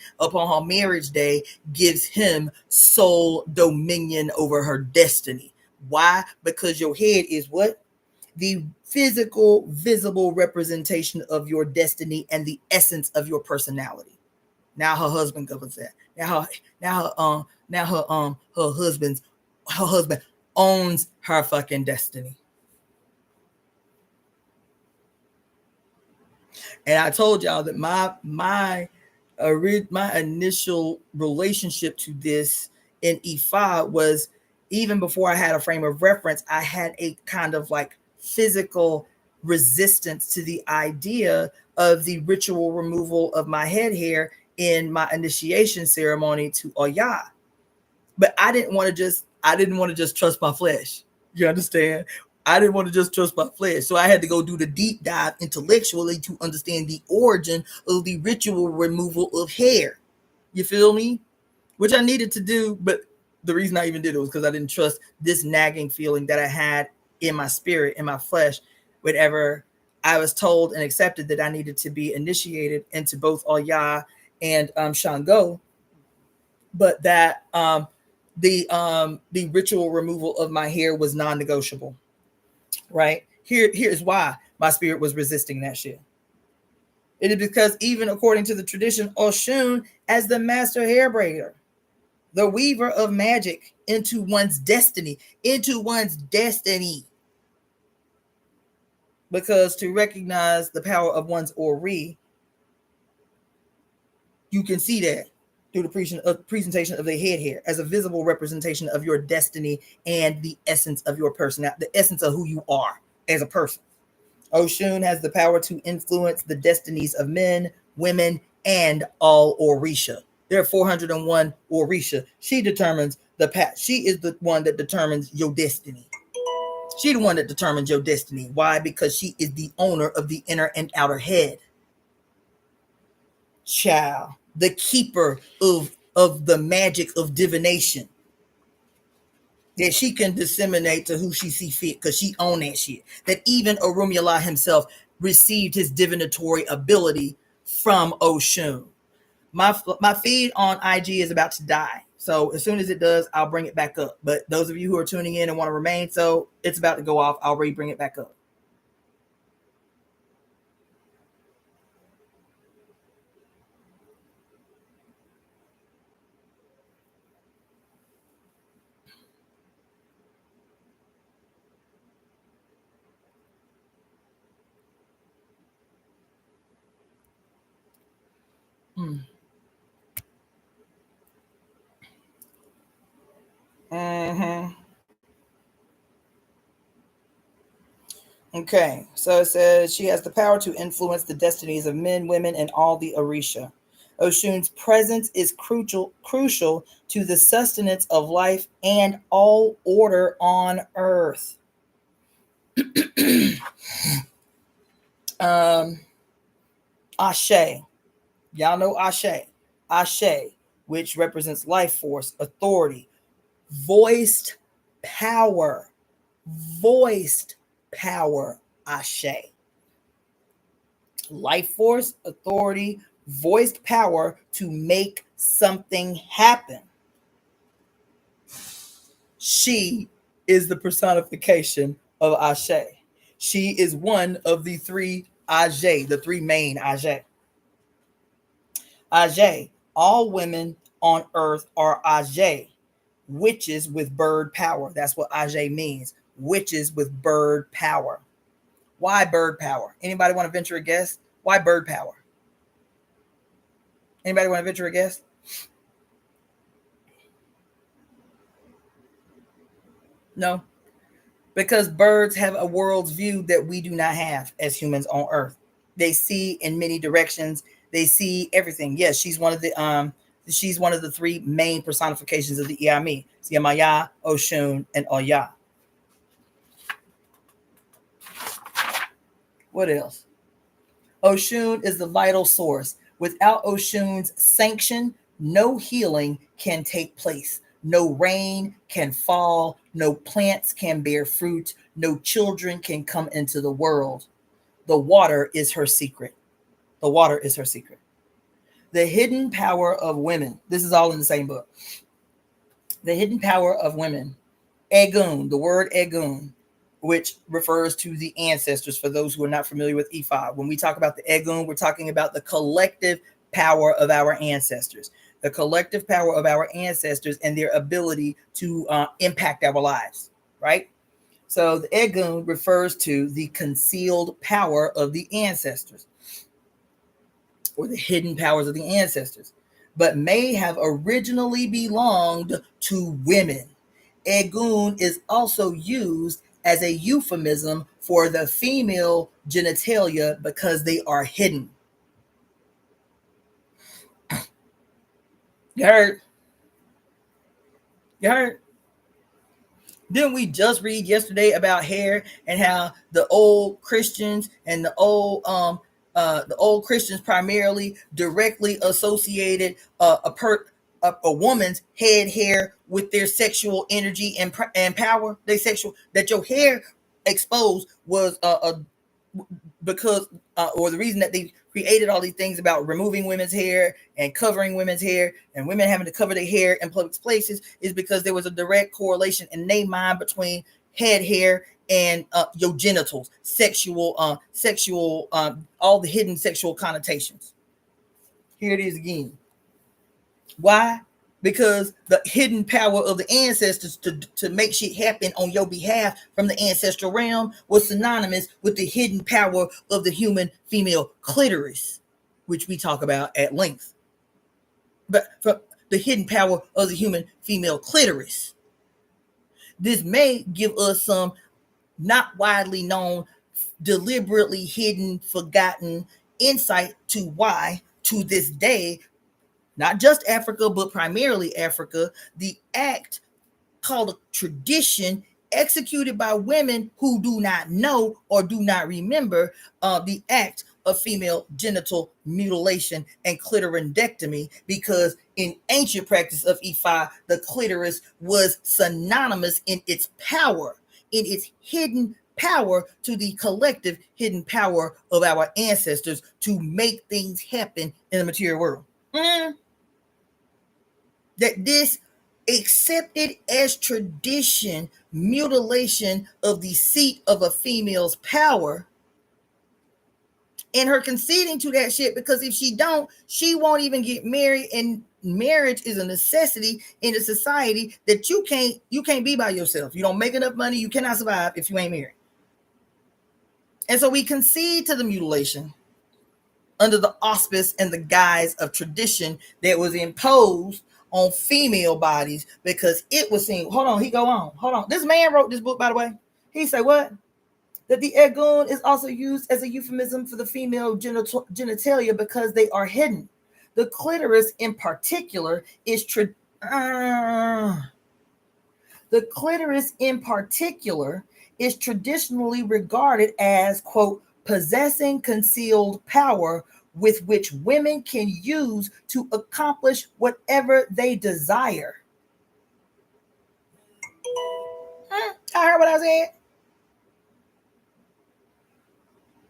gives him sole dominion over her destiny. Why? Because your head is what? The physical, visible representation of your destiny and the essence of your personality. Now her husband governs that. Her husband owns her fucking destiny. And I told y'all that my initial relationship to this in E5 was, even before I had a frame of reference, I had a kind of like physical resistance to the idea of the ritual removal of my head hair in my initiation ceremony to Oya. But I didn't want to just trust my flesh. You understand? I didn't want to just trust my flesh. So I had to go do the deep dive intellectually to understand the origin of the ritual removal of hair. You feel me? Which I needed to do, but the reason I even did it was because I didn't trust this nagging feeling that I had in my spirit, in my flesh, whenever I was told and accepted that I needed to be initiated into both Oya and Shango, but that the ritual removal of my hair was non-negotiable. Right? Here's why my spirit was resisting that shit. It is because even according to the tradition, Oshun, as the master hair braider, the weaver of magic into one's destiny, because to recognize the power of one's ori, you can see that through the presentation of the head hair as a visible representation of your destiny and the essence of your personality, the essence of who you are as a person. Oshun has the power to influence the destinies of men, women, and all Orisha. There are 401 Orisha. She determines the path. She is the one that determines your destiny. She the one that determines your destiny. Why? Because she is the owner of the inner and outer head. Child, the keeper of the magic of divination that she can disseminate to who she see fit, because she own that shit. That even Orunmila himself received his divinatory ability from Oshun. My feed on IG is about to die, so as soon as it does, I'll bring it back up. But those of you who are tuning in and want to remain, so it's about to go off, I'll bring it back up. Mm-hmm. Okay, so it says she has the power to influence the destinies of men, women, and all the Orisha. Oshun's presence is crucial to the sustenance of life and all order on earth. Ashe. Y'all know Ashe. Ashe, which represents life force, authority, voiced power. Voiced power. Ashe. Life force, authority, voiced power to make something happen. She is the personification of Ashe. She is one of the three Ajay, the three main Ajay. Ajay, all women on earth are Ajay, witches with bird power. That's what Ajay means, witches with bird power. Why bird power? Anybody want to venture a guess? Why bird power? Anybody want to venture a guess? No. because birds have a world's view that we do not have as humans on Earth. They see in many directions. They see everything. Yes, she's one of the three main personifications of the Iami. It's Yamaya, Oshun, and Oya. What else? Oshun is the vital source. Without Oshun's sanction, no healing can take place. No rain can fall. No plants can bear fruit. No children can come into the world. The water is her secret. The water is her secret. The hidden power of women. This is all in the same book. The hidden power of women. Egun, the word Egun, which refers to the ancestors for those who are not familiar with Ifa. When we talk about the Egun, we're talking about the collective power of our ancestors. The collective power of our ancestors and their ability to impact our lives, right? So the Egun refers to the concealed power of the ancestors or the hidden powers of the ancestors, but may have originally belonged to women. Egun is also used as a euphemism for the female genitalia because they are hidden. You heard? You heard? Didn't we just read yesterday about hair and how the old Christians and the old Christians primarily directly associated a woman's head hair with their sexual energy and power. They sexual that your hair exposed was because or the reason that they created all these things about removing women's hair and covering women's hair and women having to cover their hair in public places is because there was a direct correlation in their mind between head hair and your genitals, sexual, all the hidden sexual connotations. Here it is again. Why? Because the hidden power of the ancestors to make shit happen on your behalf from the ancestral realm was synonymous with the hidden power of the human female clitoris, which we talk about at length. But from the hidden power of the human female clitoris. This may give us some not widely known, deliberately hidden, forgotten insight to why, to this day, not just Africa, but primarily Africa, the act called a tradition executed by women who do not know or do not remember the act of female genital mutilation and clitoridectomy, because in ancient practice of Ifa, the clitoris was synonymous in its power, in its hidden power to the collective hidden power of our ancestors to make things happen in the material world. That this accepted as tradition mutilation of the seat of a female's power, and her conceding to that shit, because if she don't, she won't even get married, and marriage is a necessity in a society that you can't be by yourself. You don't make enough money, you cannot survive if you ain't married. And so we concede to the mutilation under the auspice and the guise of tradition that was imposed on female bodies because it was seen. Hold on. This man wrote this book, by the way. He said what? That the Egun is also used as a euphemism for the female genitalia because they are hidden. The clitoris in particular is the clitoris in particular is traditionally regarded as, quote, possessing concealed power with which women can use to accomplish whatever they desire. I heard what I said.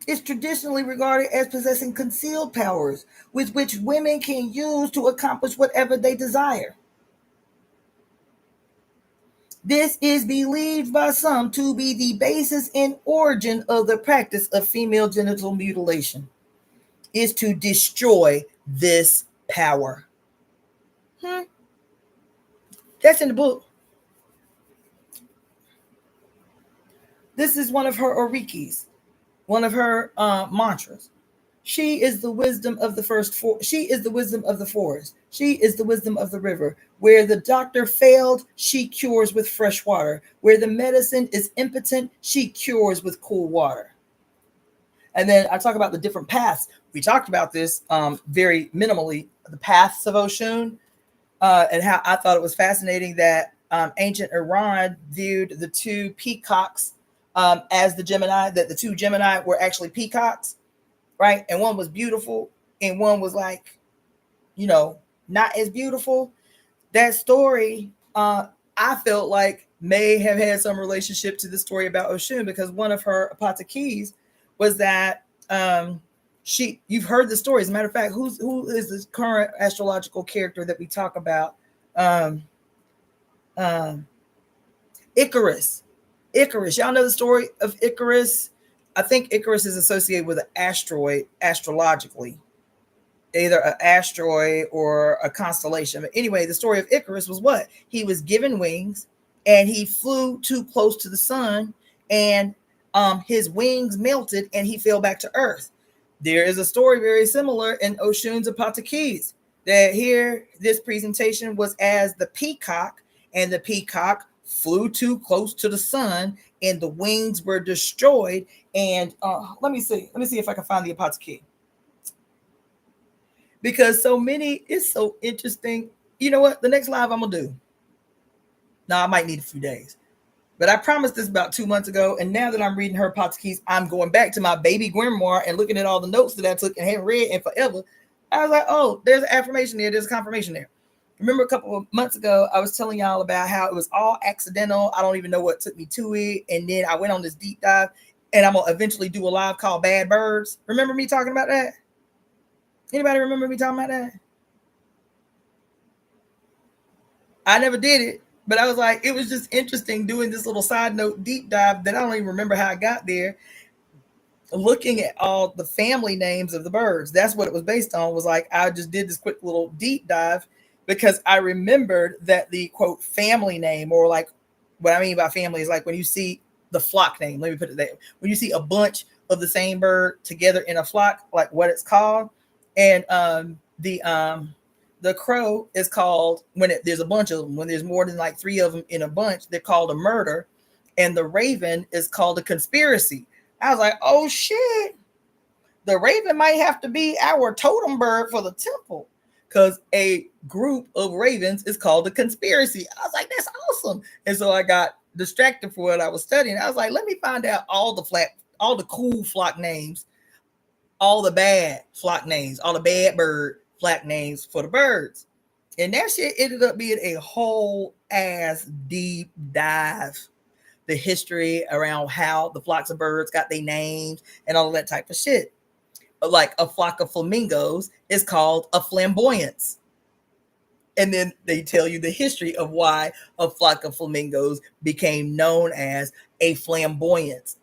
It's traditionally regarded as possessing concealed powers with which women can use to accomplish whatever they desire. This is believed by some to be the basis and origin of the practice of female genital mutilation, is to destroy this power. That's in the book. This is one of her orikis, one of her mantras. She is the wisdom of the she is the wisdom of the forest. She is the wisdom of the river. Where the doctor failed, she cures with fresh water. Where the medicine is impotent, she cures with cool water. And then I talk about the different paths. We talked about this very minimally, the paths of Oshun, and how I thought it was fascinating that ancient Iran viewed the two peacocks as the Gemini, that the two Gemini were actually peacocks, right? And one was beautiful and one was like, not as beautiful. That story, I felt like may have had some relationship to the story about Oshun, because one of her apothekeys was that you've heard the story. As a matter of fact, who is the current astrological character that we talk about? Icarus. Y'all know the story of Icarus? I think Icarus is associated with an asteroid astrologically, either an asteroid or a constellation. But anyway, the story of Icarus was what? He was given wings and he flew too close to the sun, and his wings melted and he fell back to earth. There is a story very similar in Oshun's apothekeys, that here this presentation was as the peacock, and the peacock flew too close to the sun and the wings were destroyed. And let me see if I can find the apothekey, because it's so interesting. You know what? The next live I'm gonna do. Now I might need a few days, but I promised this about 2 months ago. And now that I'm reading her apothekeys, I'm going back to my baby grimoire and looking at all the notes that I took and haven't read in forever. I was like, oh, there's an affirmation there. There's a confirmation there. Remember a couple of months ago, I was telling y'all about how it was all accidental. I don't even know what took me to it. And then I went on this deep dive, and I'm going to eventually do a live called Bad Birds. Remember me talking about that? Anybody remember me talking about that? I never did it, but I was like, it was just interesting doing this little side note deep dive that I don't even remember how I got there. Looking at all the family names of the birds. That's what it was based on. Was like, I just did this quick little deep dive because I remembered that the quote family name, or like what I mean by family is like when you see the flock name. Let me put it there. When you see a bunch of the same bird together in a flock, like what it's called. And the crow is called, when there's a bunch of them, when there's more than like 3 of them in a bunch, they're called a murder. And the raven is called a conspiracy. I was like, oh shit, the raven might have to be our totem bird for the temple, because a group of ravens is called a conspiracy. I was like, that's awesome. And so I got distracted for what I was studying. I was like, let me find out all the cool flock names, all the bad flock names, all the bad bird flock names for the birds. And that shit ended up being a whole ass deep dive. The history around how the flocks of birds got their names and all of that type of shit. Like a flock of flamingos is called a flamboyance. And then they tell you the history of why a flock of flamingos became known as a flamboyance.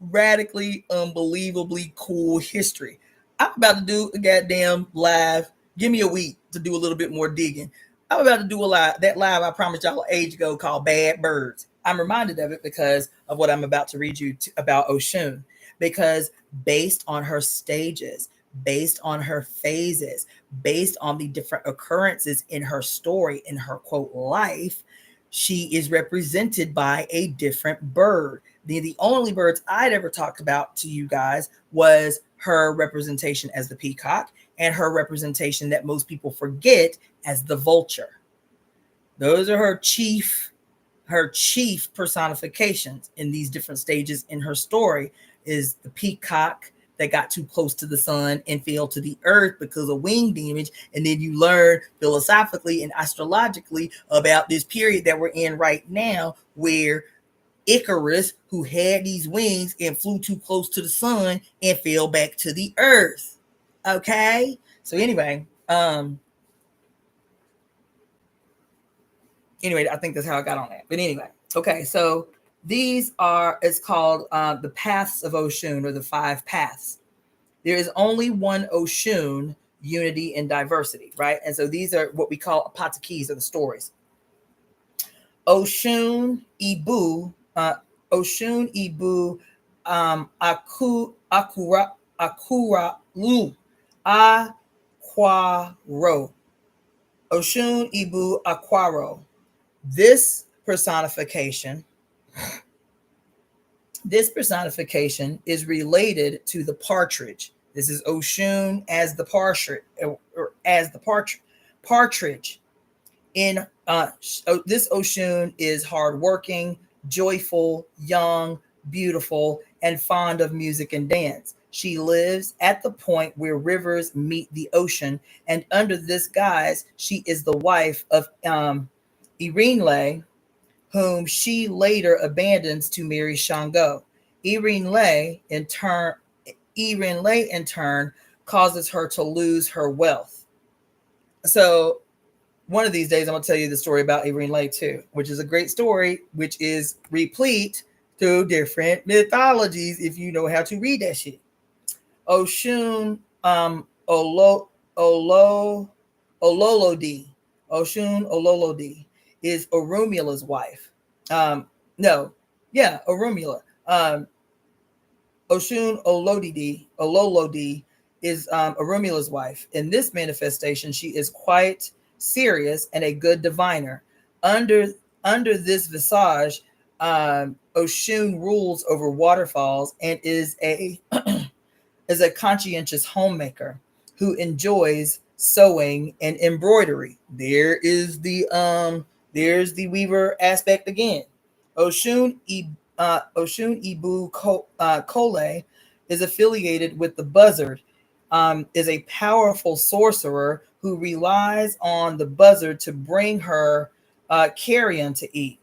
Radically, unbelievably cool history. I'm about to do a goddamn live. Give me a week to do a little bit more digging. I'm about to do a live. That live I promised y'all an age ago called Bad Birds. I'm reminded of it because of what I'm about to read you about Oshun. Because based on her stages, based on her phases, based on the different occurrences in her story, in her quote life, she is represented by a different bird. The only birds I'd ever talked about to you guys was her representation as the peacock and her representation that most people forget as the vulture. Those are her chief personifications in these different stages in her story. Is the peacock that got too close to the sun and fell to the earth because of wing damage. And then you learn philosophically and astrologically about this period that we're in right now, where Icarus, who had these wings and flew too close to the sun and fell back to the earth. Okay. So anyway, I think that's how I got on that. But anyway, okay. So these are, it's called the paths of Oshun, or the 5 paths. There is only one Oshun, unity and diversity, right? And so these are what we call apothekeys, of the stories. Oshun Ibu, Akura, Aquaro. Oshun Ibu Aquaro. This personification is related to the partridge. This is Oshun as the partridge, partridge. In this Oshun is hardworking, joyful, young, beautiful, and fond of music and dance. She lives at the point where rivers meet the ocean, and under this guise, she is the wife of Irenle, whom she later abandons to marry Shango. Irenle, in turn, causes her to lose her wealth. So one of these days, I'm going to tell you the story about Irenle too, which is a great story, which is replete to different mythologies if you know how to read that shit. Oshun Ololodi. Oshun Ololodi is Orunmila's wife. Orunmila. Oshun Ololodi is Orunmila's wife. In this manifestation, she is quite serious and a good diviner. Under this visage, Oshun rules over waterfalls and is a conscientious homemaker who enjoys sewing and embroidery. There's the weaver aspect again. Oshun Ibu Kole is affiliated with the buzzard, is a powerful sorcerer who relies on the buzzard to bring her carrion to eat.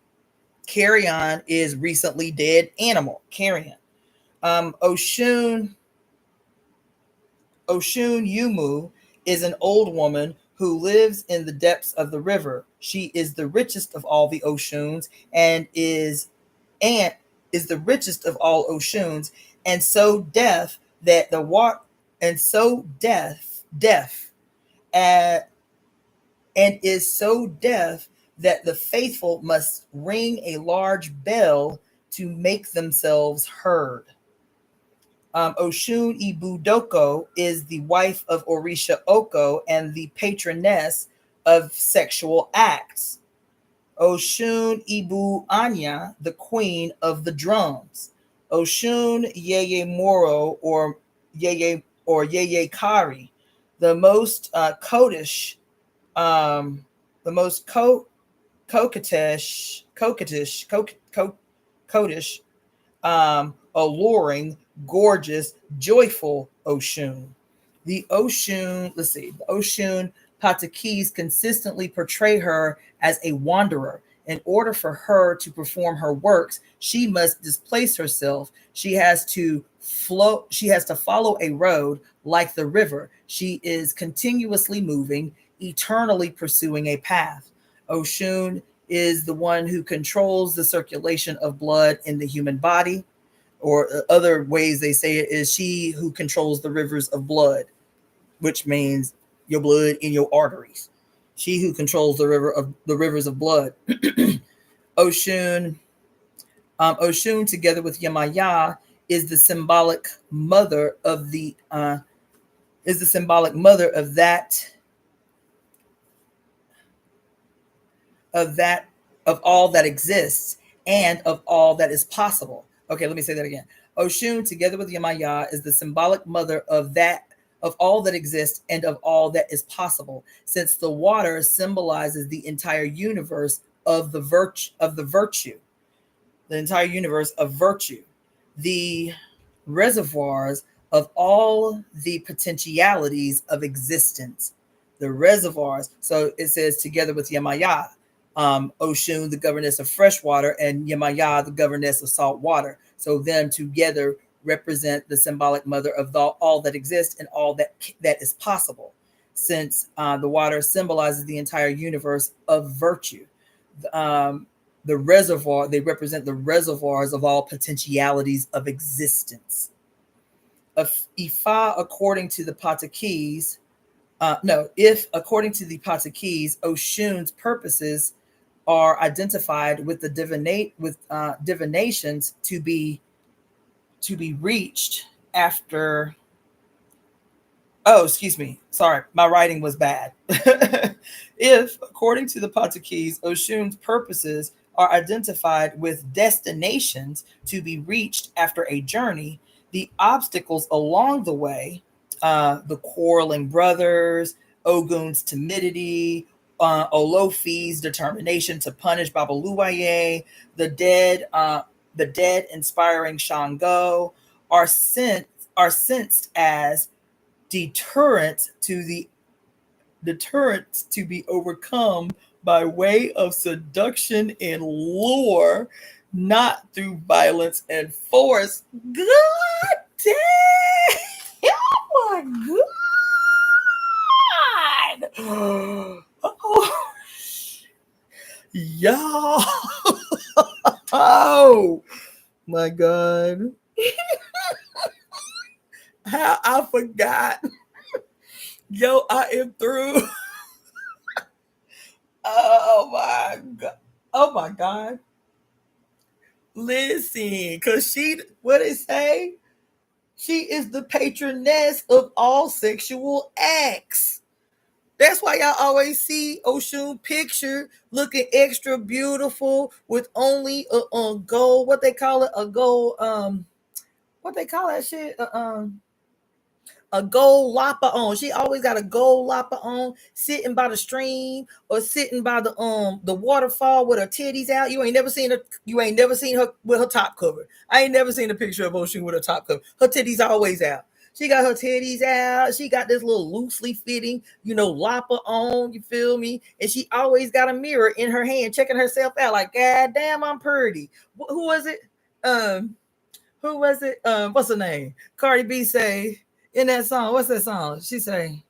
Carrion is recently dead animal. Carrion. Oshun Yumu is an old woman who lives in the depths of the river. She is the richest of all the Oshuns and is the richest of all Oshuns, and so deaf that the and is so deaf that the faithful must ring a large bell to make themselves heard. Oshun Ibudoko is the wife of Orisha Oko and the patroness of sexual acts. Oshun Ibu Anya, the queen of the drums. Oshun Yeye Moro or Yeye Kari, the most coquettish, alluring, gorgeous, joyful Oshun. The Oshun Patakis consistently portray her as a wanderer. In order for her to perform her works, she must displace herself. She has to follow a road like the river. She is continuously moving, eternally pursuing a path. Oshun is the one who controls the circulation of blood in the human body, or other ways they say it is she who controls the rivers of blood, which means your blood in your arteries. She who controls the rivers of blood. Oshun, together with Yemaya, is the symbolic mother of of all that exists and of all that is possible. Okay, let me say that again. Oshun, together with Yemaya, is the symbolic mother of all that exists and of all that is possible, since the water symbolizes the entire universe of the virtue, the entire universe of virtue, the reservoirs of all the potentialities of existence, the reservoirs. So it says together with Yemaya, Oshun, the governess of fresh water, and Yemaya, the governess of salt water. So them together represent the symbolic mother of all that exists and all that is possible, since the water symbolizes the entire universe of virtue. The reservoir, they represent the reservoirs of all potentialities of existence. If according to the Patakis, Oshun's purposes are identified with the divinations to be reached after Oh, excuse me. Sorry, my writing was bad. If, according to the Patriarchies, Oshun's purposes are identified with destinations to be reached after a journey, the obstacles along the way, the quarreling brothers, Ogun's timidity, Olofi's determination to punish Babaluwaye, the dead, the dead inspiring Shango, are sent are sensed as deterrents to be overcome by way of seduction and lure, not through violence and force. God damn! Oh my god! Oh, y'all! Oh my god! How I forgot. Yo, I am through. Oh my god. Oh my god. Listen, cause what it say? She is the patroness of all sexual acts. That's why y'all always see Oshun picture looking extra beautiful with only a gold. What they call it? A gold. What they call that shit? A gold lapa on. She always got a gold lapa on, sitting by the stream or sitting by the waterfall with her titties out. You ain't never seen her. You ain't never seen her with her top covered. I ain't never seen a picture of Oshun with her top covered. Her titties always out. She got her titties out. She got this little loosely fitting, lapa on. You feel me? And she always got a mirror in her hand, checking herself out. Like, God damn, I'm pretty. Who was it? Um, who was it? What's her name? Cardi B say in that song. What's that song? She say,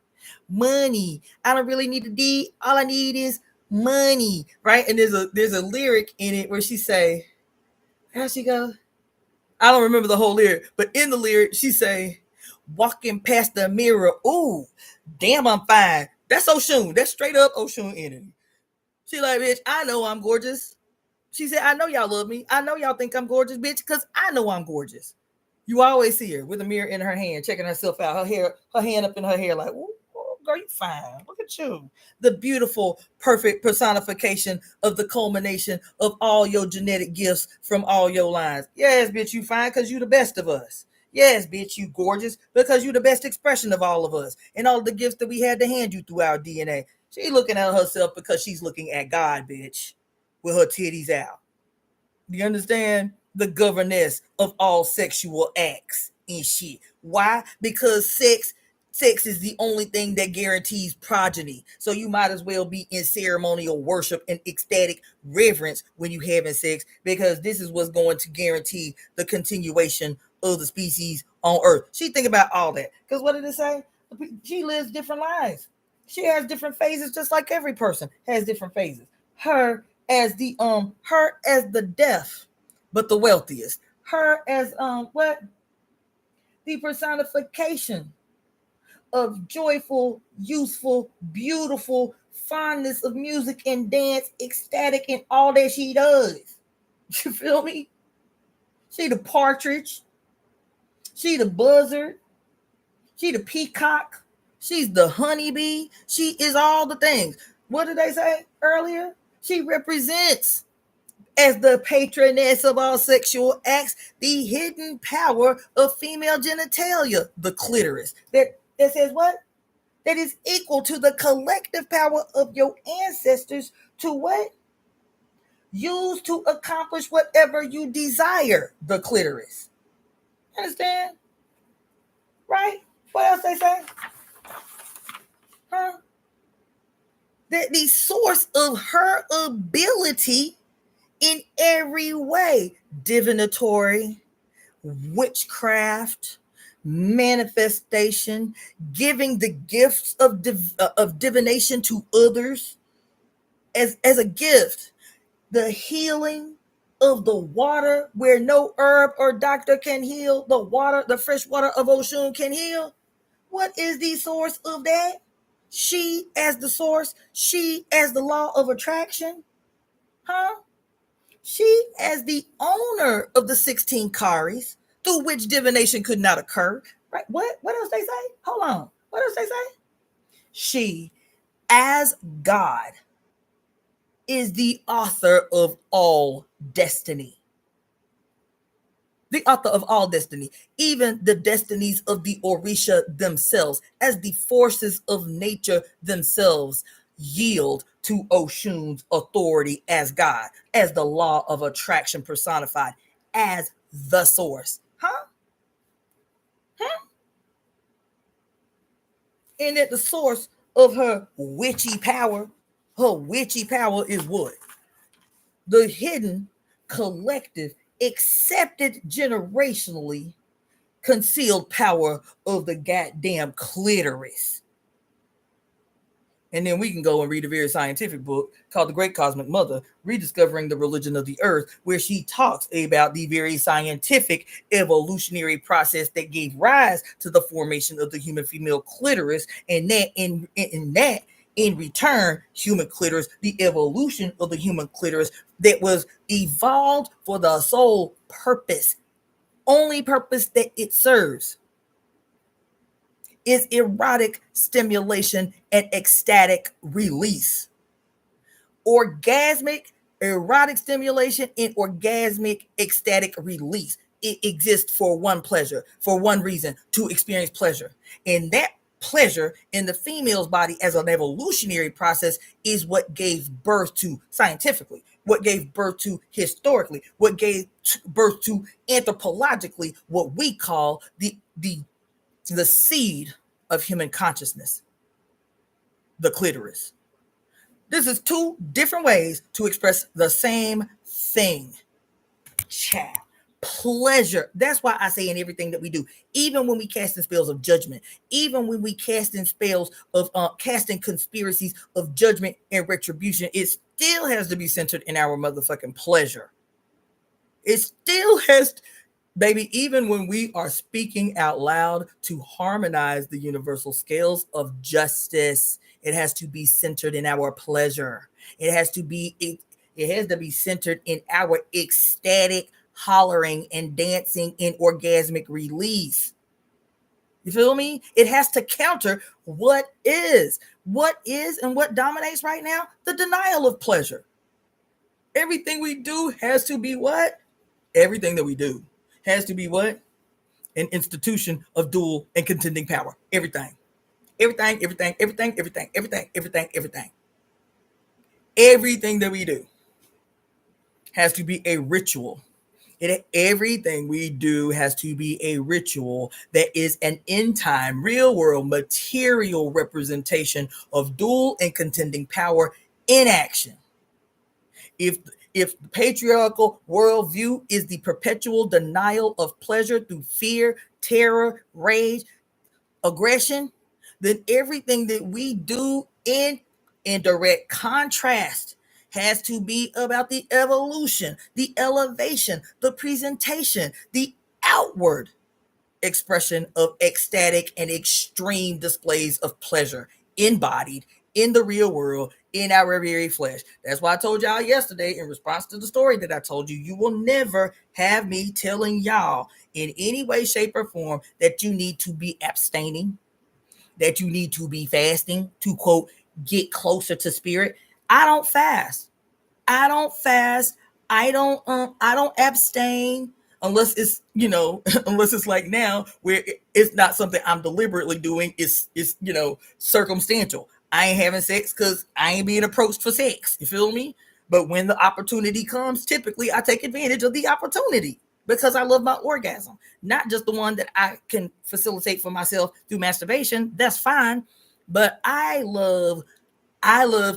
"Money. I don't really need a D. All I need is money." Right? And there's a lyric in it where she say, how she go? I don't remember the whole lyric, but in the lyric she say, "Walking past the mirror, ooh, damn, I'm fine." That's Oshun. That's straight up Oshun energy. She like, bitch, I know I'm gorgeous. She said, I know y'all love me. I know y'all think I'm gorgeous, bitch, because I know I'm gorgeous. You always see her with a mirror in her hand, checking herself out. Her hand up in her hair, like, ooh, girl, you fine. Look at you. The beautiful, perfect personification of the culmination of all your genetic gifts from all your lines. Yes, bitch, you fine because you the best of us. Yes, bitch, you gorgeous because you the best expression of all of us and all the gifts that we had to hand you through our DNA. She looking at herself because she's looking at God, bitch, with her titties out. Do you understand? The governess of all sexual acts and shit. Why? Because sex is the only thing that guarantees progeny. So you might as well be in ceremonial worship and ecstatic reverence when you having sex, because this is what's going to guarantee the continuation of the species on Earth. She think about all that. Because what did it say? She lives different lives. She has different phases, just like every person has different phases. Her as the deaf but the wealthiest. Her as what? The personification of joyful, useful, beautiful, fondness of music and dance, ecstatic in all that she does. You feel me? She the partridge. She the buzzard. She the peacock. She's the honeybee. She is all the things. What did they say earlier? She represents, as the patroness of all sexual acts, the hidden power of female genitalia, the clitoris. That says what? That is equal to the collective power of your ancestors to what? Use to accomplish whatever you desire, the clitoris. Understand? Right? What else they say? Huh? That the source of her ability in every way, divinatory, witchcraft, manifestation, giving the gifts of divination to others as a gift, the healing of the water where no herb or doctor can heal, the water, the fresh water of Oshun can heal. What is the source of that? She as the source, she as the law of attraction, huh? She as the owner of the 16 karis through which divination could not occur. Right? What else they say? Hold on. What does they say? She, as God, is the author of all destiny. The author of all destiny, even the destinies of the Orisha themselves, as the forces of nature themselves yield to Oshun's authority as God, as the law of attraction personified, as the source. Huh? And that the source of her witchy power is what? The hidden, collective, accepted generationally concealed power of the goddamn clitoris. And then we can go and read a very scientific book called The Great Cosmic Mother, Rediscovering the Religion of the Earth, where she talks about the very scientific evolutionary process that gave rise to the formation of the human female clitoris, and that in return, human clitoris, the evolution of the human clitoris that was evolved for the sole purpose, only purpose that it serves, is erotic stimulation and ecstatic release. Orgasmic erotic stimulation and orgasmic ecstatic release. It exists for one pleasure, for one reason, to experience pleasure. And that pleasure in the female's body as an evolutionary process is what gave birth to, scientifically, what gave birth to historically, what gave birth to anthropologically, what we call the seed of human consciousness, the clitoris. This is two different ways to express the same thing. Chat. Pleasure. That's why I say in everything that we do, even when we cast in spells of judgment, even when we cast in spells of casting conspiracies of judgment and retribution, it still has to be centered in our motherfucking pleasure. It still has baby, even when we are speaking out loud to harmonize the universal scales of justice, it has to be centered in our pleasure. It has to be centered in our ecstatic hollering and dancing and orgasmic release. You feel me? It has to counter what is and what dominates right now, the denial of pleasure. Everything we do has to be what? Everything that we do has to be what? An institution of dual and contending power. Everything. Everything that we do has to be a ritual. Everything we do has to be a ritual that is an in-time, real-world, material representation of dual and contending power in action. If the patriarchal worldview is the perpetual denial of pleasure through fear, terror, rage, aggression, then everything that we do in direct contrast has to be about the evolution, the elevation, the presentation, the outward expression of ecstatic and extreme displays of pleasure embodied in the real world, in our very flesh. That's why I told y'all yesterday, in response to the story that I told you, you will never have me telling y'all in any way, shape, or form that you need to be abstaining, that you need to be fasting to, quote, get closer to spirit. I don't fast. I don't abstain unless it's, unless it's like now where it's not something I'm deliberately doing. It's circumstantial. I ain't having sex because I ain't being approached for sex. You feel me? But when the opportunity comes, typically I take advantage of the opportunity because I love my orgasm, not just the one that I can facilitate for myself through masturbation. That's fine. But I love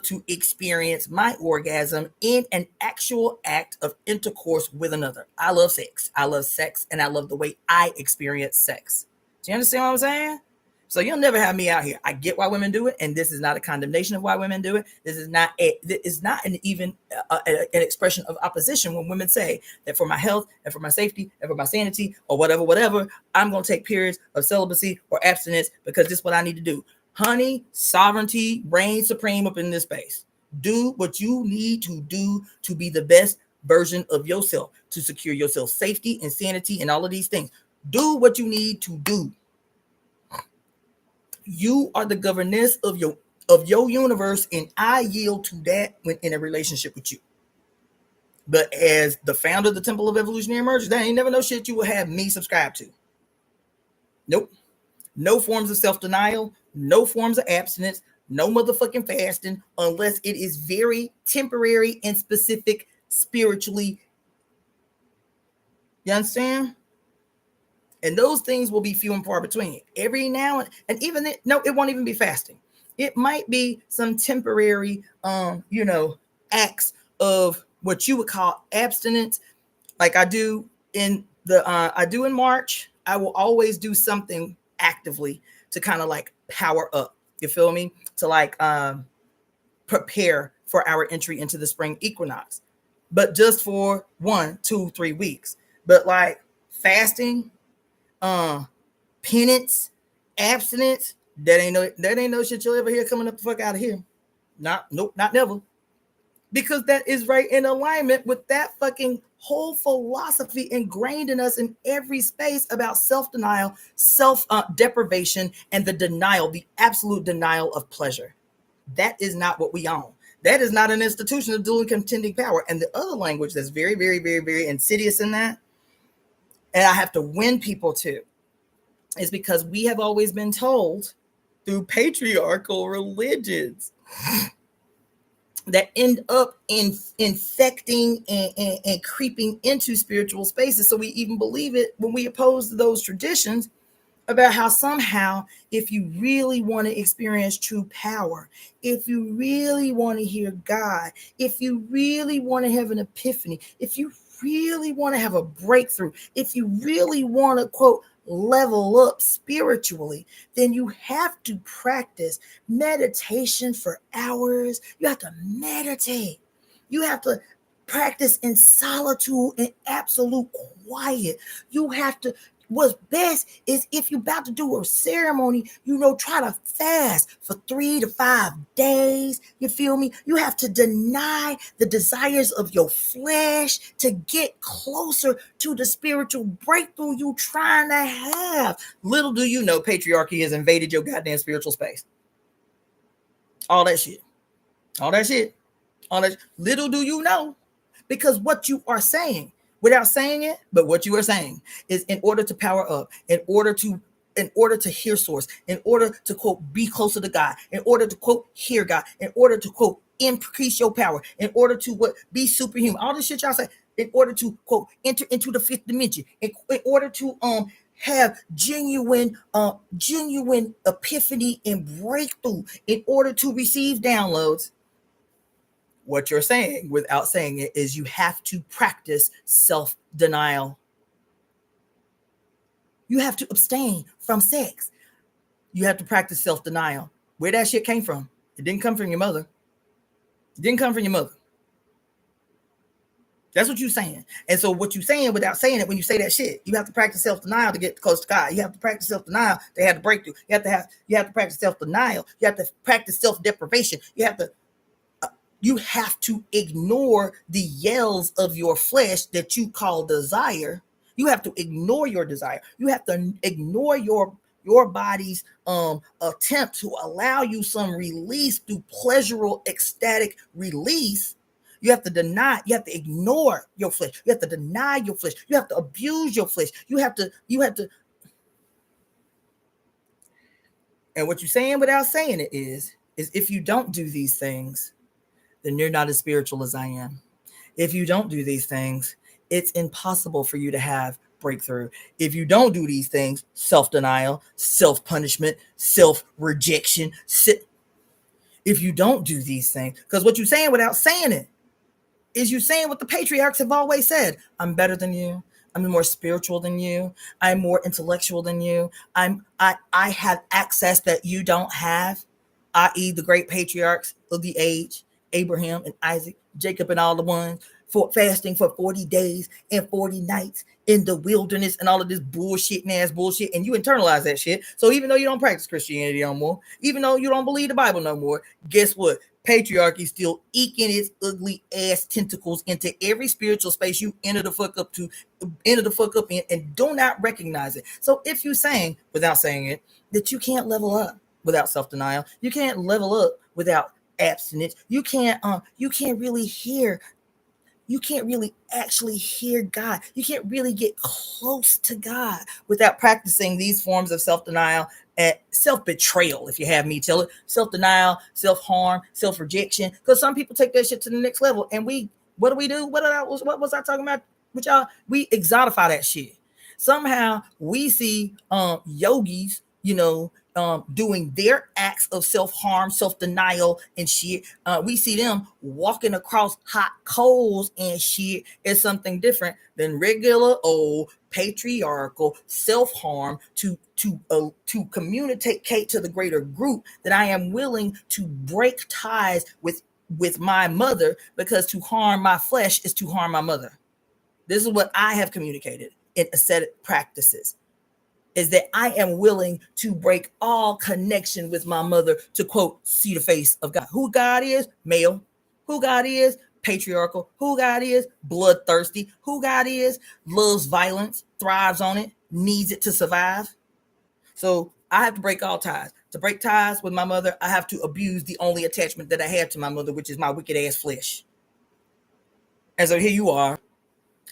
to experience my orgasm in an actual act of intercourse with another. I love sex. I love sex, and I love the way I experience sex. Do you understand what I'm saying? So you'll never have me out here. I get why women do it, and this is not a condemnation of why women do it. This is not an expression of opposition when women say that for my health and for my safety and for my sanity or whatever, I'm going to take periods of celibacy or abstinence because this is what I need to do. Honey, sovereignty reigns supreme up in this space. Do what you need to do to be the best version of yourself, to secure yourself safety and sanity and all of these things. Do what you need to do. You are the governess of your universe, and I yield to that when in a relationship with you. But as the founder of the Temple of Evolutionary Emergence, that ain't never no shit you will have me subscribe to. Nope. No forms of self-denial, no forms of abstinence, no motherfucking fasting, unless it is very temporary and specific spiritually. You understand? And those things will be few and far between. Every now and even then, no, it won't even be fasting. It might be some temporary, acts of what you would call abstinence, like I do in March. I will always do something actively to kind of like power up. You feel me? To like prepare for our entry into the spring equinox, but just for 1, 2, 3 weeks. But like fasting, penance, abstinence, that ain't no shit you'll ever hear coming up the fuck out of here. Not never. Because that is right in alignment with that fucking whole philosophy ingrained in us in every space about self-denial, self-deprivation, and the absolute denial of pleasure. That is not what we own. That is not an institution of dual and contending power. And the other language that's very, very, very, very insidious in that, and I have to win people to, is because we have always been told through patriarchal religions that end up infecting and creeping into spiritual spaces. So we even believe it when we oppose those traditions about how somehow, if you really want to experience true power, if you really want to hear God, if you really want to have an epiphany, if you really want to have a breakthrough, if you really want to, quote, level up spiritually, then you have to practice meditation for hours. You have to meditate. You have to practice in solitude and absolute quiet. You have to, what's best is if you're about to do a ceremony, try to fast for 3 to 5 days. You feel me? You have to deny the desires of your flesh to get closer to the spiritual breakthrough you trying to have. Little do you know, patriarchy has invaded your goddamn spiritual space. All that shit. Little do you know, because what you are saying, without saying it, but what you are saying is in order to power up, in order to hear source, in order to, quote, be closer to God, in order to, quote, hear God, in order to, quote, increase your power, in order to what, be superhuman, all this shit y'all say, in order to, quote, enter into the fifth dimension, in order to have genuine epiphany and breakthrough, in order to receive downloads. What you're saying without saying it is you have to practice self-denial. You have to abstain from sex. You have to practice self-denial. Where that shit came from? It didn't come from your mother. That's what you're saying. And so what you're saying without saying it, when you say that shit, you have to practice self-denial to get close to God. You have to practice self-denial to have the breakthrough. You have to practice self-denial. You have to practice self-deprivation. You have to ignore the yells of your flesh that you call desire. You have to ignore your desire. You have to ignore your body's attempt to allow you some release through pleasurable, ecstatic release. You have to deny, you have to ignore your flesh. You have to deny your flesh. You have to abuse your flesh. You have to. And what you're saying without saying it is if you don't do these things, then you're not as spiritual as I am. If you don't do these things, it's impossible for you to have breakthrough. If you don't do these things, self-denial, self-punishment, self-rejection. If you don't do these things, because what you're saying without saying it is you saying what the patriarchs have always said. I'm better than you. I'm more spiritual than you. I'm more intellectual than you. I have access that you don't have, i.e. the great patriarchs of the age, Abraham and Isaac, Jacob and all the ones, for fasting for 40 days and 40 nights in the wilderness and all of this bullshit, and you internalize that shit. So even though you don't practice Christianity no more, even though you don't believe the Bible no more, guess what? Patriarchy still eking its ugly ass tentacles into every spiritual space you enter the fuck up in, and do not recognize it. So if you're saying, without saying it, that you can't level up, without self-denial. You can't level up without abstinence. You can't really hear. You can't really actually hear God. You can't really get close to God without practicing these forms of self-denial and self-betrayal, if you have me tell it. Self-denial, self-harm, self-rejection. Because some people take that shit to the next level. And what do we do? What was I talking about with y'all? We exotify that shit. Somehow we see yogis, doing their acts of self-harm, self-denial and shit. We see them walking across hot coals and shit as something different than regular old patriarchal self-harm to communicate to the greater group that I am willing to break ties with my mother, because to harm my flesh is to harm my mother. This is what I have communicated in ascetic practices, is that I am willing to break all connection with my mother to, quote, see the face of God. Who God is? Male. Who God is? Patriarchal. Who God is? Bloodthirsty. Who God is? Loves violence, thrives on it, needs it to survive. So I have to break all ties. To break ties with my mother, I have to abuse the only attachment that I have to my mother, which is my wicked ass flesh. And so here you are,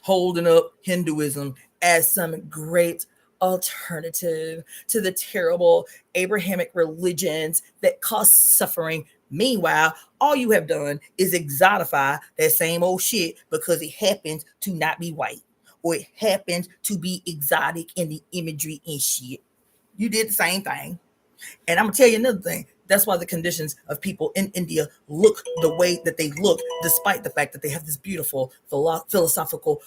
holding up Hinduism as some great alternative to the terrible Abrahamic religions that cause suffering. Meanwhile, all you have done is exotify that same old shit because it happens to not be white, or it happens to be exotic in the imagery and shit. You did the same thing. And I'm gonna tell you another thing. That's why the conditions of people in India look the way that they look, despite the fact that they have this beautiful philosophical,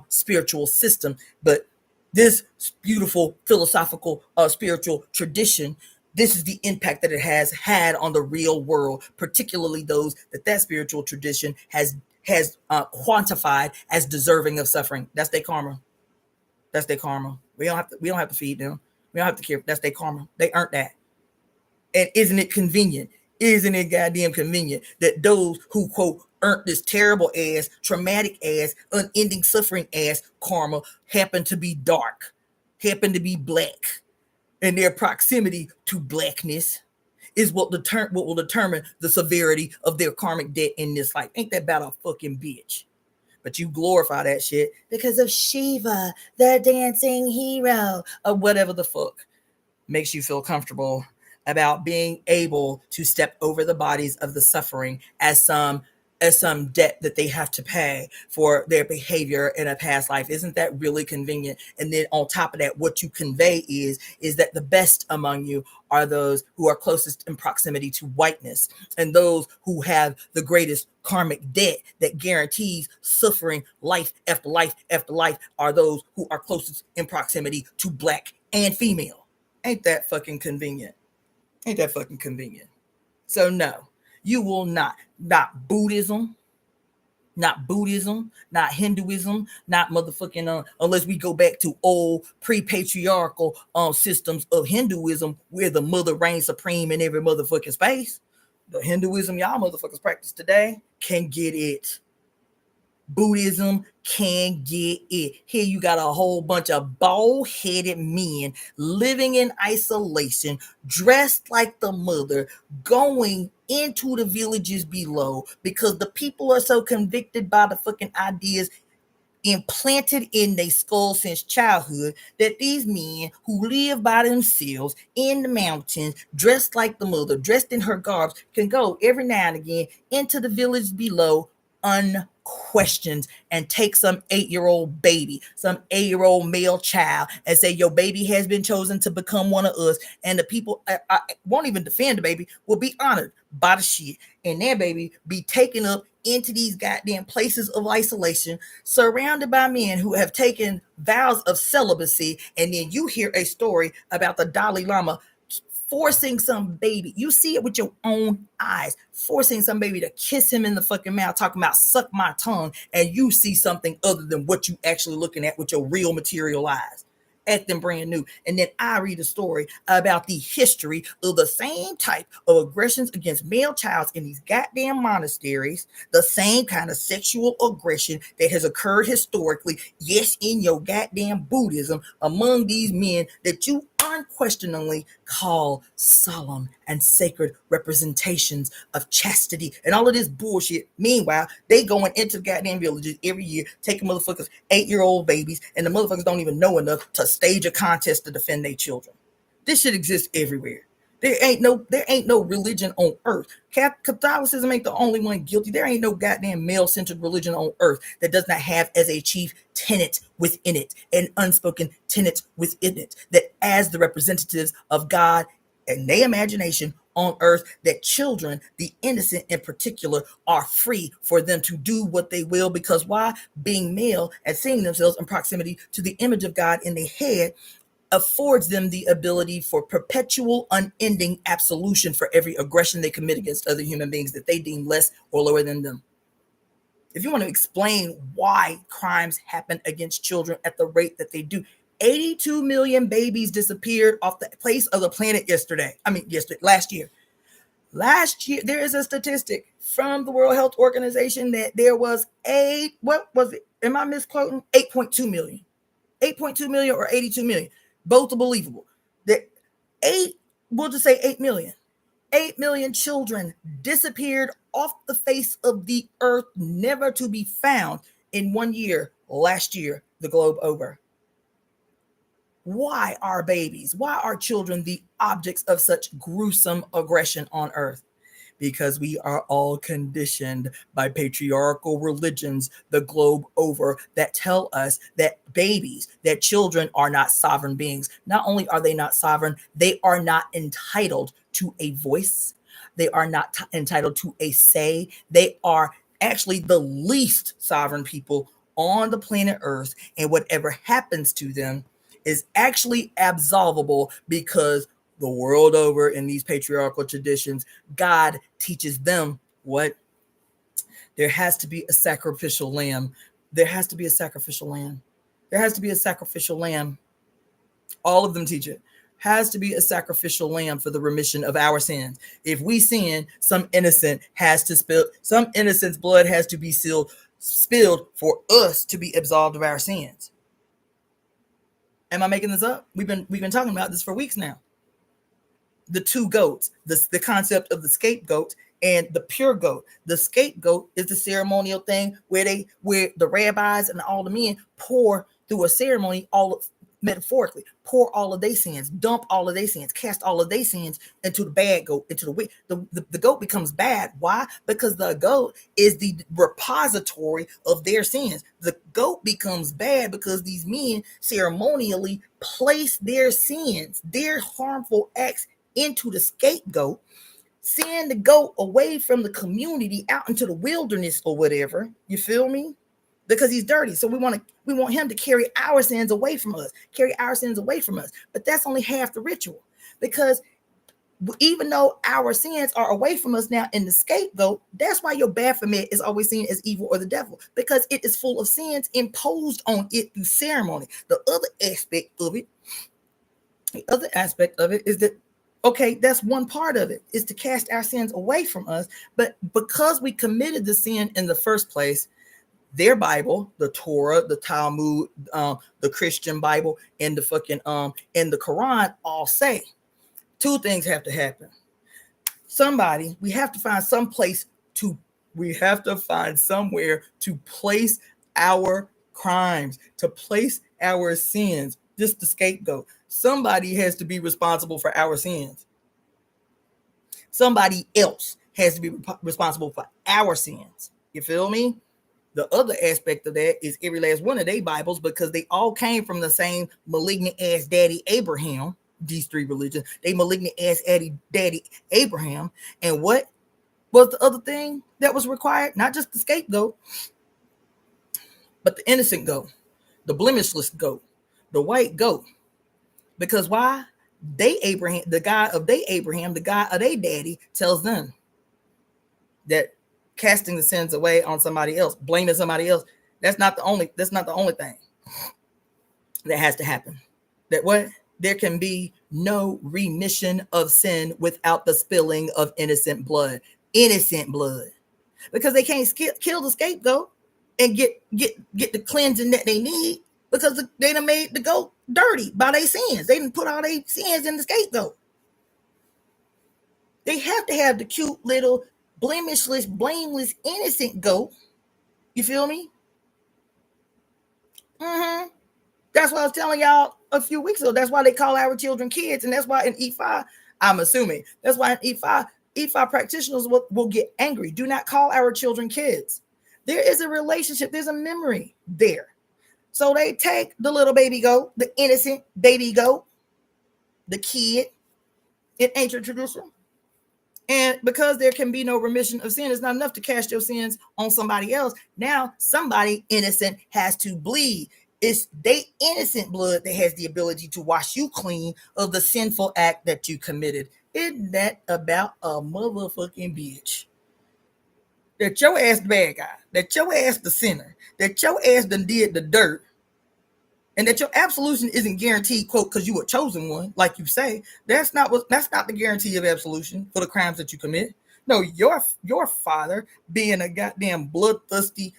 spiritual system. But this beautiful philosophical, spiritual tradition, this is the impact that it has had on the real world, particularly those that spiritual tradition has quantified as deserving of suffering. That's their karma. That's their karma. We don't have to feed them. We don't have to care. That's their karma. They earned that. And isn't it convenient? Isn't it goddamn convenient that those who, quote, earned this terrible ass, traumatic ass, unending suffering ass karma happen to be dark, happen to be black, and their proximity to blackness is what will determine the severity of their karmic debt in this life. Ain't that about a fucking bitch? But you glorify that shit because of Shiva, the dancing hero, or whatever the fuck makes you feel comfortable about being able to step over the bodies of the suffering as some debt that they have to pay for their behavior in a past life. Isn't that really convenient? And then on top of that, what you convey is that the best among you are those who are closest in proximity to whiteness, and those who have the greatest karmic debt that guarantees suffering life after life after life are those who are closest in proximity to black and female. Ain't that fucking convenient? Ain't that fucking convenient? So no, you will not Buddhism, not Hinduism, not motherfucking unless we go back to old pre-patriarchal systems of Hinduism where the mother reigns supreme in every motherfucking space. The Hinduism y'all motherfuckers practice today can get it. Buddhism can get it. Here you got a whole bunch of bald-headed men living in isolation, dressed like the mother, going into the villages below because the people are so convicted by the fucking ideas implanted in their skull since childhood that these men who live by themselves in the mountains, dressed like the mother, dressed in her garbs, can go every now and again into the village below unquestioned and take some 8-year-old baby, some 8-year-old male child, and say your baby has been chosen to become one of us, and the people won't even defend the baby, will be honored by the shit, and their baby be taken up into these goddamn places of isolation, surrounded by men who have taken vows of celibacy. And then you hear a story about the Dalai Lama forcing some baby, you see it with your own eyes, forcing some baby to kiss him in the fucking mouth, talking about suck my tongue, and you see something other than what you actually looking at with your real material eyes, acting brand new. And then I read a story about the history of the same type of aggressions against male childs in these goddamn monasteries, the same kind of sexual aggression that has occurred historically, yes, in your goddamn Buddhism, among these men that you unquestioningly call solemn and sacred representations of chastity and all of this bullshit. Meanwhile, they going into the goddamn villages every year, taking motherfuckers 8-year-old babies, and the motherfuckers don't even know enough to stage a contest to defend their children. This shit exists everywhere. There ain't no religion on earth. Catholicism ain't the only one guilty. There ain't no goddamn male-centered religion on earth that does not have as a chief tenet within it, an unspoken tenet within it, that as the representatives of God and their imagination on earth, that children, the innocent in particular, are free for them to do what they will. Because why? Being male and seeing themselves in proximity to the image of God in their head affords them the ability for perpetual, unending absolution for every aggression they commit against other human beings that they deem less or lower than them. If you want to explain why crimes happen against children at the rate that they do, 82 million babies disappeared off the face of the planet last year. Last year, there is a statistic from the World Health Organization that there was what was it? Am I misquoting? 8.2 million. 8.2 million or 82 million. Both are believable. We'll just say 8 million. 8 million children disappeared off the face of the earth, never to be found in 1 year, last year, the globe over. Why are babies, why are children the objects of such gruesome aggression on earth? Because we are all conditioned by patriarchal religions the globe over that tell us that babies, that children are not sovereign beings. Not only are they not sovereign, they are not entitled to a voice. They are not entitled to a say. They are actually the least sovereign people on the planet Earth, and whatever happens to them is actually absolvable, because the world over in these patriarchal traditions, God teaches them what? There has to be a sacrificial lamb. There has to be a sacrificial lamb. There has to be a sacrificial lamb. All of them teach it. Has to be a sacrificial lamb for the remission of our sins. If we sin, some innocent's blood has to be spilled for us to be absolved of our sins. Am I making this up? We've been talking about this for weeks now. The two goats, the concept of the scapegoat and the pure goat. The scapegoat is the ceremonial thing where the rabbis and all the men pour through a ceremony, metaphorically, pour all of their sins, dump all of their sins, cast all of their sins into the bad goat, into the goat becomes bad. Why? Because the goat is the repository of their sins. The goat becomes bad because these men ceremonially place their sins, their harmful acts, into the scapegoat, send the goat away from the community out into the wilderness or whatever. You feel me? Because he's dirty. So we want him to carry our sins away from us, But that's only half the ritual, because even though our sins are away from us now in the scapegoat, that's why your Baphomet is always seen as evil or the devil, because it is full of sins imposed on it through ceremony. The other aspect of it is that, okay, that's one part of it, is to cast our sins away from us. But because we committed the sin in the first place, their Bible, the Torah, the Talmud, the Christian Bible, and the and the Quran all say two things have to happen. We have to find somewhere to place our crimes, to place our sins, just the scapegoat. Somebody has to be responsible for our sins. Somebody else has to be responsible for our sins. You feel me? The other aspect of that is every last one of their Bibles, because they all came from the same malignant ass daddy Abraham. These three religions, they malignant ass daddy Abraham. And what was the other thing that was required? Not just the scapegoat, but the innocent goat, the blemishless goat, the white goat. Because why? The God of their daddy tells them that casting the sins away on somebody else, blaming somebody else, that's not the only thing that has to happen. That what? There can be no remission of sin without the spilling of innocent blood. Because they can't kill the scapegoat and get the cleansing that they need, because they done made the goat dirty by their sins. They didn't put all their sins in the scapegoat. They have to have the cute little blemishless, blameless, innocent goat. You feel me? Mm-hmm. That's what I was telling y'all a few weeks ago. That's why they call our children kids. And that's why in E5, I'm assuming, that's why in E5 practitioners will get angry. Do not call our children kids. There is a relationship. There's a memory there. So they take the little baby goat, the innocent baby goat, the kid in ancient tradition. And because there can be no remission of sin, it's not enough to cast your sins on somebody else. Now somebody innocent has to bleed. It's they innocent blood that has the ability to wash you clean of the sinful act that you committed. Isn't that about a motherfucking bitch? That your ass the bad guy, that your ass the sinner, that your ass done did the dirt, and that your absolution isn't guaranteed, quote, because you were chosen one, like you say. That's not the guarantee of absolution for the crimes that you commit. No, your father, being a goddamn bloodthirsty,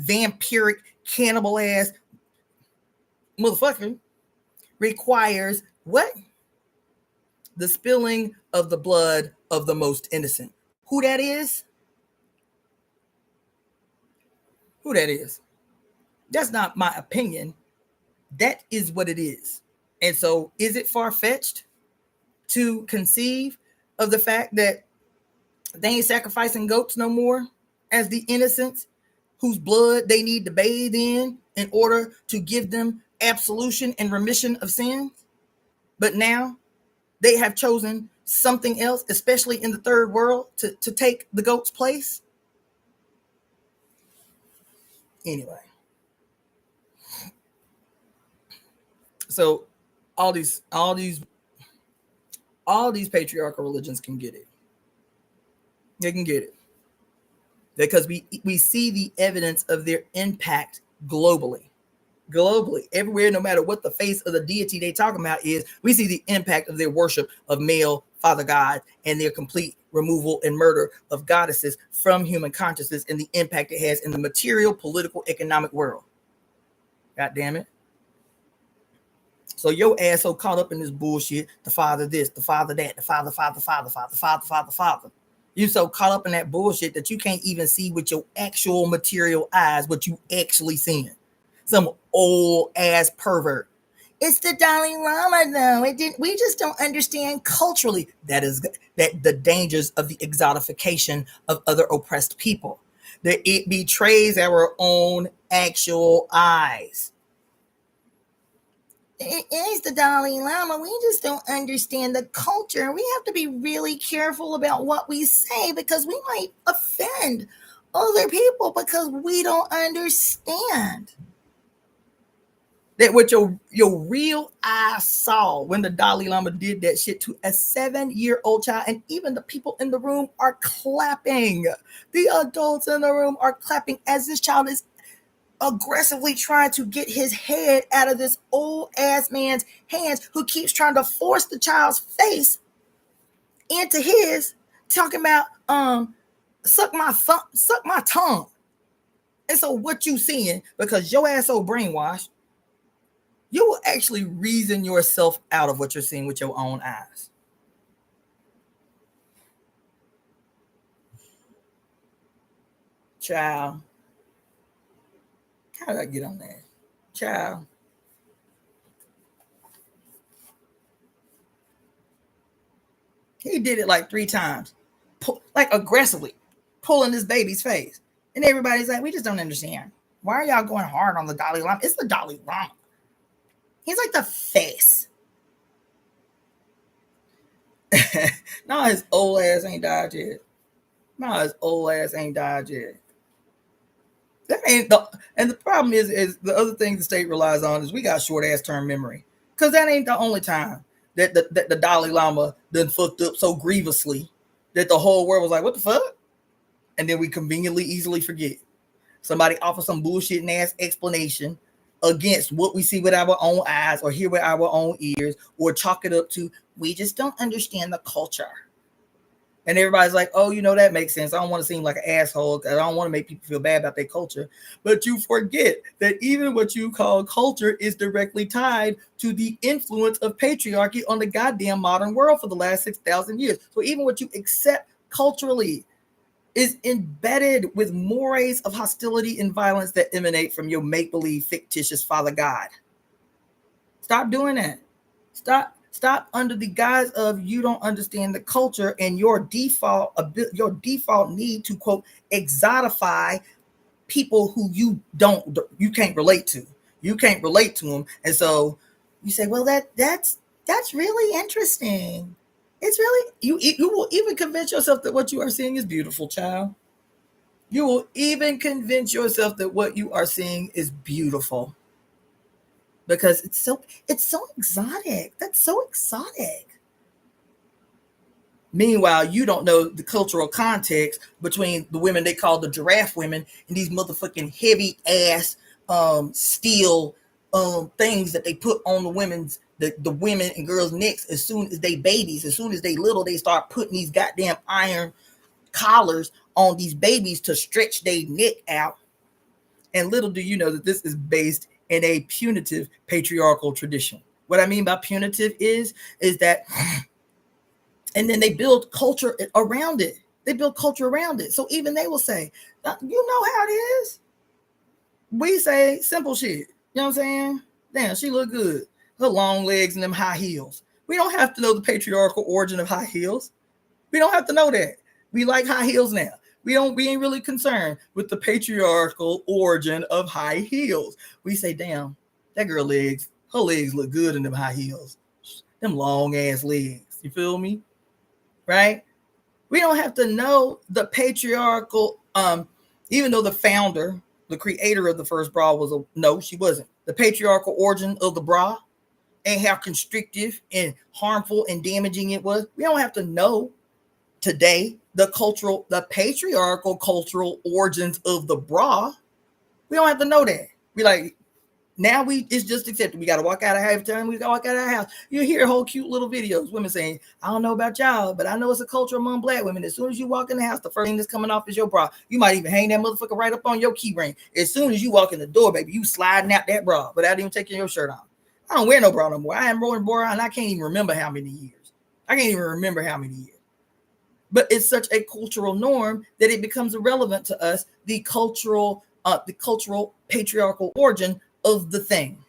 vampiric, cannibal ass motherfucker, requires what? The spilling of the blood of the most innocent. Who that is? Who that is? That's not my opinion. That is what it is. And so, is it far-fetched to conceive of the fact that they ain't sacrificing goats no more as the innocents whose blood they need to bathe in order to give them absolution and remission of sins? But now they have chosen something else, especially in the third world, to take the goat's place. Anyway. So all these patriarchal religions can get it. They can get it. Because we see the evidence of their impact globally, everywhere, no matter what the face of the deity they talking about is, we see the impact of their worship of male father God and their complete removal and murder of goddesses from human consciousness and the impact it has in the material, political, economic world. God damn it. So your ass so caught up in this bullshit, the father this, the father that, the father. You so caught up in that bullshit that you can't even see with your actual material eyes what you actually seeing. Some old ass pervert. It's the Dalai Lama though. We just don't understand culturally. That is that the dangers of the exotification of other oppressed people. That it betrays our own actual eyes. It is the Dalai Lama. We just don't understand the culture. We have to be really careful about what we say because we might offend other people because we don't understand. That what your real eye saw when the Dalai Lama did that shit to a 7-year-old child, and even the people in the room are clapping. The adults in the room are clapping as this child is aggressively trying to get his head out of this old ass man's hands who keeps trying to force the child's face into his, talking about suck my tongue. And so what you seeing, because your ass so brainwashed, you will actually reason yourself out of what you're seeing with your own eyes. Child. How did I get on that? Child. He did it like 3 times, like aggressively, pulling his baby's face. And everybody's like, we just don't understand. Why are y'all going hard on the Dalai Lama? It's the Dalai Lama. He's like the face. No, his old ass ain't died yet. That ain't and the problem is the other thing the state relies on is we got short ass term memory. Because that ain't the only time that the Dalai Lama done fucked up so grievously that the whole world was like, what the fuck? And then we conveniently easily forget. Somebody offers some bullshit ass explanation against what we see with our own eyes or hear with our own ears, or chalk it up to, we just don't understand the culture. And everybody's like, oh, that makes sense. I don't want to seem like an asshole because I don't want to make people feel bad about their culture. But you forget that even what you call culture is directly tied to the influence of patriarchy on the goddamn modern world for the last 6,000 years. So even what you accept culturally is embedded with mores of hostility and violence that emanate from your make-believe fictitious father God. Stop doing that. Stop under the guise of you don't understand the culture and your default need to quote exotify people who you can't relate to. You can't relate to them, and so you say, well, that's really interesting. It's really you will even convince yourself that what you are seeing is beautiful, child. You will even convince yourself that what you are seeing is beautiful because it's so exotic. That's so exotic. Meanwhile, you don't know the cultural context between the women they call the giraffe women and these motherfucking heavy ass steel things that they put on the women and girls' necks as soon as they babies, as soon as they little, they start putting these goddamn iron collars on these babies to stretch their neck out. And little do you know that this is based in a punitive patriarchal tradition. What I mean by punitive is that, and then they build culture around it. They build culture around it. So even they will say, you know how it is. We say simple shit. You know what I'm saying? Damn, she look good. Her long legs and them high heels. We don't have to know the patriarchal origin of high heels. We don't have to know that. We like high heels now. We ain't really concerned with the patriarchal origin of high heels. We say, damn, that girl legs, her legs look good in them high heels. Them long ass legs. You feel me? Right? We don't have to know the patriarchal, even though the founder, the creator of the first bra she wasn't. The patriarchal origin of the bra and how constrictive and harmful and damaging it was. We don't have to know today the patriarchal cultural origins of the bra. We don't have to know that. We like, now it's just accepted. We got to walk out of half time. We got to walk out of the house. You hear whole cute little videos, women saying, I don't know about y'all, but I know it's a culture among black women. As soon as you walk in the house, the first thing that's coming off is your bra. You might even hang that motherfucker right up on your key ring. As soon as you walk in the door, baby, you sliding out that bra without even taking your shirt off. I don't wear no bra no more. I haven't worn a bra and I can't even remember how many years. But it's such a cultural norm that it becomes irrelevant to us, the cultural patriarchal origin of the thing.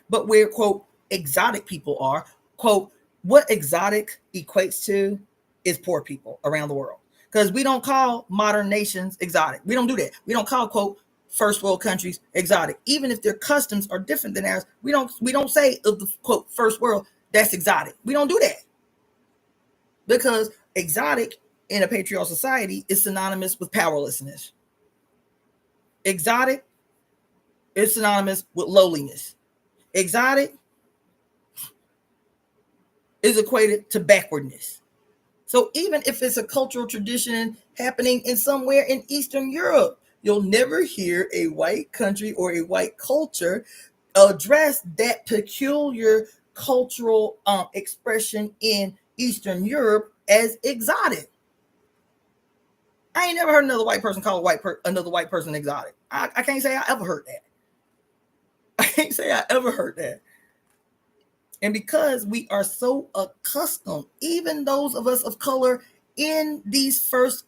But where, quote, exotic people are, quote, what exotic equates to is poor people around the world. Because we don't call modern nations exotic. We don't do that. We don't call, quote, first world countries exotic. Even if their customs are different than ours, we don't say of the, quote, first world, that's exotic. We don't do that. Because exotic in a patriarchal society is synonymous with powerlessness. Exotic is synonymous with lowliness. Exotic is equated to backwardness. So even if it's a cultural tradition happening in somewhere in Eastern Europe, you'll never hear a white country or a white culture address that peculiar cultural expression in Eastern Europe as exotic. I ain't never heard another white person call another white person exotic. I can't say I ever heard that. And because we are so accustomed, even those of us of color in these First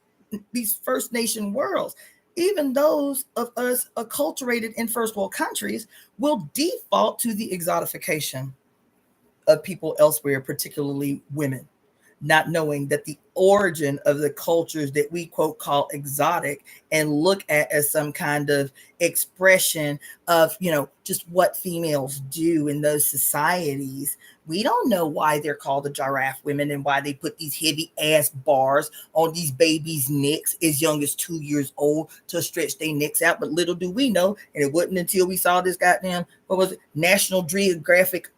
Nation worlds, even those of us acculturated in first world countries, will default to the exotification of people elsewhere, particularly women, not knowing that the origin of the cultures that we, quote, call exotic and look at as some kind of expression of, just what females do in those societies. We don't know why they're called the giraffe women and why they put these heavy ass bars on these babies' necks as young as 2 years old to stretch their necks out. But little do we know, and it wasn't until we saw this goddamn, National Geographic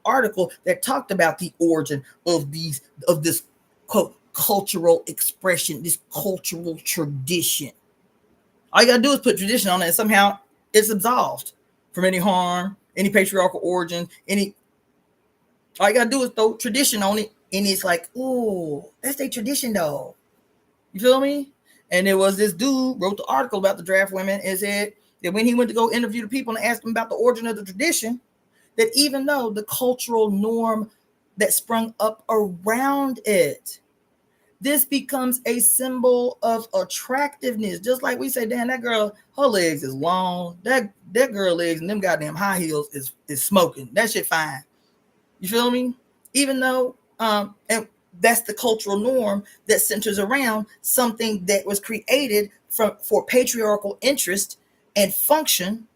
article that talked about the origin of this quote cultural expression, this cultural tradition. All you gotta do is put tradition on it, and somehow it's absolved from any harm, any patriarchal origin, all you gotta do is throw tradition on it, And it's like, ooh, that's their tradition though. You feel me? And there was this dude wrote the article about the draft women and said that when he went to go interview the people and ask them about the origin of the tradition, that even though the cultural norm that sprung up around it, this becomes a symbol of attractiveness. Just like we say, damn, that girl, her legs is long. That girl legs and them goddamn high heels is smoking. That shit fine. You feel me? Even though, and that's the cultural norm that centers around something that was created for patriarchal interest and function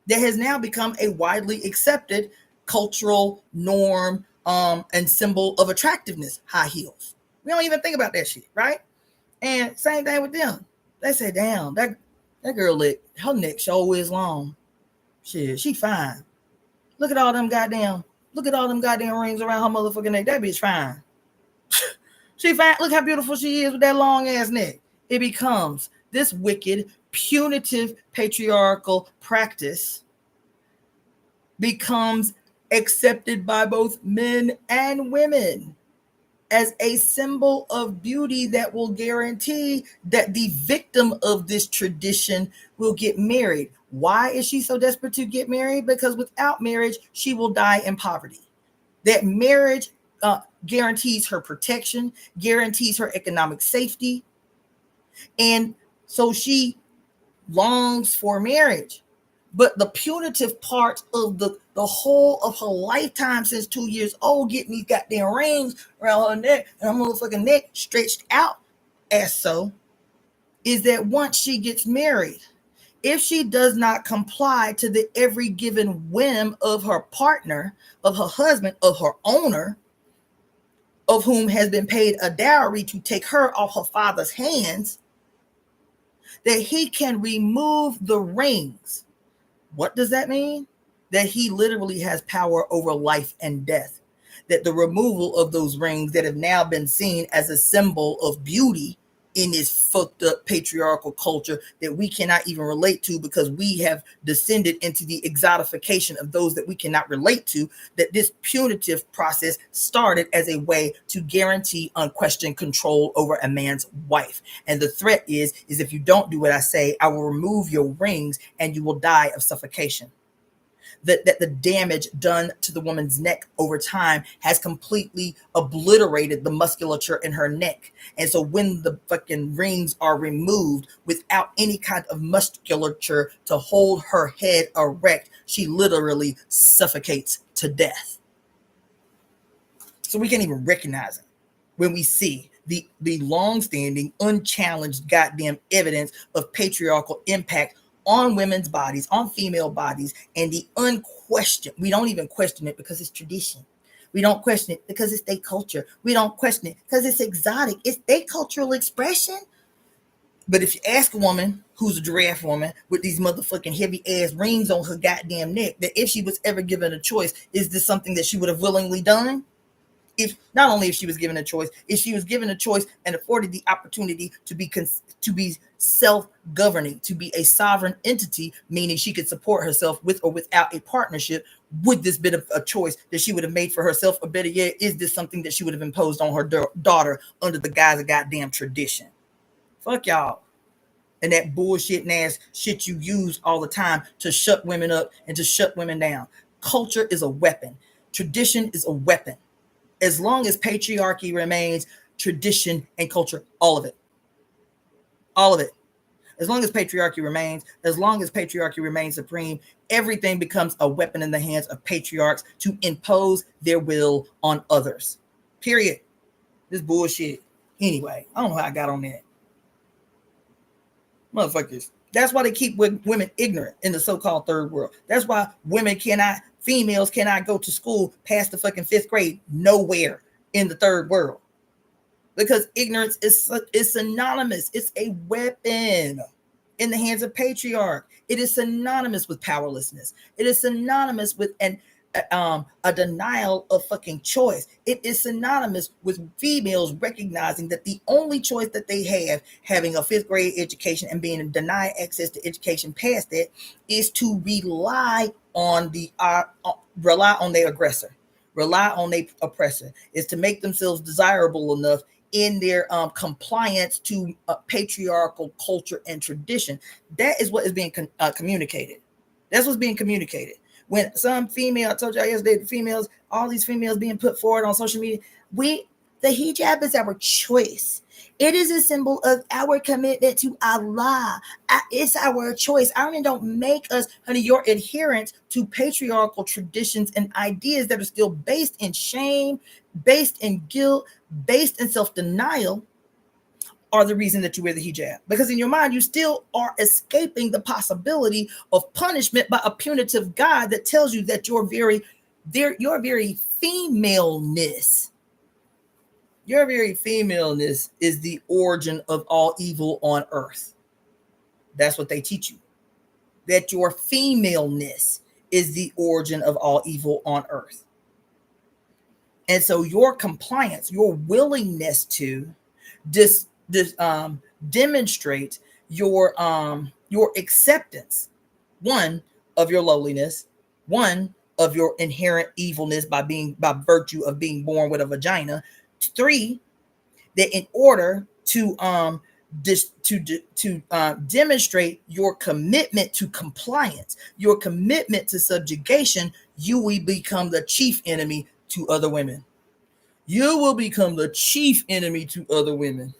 that has now become a widely accepted cultural norm and symbol of attractiveness, high heels. We don't even think about that shit, right? And same thing with them. They say, damn, that girl, her neck sure is long. Shit, she fine. Look at all them goddamn rings around her motherfucking neck. That bitch fine. She fine. Look how beautiful she is with that long ass neck. It becomes this wicked, punitive, patriarchal practice becomes accepted by both men and women as a symbol of beauty that will guarantee that the victim of this tradition will get married. Why is she so desperate to get married? Because without marriage, she will die in poverty. That marriage guarantees her protection, guarantees her economic safety. And so she longs for marriage. But the punitive part of the whole of her lifetime since 2 years old, getting these goddamn rings around her neck and her motherfucking neck stretched out as so, is that once she gets married, if she does not comply to the every given whim of her partner, of her husband, of her owner, of whom has been paid a dowry to take her off her father's hands, that he can remove the rings. What does that mean? That he literally has power over life and death. That the removal of those rings that have now been seen as a symbol of beauty in this fucked up patriarchal culture that we cannot even relate to because we have descended into the exotification of those that we cannot relate to, that this punitive process started as a way to guarantee unquestioned control over a man's wife. And the threat is if you don't do what I say, I will remove your rings and you will die of suffocation. That the damage done to the woman's neck over time has completely obliterated the musculature in her neck. And so when the fucking rings are removed without any kind of musculature to hold her head erect, she literally suffocates to death. So we can't even recognize it when we see the long-standing, unchallenged goddamn evidence of patriarchal impact on women's bodies, on female bodies, and the unquestioned. We don't even question it because it's tradition. We don't question it because it's their culture. We don't question it because it's exotic. It's their cultural expression. But if you ask a woman who's a giraffe woman with these motherfucking heavy ass rings on her goddamn neck, that if she was ever given a choice, is this something that she would have willingly done? If not only if she was given a choice, if she was given a choice and afforded the opportunity to be self-governing, to be a sovereign entity, meaning she could support herself with or without a partnership, would this be a choice that she would have made for herself? Or better yet, is this something that she would have imposed on her daughter under the guise of goddamn tradition? Fuck y'all. And that bullshit ass shit you use all the time to shut women up and to shut women down. Culture is a weapon. Tradition is a weapon. As long as patriarchy remains, tradition and culture, all of it. All of it. As long as patriarchy remains supreme, everything becomes a weapon in the hands of patriarchs to impose their will on others. Period. This bullshit. Anyway, I don't know how I got on that. Motherfuckers. That's why they keep women ignorant in the so-called third world. That's why females cannot go to school past the fucking 5th grade nowhere in the third world. Because ignorance is synonymous. It's a weapon in the hands of patriarch. It is synonymous with powerlessness. It is synonymous with a denial of fucking choice. It is synonymous with females recognizing that the only choice that they have, having a 5th grade education and being denied access to education past that, is to rely on their aggressor, rely on their oppressor, is to make themselves desirable enough in their compliance to patriarchal culture and tradition. That is what is being communicated. That's what's being communicated. When some female, I told y'all yesterday, the females, all these females being put forward on social media, the hijab is our choice. It is a symbol of our commitment to Allah. It's our choice. Iron don't make us, honey, your adherence to patriarchal traditions and ideas that are still based in shame, based in guilt, based in self-denial are the reason that you wear the hijab. Because in your mind, you still are escaping the possibility of punishment by a punitive God that tells you that your very femaleness, your very femaleness is the origin of all evil on earth. That's what they teach you. That your femaleness is the origin of all evil on earth. And so your compliance, your willingness to demonstrate your acceptance, one, of your lowliness, one, of your inherent evilness by virtue of being born with a vagina. 3, that in order to demonstrate your commitment to compliance, your commitment to subjugation, you will become the chief enemy to other women. You will become the chief enemy to other women,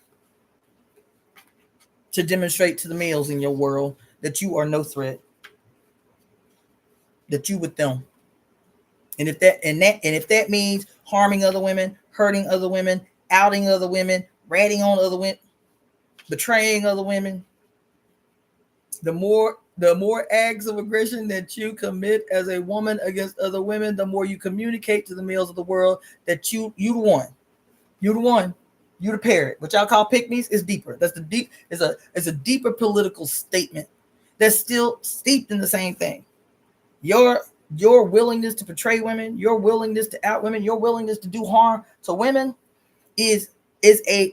to demonstrate to the males in your world that you are no threat, that you with them. And if that means harming other women, hurting other women, outing other women, ratting on other women, betraying other women, the more acts of aggression that you commit as a woman against other women, the more you communicate to the males of the world that you the one. You the one. You the parrot. What y'all call pick-me's is deeper. That's the deep. It's a deeper political statement that's still steeped in the same thing. Your willingness to portray women, your willingness to out women, your willingness to do harm to women is a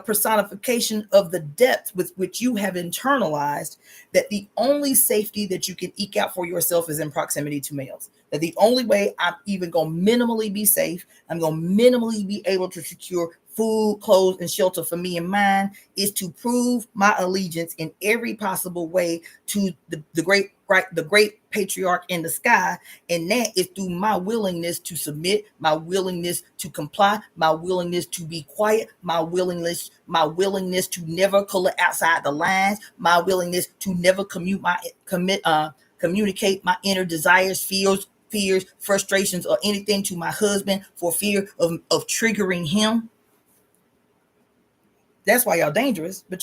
personification of the depth with which you have internalized that the only safety that you can eke out for yourself is in proximity to males. That the only way I'm even going to minimally be safe, I'm going to minimally be able to secure food, clothes, and shelter for me and mine is to prove my allegiance in every possible way to the great patriarch in the sky. And that is through my willingness to submit, my willingness to comply, my willingness to be quiet, my willingness to never color outside the lines, my willingness to never communicate my inner desires, fears, frustrations, or anything to my husband for fear of triggering him. That's why y'all dangerous, but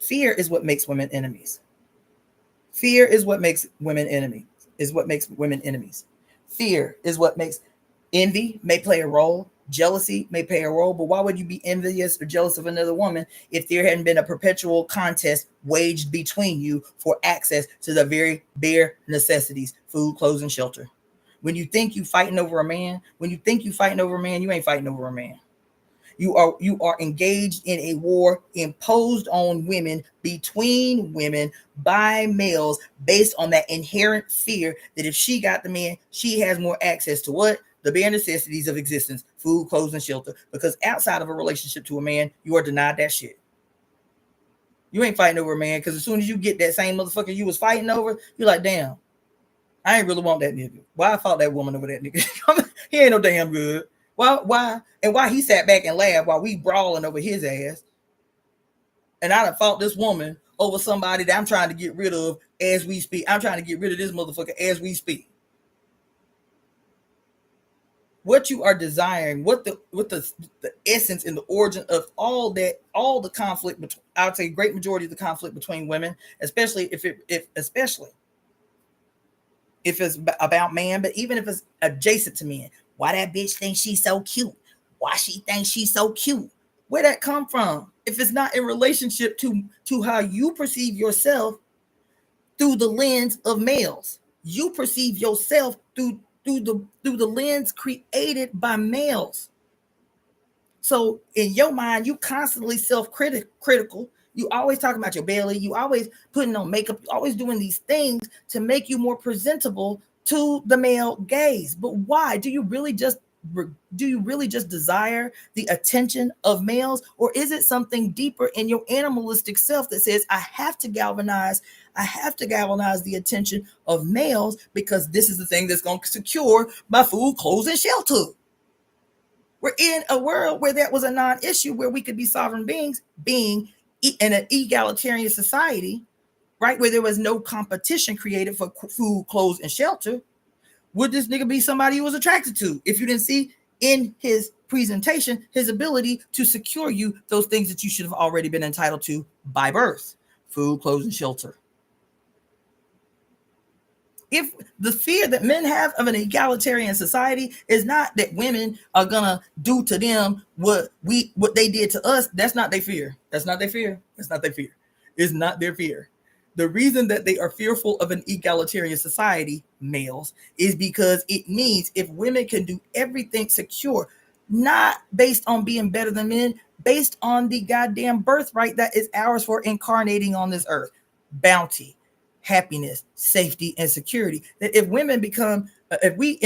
fear is what makes women enemies. Fear is what makes women enemies. Fear is what makes envy may play a role. Jealousy may play a role, but why would you be envious or jealous of another woman if there hadn't been a perpetual contest waged between you for access to the very bare necessities, food, clothes, and shelter? When you think you fighting over a man, you ain't fighting over a man. You are engaged in a war imposed on women, between women, by males, based on that inherent fear that if she got the man, she has more access to what? The bare necessities of existence, food, clothes, and shelter. Because outside of a relationship to a man, you are denied that shit. You ain't fighting over a man, because as soon as you get that same motherfucker you was fighting over, you're like, damn, I ain't really want that nigga. Why I fought that woman over that nigga? He ain't no damn good. Why? And why he sat back and laughed while we brawling over his ass. And I done fought this woman over somebody that I'm trying to get rid of as we speak. I'm trying to get rid of this motherfucker as we speak. What you are desiring, what the essence and the origin of all the conflict, I would say great majority of the conflict between women, especially if it's about man, but even if it's adjacent to men. Why that bitch thinks she's so cute? Why she thinks she's so cute? Where that come from? If it's not in relationship to how you perceive yourself through the lens of males, you perceive yourself through the lens created by males. So in your mind, you constantly self-critical. You always talking about your belly. You always putting on makeup. You always doing these things to make you more presentable to the male gaze. But why? Do you really just desire the attention of males, or is it something deeper in your animalistic self that says I have to galvanize the attention of males because this is the thing that's going to secure my food, clothes, and shelter? We're in a world where that was a non-issue, where we could be sovereign beings, being in an egalitarian society, right, where there was no competition created for food, clothes, and shelter. Would this nigga be somebody you was attracted to if you didn't see in his presentation his ability to secure you those things that you should have already been entitled to by birth? Food, clothes, and shelter. If the fear that men have of an egalitarian society is not that women are gonna do to them what they did to us, that's not their fear. That's not their fear. That's not their fear. It's not their fear. The reason that they are fearful of an egalitarian society, males, is because it means if women can do everything secure, not based on being better than men, based on the goddamn birthright that is ours for incarnating on this earth, bounty, happiness, safety, and security. That if women become, if we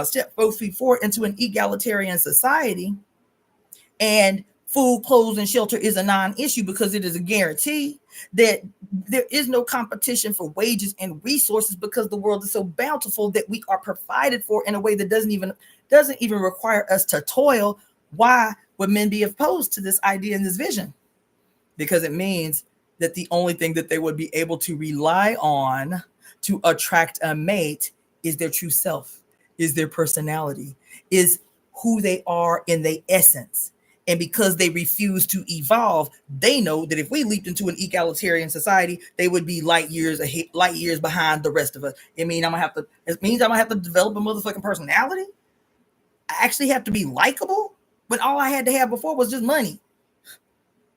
step 4 feet forward into an egalitarian society, and food, clothes, and shelter is a non-issue because it is a guarantee that there is no competition for wages and resources because the world is so bountiful that we are provided for in a way that doesn't even require us to toil. Why would men be opposed to this idea and this vision? Because it means that the only thing that they would be able to rely on to attract a mate is their true self, is their personality, is who they are in their essence. And because they refuse to evolve, they know that if we leaped into an egalitarian society, they would be light years behind the rest of us. It means I'm gonna have to develop a motherfucking personality. I actually have to be likable, but all I had to have before was just money.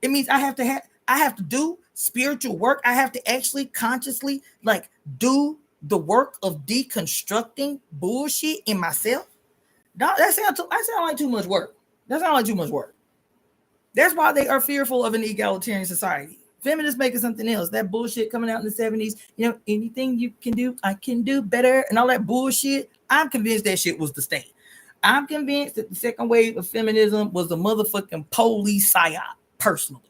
It means I have to do spiritual work. I have to actually consciously do the work of deconstructing bullshit in myself. That sounds like too much work. That sounds like too much work. That's why they are fearful of an egalitarian society. Feminists making something else. That bullshit coming out in the 70s, anything you can do, I can do better, and all that bullshit. I'm convinced that shit was the state. I'm convinced that the second wave of feminism was the motherfucking police psyop, personally.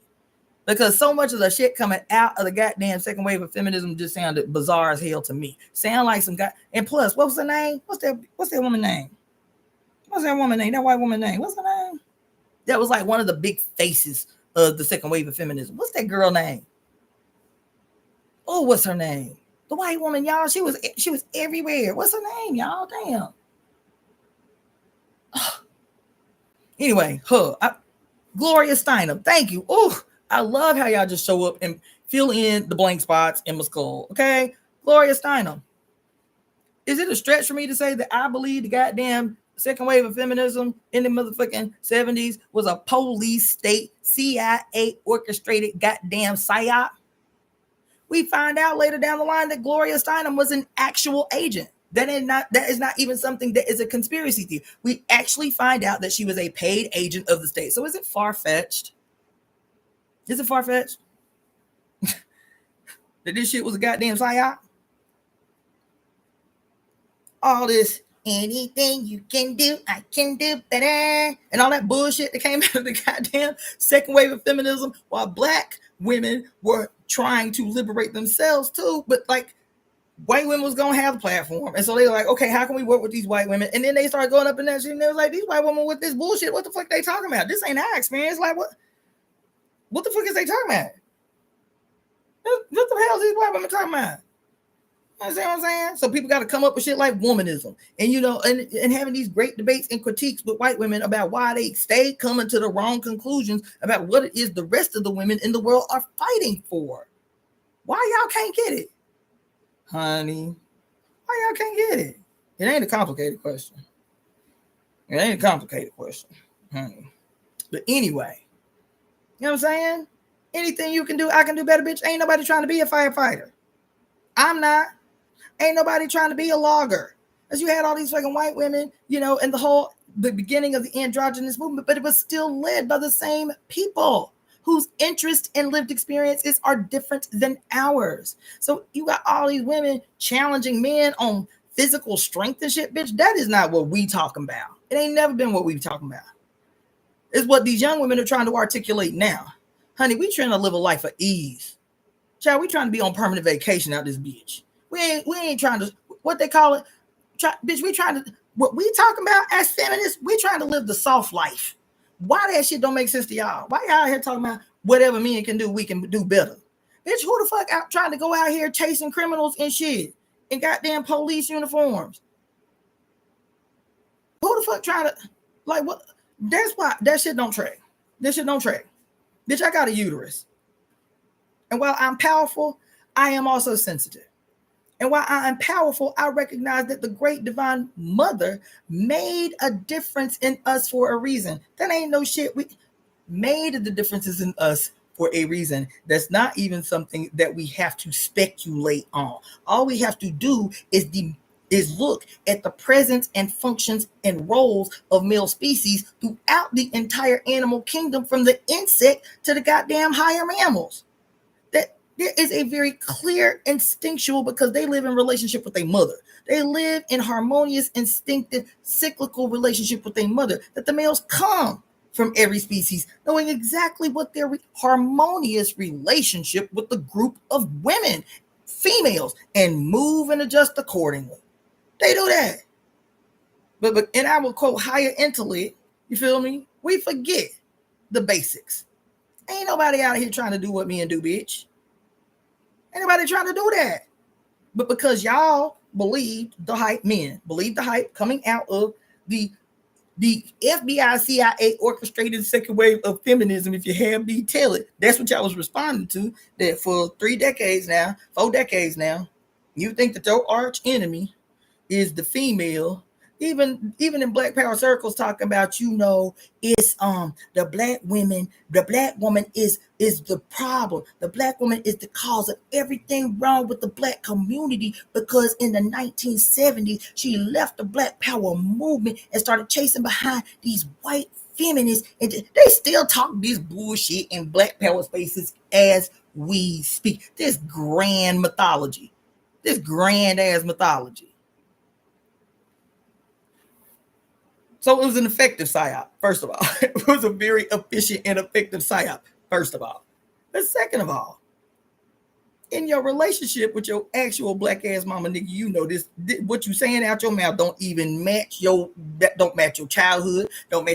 Because so much of the shit coming out of the goddamn second wave of feminism just sounded bizarre as hell to me. Sound like some guy. And plus, what was her name? What's that woman name? What's that woman name? That white woman name? What's her name? That was like one of the big faces of the second wave of feminism. What's that girl name? Oh, what's her name? The white woman, y'all. She was everywhere. What's her name, y'all? Damn. Anyway, Gloria Steinem. Thank you. Oh, I love how y'all just show up and fill in the blank spots in my skull. Okay, Gloria Steinem. Is it a stretch for me to say that I believe the goddamn second wave of feminism in the motherfucking 70s was a police state CIA orchestrated goddamn psyop? We find out later down the line that Gloria Steinem was an actual agent. That is not even something that is a conspiracy theory. We actually find out that she was a paid agent of the state. So is it far-fetched? Is it far-fetched? That this shit was a goddamn psyop? All this anything you can do, I can do better, and all that bullshit that came out of the goddamn second wave of feminism, while black women were trying to liberate themselves too, but white women was gonna have the platform, and so they were like, okay, how can we work with these white women? And then they started going up in that shit, and they was like, these white women with this bullshit, what the fuck they talking about? This ain't our experience. Like, what the fuck is they talking about? What the hell is these white women talking about? You understand what I'm saying? So people got to come up with shit like womanism, and and having these great debates and critiques with white women about why they stay coming to the wrong conclusions about what it is the rest of the women in the world are fighting for. Why y'all can't get it, honey? Why y'all can't get it? It ain't a complicated question. It ain't a complicated question, honey. But anyway, you know what I'm saying? Anything you can do, I can do better, bitch. Ain't nobody trying to be a firefighter. I'm not. Ain't nobody trying to be a logger. As you had all these fucking white women, and the beginning of the androgynous movement, but it was still led by the same people whose interest and lived experiences are different than ours. So you got all these women challenging men on physical strength and shit, bitch, that is not what we talking about. It ain't never been what we talking about. It's what these young women are trying to articulate now. Honey, we trying to live a life of ease. Child, we trying to be on permanent vacation out this bitch. We ain't trying to, what they call it, bitch, we trying to, what we talking about as feminists, we trying to live the soft life. Why that shit don't make sense to y'all? Why y'all here talking about whatever men can do, we can do better? Bitch, who the fuck out trying to go out here chasing criminals and shit in goddamn police uniforms? Who the fuck trying to, like, what? That's why that shit don't track. That shit don't track. Bitch, I got a uterus. And while I'm powerful, I am also sensitive. And while I am powerful, I recognize that the great divine mother made a difference in us for a reason. That ain't no shit. We made the differences in us for a reason. That's not even something that we have to speculate on. All we have to do is look at the presence and functions and roles of male species throughout the entire animal kingdom, from the insect to the goddamn higher mammals. That there is a very clear instinctual, because they live in relationship with their mother. They live in harmonious, instinctive, cyclical relationship with their mother, that the males come from every species, knowing exactly what their harmonious relationship with the group of women, females, and move and adjust accordingly. They do that. But in our quote higher intellect, you feel me? We forget the basics. Ain't nobody out here trying to do what men do, bitch. Ain't nobody trying to do that. But because y'all believed the hype, men believed the hype coming out of the FBI, CIA orchestrated second wave of feminism, if you have me tell it, that's what y'all was responding to. That for 4 decades now, you think that your arch enemy is the female. Even in Black Power circles, talking about, it's the black woman. The black woman is the problem. The black woman is the cause of everything wrong with the black community, because in the 1970s she left the Black Power movement and started chasing behind these white feminists, and they still talk this bullshit in Black Power spaces as we speak. This grand mythology, this grand ass mythology. So it was an effective psyop, first of all. It was a very efficient and effective psyop, first of all. But second of all, in your relationship with your actual black ass mama, nigga, this, what you saying out your mouth don't match your childhood, don't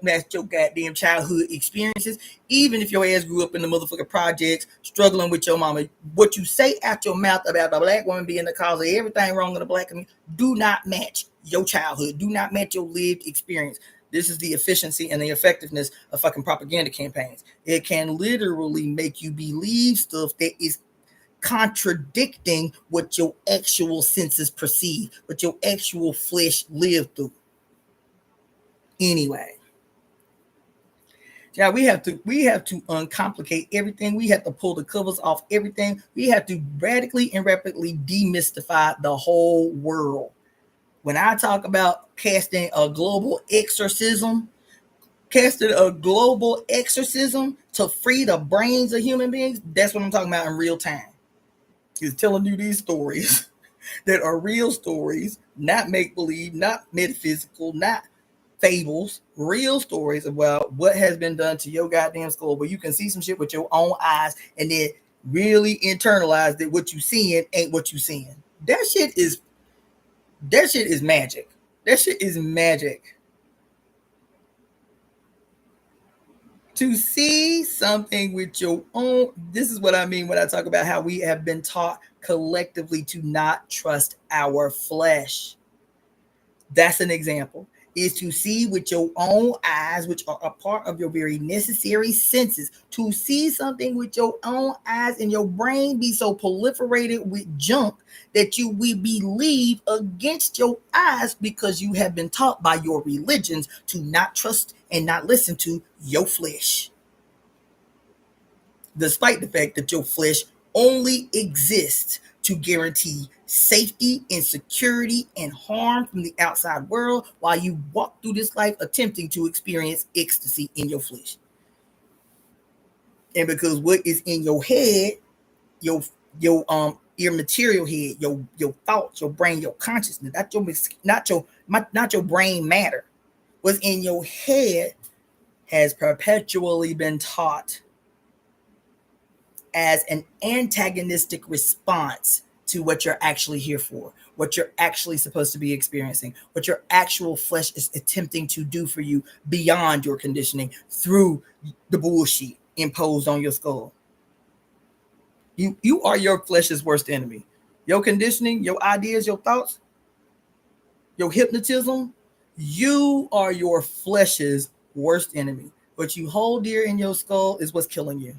match your goddamn childhood experiences. Even if your ass grew up in the motherfucking projects, struggling with your mama, what you say out your mouth about the black woman being the cause of everything wrong in the black community do not match your childhood, do not match your lived experience. This is the efficiency and the effectiveness of fucking propaganda campaigns. It can literally make you believe stuff that is contradicting what your actual senses perceive, what your actual flesh lived through. Anyway, yeah, we have to uncomplicate everything. We have to pull the covers off everything. We have to radically and rapidly demystify the whole world. When I talk about casting a global exorcism to free the brains of human beings, that's what I'm talking about in real time. Is telling you these stories that are real stories, not make-believe, not metaphysical, not fables, real stories about what has been done to your goddamn skull, where you can see some shit with your own eyes and then really internalize that what you seeing ain't what you seeing. That shit is magic. That shit is magic. To see something with your own, this is what I mean when I talk about how we have been taught collectively to not trust our flesh. That's an example. Is to see with your own eyes, which are a part of your very necessary senses. To see something with your own eyes and your brain be so proliferated with junk that you will believe against your eyes, because you have been taught by your religions to not trust and not listen to your flesh. Despite the fact that your flesh only exists to guarantee safety and security and harm from the outside world, while you walk through this life attempting to experience ecstasy in your flesh. And because what is in your head, your your material head, your thoughts, your brain, your consciousness, not your brain matter. What's in your head has perpetually been taught as an antagonistic response to what you're actually here for, what you're actually supposed to be experiencing, what your actual flesh is attempting to do for you beyond your conditioning through the bullshit imposed on your skull. You are your flesh's worst enemy. Your conditioning, your ideas, your thoughts, your hypnotism, you are your flesh's worst enemy. What you hold dear in your skull is what's killing you.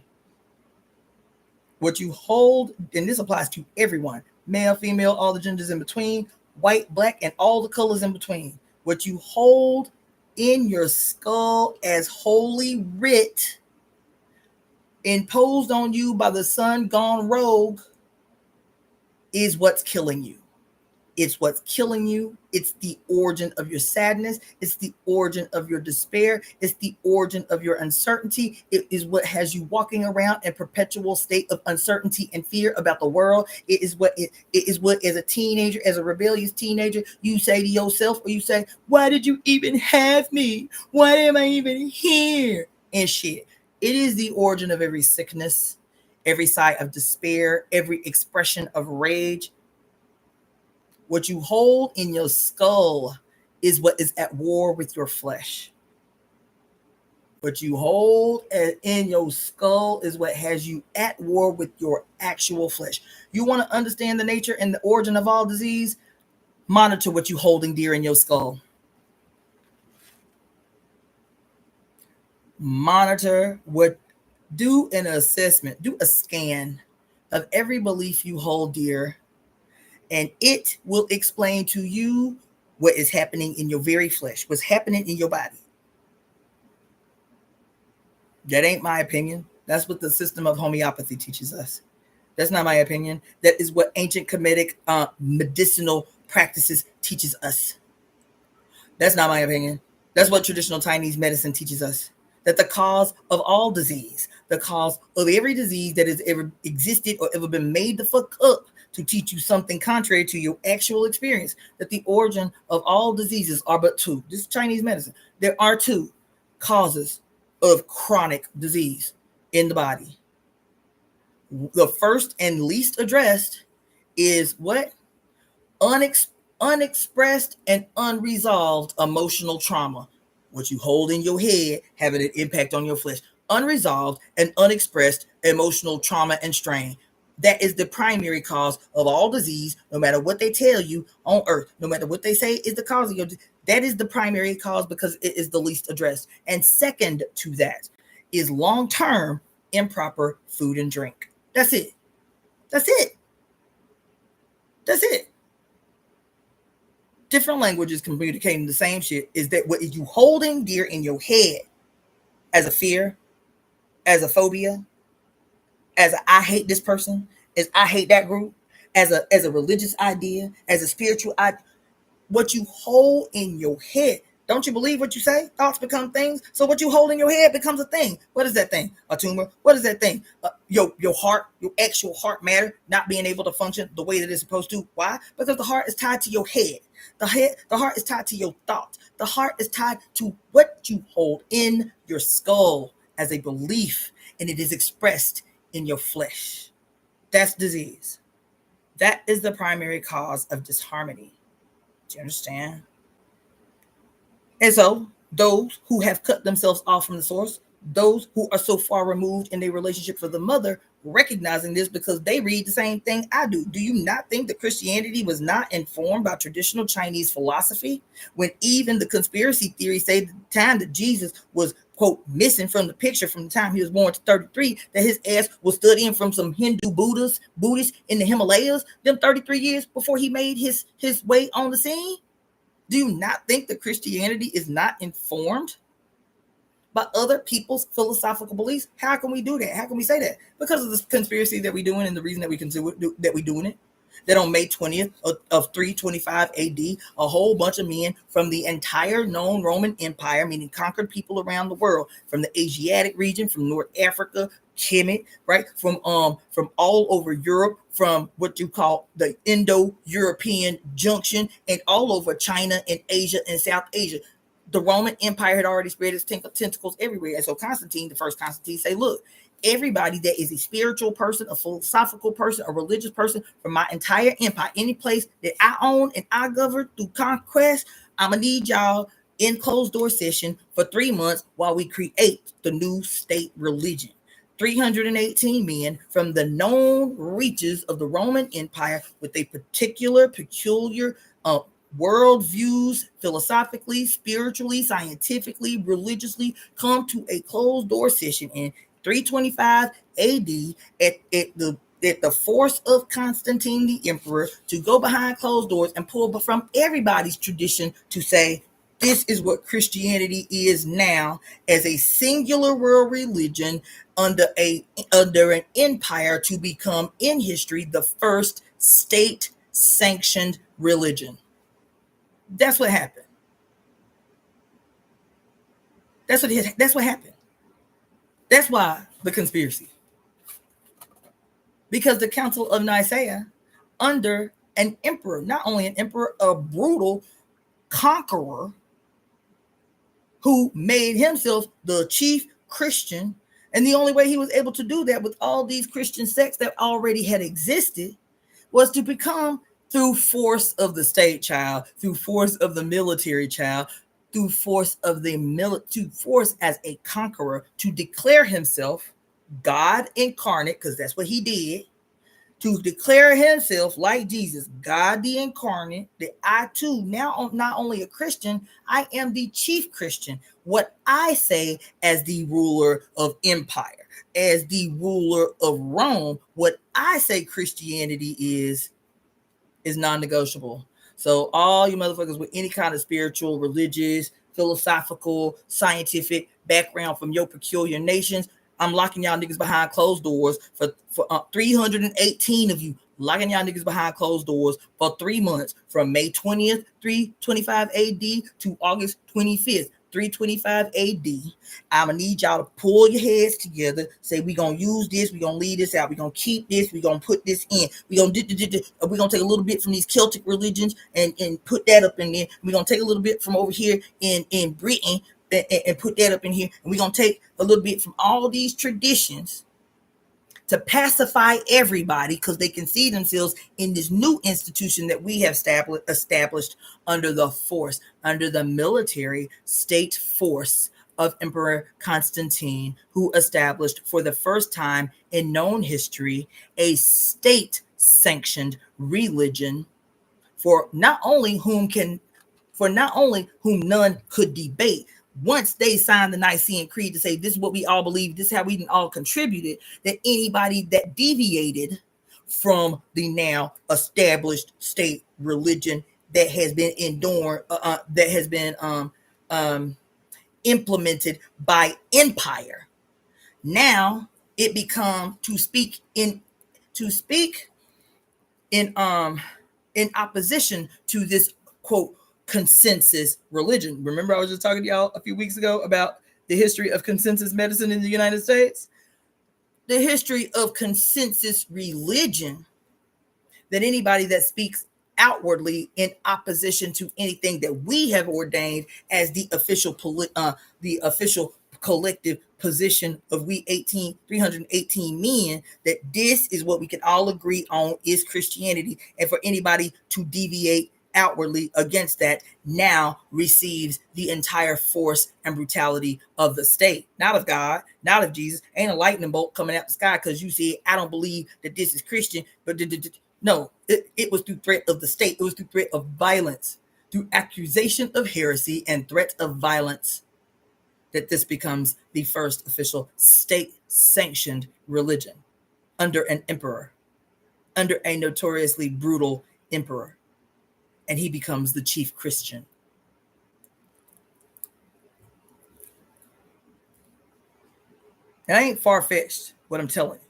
What you hold, and this applies to everyone, male, female, all the genders in between, white, black, and all the colors in between. What you hold in your skull as holy writ, imposed on you by the sun gone rogue, is what's killing you. It's what's killing you. It's the origin of your sadness. It's the origin of your despair. It's the origin of your uncertainty. It is what has you walking around in perpetual state of uncertainty and fear about the world. It is what as a teenager, as a rebellious teenager, you say to yourself, or you say, why did you even have me? Why am I even here? And shit. It is the origin of every sickness, every sigh of despair, every expression of rage. What you hold in your skull is what is at war with your flesh. What you hold in your skull is what has you at war with your actual flesh. You want to understand the nature and the origin of all disease? Monitor what you holding dear in your skull. Monitor what, do an assessment, do a scan of every belief you hold dear, and it will explain to you what is happening in your very flesh, what's happening in your body. That ain't my opinion. That's what the system of homeopathy teaches us. That's not my opinion. That is what ancient Kemetic medicinal practices teaches us. That's not my opinion. That's what traditional Chinese medicine teaches us. That the cause of all disease, the cause of every disease that has ever existed or ever been made the fuck up to teach you something contrary to your actual experience, that the origin of all diseases are but two. This is Chinese medicine. There are two causes of chronic disease in the body. The first and least addressed is what? Unexpressed and unresolved emotional trauma. What you hold in your head having an impact on your flesh. Unresolved and unexpressed emotional trauma and strain. That is the primary cause of all disease, no matter what they tell you on earth, no matter what they say is the cause of your disease. That is the primary cause because it is the least addressed. And second to that is long-term improper food and drink. That's it. That's it. That's it. Different languages communicating the same shit. Is that what you holding dear in your head as a fear, as a phobia, as a I hate this person, as I hate that group, as a religious idea, as a spiritual idea? What you hold in your head. Don't you believe what you say? Thoughts become things. So what you hold in your head becomes a thing. What is that thing? A tumor. What is that thing? Your heart, your actual heart matter not being able to function the way that it's supposed to. Why? Because the heart is tied to your head. The heart is tied to your thoughts. The heart is tied to what you hold in your skull as a belief, and it is expressed in your flesh. That's disease. That is the primary cause of disharmony. Do you understand? And so those who have cut themselves off from the source, those who are so far removed in their relationship for the mother, recognizing this because they read the same thing I do. Do you not think that Christianity was not informed by traditional Chinese philosophy? When even the conspiracy theories say the time that Jesus was, quote, missing from the picture from the time he was born to 33, that his ass was studying from some Hindu Buddhists in the Himalayas, them 33 years before he made his way on the scene? Do you not think that Christianity is not informed by other people's philosophical beliefs? How can we do that? How can we say that? Because of the conspiracy that we're doing and the reason that we can do it, that we're doing it. that on May 20th of 325 AD, a whole bunch of men from the entire known Roman Empire, meaning conquered people around the world, from the Asiatic region, from North Africa, Kemet, right, from all over Europe, from what you call the Indo-European junction, and all over China and Asia and South Asia. The Roman Empire had already spread its tentacles everywhere. And so Constantine, the first Constantine, say, look, everybody that is a spiritual person, a philosophical person, a religious person from my entire empire, any place that I own and I govern through conquest, I'm going to need y'all in closed door session for 3 months while we create the new state religion. 318 men from the known reaches of the Roman Empire with a particular, peculiar worldviews, philosophically, spiritually, scientifically, religiously, come to a closed door session in 325 AD at the force of Constantine the Emperor to go behind closed doors and pull from everybody's tradition to say, this is what Christianity is now, as a singular world religion under an empire, to become in history the first state-sanctioned religion. That's what happened. That's what happened. That's why the conspiracy. Because the Council of Nicaea, under an emperor, not only an emperor, a brutal conqueror who made himself the chief Christian, and the only way he was able to do that with all these Christian sects that already had existed was to become, through force of the state, child, through force of the military, child, through force of to force as a conqueror, to declare himself God incarnate, because that's what he did, to declare himself like Jesus, God the incarnate, that I too, now not only a Christian, I am the chief Christian. What I say as the ruler of empire, as the ruler of Rome, what I say Christianity is non-negotiable. So all you motherfuckers with any kind of spiritual, religious, philosophical, scientific background from your peculiar nations, I'm locking y'all niggas behind closed doors for 318 of you, locking y'all niggas behind closed doors for 3 months, from May 20th, 325 AD to August 25th, 325 AD. I'm gonna need y'all to pull your heads together, say we're gonna use this, we're gonna leave this out, we're gonna keep this, we're gonna put this in, we're gonna take a little bit from these Celtic religions and put that up in there. We're gonna take a little bit from over here in Britain and put that up in here, and we're gonna take a little bit from all these traditions to pacify everybody, because they can see themselves in this new institution that we have established under the military state force of Emperor Constantine, who established for the first time in known history a state-sanctioned religion for not only whom none could debate. Once they signed the Nicene Creed to say this is what we all believe, this is how we all contributed, that anybody that deviated from the now established state religion that has been implemented by empire, now it become to speak in opposition to this quote consensus religion. Remember, I was just talking to y'all a few weeks ago about the history of consensus medicine in the United States. The history of consensus religion, that anybody that speaks outwardly in opposition to anything that we have ordained as the official collective position of we 318 men, that this is what we can all agree on is Christianity, and for anybody to deviate outwardly against that now receives the entire force and brutality of the state, not of God, not of Jesus. Ain't a lightning bolt coming out the sky because you said I don't believe that this is Christian, but no, it was through threat of the state. It was through threat of violence, through accusation of heresy and threat of violence, that this becomes the first official state-sanctioned religion under an emperor, under a notoriously brutal emperor. And he becomes the chief Christian. And I ain't far-fetched what I'm telling you.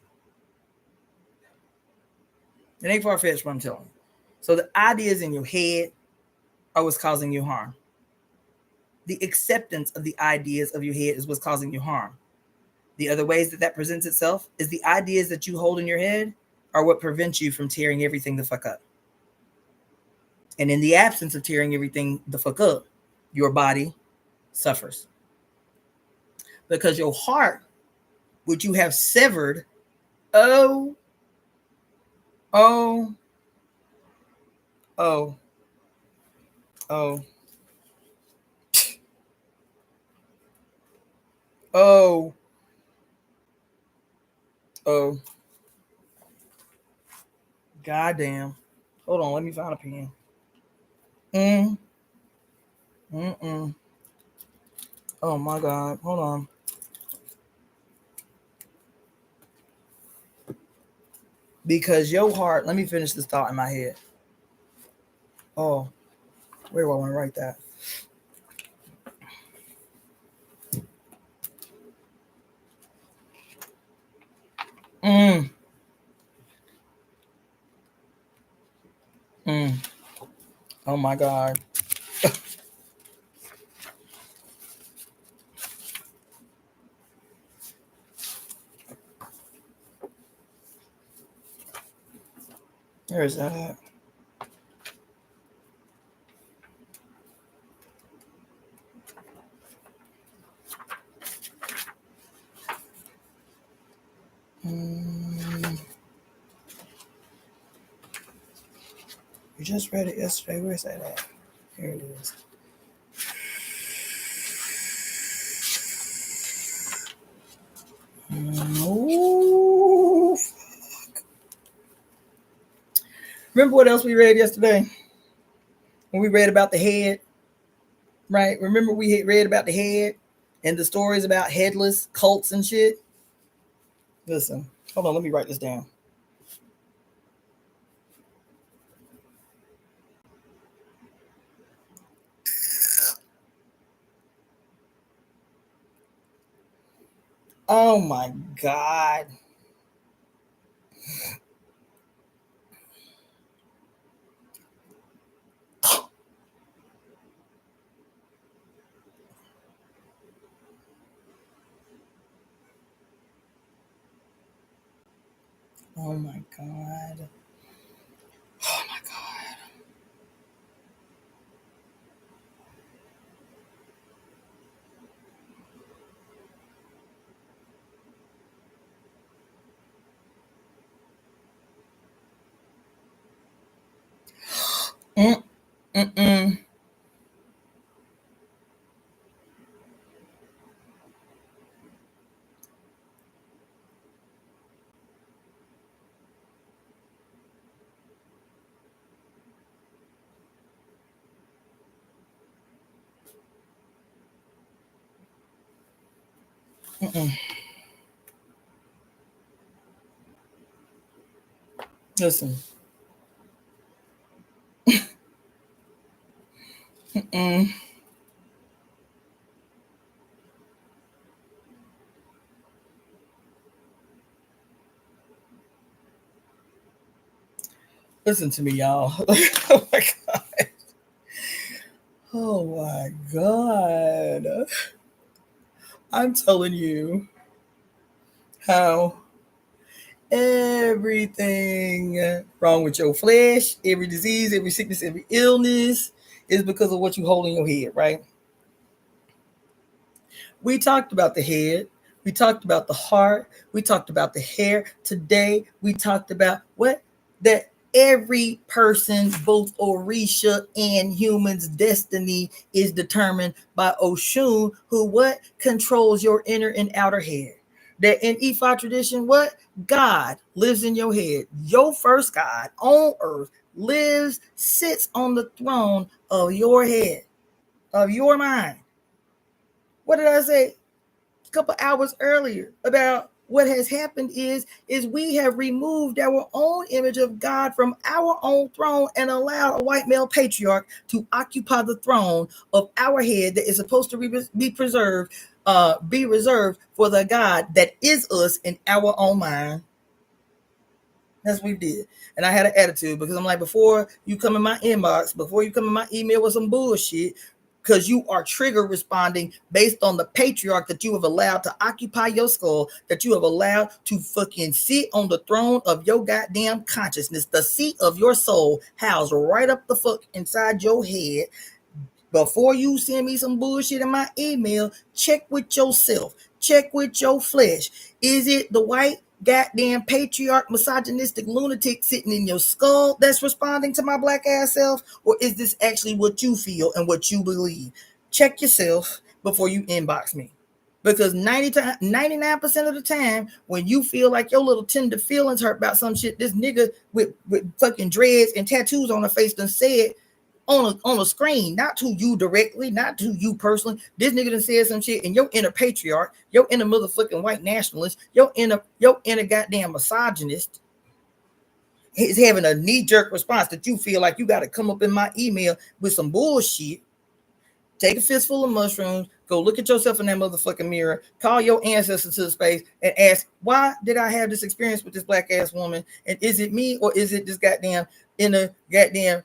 It ain't far-fetched what I'm telling you. So the ideas in your head are what's causing you harm. The acceptance of the ideas of your head is what's causing you harm. The other ways that presents itself is the ideas that you hold in your head are what prevents you from tearing everything the fuck up. And in the absence of tearing everything the fuck up, your body suffers. Because your heart, which you have severed, oh, oh, oh, oh, oh, oh, goddamn. Hold on, let me find a pen. Oh my God, hold on. Because your heart, let me finish this thought in my head. Oh, where do I want to write that? Oh my God. Where is that at? You just read it yesterday. Where's that at? Here it is. Oh, fuck. Remember what else we read yesterday? When we read about the head, right? Remember we had read about the head and the stories about headless cults and shit? Listen, hold on, let me write this down. Oh my God. Oh my God. Oh my God. Listen. Listen to me, y'all. Oh my God. Oh my God. I'm telling you how everything wrong with your flesh, every disease, every sickness, every illness is because of what you hold in your head, right? We talked about the head. We talked about the heart. We talked about the hair. Today, we talked about what? That every person, both Orisha and humans' destiny is determined by Oshun, who what? Controls your inner and outer head. That in Ifa tradition, what? God lives in your head. Your first God on earth lives, sits on the throne of your head, of your mind. What did I say a couple hours earlier about what has happened is we have removed our own image of God from our own throne and allowed a white male patriarch to occupy the throne of our head that is supposed to be preserved, be reserved for the God that is us in our own mind. That's what we did. And I had an attitude because I'm like, before you come in my inbox, before you come in my email with some bullshit, because you are trigger responding based on the patriarch that you have allowed to occupy your skull, that you have allowed to fucking sit on the throne of your goddamn consciousness, the seat of your soul, housed right up the fuck inside your head. Before you send me some bullshit in my email, check with yourself. Check with your flesh. Is it the white goddamn patriarch misogynistic lunatic sitting in your skull that's responding to my black ass self? Or is this actually what you feel and what you believe? Check yourself before you inbox me. Because 99% of the time, when you feel like your little tender feelings hurt about some shit, this nigga with fucking dreads and tattoos on her face done said on a screen, not to you directly, not to you personally. This nigga done said some shit, and your inner patriarch, your inner motherfucking white nationalist, your inner goddamn misogynist is having a knee-jerk response that you feel like you got to come up in my email with some bullshit. Take a fistful of mushrooms, go look at yourself in that motherfucking mirror, call your ancestors to the space, and ask, why did I have this experience with this black ass woman? And is it me, or is it this goddamn inner goddamn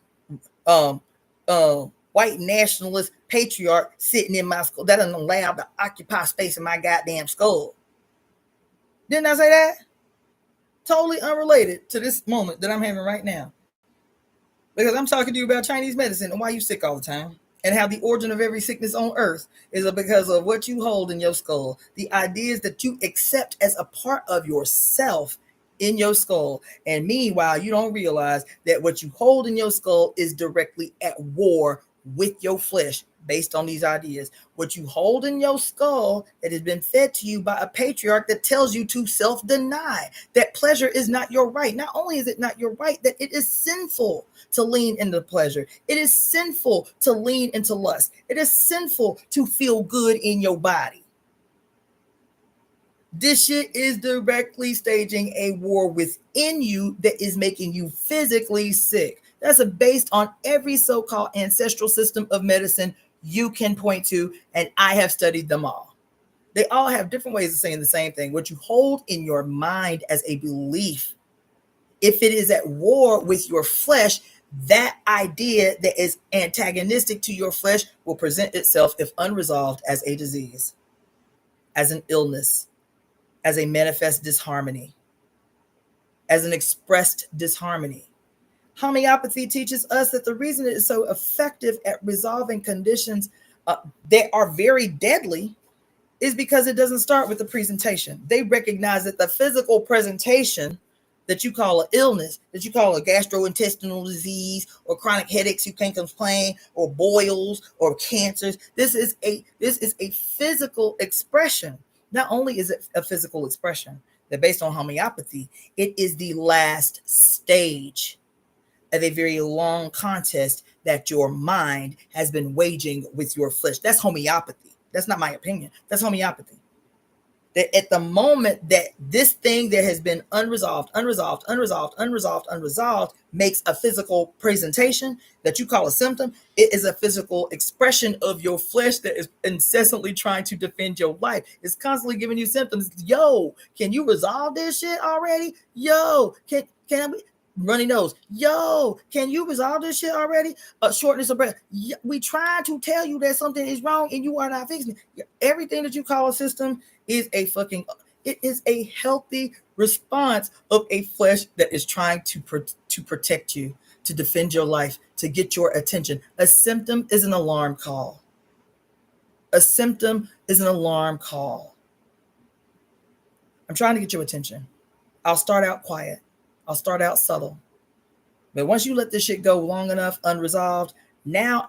white nationalist patriarch sitting in my skull that doesn't allow to occupy space in my goddamn skull? Didn't I say that? Totally unrelated to this moment that I'm having right now. Because I'm talking to you about Chinese medicine and why you sick all the time. And how the origin of every sickness on earth is because of what you hold in your skull. The ideas that you accept as a part of yourself in your skull. And meanwhile, you don't realize that what you hold in your skull is directly at war with your flesh based on these ideas. What you hold in your skull that has been fed to you by a patriarch that tells you to self-deny, that pleasure is not your right. Not only is it not your right, that it is sinful to lean into pleasure. It is sinful to lean into lust. It is sinful to feel good in your body. This shit is directly staging a war within you that is making you physically sick. That's based on every so-called ancestral system of medicine you can point to, and I have studied them all. They all have different ways of saying the same thing. What you hold in your mind as a belief, if it is at war with your flesh, that idea that is antagonistic to your flesh will present itself, if unresolved, as a disease, as an illness, as a manifest disharmony, as an expressed disharmony. Homeopathy teaches us that the reason it is so effective at resolving conditions that are very deadly is because it doesn't start with the presentation. They recognize that the physical presentation that you call an illness, that you call a gastrointestinal disease, or chronic headaches you can't complain, or boils, or cancers, this is a physical expression. Not only is it a physical expression, that based on homeopathy, it is the last stage of a very long contest that your mind has been waging with your flesh. That's homeopathy. That's not my opinion. That's homeopathy. That at the moment that this thing that has been unresolved makes a physical presentation that you call a symptom, it is a physical expression of your flesh that is incessantly trying to defend your life. It's constantly giving you symptoms. Yo, can you resolve this shit already? Yo, can I runny nose? Yo, can you resolve this shit already? Shortness of breath. We try to tell you that something is wrong and you are not fixing it. Everything that you call a system is it is a healthy response of a flesh that is trying to protect you, to defend your life, to get your attention. A symptom is an alarm call. A symptom is an alarm call. I'm trying to get your attention. I'll start out quiet. I'll start out subtle. But once you let this shit go long enough unresolved, now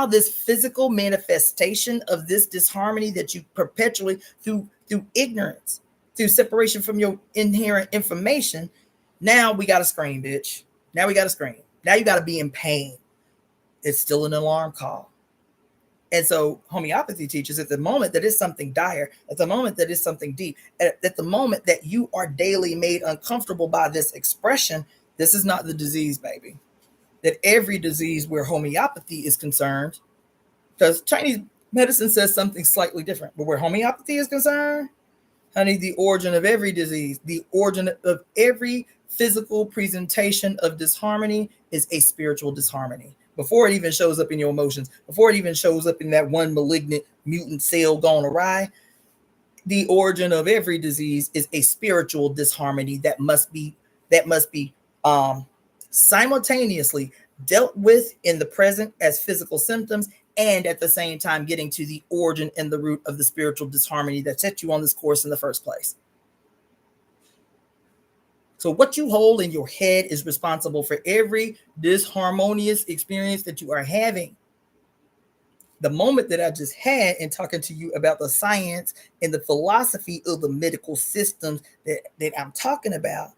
this physical manifestation of this disharmony that you perpetually through ignorance, through separation from your inherent information, now we got to scream, bitch. Now we got to scream. Now you got to be in pain. It's still an alarm call. And so homeopathy teaches at the moment that it's something dire, at the moment that it's something deep, at the moment that you are daily made uncomfortable by this expression, this is not the disease, baby. That every disease where homeopathy is concerned, because Chinese medicine says something slightly different, but where homeopathy is concerned, Honey, the origin of every disease, the origin of every physical presentation of disharmony is a spiritual disharmony. Before it even shows up in your emotions, before it even shows up in that one malignant mutant cell gone awry, the origin of every disease is a spiritual disharmony that must be simultaneously dealt with in the present as physical symptoms, and at the same time getting to the origin and the root of the spiritual disharmony that set you on this course in the first place. So what you hold in your head is responsible for every disharmonious experience that you are having. The moment that I just had in talking to you about the science and the philosophy of the medical systems that I'm talking about,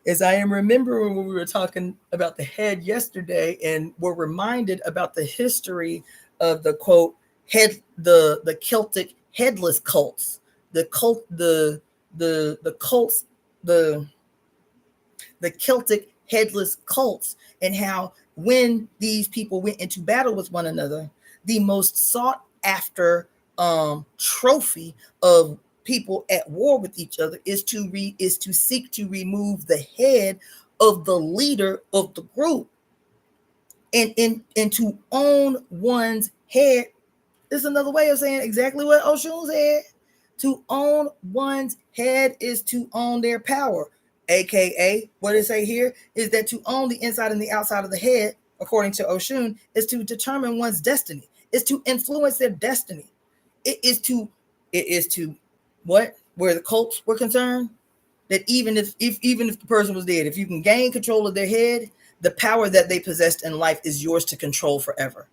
is I am remembering when we were talking about the head yesterday, and we're reminded about the history of the quote head, the Celtic headless cults, the cults, the cults, the Celtic headless cults, and how when these people went into battle with one another, the most sought after trophy of people at war with each other is to seek to remove the head of the leader of the group, and to own one's head is another way of saying exactly what Oshun said. To own one's head is to own their power, aka what it say here is that to own the inside and the outside of the head, according to Oshun, is to determine one's destiny, is to influence their destiny. It is to what, where the cults were concerned, that even if the person was dead, if you can gain control of their head, the power that they possessed in life is yours to control forever.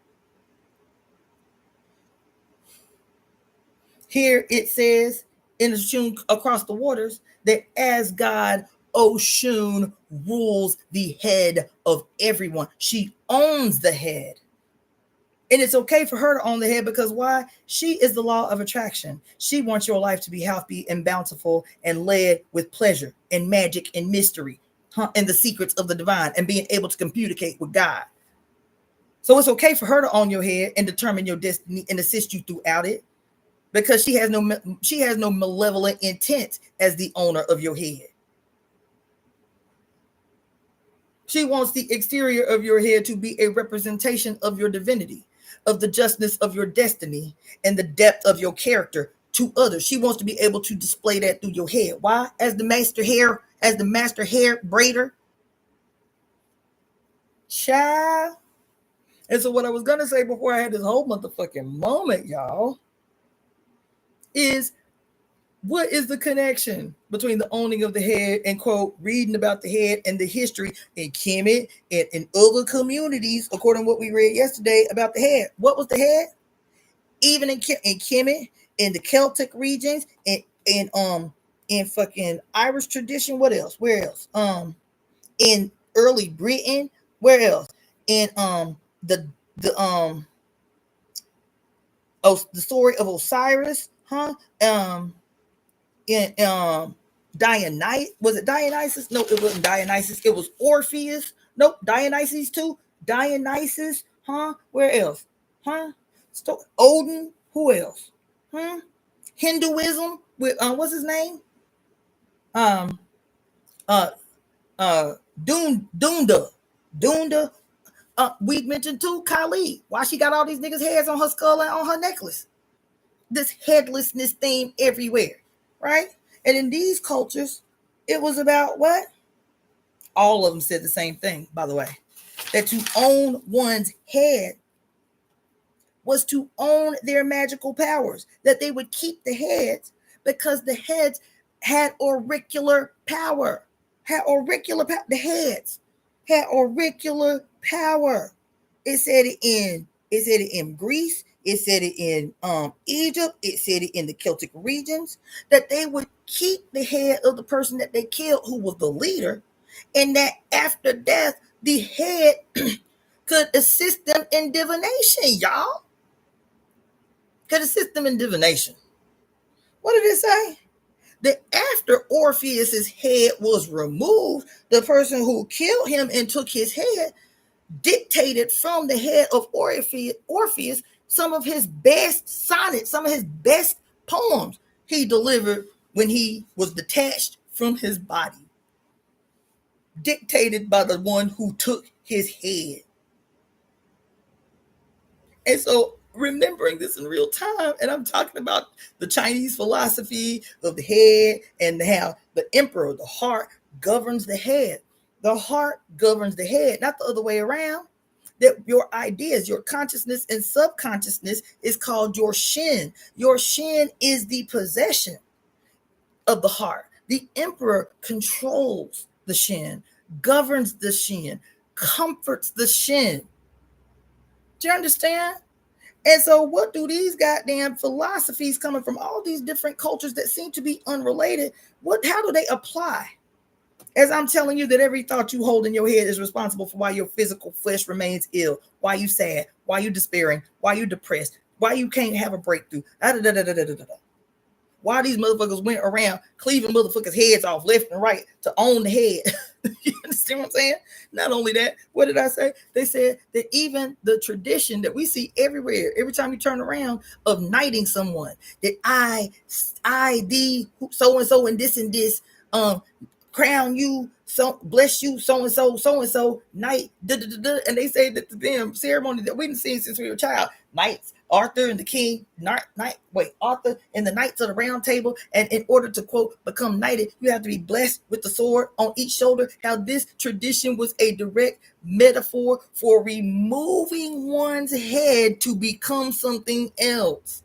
Here it says in Oshun across the waters that as God, Oshun rules the head of everyone. She owns the head. And it's okay for her to own the head, because why? She is the law of attraction. She wants your life to be healthy and bountiful and led with pleasure and magic and mystery, and the secrets of the divine, and being able to communicate with God. So it's okay for her to own your head and determine your destiny and assist you throughout it, because she has no malevolent intent as the owner of your head. She wants the exterior of your head to be a representation of your divinity, of the justness of your destiny, and the depth of your character to others. She wants to be able to display that through your head. Why? As the master hair braider. Child. And so what I was gonna say before I had this whole motherfucking moment, y'all, is what is the connection between the owning of the head and quote reading about the head and the history in Kemet and in other communities, according to what we read yesterday about the head? What was the head? Even in Kemet, in the Celtic regions, in fucking Irish tradition. What else? Where else? In early Britain. Where else? In the the story of Osiris, in Dionysus. Was it Dionysus? No, it wasn't Dionysus. It was Orpheus. Nope, Dionysus too. Dionysus, Where else? Odin. Who else? Hinduism with what's his name? Uh Dunda. Dunda. We mentioned too Kali. Why she got all these niggas' heads on her skull and on her necklace? This headlessness theme everywhere, right? And in these cultures, it was about what? All of them said the same thing, by the way. That to own one's head was to own their magical powers. That they would keep the heads because the heads had auricular power. The heads had auricular power. It said it in Greece. It said it in Egypt. It said it in the Celtic regions, that they would keep the head of the person that they killed, who was the leader, and that after death, the head could assist them in divination, y'all. Could assist them in divination. What did it say? That after Orpheus's head was removed, the person who killed him and took his head dictated from the head of Orpheus some of his best sonnets, some of his best poems. He delivered when he was detached from his body, dictated by the one who took his head. And so remembering this in real time, and I'm talking about the Chinese philosophy of the head and how the emperor, the heart, governs the head. The heart governs the head, not the other way around. That your ideas, your consciousness and subconsciousness is called your shin. Your shin is the possession of the heart. The emperor controls the shin, governs the shin, comforts the shin. Do you understand? And so, what do these goddamn philosophies coming from all these different cultures that seem to be unrelated? How do they apply? As I'm telling you that every thought you hold in your head is responsible for why your physical flesh remains ill, why you sad, why you despairing, why you depressed, why you can't have a breakthrough. Why these motherfuckers went around cleaving motherfuckers' heads off left and right to own the head. You understand what I'm saying? Not only that, what did I say? They said that even the tradition that we see everywhere, every time you turn around, of knighting someone, that I, thee, so-and-so, and this, crown you, so bless you, so-and-so, knight, and they say that the damn ceremony that we've seen since we were a child, knights, Arthur and the king, Arthur and the knights of the round table. And in order to, quote, become knighted, you have to be blessed with the sword on each shoulder. How this tradition was a direct metaphor for removing one's head to become something else.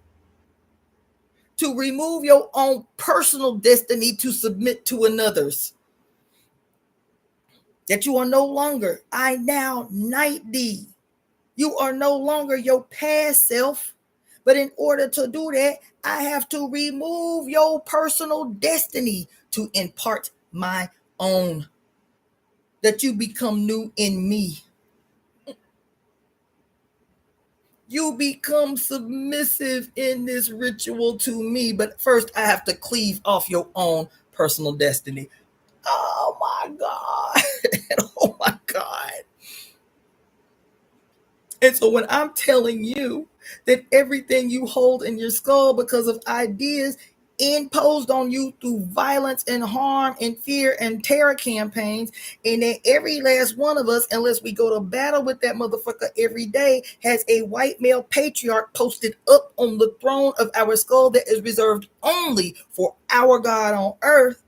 To remove your own personal destiny to submit to another's. That you are no longer, I now knight thee. You are no longer your past self. But in order to do that, I have to remove your personal destiny to impart my own. That you become new in me. You become submissive in this ritual to me. But first, I have to cleave off your own personal destiny. Oh my God. Oh my God. And so when I'm telling you that everything you hold in your skull because of ideas imposed on you through violence and harm and fear and terror campaigns, and that every last one of us, unless we go to battle with that motherfucker every day, has a white male patriarch posted up on the throne of our skull that is reserved only for our God on earth.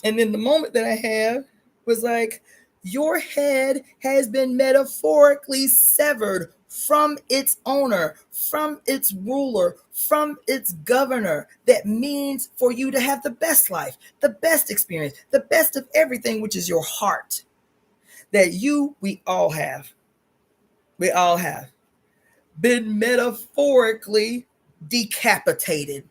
And then the moment that I have was like, your head has been metaphorically severed from its owner, from its ruler, from its governor. That means for you to have the best life, the best experience, the best of everything, which is your heart. That we all have been metaphorically decapitated.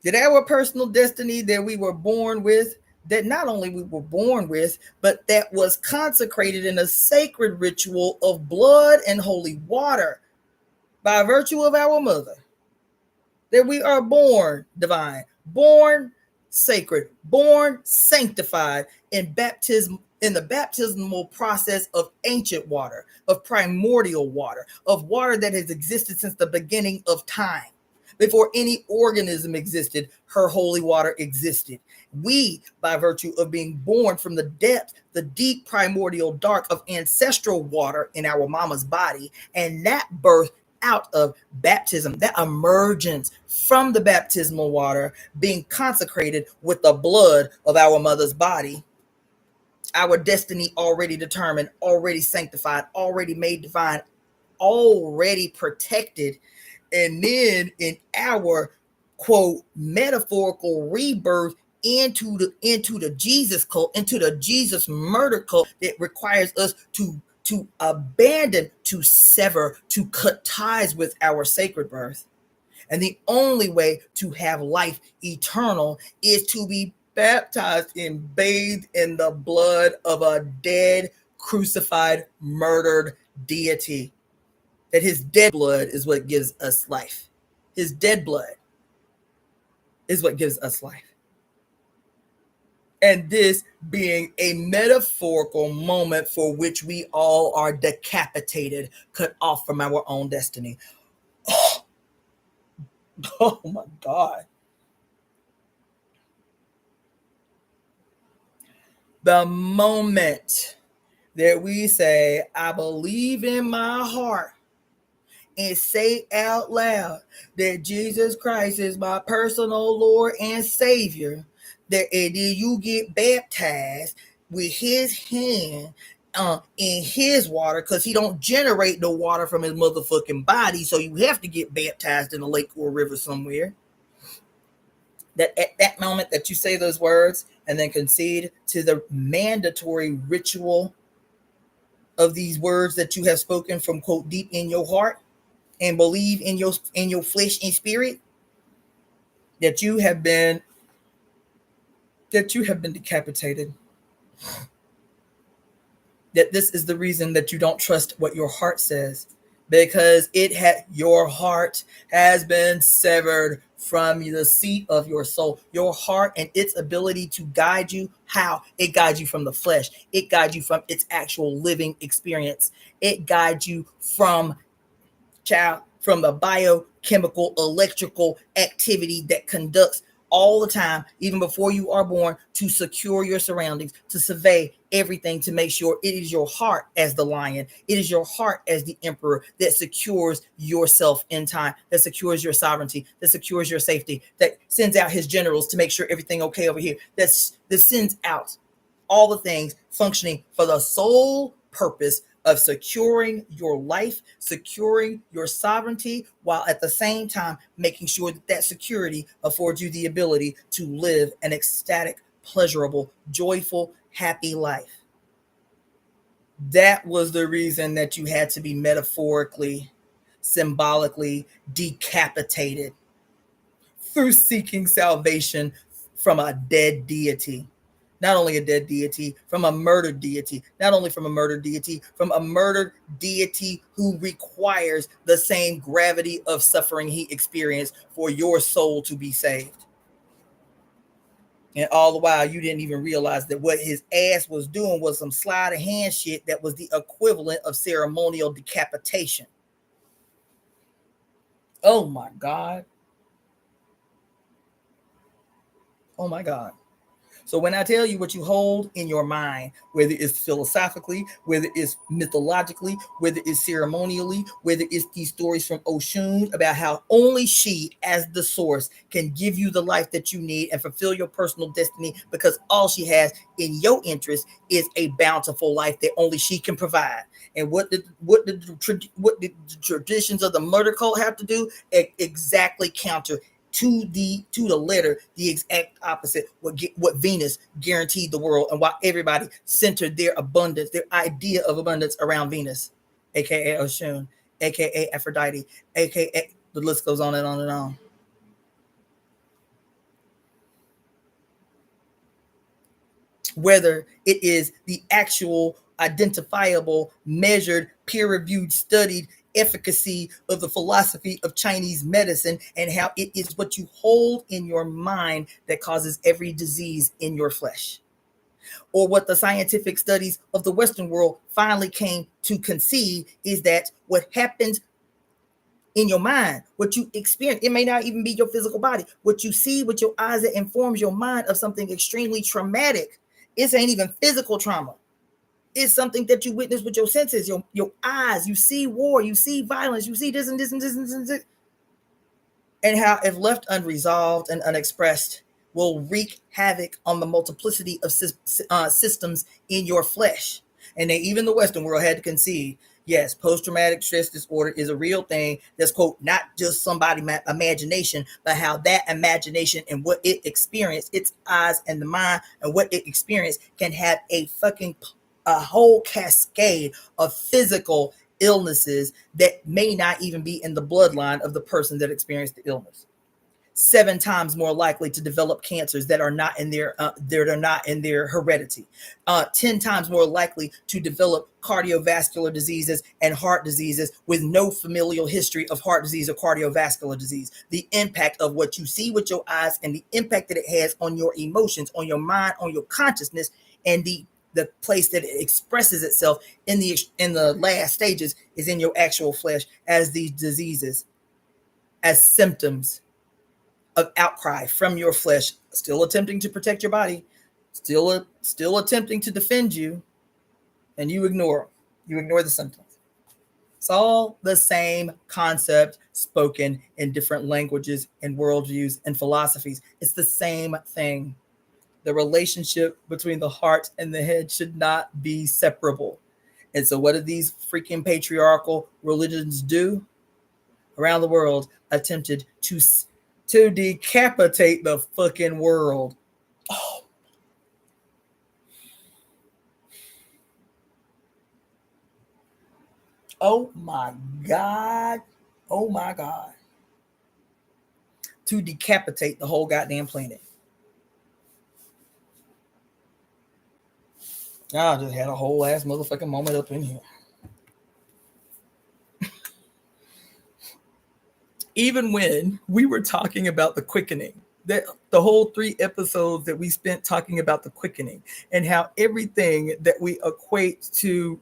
That our personal destiny that we were born with, that not only we were born with, but that was consecrated in a sacred ritual of blood and holy water by virtue of our mother. That we are born divine, born sacred, born sanctified in baptism, in the baptismal process of ancient water, of primordial water, of water that has existed since the beginning of time. Before any organism existed, her holy water existed. We, by virtue of being born from the depth, the deep primordial dark of ancestral water in our mama's body, and that birth out of baptism, that emergence from the baptismal water being consecrated with the blood of our mother's body, our destiny already determined, already sanctified, already made divine, already protected. And then in our, quote, metaphorical rebirth into the Jesus cult, into the Jesus murder cult that requires us to abandon, to sever, to cut ties with our sacred birth. And the only way to have life eternal is to be baptized and bathed in the blood of a dead, crucified, murdered deity. That his dead blood is what gives us life. His dead blood is what gives us life. And this being a metaphorical moment for which we all are decapitated, cut off from our own destiny. Oh, Oh my God. The moment that we say, I believe in my heart and say out loud that Jesus Christ is my personal Lord and Savior, that and then you get baptized with his hand in his water, because he don't generate the water from his motherfucking body, so you have to get baptized in a lake or a river somewhere. That at that moment that you say those words and then concede to the mandatory ritual of these words that you have spoken from quote deep in your heart, and believe in your flesh and spirit, that you have been decapitated. That this is the reason that you don't trust what your heart says, because your heart has been severed from the seat of your soul. Your heart and its ability to guide you, how it guides you from the flesh, it guides you from its actual living experience, it guides you from the biochemical electrical activity that conducts all the time, even before you are born, to secure your surroundings, to survey everything, to make sure it is your heart as the lion, it is your heart as the emperor that secures yourself in time, that secures your sovereignty, that secures your safety, that sends out his generals to make sure everything okay over here, that sends out all the things functioning for the sole purpose of securing your life, securing your sovereignty, while at the same time making sure that that security affords you the ability to live an ecstatic, pleasurable, joyful, happy life. That was the reason that you had to be metaphorically, symbolically decapitated through seeking salvation from a dead deity. Not only a dead deity, from a murdered deity. Not only from a murdered deity, from a murdered deity who requires the same gravity of suffering he experienced for your soul to be saved. And all the while, you didn't even realize that what his ass was doing was some sleight of hand shit that was the equivalent of ceremonial decapitation. Oh my God. Oh my God. So when I tell you what you hold in your mind, whether it's philosophically, whether it's mythologically, whether it's ceremonially, whether it's these stories from Oshun about how only she, as the source, can give you the life that you need and fulfill your personal destiny, because all she has in your interest is a bountiful life that only she can provide. And what did the traditions of the murder cult have to do? Exactly counter to the letter, the exact opposite what Venus guaranteed the world, and why everybody centered their abundance, their idea of abundance, around Venus, aka Oshun, aka Aphrodite, aka the list goes on and on and on. Whether it is the actual identifiable, measured, peer-reviewed, studied efficacy of the philosophy of Chinese medicine, and how it is what you hold in your mind that causes every disease in your flesh, or what the scientific studies of the Western world finally came to concede is that what happens in your mind, what you experience, it may not even be your physical body, what you see with your eyes, that informs your mind of something extremely traumatic. It ain't even physical trauma. It's something that you witness with your senses, your eyes. You see war, you see violence, you see this and this and this and this. And this. And how, if left unresolved and unexpressed, will wreak havoc on the multiplicity of systems in your flesh. And then even the Western world had to concede, yes, post-traumatic stress disorder is a real thing. That's, quote, not just somebody's imagination, but how that imagination and what it experienced, its eyes and the mind, and what it experienced can have a whole cascade of physical illnesses that may not even be in the bloodline of the person that experienced the illness. 7 times more likely to develop cancers that are not in their heredity. 10 times more likely to develop cardiovascular diseases and heart diseases with no familial history of heart disease or cardiovascular disease. The impact of what you see with your eyes and the impact that it has on your emotions, on your mind, on your consciousness, and the place that it expresses itself in the last stages is in your actual flesh as these diseases as symptoms of outcry from your flesh, still attempting to protect your body, still attempting to defend you, and you ignore the symptoms. It's all the same concept spoken in different languages and worldviews and philosophies. It's the same thing. The relationship between the heart and the head should not be separable. And so, what did these freaking patriarchal religions do around the world? Attempted to decapitate the fucking world. Oh. Oh my God. Oh my God. To decapitate the whole goddamn planet. I just had a whole ass motherfucking moment up in here. Even when we were talking about the quickening, that the whole 3 episodes that we spent talking about the quickening and how everything that we equate to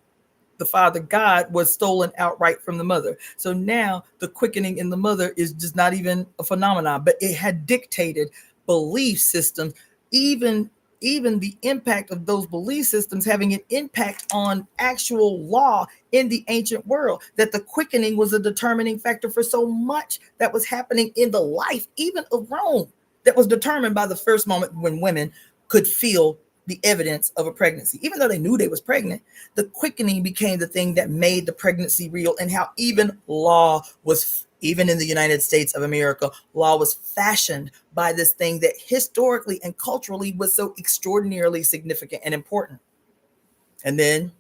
the Father God was stolen outright from the mother. So now the quickening in the mother is just not even a phenomenon, but it had dictated belief systems, even the impact of those belief systems having an impact on actual law in the ancient world, that the quickening was a determining factor for so much that was happening in the life even of Rome, that was determined by the first moment when women could feel the evidence of a pregnancy. Even though they knew they was pregnant, the quickening became the thing that made the pregnancy real, and how even law was, even in the United States of America, law was fashioned by this thing that historically and culturally was so extraordinarily significant and important. And then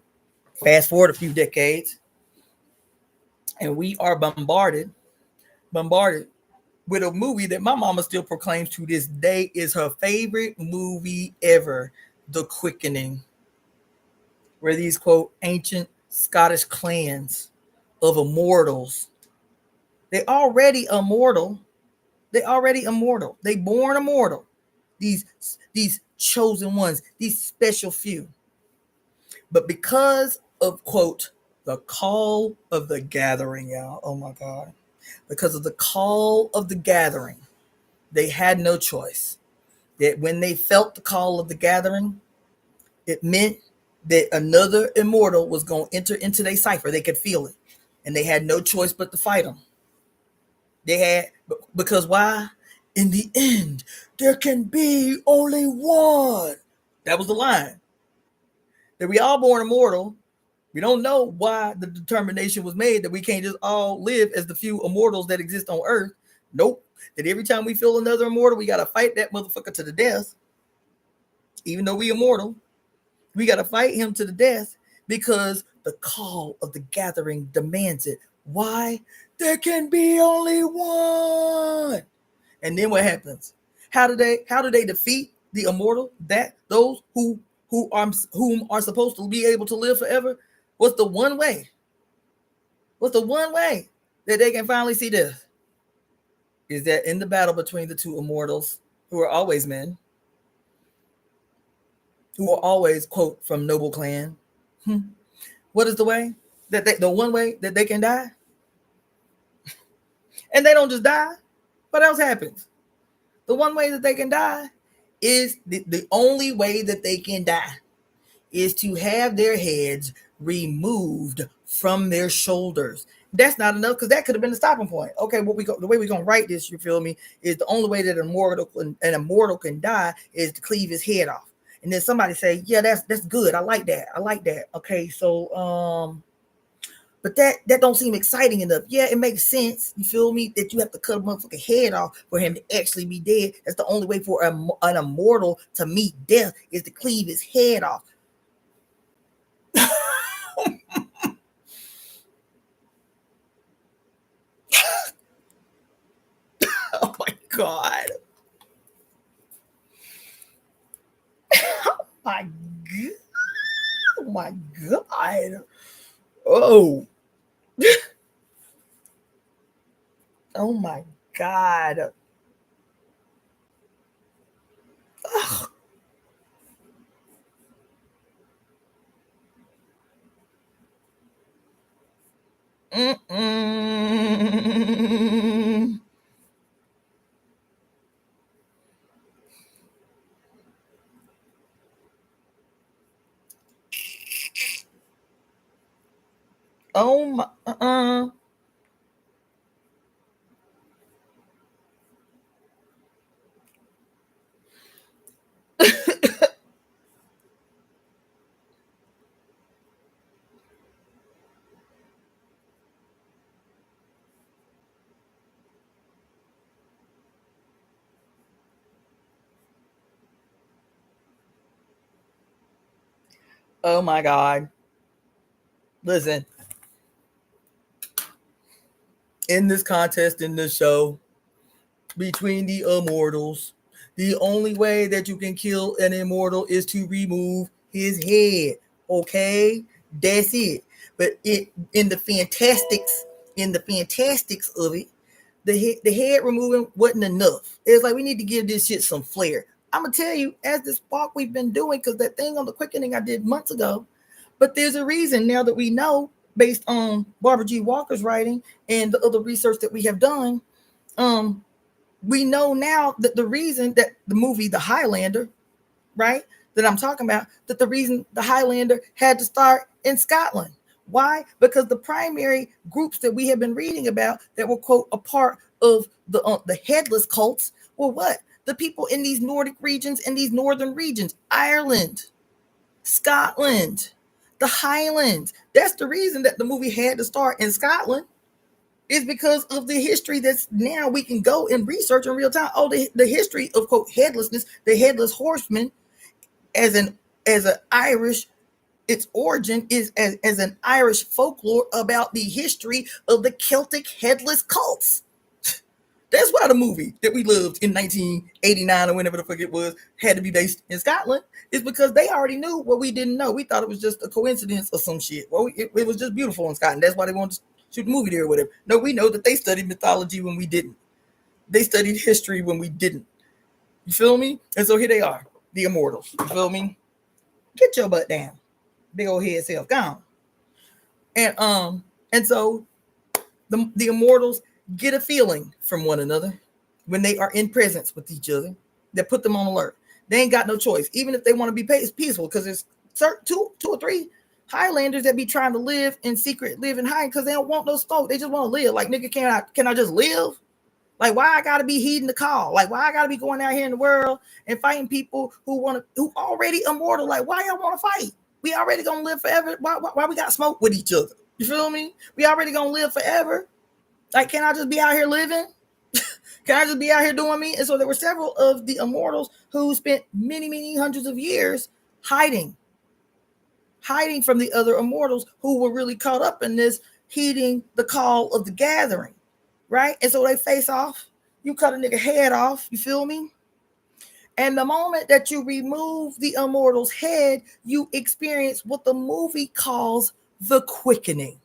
fast forward a few decades, and we are bombarded with a movie that my mama still proclaims to this day is her favorite movie ever, The Quickening, where these, quote, ancient Scottish clans of immortals, they already immortal. They born immortal. These chosen ones, these special few. But because of, quote, the call of the gathering, y'all. Oh my God. Because of the call of the gathering, they had no choice. That when they felt the call of the gathering, it meant that another immortal was going to enter into their cipher. They could feel it. And they had no choice but to fight them. They had, because why? In the end, there can be only one. That was the line. That we all born immortal. We don't know why the determination was made that we can't just all live as the few immortals that exist on Earth. Nope. That every time we feel another immortal, we got to fight that motherfucker to the death. Even though we immortal, we got to fight him to the death because the call of the gathering demands it. Why? There can be only one. And then what happens? How do they defeat the immortal? That those whom are supposed to be able to live forever? What's the one way? What's the one way that they can finally see death? Is that in the battle between the two immortals, who are always men, who are always, quote, from noble clan. What is the way the one way that they can die? And they don't just die. What else happens? The one way that they can die is the only way that they can die is to have their heads removed from their shoulders. That's not enough, because that could have been the stopping point. Okay, the way we're gonna write this, you feel me, is the only way that an immortal can die is to cleave his head off. And then somebody say, yeah, that's good. I like that. Okay, so but that don't seem exciting enough. Yeah, it makes sense. You feel me? That you have to cut a motherfucking head off for him to actually be dead. That's the only way for an immortal to meet death, is to cleave his head off. Oh my God. Oh my God. Oh my God. Oh. Oh my God. Ugh. Mm-mm. Oh my. Oh my God. Listen, in this contest, in this show between the immortals, the only way that you can kill an immortal is to remove his head. Okay? That's it. But in the fantastics of it, the head removing wasn't enough. It's like we need to give this shit some flair. I'm gonna tell you, as this walk we've been doing, because that thing on the quickening I did months ago, but there's a reason now that we know, based on Barbara G. Walker's writing and the other research that we have done, um, we know now that the reason that the movie The Highlander, right, that I'm talking about, that the reason The Highlander had to start in Scotland. Why? Because the primary groups that we have been reading about that were, quote, a part of the headless cults were what? The people in these Nordic regions and these northern regions, Ireland, Scotland, the Highlands. That's the reason that the movie had to start in Scotland, is because of the history that's now we can go and research in real time. Oh, the history of, quote, headlessness, the headless horseman, as an Irish, its origin is as an Irish folklore about the history of the Celtic headless cults. That's why the movie that we loved in 1989 or whenever the fuck it was had to be based in Scotland. Is because they already knew what we didn't know. We thought it was just a coincidence or some shit. Well, it was just beautiful in Scotland. That's why they wanted to shoot the movie there or whatever. No, we know that they studied mythology when we didn't. They studied history when we didn't. You feel me? And so here they are, the immortals. You feel me? Get your butt down, big old head self, gone. And so the immortals get a feeling from one another when they are in presence with each other that put them on alert. They ain't got no choice, even if they want to be peaceful, because there's two or three Highlanders that be trying to live in secret, live in hiding, because they don't want no smoke. They just want to live. Like, nigga, can I just live? Like, why I gotta be heeding the call? Like, why I gotta be going out here in the world and fighting people who already immortal? Like, why y'all want to fight? We already gonna live forever. Why we got smoke with each other? You feel me? We already gonna live forever. Like, can I just be out here living? Can I just be out here doing me? And so there were several of the immortals who spent many, many hundreds of years hiding from the other immortals who were really caught up in this, heeding the call of the gathering, right? And so they face off. You cut a nigga head off, you feel me? And the moment that you remove the immortal's head, you experience what the movie calls the quickening.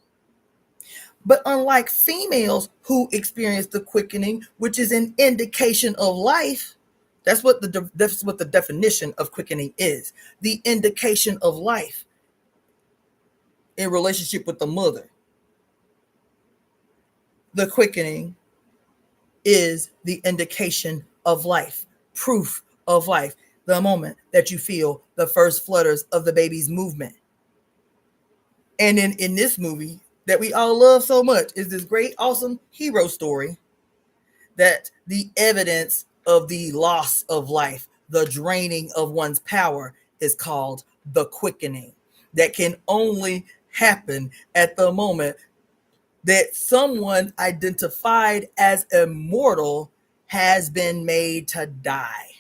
But unlike females who experience the quickening, which is an indication of life, that's what the definition of quickening is. The indication of life in relationship with the mother. The quickening is the indication of life, proof of life. The moment that you feel the first flutters of the baby's movement. And then in this movie that we all love so much is this great, awesome hero story that the evidence of the loss of life, the draining of one's power, is called the quickening. That can only happen at the moment that someone identified as immortal has been made to die.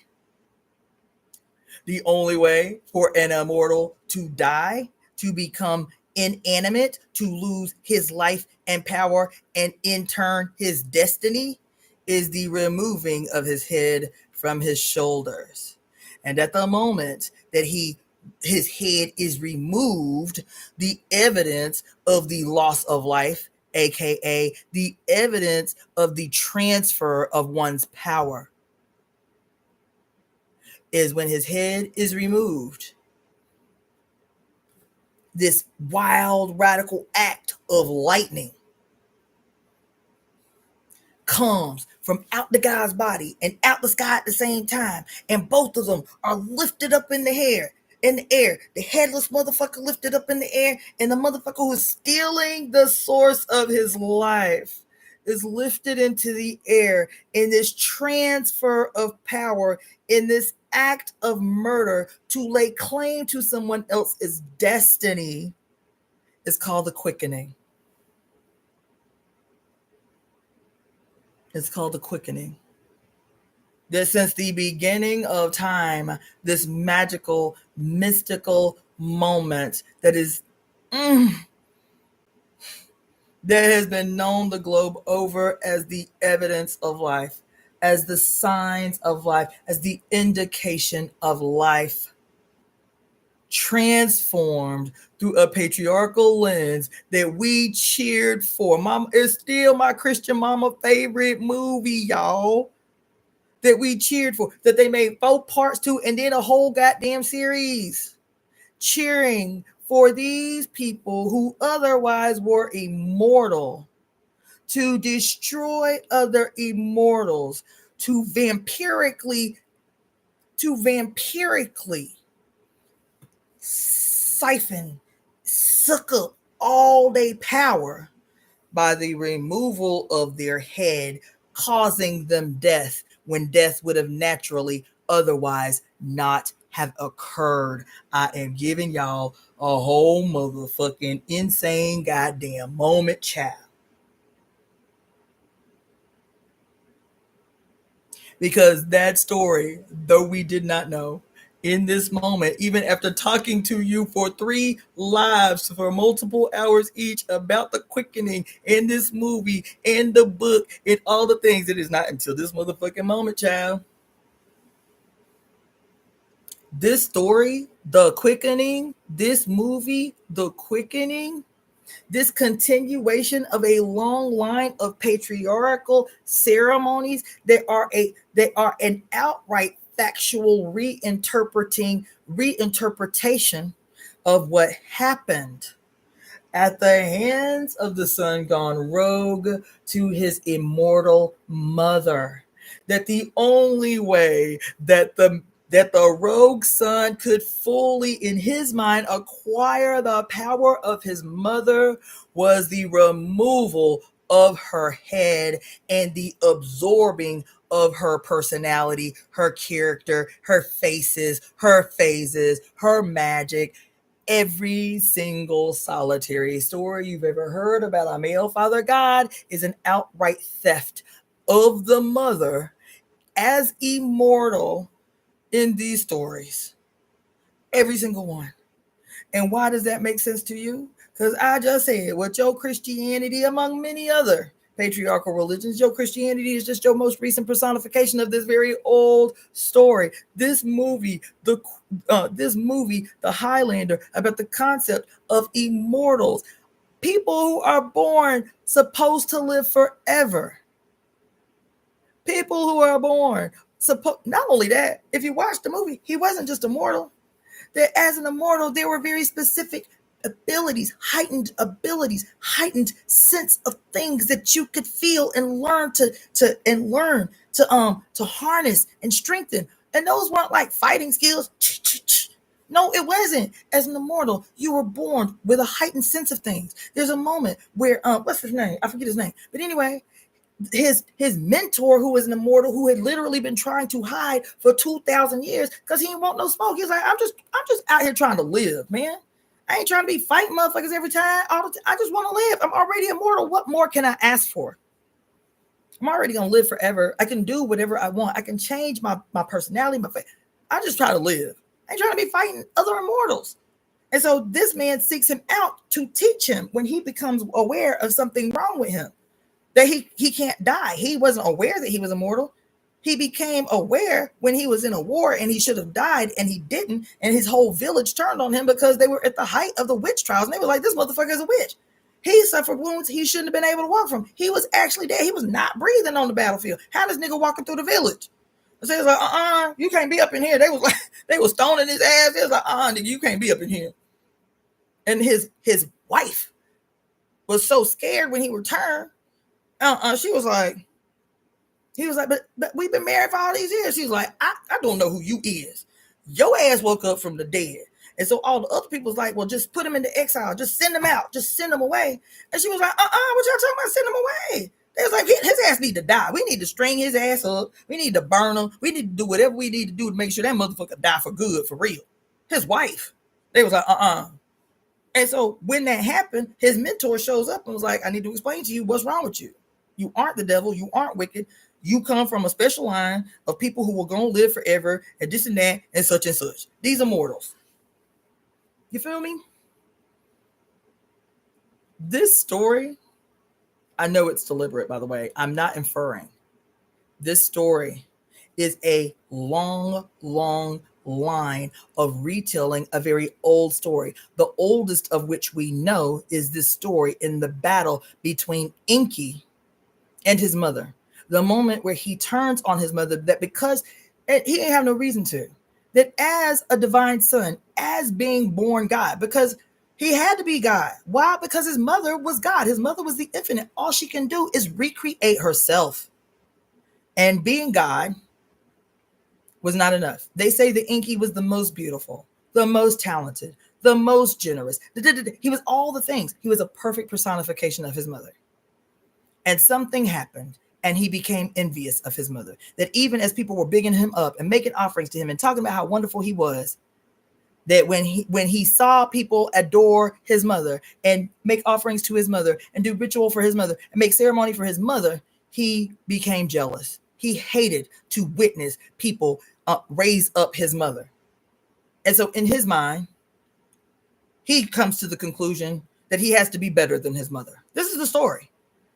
The only way for an immortal to die, to become inanimate, to lose his life and power, and in turn his destiny, is the removing of his head from his shoulders. And at the moment that his head is removed, the evidence of the loss of life, aka the evidence of the transfer of one's power, is when his head is removed. This wild, radical act of lightning comes from out the guy's body and out the sky at the same time, and both of them are lifted up in the air. in the air. The headless motherfucker lifted up in the air, and the motherfucker who's stealing the source of his life is lifted into the air in this transfer of power, in this act of murder to lay claim to someone else's destiny, is called the quickening. It's called the quickening. That since the beginning of time, this magical, mystical moment that is that has been known the globe over as the evidence of life, as the signs of life, as the indication of life, transformed through a patriarchal lens that we cheered for. Mama, it's still my Christian mama favorite movie, y'all. That we cheered for, that they made 4 parts to, and then a whole goddamn series. Cheering for these people who otherwise were immortal to destroy other immortals, to vampirically siphon, suck up all their power by the removal of their head, causing them death when death would have naturally otherwise not have occurred. I am giving y'all a whole motherfucking insane goddamn moment, child. Because that story, though we did not know, in this moment, even after talking to you for 3 lives for multiple hours each about the quickening in this movie, in the book, in all the things, it is not until this motherfucking moment, child. This story, the quickening, this movie, the quickening, this continuation of a long line of patriarchal ceremonies that are an outright factual reinterpretation of what happened at the hands of the son gone rogue to his immortal mother. That the only way that the rogue son could fully, in his mind, acquire the power of his mother was the removal of her head and the absorbing of her personality, her character, her faces, her phases, her magic. Every single solitary story you've ever heard about a male father god is an outright theft of the mother as immortal in these stories. Every single one. And why does that make sense to you? Because I just said, with your Christianity, among many other patriarchal religions, your Christianity is just your most recent personification of this very old story. This movie, the Highlander, about the concept of immortals, people who are born supposed to live forever. People who are born not only that, if you watch the movie, he wasn't just immortal. That as an immortal, there were very specific abilities, heightened sense of things that you could feel and learn to harness and strengthen. And those weren't like fighting skills. No, it wasn't. As an immortal, you were born with a heightened sense of things. There's a moment where what's his name? I forget his name. But anyway, his mentor, who was an immortal, who had literally been trying to hide for 2,000 years because he didn't want no smoke. He's like, I'm just out here trying to live, man. I ain't trying to be fighting motherfuckers every time. I just want to live. I'm already immortal. What more can I ask for? I'm already gonna live forever. I can do whatever I want. I can change my personality, my face. I just try to live. I ain't trying to be fighting other immortals. And so this man seeks him out to teach him when he becomes aware of something wrong with him. That he can't die. He wasn't aware that he was immortal. He became aware when he was in a war and he should have died and he didn't. And his whole village turned on him because they were at the height of the witch trials. And they were like, this motherfucker is a witch. He suffered wounds he shouldn't have been able to walk from. He was actually dead. He was not breathing on the battlefield. How this nigga walking through the village? So he was like, you can't be up in here. They was like, they was stoning his ass. He was like, nigga, you can't be up in here. And his wife was so scared when he returned. She was like, he was like, but we've been married for all these years. She was like, I don't know who you is. Your ass woke up from the dead. And so all the other people was like, well, just put him into exile. Just send him out. Just send him away. And she was like, what y'all talking about? Send him away. They was like, his ass need to die. We need to string his ass up. We need to burn him. We need to do whatever we need to do to make sure that motherfucker die for good, for real. His wife. They was like, And so when that happened, his mentor shows up and was like, I need to explain to you what's wrong with you. You aren't the devil. You aren't wicked. You come from a special line of people who will go and live forever and this and that and such and such. These are mortals. You feel me? This story, I know it's deliberate, by the way. I'm not inferring. This story is a long, long line of retelling a very old story. The oldest of which we know is this story in the battle between Enki and his mother. The moment where he turns on his mother, that because he didn't have no reason to, that as a divine son, as being born God, because he had to be God. Why? Because his mother was God. His mother was the infinite. All she can do is recreate herself. And being God was not enough. They say that Enki was the most beautiful, the most talented, the most generous. He was all the things. He was a perfect personification of his mother. And something happened, and he became envious of his mother. That even as people were bigging him up and making offerings to him and talking about how wonderful he was, that when he saw people adore his mother and make offerings to his mother and do ritual for his mother and make ceremony for his mother, he became jealous. He hated to witness people raise up his mother. And so in his mind, he comes to the conclusion that he has to be better than his mother. This is the story,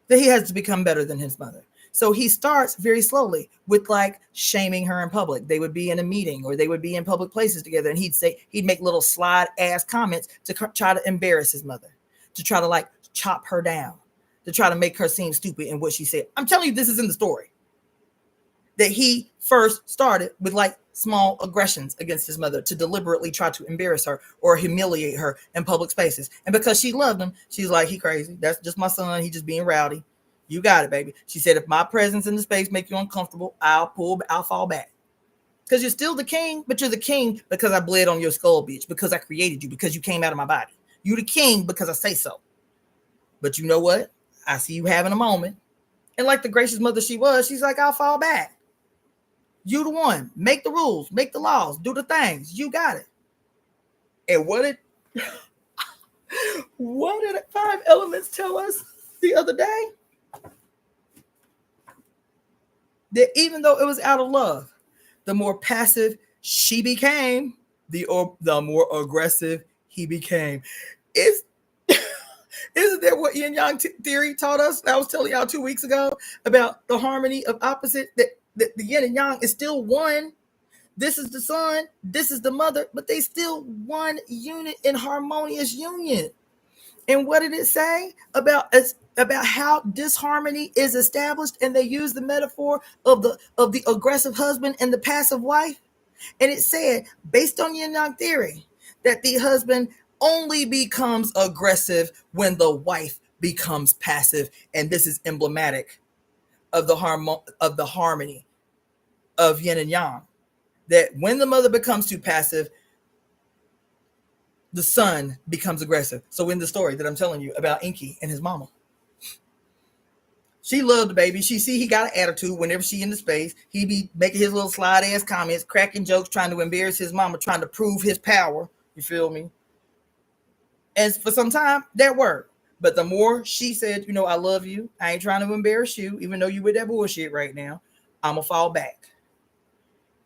that he has to become better than his mother. So he starts very slowly with like shaming her in public. They would be in a meeting or they would be in public places together. And he'd make little slide ass comments to try to embarrass his mother, to try to like chop her down, to try to make her seem stupid in what she said. I'm telling you, this is in the story. That he first started with like small aggressions against his mother to deliberately try to embarrass her or humiliate her in public spaces. And because she loved him, she's like, he crazy. That's just my son. He just being rowdy. You got it, baby. She said, if my presence in the space make you uncomfortable, I'll fall back. Because you're still the king, but you're the king because I bled on your skull, bitch, because I created you, because you came out of my body. You the king because I say so. But you know what? I see you having a moment. And like the gracious mother she was, she's like, I'll fall back. You the one. Make the rules, make the laws, do the things. You got it. And what did 5 elements tell us the other day? That even though it was out of love, the more passive she became, the more aggressive he became. Isn't that what yin yang theory taught us? I was telling y'all 2 weeks ago about the harmony of opposite, that the yin and yang is still one. This is the son, this is the mother, but they still one unit in harmonious union. And what did it say about how disharmony is established? And they use the metaphor of the aggressive husband and the passive wife. And it said, based on yin yang theory, that the husband only becomes aggressive when the wife becomes passive. And this is emblematic of the harmony of yin and yang. That when the mother becomes too passive, the son becomes aggressive. So in the story that I'm telling you about Enki and his mama, she loved the baby. She see he got an attitude whenever she in the space. He be making his little slide ass comments, cracking jokes, trying to embarrass his mama, trying to prove his power. You feel me? And for some time, that worked. But the more she said, you know, I love you. I ain't trying to embarrass you, even though you with that bullshit right now. I'm going to fall back.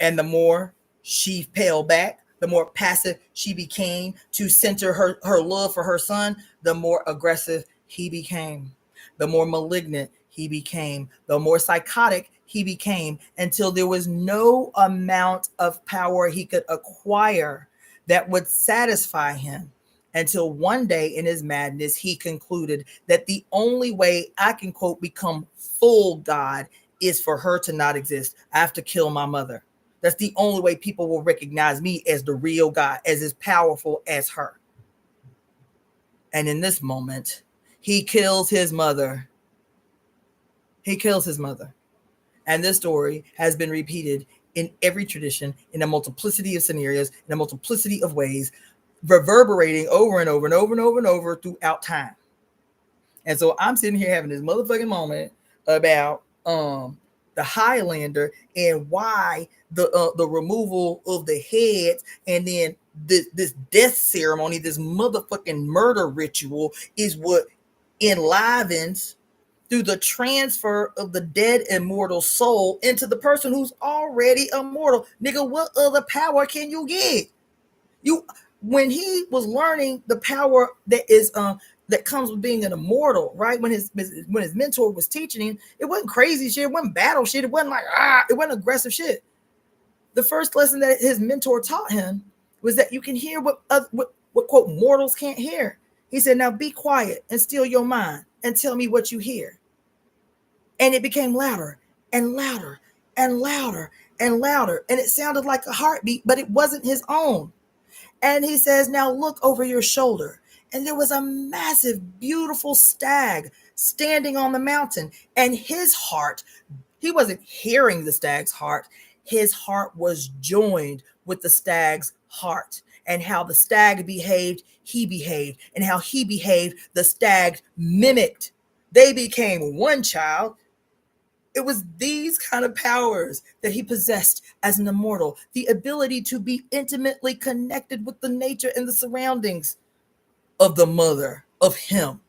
And the more she fell back, the more passive she became to center her love for her son, the more aggressive he became, the more malignant he became, the more psychotic he became, until there was no amount of power he could acquire that would satisfy him. Until one day in his madness, he concluded that the only way I can, quote, become full God is for her to not exist. I have to kill my mother. That's the only way people will recognize me as the real God, as powerful as her. And in this moment, he kills his mother. He kills his mother. And this story has been repeated in every tradition, in a multiplicity of scenarios, in a multiplicity of ways. reverberating over and over and over and over and over throughout time. And so I'm sitting here having this motherfucking moment about the Highlander and why the removal of the heads and then this death ceremony, this motherfucking murder ritual is what enlivens through the transfer of the dead immortal soul into the person who's already immortal. Nigga, what other power can you get? You when he was learning the power that comes with being an immortal, right? When his mentor was teaching him, it wasn't crazy shit, it wasn't battle shit, it wasn't like it wasn't aggressive shit. The first lesson that his mentor taught him was that you can hear what quote mortals can't hear. He said, now be quiet and still your mind and tell me what you hear. And it became louder and louder and louder and louder. And it sounded like a heartbeat, but it wasn't his own. And he says, now look over your shoulder. And there was a massive, beautiful stag standing on the mountain. And his heart, he wasn't hearing the stag's heart. His heart was joined with the stag's heart. And how the stag behaved, he behaved. And how he behaved, the stag mimicked. They became one child. It was these kind of powers that he possessed as an immortal. The ability to be intimately connected with the nature and the surroundings of the mother of him.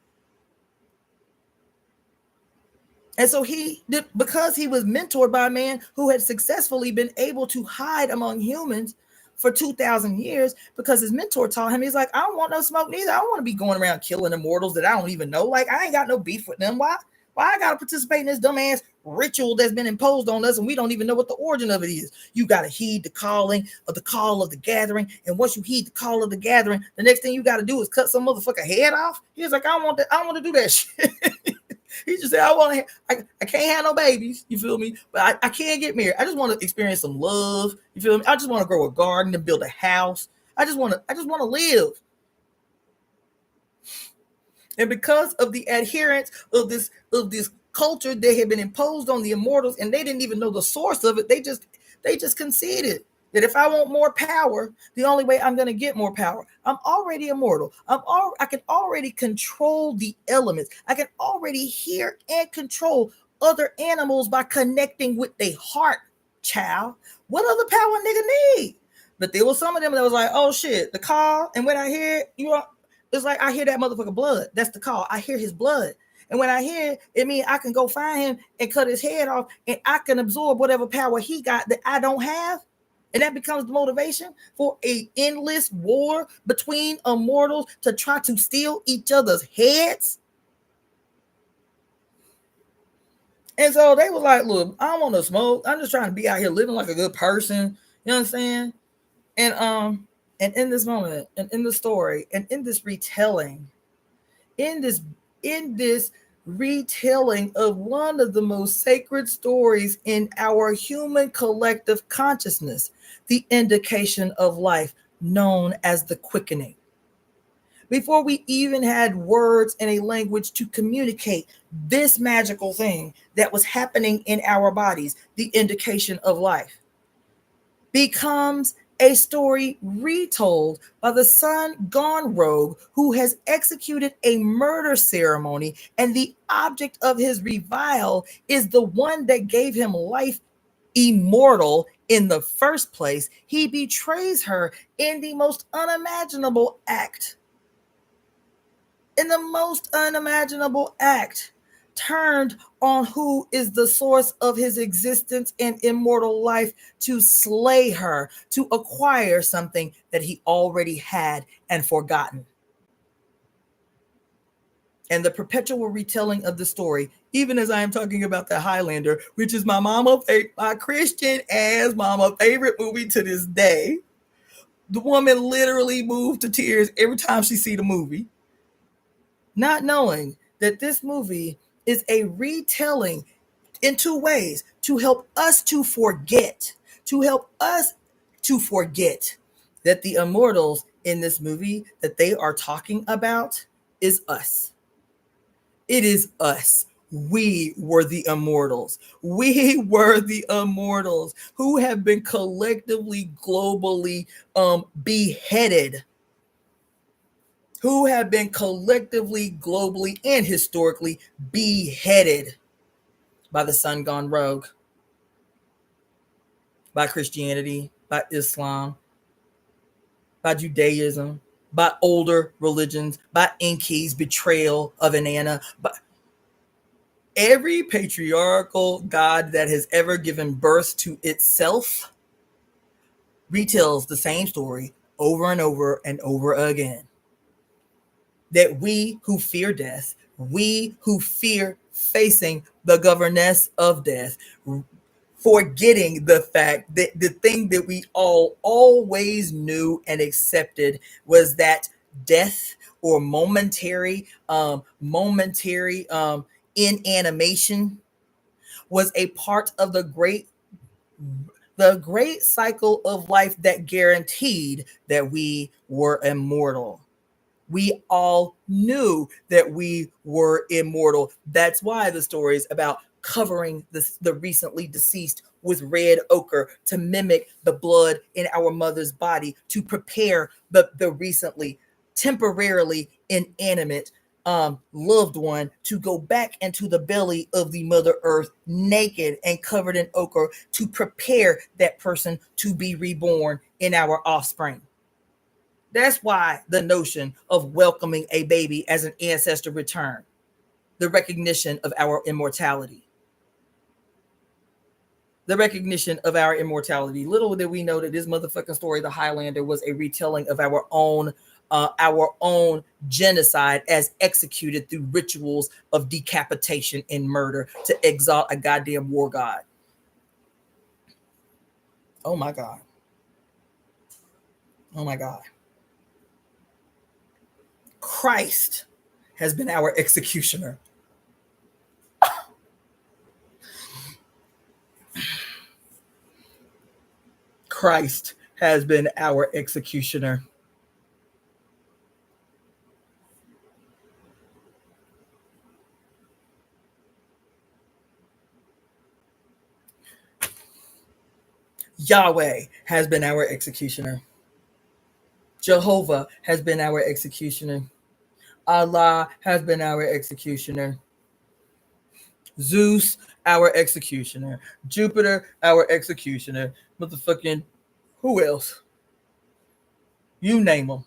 And so he did, because he was mentored by a man who had successfully been able to hide among humans for 2,000 years, because his mentor taught him, he's like, I don't want no smoke neither. I don't want to be going around killing immortals that I don't even know. Like, I ain't got no beef with them. Why I got to participate in this dumbass ritual that's been imposed on us and we don't even know what the origin of it is? You got to heed the call of the gathering. And once you heed the call of the gathering, the next thing you got to do is cut some motherfucker head off. He was like, I don't want to do that shit. He just said, I can't have no babies, you feel me? But I can't get married. I just want to experience some love, you feel me? I just want to grow a garden and build a house. I just want to live. And because of the adherence of this culture that had been imposed on the immortals, and they didn't even know the source of it, they just conceded that if I want more power, the only way I'm going to get more power, I'm already immortal. I can already control the elements. I can already hear and control other animals by connecting with their heart, child. What other power nigga need? But there was some of them that was like, oh shit, the call. And when I hear it, it's like I hear that motherfucker blood. That's the call. I hear his blood. And when I hear it, means I can go find him and cut his head off, and I can absorb whatever power he got that I don't have. And that becomes the motivation for an endless war between immortals to try to steal each other's heads. And so they was like, look, I don't want no smoke. I'm just trying to be out here living like a good person. You know what I'm saying? And in this moment, and in the story, and in this retelling, in this retelling of one of the most sacred stories in our human collective consciousness, the indication of life, known as the quickening. Before we even had words and a language to communicate this magical thing that was happening in our bodies, the indication of life becomes a story retold by the son gone rogue who has executed a murder ceremony, and the object of his revile is the one that gave him life immortal in the first place. He betrays her in the most unimaginable act. In the most unimaginable act, turned on who is the source of his existence and immortal life to slay her, to acquire something that he already had and forgotten. And the perpetual retelling of the story, even as I am talking about the Highlander, which is my Christian ass mama favorite movie to this day. The woman literally moved to tears every time she see the movie, not knowing that this movie is a retelling in two ways: to help us to forget that the immortals in this movie that they are talking about is us. It is us. We were the immortals. We were the immortals who have been collectively, globally beheaded who have been collectively, globally, and historically beheaded by the sun gone rogue, by Christianity, by Islam, by Judaism, by older religions, by Enki's betrayal of Inanna, by every patriarchal god that has ever given birth to itself retells the same story over and over and over again. That we who fear death, we who fear facing the governess of death, forgetting the fact that the thing that we all always knew and accepted was that death or momentary inanimation was a part of the great cycle of life that guaranteed that we were immortal. We all knew that we were immortal. That's why the stories about covering the recently deceased with red ochre to mimic the blood in our mother's body, to prepare the recently temporarily inanimate loved one to go back into the belly of the mother earth naked and covered in ochre, to prepare that person to be reborn in our offspring. That's why the notion of welcoming a baby as an ancestor return, the recognition of our immortality. The recognition of our immortality. Little did we know that this motherfucking story, the Highlander, was a retelling of our own genocide as executed through rituals of decapitation and murder to exalt a goddamn war god. Oh my God. Oh my God. Christ has been our executioner. Christ has been our executioner. Yahweh has been our executioner. Jehovah has been our executioner. Allah has been our executioner. Zeus, our executioner. Jupiter, our executioner. Motherfucking, who else? You name them.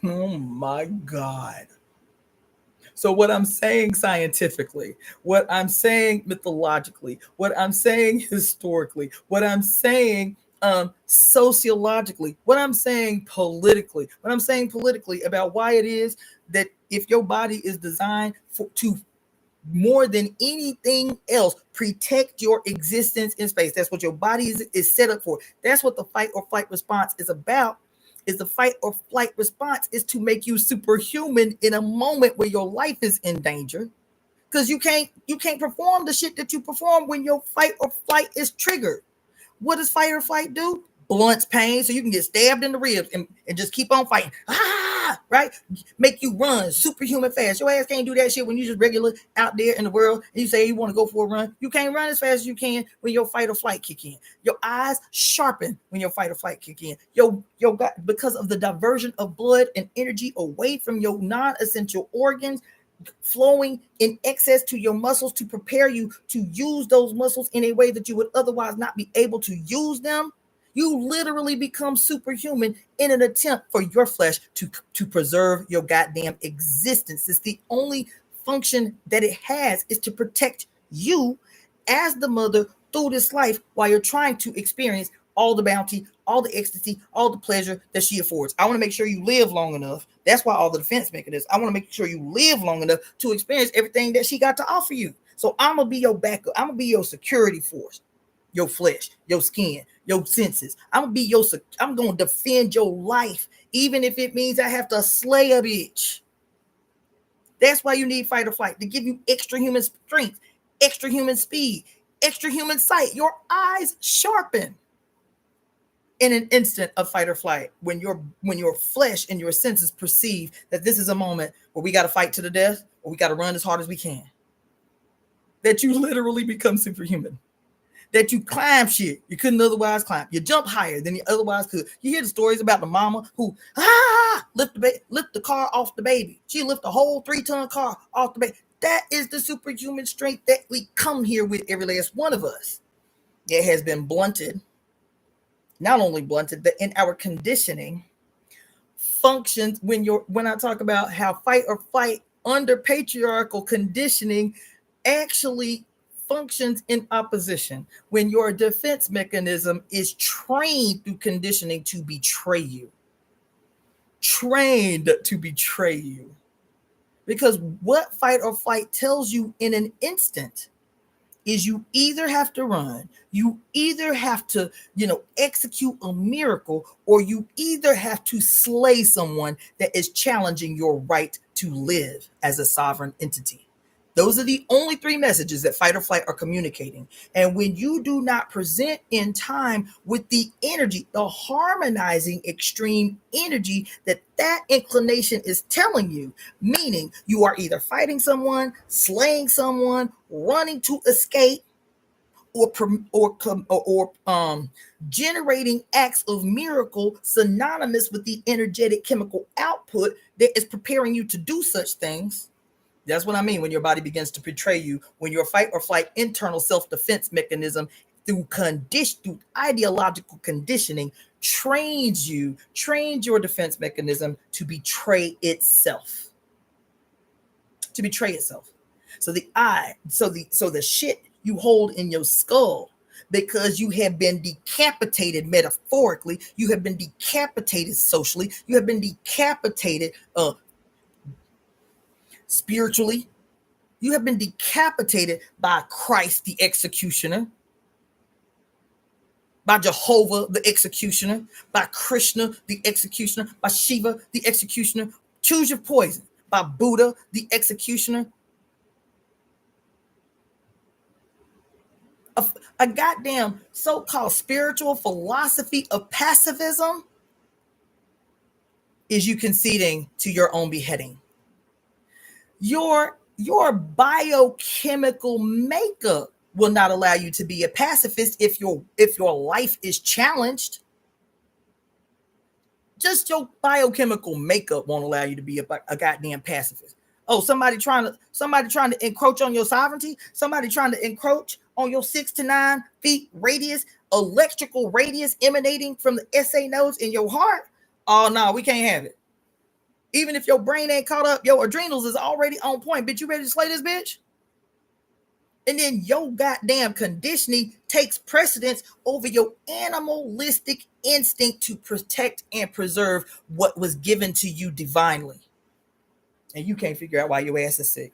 Oh my God. So what I'm saying scientifically, what I'm saying mythologically, what I'm saying historically, what I'm saying sociologically, what I'm saying politically about why it is that if your body is designed to more than anything else protect your existence in space, that's what your body is set up for. That's what the fight or flight response is about. Is the fight or flight response is to make you superhuman in a moment where your life is in danger, because you can't perform the shit that you perform when your fight or flight is triggered. What does fight or flight do? Blunts pain so you can get stabbed in the ribs and just keep on fighting. Right? Make you run superhuman fast. Your ass can't do that shit when you just regular out there in the world and you say you want to go for a run. You can't run as fast as you can when your fight or flight kick in. Your eyes sharpen when your fight or flight kick in. Your gut, because of the diversion of blood and energy away from your non-essential organs, flowing in excess to your muscles to prepare you to use those muscles in a way that you would otherwise not be able to use them. You literally become superhuman in an attempt for your flesh to preserve your goddamn existence. It's the only function that it has, is to protect you as the mother through this life while you're trying to experience all the bounty, all the ecstasy, all the pleasure that she affords. I want to make sure you live long enough. That's why all the defense mechanisms. I want to make sure you live long enough to experience everything that she got to offer you. So I'm going to be your backup. I'm going to be your security force. Your flesh, your skin, your senses. I'm going to defend your life, even if it means I have to slay a bitch. That's why you need fight or flight, to give you extra human strength, extra human speed, extra human sight. Your eyes sharpen in an instant of fight or flight when your flesh and your senses perceive that this is a moment where we got to fight to the death or we got to run as hard as we can. That you literally become superhuman. that you climb shit you couldn't otherwise climb. You jump higher than you otherwise could. You hear the stories about the mama who lift the car off the baby. She lift a whole 3-ton car off the baby. That is the superhuman strength that we come here with, every last one of us. It has been blunted, not only blunted, but in our conditioning functions. When I talk about how fight or flight under patriarchal conditioning actually functions in opposition, when your defense mechanism is trained through conditioning to betray you. Trained to betray you. Because what fight or flight tells you in an instant is you either have to run, you either have to, execute a miracle, or you either have to slay someone that is challenging your right to live as a sovereign entity. Those are the only 3 messages that fight or flight are communicating. And when you do not present in time with the energy, the harmonizing extreme energy that inclination is telling you, meaning you are either fighting someone, slaying someone, running to escape, or generating acts of miracle synonymous with the energetic chemical output that is preparing you to do such things. That's what I mean when your body begins to betray you, when your fight or flight internal self-defense mechanism through ideological conditioning trains your defense mechanism to betray itself. To betray itself. So the shit you hold in your skull, because you have been decapitated metaphorically, you have been decapitated socially, you have been decapitated spiritually, you have been decapitated by Christ the executioner, by Jehovah the executioner, by Krishna the executioner, by Shiva the executioner. Choose your poison. By Buddha the executioner. A goddamn so-called spiritual philosophy of pacifism is you conceding to your own beheading. Your biochemical makeup will not allow you to be a pacifist if your life is challenged. Just your biochemical makeup won't allow you to be a goddamn pacifist. Oh, somebody trying to encroach on your sovereignty, somebody trying to encroach on your 6 to 9 feet radius, electrical radius emanating from the SA nodes in your heart. Oh no, we can't have it. Even if your brain ain't caught up, your adrenals is already on point. Bitch, you ready to slay this bitch? And then your goddamn conditioning takes precedence over your animalistic instinct to protect and preserve what was given to you divinely. And you can't figure out why your ass is sick.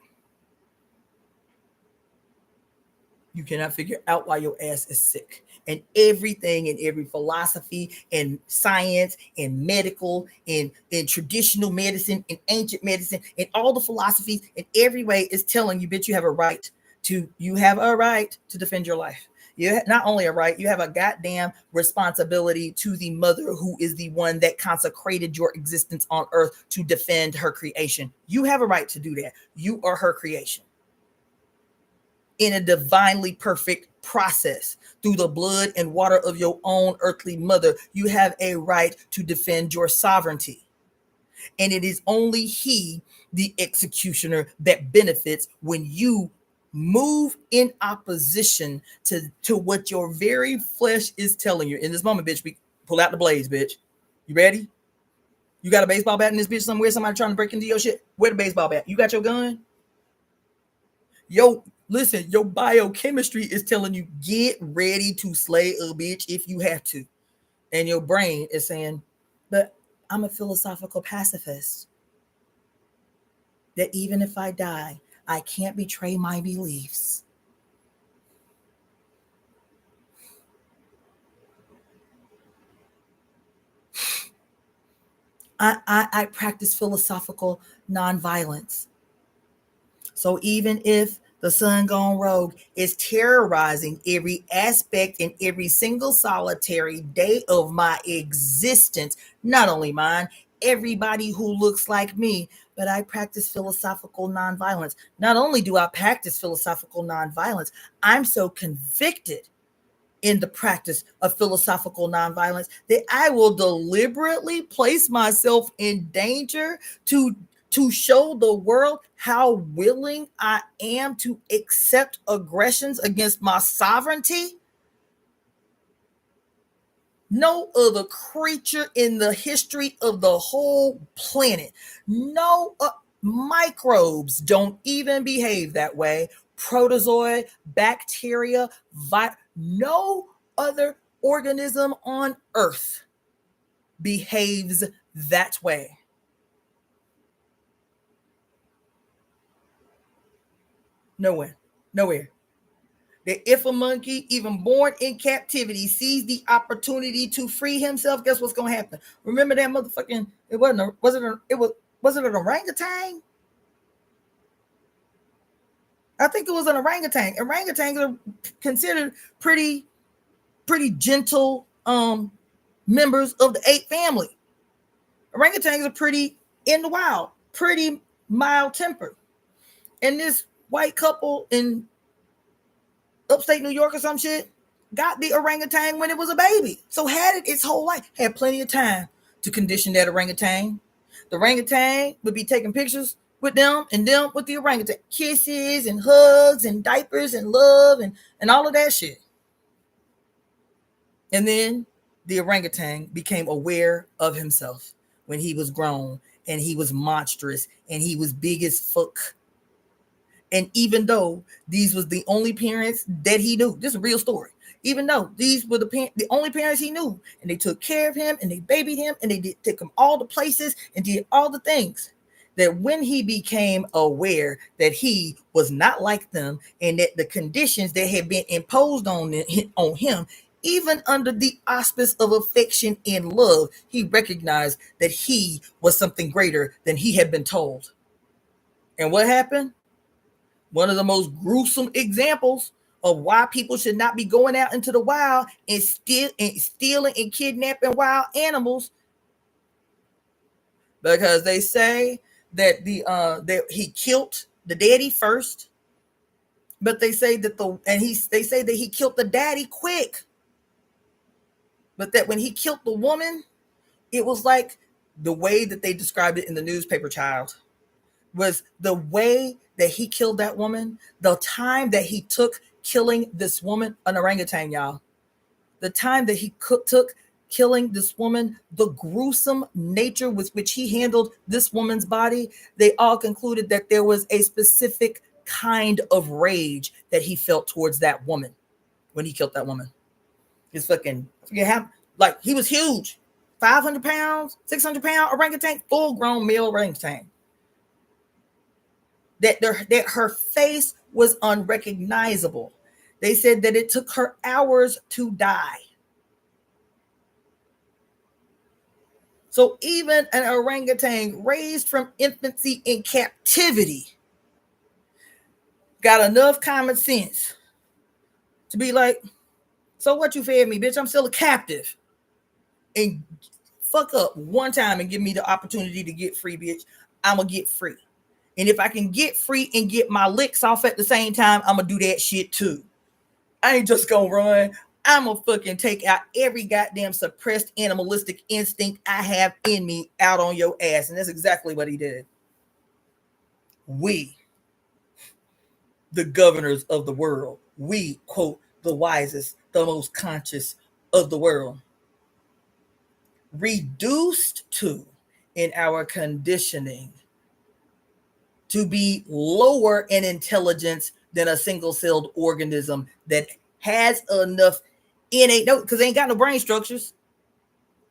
You cannot figure out why your ass is sick. And everything in every philosophy and science and medical and traditional medicine and ancient medicine and all the philosophies in every way is telling you, bitch, you have a right to defend your life. You not only a right, you have a goddamn responsibility to the mother who is the one that consecrated your existence on earth to defend her creation. You have a right to do that. You are her creation. In a divinely perfect process through the blood and water of your own earthly mother, you have a right to defend your sovereignty. And it is only he, the executioner, that benefits when you move in opposition to what your very flesh is telling you. In this moment, bitch, we pull out the blades, bitch. You ready? You got a baseball bat in this bitch somewhere? Somebody trying to break into your shit? Where the baseball bat? You got your gun? Listen, your biochemistry is telling you, get ready to slay a bitch if you have to. And your brain is saying, but I'm a philosophical pacifist. That even if I die, I can't betray my beliefs. I practice philosophical nonviolence. So even if the sun gone rogue is terrorizing every aspect and every single solitary day of my existence, not only mine, everybody who looks like me, but I practice philosophical nonviolence. Not only do I practice philosophical nonviolence, I'm so convicted in the practice of philosophical nonviolence, that I will deliberately place myself in danger to show the world how willing I am to accept aggressions against my sovereignty. No other creature in the history of the whole planet, no microbes don't even behave that way. Protozoa, bacteria, no other organism on earth behaves that way. Nowhere. That if a monkey, even born in captivity, sees the opportunity to free himself, guess what's gonna happen? Remember that motherfucking? Was it an orangutan? I think it was an orangutan. Orangutans are considered pretty gentle members of the ape family. Orangutans are pretty in the wild, pretty mild tempered. And this white couple in upstate New York or some shit got the orangutan when it was a baby. So had it its whole life, had plenty of time to condition that orangutan. The orangutan would be taking pictures with them and them with the orangutan. Kisses and hugs and diapers and love and all of that shit. And then the orangutan became aware of himself when he was grown and he was monstrous and he was big as fuck. And even though these was the only parents that he knew, this is a real story. Even though these were the only parents he knew, and they took care of him and they babied him and they took him all the places and did all the things, that when he became aware that he was not like them and that the conditions that had been imposed on him, even under the auspice of affection and love, he recognized that he was something greater than he had been told. And what happened? One of the most gruesome examples of why people should not be going out into the wild and stealing and kidnapping wild animals, because they say that that he killed the daddy first, but they say that they say that he killed the daddy quick, but that when he killed the woman, it was like the way that they described it in the newspaper, child, was the way that he killed that woman, the time that he took killing this woman, an orangutan, y'all, the time that he took killing this woman, the gruesome nature with which he handled this woman's body, they all concluded that there was a specific kind of rage that he felt towards that woman when he killed that woman. His fucking, I forget how, like, he was huge, 500 pounds, 600 pound orangutan, full grown male orangutan. That her face was unrecognizable. They said that it took her hours to die. So even an orangutan raised from infancy in captivity got enough common sense to be like, so what, you fed me, bitch? I'm still a captive. And fuck up one time and give me the opportunity to get free, bitch. I'm going to get free. And if I can get free and get my licks off at the same time, I'm going to do that shit too. I ain't just going to run. I'm going to fucking take out every goddamn suppressed animalistic instinct I have in me out on your ass. And that's exactly what he did. We, the governors of the world, we, quote, the wisest, the most conscious of the world, reduced to, in our conditioning, to be lower in intelligence than a single-celled organism that has enough innate, because they ain't got no brain structures,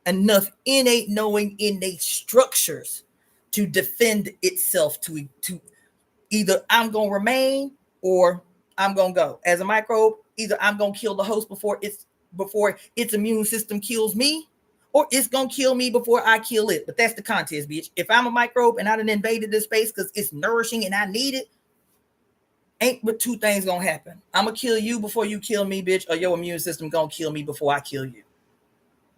enough innate knowing, innate structures to defend itself, to either I'm going to remain or I'm going to go. As a microbe, either I'm going to kill the host before its immune system kills me, or it's going to kill me before I kill it. But that's the contest, bitch. If I'm a microbe and I done invaded this space because it's nourishing and I need it, ain't but two things going to happen. I'm going to kill you before you kill me, bitch, or your immune system going to kill me before I kill you.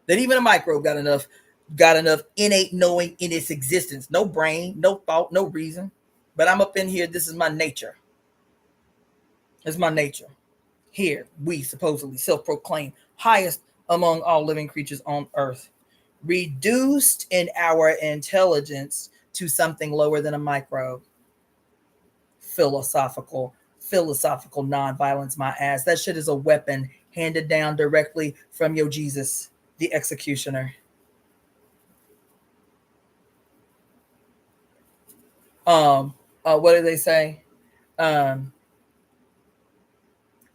That even a microbe got enough innate knowing in its existence. No brain, no thought, no reason. But I'm up in here. This is my nature. It's my nature. Here, we supposedly self-proclaim highest among all living creatures on earth, reduced in our intelligence to something lower than a microbe. Philosophical nonviolence, my ass. That shit is a weapon handed down directly from your Jesus, the executioner. What do they say? Um,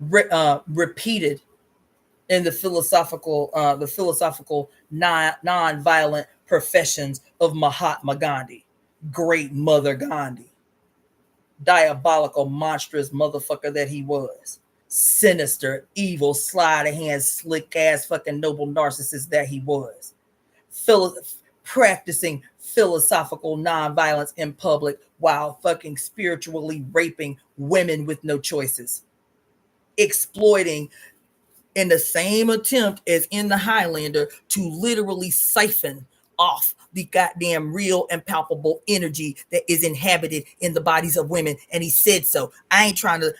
Repeated in the philosophical non-violent professions of Mahatma Gandhi, great Mother Gandhi, diabolical, monstrous motherfucker that he was, sinister, evil, sleight of hand, slick ass, fucking noble narcissist that he was, practicing philosophical nonviolence in public while fucking spiritually raping women with no choices, exploiting in the same attempt as in the Highlander to literally siphon off the goddamn real and palpable energy that is inhabited in the bodies of women. And he said so. I ain't trying to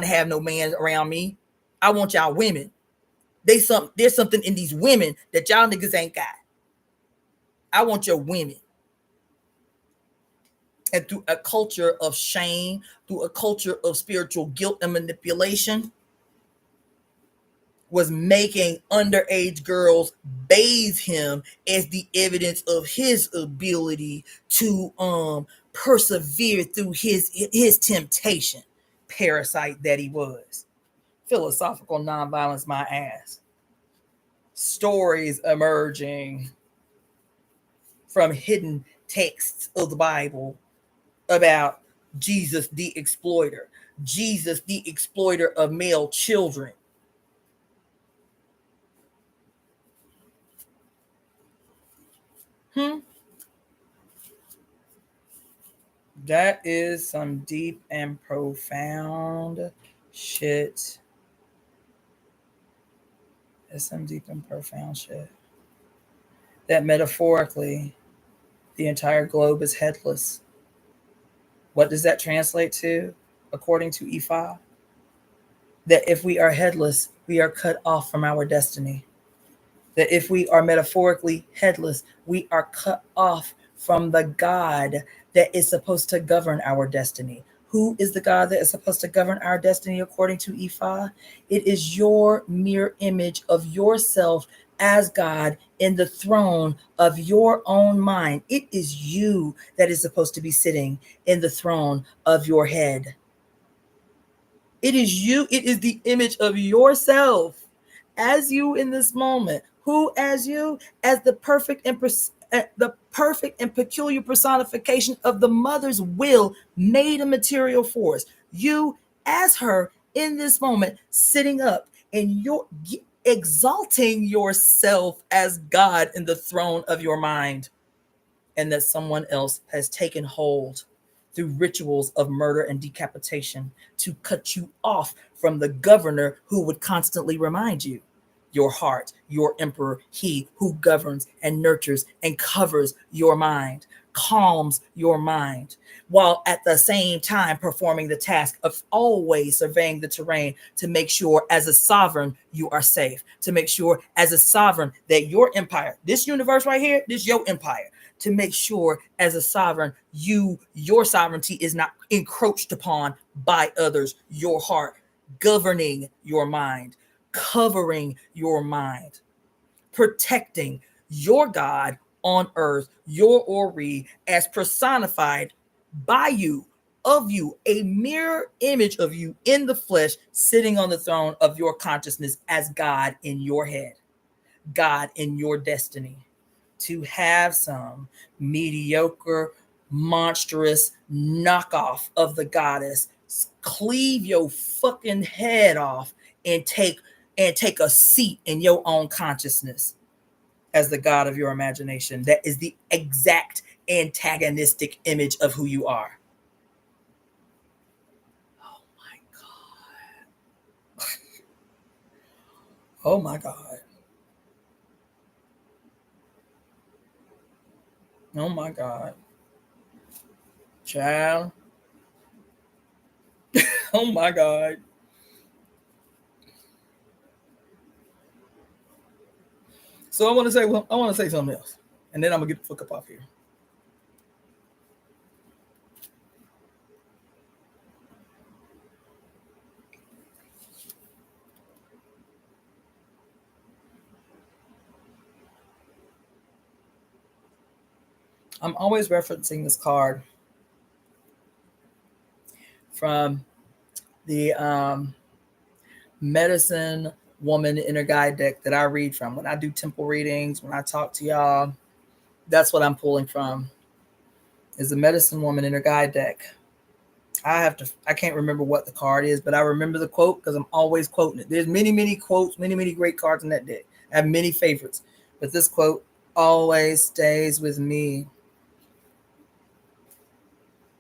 have no man around me. I want y'all women. There's something in these women that y'all niggas ain't got. I want your women. And through a culture of shame, through a culture of spiritual guilt and manipulation, was making underage girls bathe him as the evidence of his ability to persevere through his temptation. Parasite that he was. Philosophical nonviolence, my ass. Stories emerging from hidden texts of the Bible about Jesus the exploiter, Jesus the exploiter of male children. That is some deep and profound shit. That's some deep and profound shit. That metaphorically, the entire globe is headless. What does that translate to, according to Ifa? That if we are headless, we are cut off from our destiny. That if we are metaphorically headless, we are cut off from the God that is supposed to govern our destiny. Who is the God that is supposed to govern our destiny according to Ifa? It is your mere image of yourself as God in the throne of your own mind. It is you that is supposed to be sitting in the throne of your head. It is you. It is the image of yourself as you in this moment. Who as you? As the perfect and peculiar personification of the mother's will made a material force. You as her in this moment, sitting up and you're exalting yourself as God in the throne of your mind, and that someone else has taken hold through rituals of murder and decapitation to cut you off from the governor who would constantly remind you, your heart, your emperor, he who governs and nurtures and covers your mind, calms your mind, while at the same time performing the task of always surveying the terrain to make sure as a sovereign you are safe, to make sure as a sovereign that your empire, this universe right here, this your empire, to make sure as a sovereign your sovereignty is not encroached upon by others, your heart governing your mind, covering your mind, protecting your God on earth, your Ori, as personified by you, of you, a mirror image of you in the flesh, sitting on the throne of your consciousness as God in your head, God in your destiny. To have some mediocre, monstrous knockoff of the goddess cleave your fucking head off and take a seat in your own consciousness as the god of your imagination. That is the exact antagonistic image of who you are. Oh my God. Oh my God. Oh my God. Child. Oh my God. So I want to say something else, and then I'm gonna get the fuck up off here. I'm always referencing this card from the medicine woman inner guide deck that I read from when I do temple readings, when I talk to y'all. That's what I'm pulling from, is the medicine woman inner guide deck. I can't remember what the card is, but I remember the quote because I'm always quoting it. There's many quotes, many great cards in that deck. I have many favorites, but this quote always stays with me.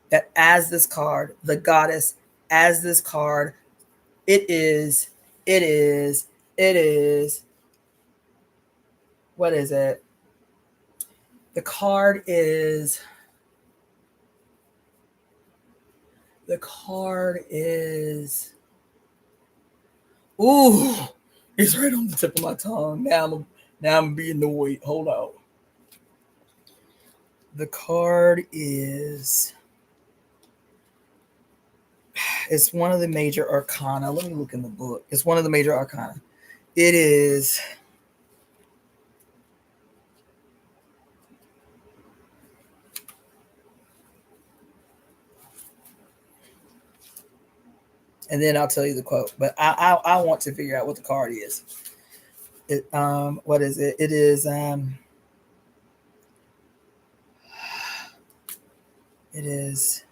That as this card, the goddess, as this card, it is, what is it? The card is, ooh, it's right on the tip of my tongue. Now I'm being the weight. Hold on. The card is, it's one of the major arcana. Let me look in the book. It's one of the major arcana. It is, and then I'll tell you the quote. But I want to figure out what the card is. What is it? It is it is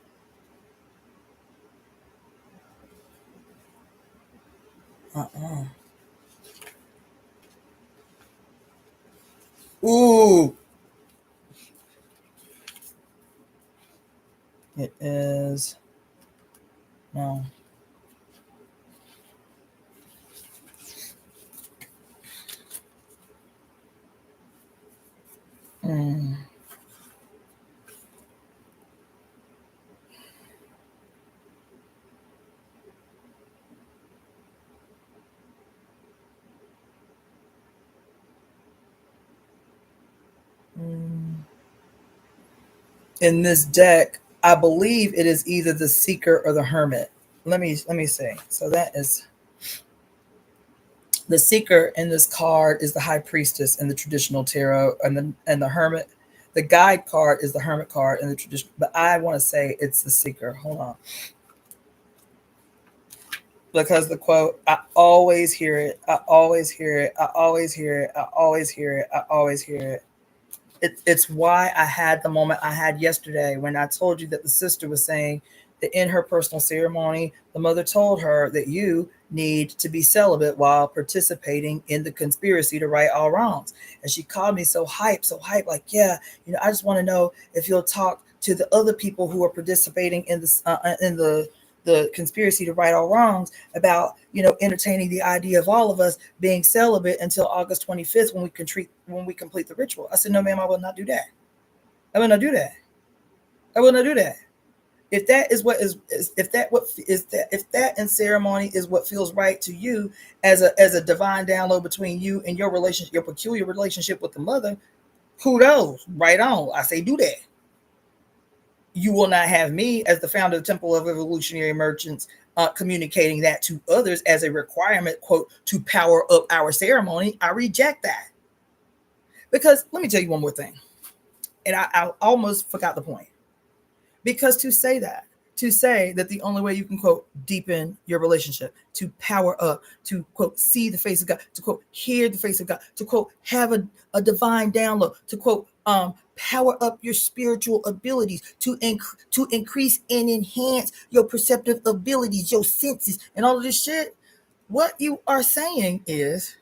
ooh. It is no. Mm. In this deck, I believe it is either the seeker or the hermit. Let me say. So that is the seeker in this card is the high priestess in the traditional tarot, and the hermit. The guide card is the hermit card in the tradition, but I want to say it's the seeker. Hold on. Because the quote, I always hear it. I always hear it. I always hear it. I always hear it. I always hear it. It's why I had the moment I had yesterday when I told you that the sister was saying that in her personal ceremony, the mother told her that you need to be celibate while participating in the conspiracy to right all wrongs. And she called me so hype, like, yeah, I just want to know if you'll talk to the other people who are participating in this in the conspiracy to right all wrongs about entertaining the idea of all of us being celibate until August 25th when we complete the ritual. I said, no, ma'am, I will not do that. I will not do that. I will not do that. If that is what is if that in ceremony is what feels right to you as a divine download between you and your peculiar relationship with the mother, kudos, right on. I say do that. You will not have me as the founder of the Temple of Evolutionary Merchants communicating that to others as a requirement, quote, to power up our ceremony. I reject that. Because let me tell you one more thing. And I almost forgot the point. Because to say that the only way you can, quote, deepen your relationship, to power up, to, quote, see the face of God, to, quote, hear the face of God, to, quote, have a divine download, to, quote, power up your spiritual abilities, to increase and enhance your perceptive abilities, your senses, and all of this shit. What you are saying is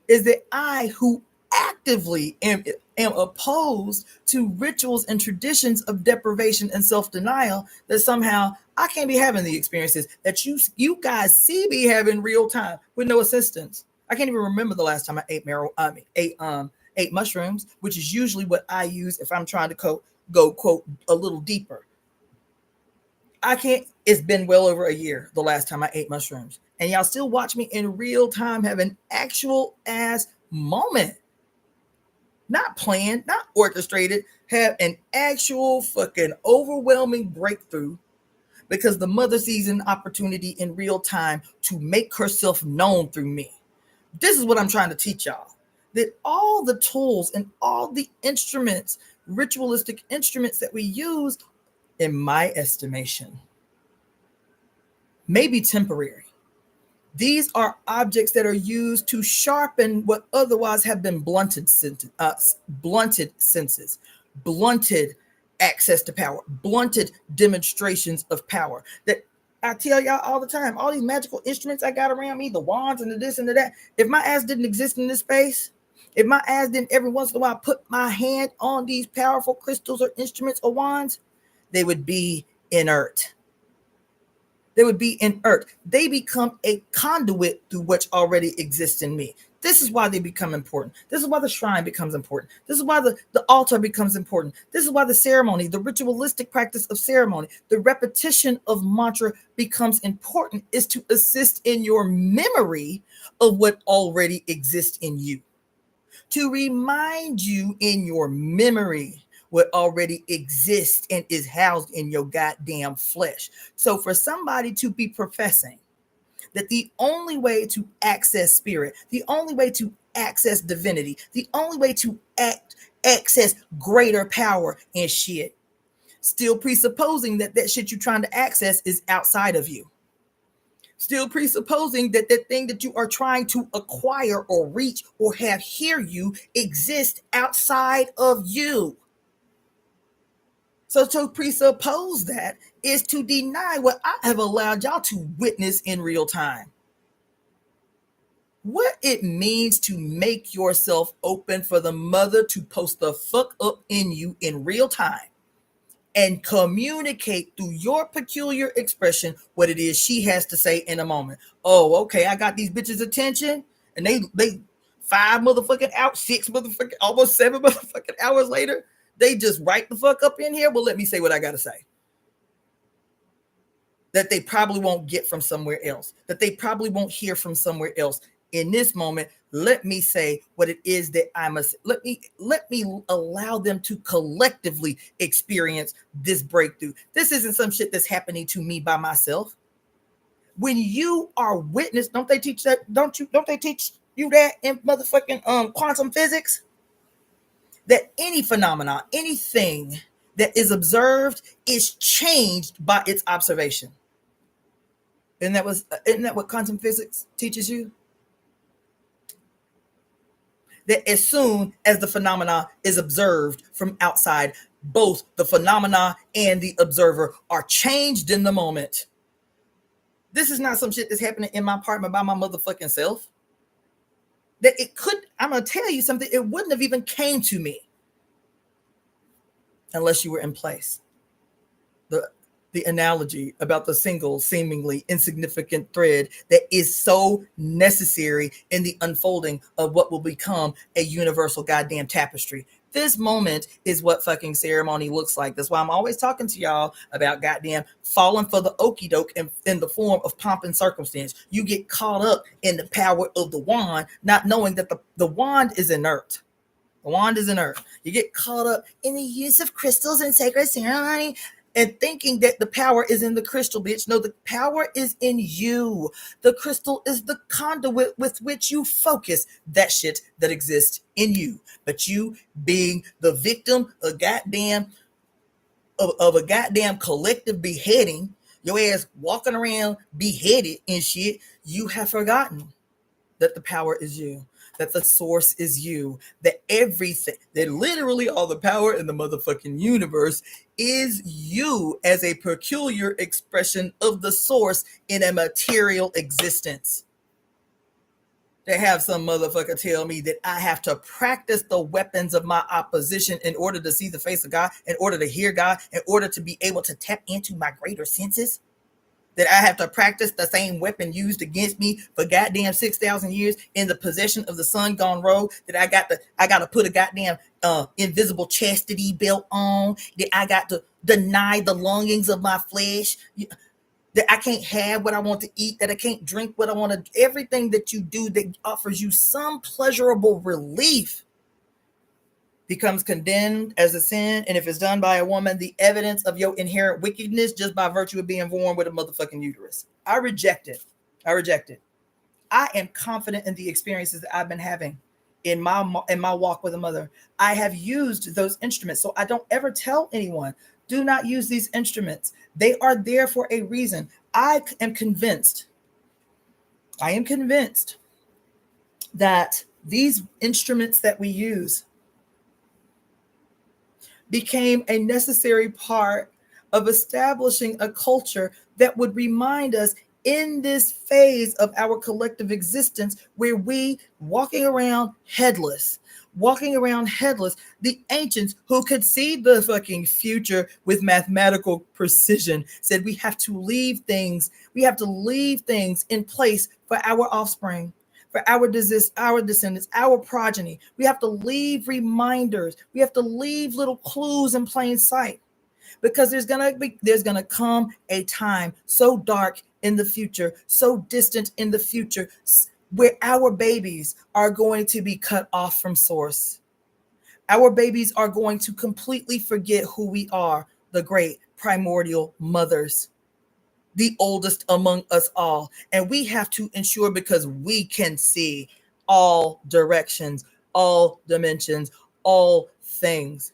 that I, who actively am opposed to rituals and traditions of deprivation and self-denial, that somehow I can't be having the experiences that you guys see me having real time with no assistance. I can't even remember the last time I ate mushrooms, which is usually what I use if I'm trying to go quote a little deeper. I can't. It's been well over a year the last time I ate mushrooms, and y'all still watch me in real time have an actual ass moment. not planned, not orchestrated, have an actual fucking overwhelming breakthrough because the mother sees an opportunity in real time to make herself known through me. This is what I'm trying to teach y'all. That all the tools and all the instruments, ritualistic instruments that we use, in my estimation, may be temporary. These are objects that are used to sharpen what otherwise have been blunted senses, blunted access to power, blunted demonstrations of power. That I tell y'all all the time, all these magical instruments I got around me, the wands and the this and the that, if my ass didn't exist in this space, if my ass didn't every once in a while put my hand on these powerful crystals or instruments or wands, they would be inert. They would be inert. They become a conduit through what already exists in me. This is why they become important. This is why the shrine becomes important. This is why the altar becomes important. This is why the ceremony, the ritualistic practice of ceremony, the repetition of mantra becomes important, is to assist in your memory of what already exists in you. To remind you in your memory what already exists and is housed in your goddamn flesh. So for somebody to be professing that the only way to access spirit, the only way to access divinity, the only way to access greater power and shit, still presupposing that that shit you're trying to access is outside of you. Still presupposing that that thing that you are trying to acquire or reach or have hear you exists outside of you. So to presuppose that is to deny what I have allowed y'all to witness in real time. What it means to make yourself open for the mother to post the fuck up in you in real time and communicate through your peculiar expression what it is she has to say in a moment. Oh, okay, I got these bitches' attention, and they 5 motherfucking out, 6 motherfucking, almost 7 motherfucking hours later, they just right the fuck up in here. Well, let me say what I gotta say. That they probably won't get from somewhere else. That they probably won't hear from somewhere else. In this moment, let me say what it is that I must. Let me allow them to collectively experience this breakthrough. This isn't some shit that's happening to me by myself. When you are witness, don't they teach that? Don't they teach you that in motherfucking quantum physics? That any phenomena, anything that is observed is changed by its observation. Isn't that what quantum physics teaches you? That as soon as the phenomena is observed from outside, both the phenomena and the observer are changed in the moment. This is not some shit that's happening in my apartment by my motherfucking self. That it could, I'm going to tell you something, it wouldn't have even came to me unless you were in place. The analogy about the single seemingly insignificant thread that is so necessary in the unfolding of what will become a universal goddamn tapestry. This moment is what fucking ceremony looks like. That's why I'm always talking to y'all about goddamn falling for the okie doke in the form of pomp and circumstance. You get caught up in the power of the wand, not knowing that the wand is inert. The wand is inert. You get caught up in the use of crystals and sacred ceremony and thinking that the power is in the crystal, bitch. No, the power is in you. The crystal is the conduit with which you focus that shit that exists in you. But you being the victim of a goddamn collective beheading, your ass walking around beheaded and shit, you have forgotten that the power is you, that the source is you, that everything, that literally all the power in the motherfucking universe is you as a peculiar expression of the source in a material existence. To have some motherfucker tell me that I have to practice the weapons of my opposition in order to see the face of God, in order to hear God, in order to be able to tap into my greater senses. That I have to practice the same weapon used against me for goddamn 6,000 years in the possession of the sun gone rogue. That I got to put a goddamn invisible chastity belt on. That I got to deny the longings of my flesh. That I can't have what I want to eat. That I can't drink what I want to. Everything that you do that offers you some pleasurable relief becomes condemned as a sin. And if it's done by a woman, the evidence of your inherent wickedness just by virtue of being born with a motherfucking uterus. I reject it. I reject it. I am confident in the experiences that I've been having in my walk with a mother. I have used those instruments. So I don't ever tell anyone, do not use these instruments. They are there for a reason. I am convinced that these instruments that we use became a necessary part of establishing a culture that would remind us in this phase of our collective existence where we walking around headless, the ancients who could see the fucking future with mathematical precision said we have to leave things in place for our offspring, for our descendants, our progeny. We have to leave reminders. We have to leave little clues in plain sight, because there's gonna come a time so dark in the future, so distant in the future, where our babies are going to be cut off from source. Our babies are going to completely forget who we are, the great primordial mothers, the oldest among us all. And we have to ensure, because we can see all directions, all dimensions, all things.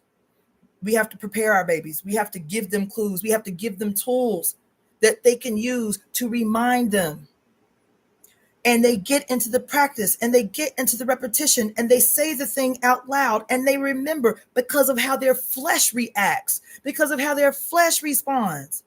We have to prepare our babies. We have to give them clues. We have to give them tools that they can use to remind them. And they get into the practice and they get into the repetition and they say the thing out loud and they remember, because of how their flesh reacts, because of how their flesh responds.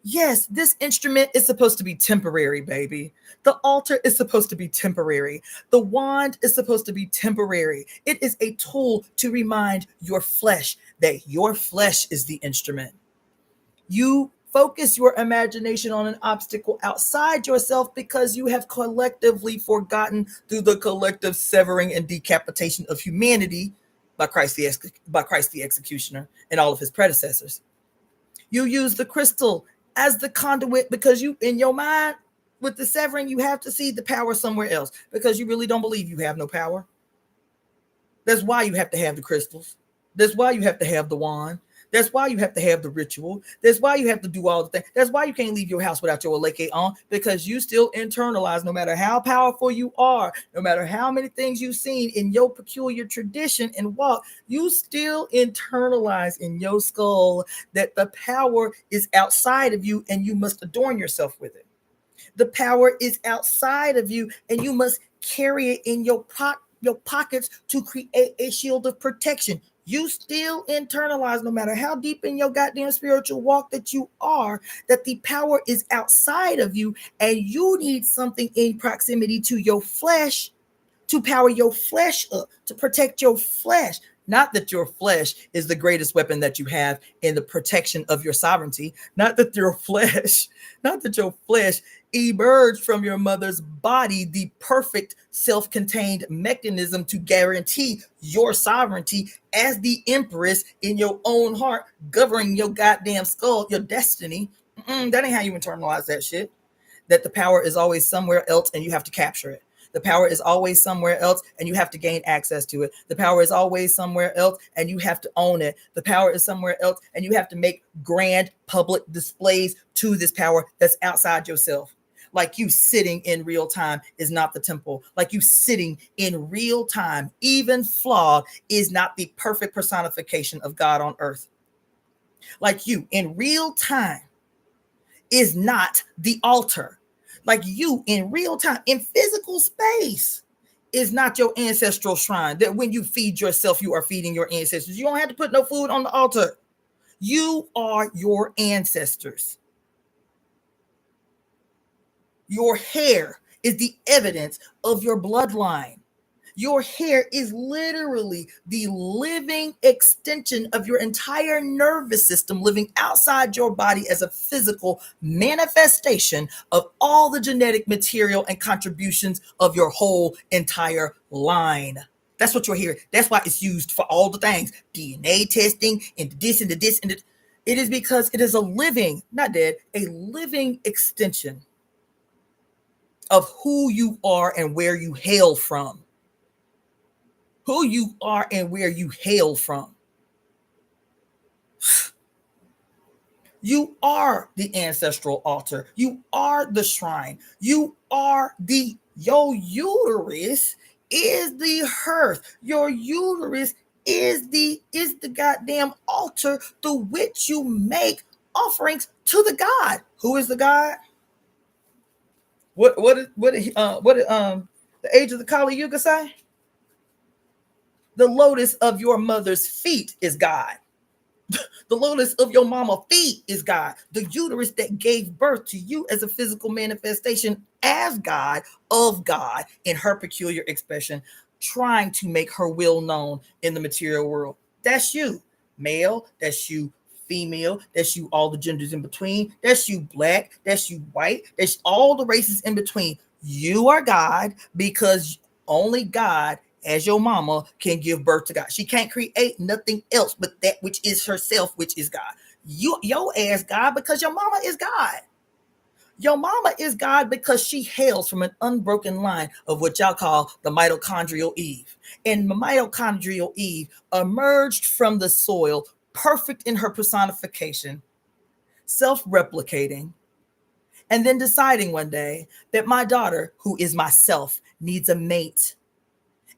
Yes, this instrument is supposed to be temporary, baby. The altar is supposed to be temporary. The wand is supposed to be temporary. It is a tool to remind your flesh that your flesh is the instrument. You focus your imagination on an obstacle outside yourself because you have collectively forgotten, through the collective severing and decapitation of humanity by Christ the executioner and all of his predecessors. You use the crystal as the conduit because you, in your mind, with the severing, you have to see the power somewhere else because you really don't believe you have no power. That's why you have to have the crystals. That's why you have to have the wand. That's why you have to have the ritual. That's why you have to do all the things. That's why you can't leave your house without your leke on, because you still internalize, no matter how powerful you are, no matter how many things you've seen in your peculiar tradition and walk, you still internalize in your skull that the power is outside of you and you must adorn yourself with it. The power is outside of you and you must carry it in your pockets to create a shield of protection. You still internalize, no matter how deep in your goddamn spiritual walk that you are, that the power is outside of you and you need something in proximity to your flesh to power your flesh up, to protect your flesh. Not that your flesh is the greatest weapon that you have in the protection of your sovereignty. Not that your flesh emerged from your mother's body, the perfect self-contained mechanism to guarantee your sovereignty as the empress in your own heart, governing your goddamn skull, your destiny. That ain't how you internalize that shit. That the power is always somewhere else and you have to capture it. The power is always somewhere else and you have to gain access to it. The power is always somewhere else and you have to own it. The power is somewhere else and you have to make grand public displays to this power that's outside yourself. Like you sitting in real time is not the temple. Like you sitting in real time, even flawed, is not the perfect personification of God on earth. Like you in real time is not the altar. Like you in real time, in physical space, is not your ancestral shrine. That when you feed yourself, you are feeding your ancestors. You don't have to put no food on the altar. You are your ancestors. Your hair is the evidence of your bloodline. Your hair is literally the living extension of your entire nervous system, living outside your body as a physical manifestation of all the genetic material and contributions of your whole entire line. That's what your hair. That's why it's used for all the things, DNA testing and this and the this and the. It is because it is a living, not dead, a living extension of who you are and where you hail from. who you are and where you hail from. You are the ancestral altar. You are the shrine. You are your uterus is the hearth. Your uterus is the goddamn altar through which you make offerings to the God. Who is the God? What did the age of the Kali Yuga say? The lotus of your mother's feet is God. The lotus of your mama feet is God. The uterus that gave birth to you as a physical manifestation as God, of God, in her peculiar expression, trying to make her will known in the material world. That's you, male. That's you, female. That's you, all the genders in between. That's you, black. That's you, white. That's all the races in between. You are God because only God as your mama can give birth to God. She can't create nothing else but that which is herself, which is God. Your ass God because your mama is God. Your mama is God because she hails from an unbroken line of what y'all call the mitochondrial Eve. And the mitochondrial Eve emerged from the soil, perfect in her personification, self-replicating, and then deciding one day that my daughter, who is myself, needs a mate.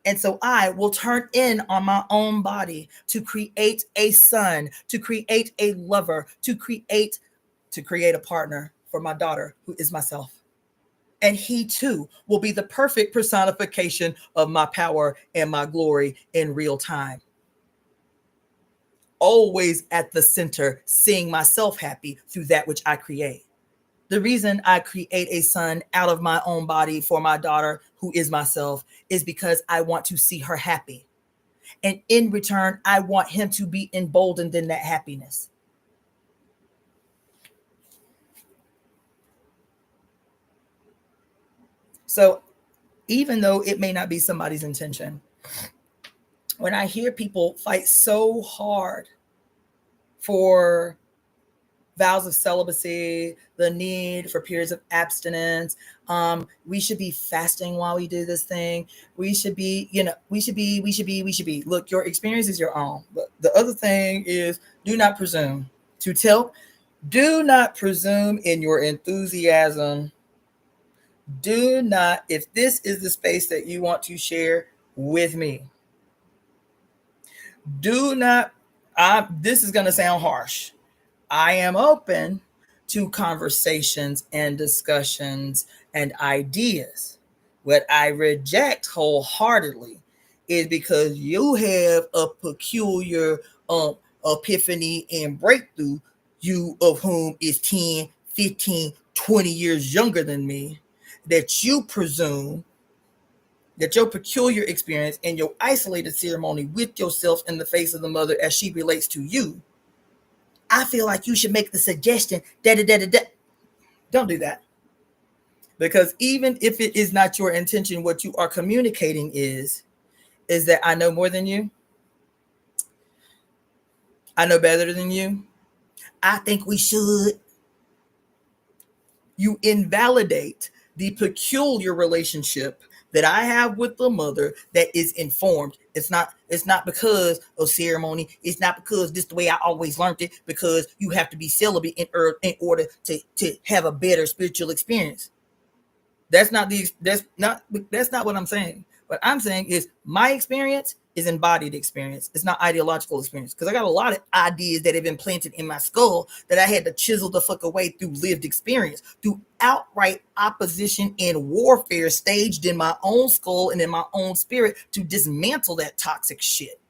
And so I will turn in on my own body to create a son, to create a lover, to create a partner for my daughter, who is myself. And he too will be the perfect personification of my power and my glory in real time. Always at the center, seeing myself happy through that which I create. The reason I create a son out of my own body for my daughter, who is myself, is because I want to see her happy. And in return, I want him to be emboldened in that happiness. So even though it may not be somebody's intention, when I hear people fight so hard for vows of celibacy, the need for periods of abstinence. We should be fasting while we do this thing. We should be. Look, your experience is your own. But the other thing is, do not presume in your enthusiasm. Do not, if this is the space that you want to share with me, do not, this is going to sound harsh. I am open to conversations and discussions and ideas. What I reject wholeheartedly is because you have a peculiar epiphany and breakthrough, you of whom is 10, 15, 20 years younger than me, that you presume that your peculiar experience and your isolated ceremony with yourself in the face of the mother as she relates to you, I feel like you should make the suggestion da. Don't do that. Because even if it is not your intention, what you are communicating is that I know more than you. I know better than you. I think we should. You invalidate the peculiar relationship that I have with the mother that is informed. It's not because of ceremony. It's not because this is the way I always learned it, because you have to be celibate in order to have a better spiritual experience. That's not what I'm saying. What I'm saying is my experience is embodied experience. It's not ideological experience, because I got a lot of ideas that have been planted in my skull that I had to chisel the fuck away through lived experience, through outright opposition and warfare staged in my own skull and in my own spirit to dismantle that toxic shit.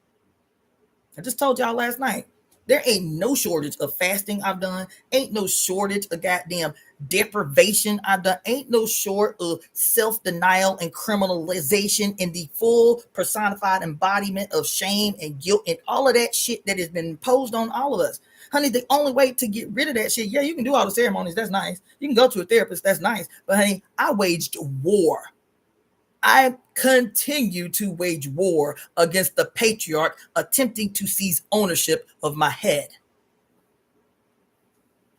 I just told y'all last night, there ain't no shortage of fasting I've done. Ain't no shortage of goddamn deprivation I've done. Ain't no short of self-denial and criminalization and the full personified embodiment of shame and guilt and all of that shit that has been imposed on all of us. Honey, the only way to get rid of that shit, yeah, you can do all the ceremonies. That's nice. You can go to a therapist. That's nice. But honey, I waged war. I continue to wage war against the patriarch attempting to seize ownership of my head.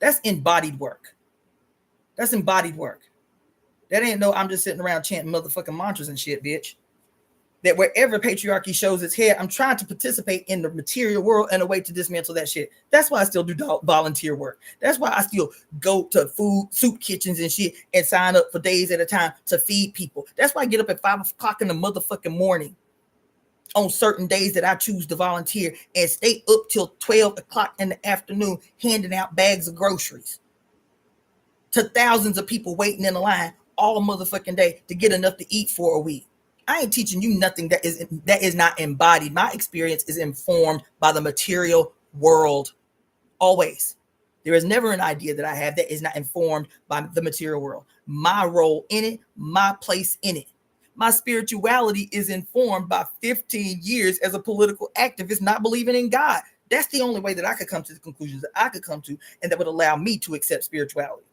That's embodied work. That's embodied work. That ain't no, I'm just sitting around chanting motherfucking mantras and shit, bitch. that wherever patriarchy shows its head, I'm trying to participate in the material world in a way to dismantle that shit. That's why I still do volunteer work. That's why I still go to food, soup kitchens and shit and sign up for days at a time to feed people. That's why I get up at 5 o'clock in the motherfucking morning on certain days that I choose to volunteer and stay up till 12 o'clock in the afternoon handing out bags of groceries to thousands of people waiting in the line all motherfucking day to get enough to eat for a week. I ain't teaching you nothing that is not embodied. My experience is informed by the material world. Always. There is never an idea that I have that is not informed by the material world. My role in it, my place in it. My spirituality is informed by 15 years as a political activist, not believing in God. That's the only way that I could come to the conclusions that I could come to, and that would allow me to accept spirituality.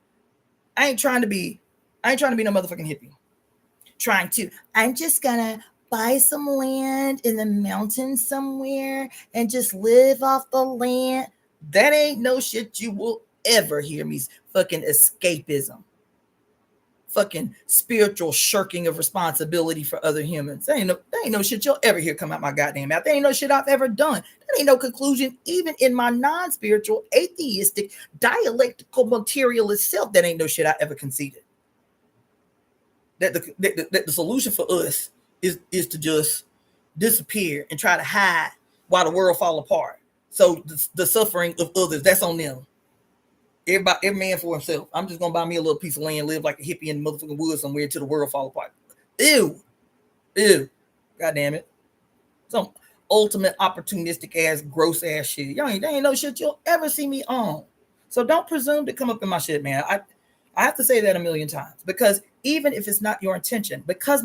I ain't trying to be no motherfucking hippie. I'm just gonna buy some land in the mountains somewhere and just live off the land. That ain't no shit you will ever hear me. Fucking escapism. Fucking spiritual shirking of responsibility for other humans. That ain't no shit you'll ever hear come out my goddamn mouth. That ain't no shit I've ever done. That ain't no conclusion, even in my non-spiritual, atheistic, dialectical, materialist self. That ain't no shit I ever conceded. That the solution for us is to just disappear and try to hide while the world fall apart. So the suffering of others, that's on them. Every man for himself. I'm just gonna buy me a little piece of land, live like a hippie in the motherfucking woods somewhere till the world fall apart. Ew. God damn it. Some ultimate opportunistic ass, gross ass shit. There ain't no shit you'll ever see me on. So don't presume to come up in my shit, man. I have to say that a million times, because even if it's not your intention, because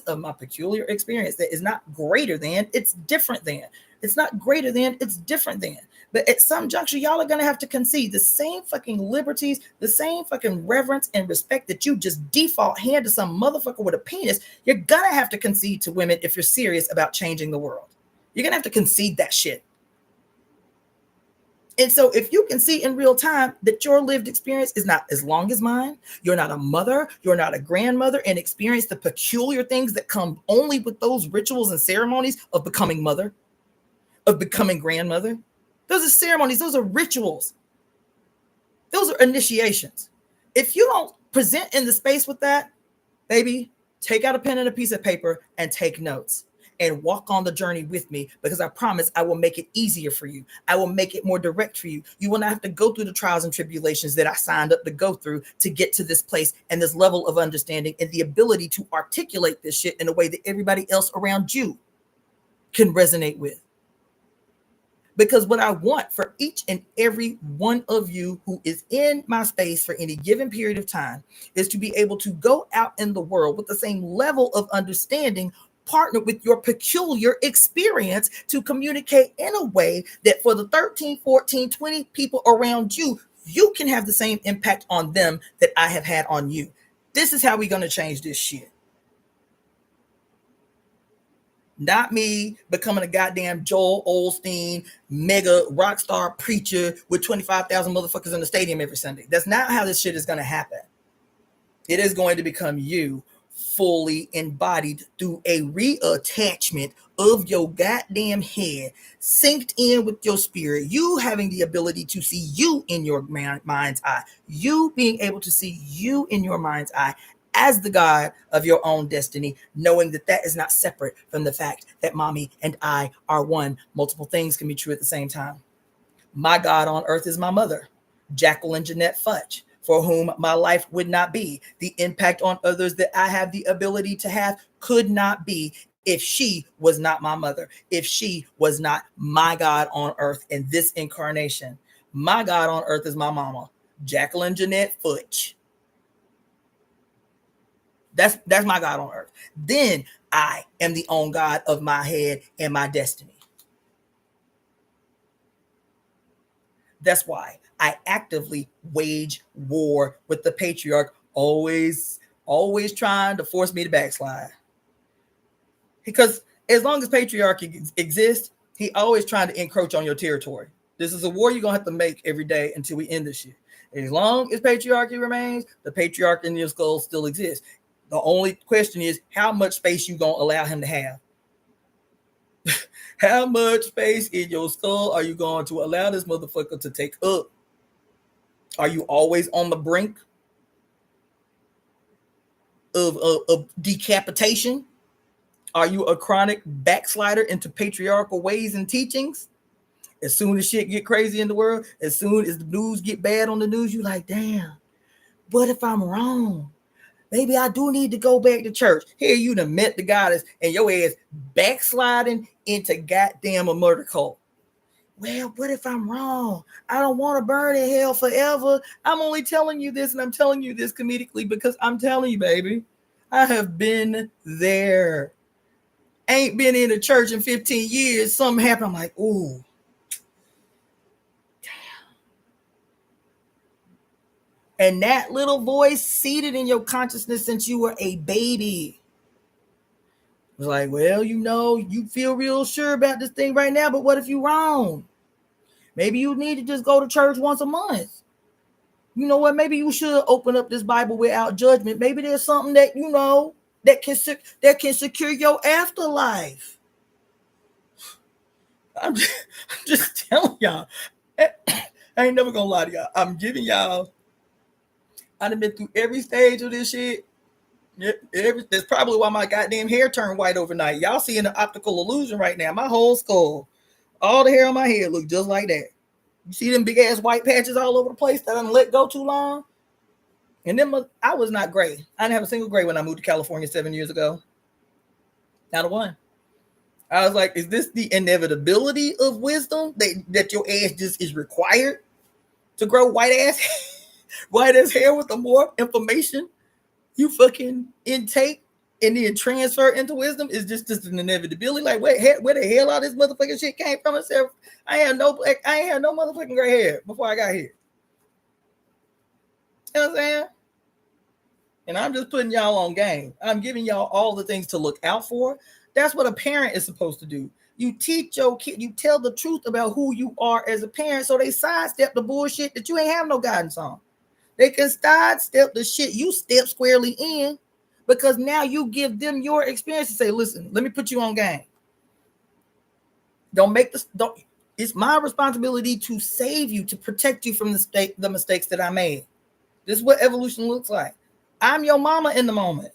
of my peculiar experience that is not greater than, it's different than. It's not greater than, it's different than. But at some juncture, y'all are going to have to concede the same fucking liberties, the same fucking reverence and respect that you just default hand to some motherfucker with a penis. You're going to have to concede to women if you're serious about changing the world. You're going to have to concede that shit. And so if you can see in real time that your lived experience is not as long as mine, you're not a mother, you're not a grandmother, and experience the peculiar things that come only with those rituals and ceremonies of becoming mother, of becoming grandmother. Those are ceremonies. Those are rituals. Those are initiations. If you don't present in the space with that, baby, take out a pen and a piece of paper and take notes and walk on the journey with me, because I promise I will make it easier for you. I will make it more direct for you. You will not have to go through the trials and tribulations that I signed up to go through to get to this place and this level of understanding and the ability to articulate this shit in a way that everybody else around you can resonate with. Because what I want for each and every one of you who is in my space for any given period of time is to be able to go out in the world with the same level of understanding, partnered with your peculiar experience, to communicate in a way that for the 13, 14, 20 people around you, you can have the same impact on them that I have had on you. This is how we're going to change this shit. Not me becoming a goddamn Joel Osteen mega rock star preacher with 25,000 motherfuckers in the stadium every Sunday. That's not how this shit is going to happen. It is going to become you fully embodied through a reattachment of your goddamn head, synced in with your spirit, you having the ability to see you in your mind's eye, you being able to see you in your mind's eye as the God of your own destiny, knowing that that is not separate from the fact that Mommy and I are one. Multiple things can be true at the same time. My God on earth is my mother, Jacqueline Jeanette Fudge, for whom my life would not be. The impact on others that I have the ability to have could not be if she was not my mother, if she was not my God on earth in this incarnation. My God on earth is my mama, Jacqueline Jeanette Fudge. That's my God on earth. Then I am the own God of my head and my destiny. That's why I actively wage war with the patriarch, always trying to force me to backslide. Because as long as patriarchy exists, he always trying to encroach on your territory. This is a war you're going to have to make every day until we end this shit. As long as patriarchy remains, the patriarch in your skull still exists. The only question is how much space you gonna allow him to have. How much space in your skull are you going to allow this motherfucker to take up? Are you always on the brink of decapitation? Are you a chronic backslider into patriarchal ways and teachings? As soon as shit get crazy in the world, as soon as the news get bad on the news, you like, damn, what if I'm wrong? Maybe I do need to go back to church. Here you done met the goddess and your ass backsliding into goddamn a murder cult. Well, what if I'm wrong? I don't want to burn in hell forever. I'm only telling you this, and I'm telling you this comedically because I'm telling you, baby, I have been there. Ain't been in a church in 15 years. Something happened. I'm like, ooh. And that little voice seated in your consciousness since you were a baby. It was like, well, you know, you feel real sure about this thing right now, but what if you're wrong? Maybe you need to just go to church once a month. You know what? Maybe you should open up this Bible without judgment. Maybe there's something that, you know, that can secure your afterlife. I'm just telling y'all. I ain't never gonna lie to y'all. I'm giving y'all. I've been through every stage of this shit. That's probably why my goddamn hair turned white overnight. Y'all seeing the optical illusion right now. My whole skull, all the hair on my head look just like that. You see them big ass white patches all over the place that I didn't let go too long? And then I was not gray. I didn't have a single gray when I moved to California 7 years ago. Not a one. I was like, is this the inevitability of wisdom that your ass just is required to grow white ass hair with the more information you fucking intake and then transfer into wisdom? Is just an inevitability? Like, where the hell all this motherfucking shit came from? Itself? I ain't had no motherfucking gray hair before I got here. You know what I'm saying? And I'm just putting y'all on game. I'm giving y'all all the things to look out for. That's what a parent is supposed to do. You teach your kid, you tell the truth about who you are as a parent so they sidestep the bullshit that you ain't have no guidance on. They can sidestep the shit you step squarely in because now you give them your experience and say, listen, let me put you on game. It's my responsibility to save you, to protect you from the mistakes that I made. This is what evolution looks like. I'm your mama in the moment.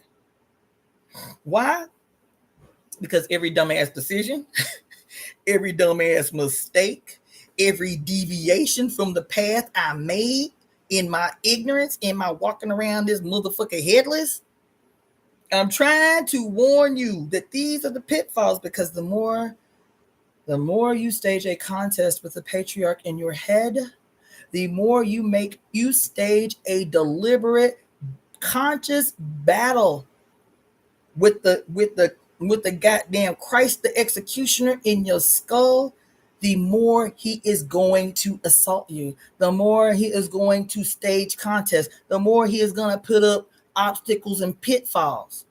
Why? Because every dumbass decision, every dumbass mistake, every deviation from the path I made in my ignorance, in my walking around this motherfucker headless, I'm trying to warn you that these are the pitfalls, because the more you stage a contest with the patriarch in your head, the more you stage a deliberate, conscious battle with the goddamn Christ the executioner in your skull, the more he is going to assault you, the more he is going to stage contests, the more he is going to put up obstacles and pitfalls.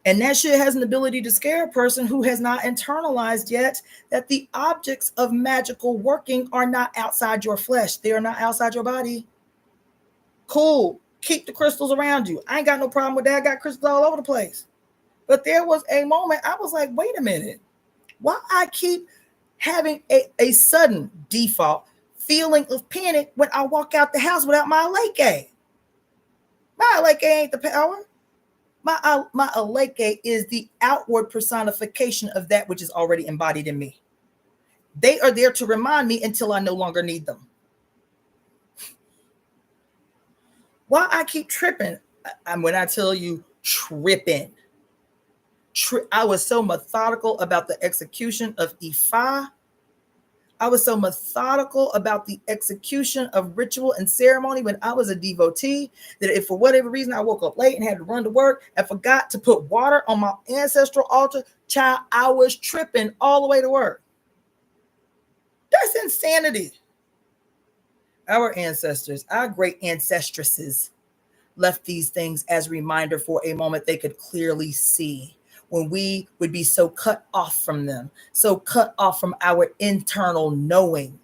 And that shit has an ability to scare a person who has not internalized yet that the objects of magical working are not outside your flesh. They are not outside your body. Cool. Keep the crystals around you. I ain't got no problem with that. I got crystals all over the place. But there was a moment I was like, wait a minute. Why I keep having a sudden default feeling of panic when I walk out the house without my aleke? My aleke ain't the power. My aleke is the outward personification of that which is already embodied in me. They are there to remind me until I no longer need them. Why I keep tripping? When I tell you tripping, I was so methodical about the execution of Ifa. I was so methodical about the execution of ritual and ceremony when I was a devotee that if for whatever reason I woke up late and had to run to work and forgot to put water on my ancestral altar, child, I was tripping all the way to work. That's insanity. Our ancestors, our great ancestresses, left these things as a reminder for a moment they could clearly see, when we would be so cut off from them, so cut off from our internal knowing,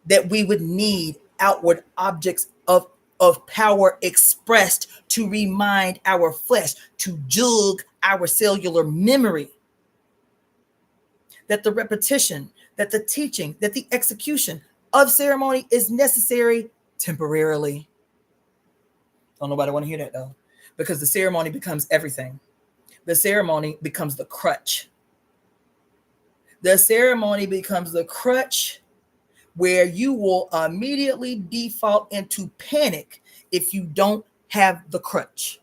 that we would need outward objects of of power expressed to remind our flesh, to jug our cellular memory. That the repetition, that the teaching, that the execution of ceremony is necessary temporarily. Don't nobody want to hear that though, because the ceremony becomes everything. The ceremony becomes the crutch. The ceremony becomes the crutch where you will immediately default into panic if you don't have the crutch.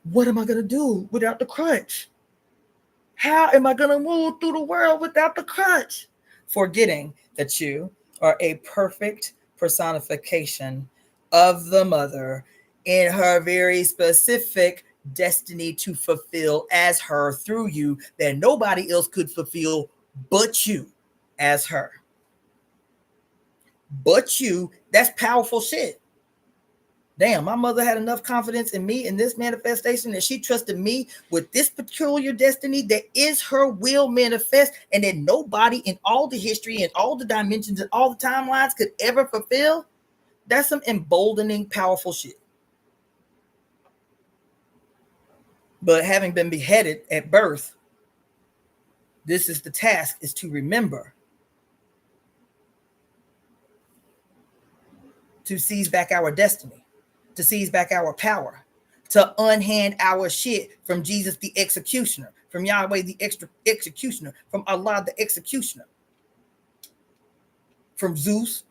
What am I going to do without the crutch? How am I going to move through the world without the crutch? Forgetting that you are a perfect personification of the mother in her very specific destiny to fulfill as her through you that nobody else could fulfill but you as her. But you, that's powerful shit. Damn, my mother had enough confidence in me in this manifestation that she trusted me with this peculiar destiny that is her will manifest and that nobody in all the history and all the dimensions and all the timelines could ever fulfill. That's some emboldening, powerful shit. But having been beheaded at birth, this is the task, is to remember to seize back our destiny, to seize back our power, to unhand our shit from Jesus the executioner, from Yahweh the executioner, from Allah the executioner, from Zeus,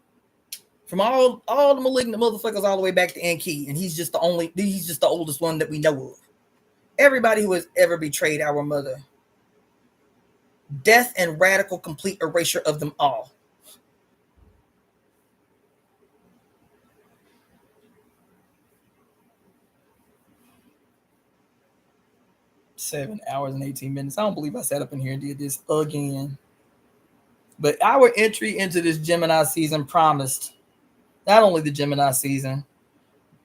from all the malignant motherfuckers all the way back to Enki, and he's just the oldest one that we know of. Everybody who has ever betrayed our mother, death and radical complete erasure of them all. Seven hours and 18 minutes. I don't believe I sat up in here and did this again. But our entry into this Gemini season promised not only the Gemini season,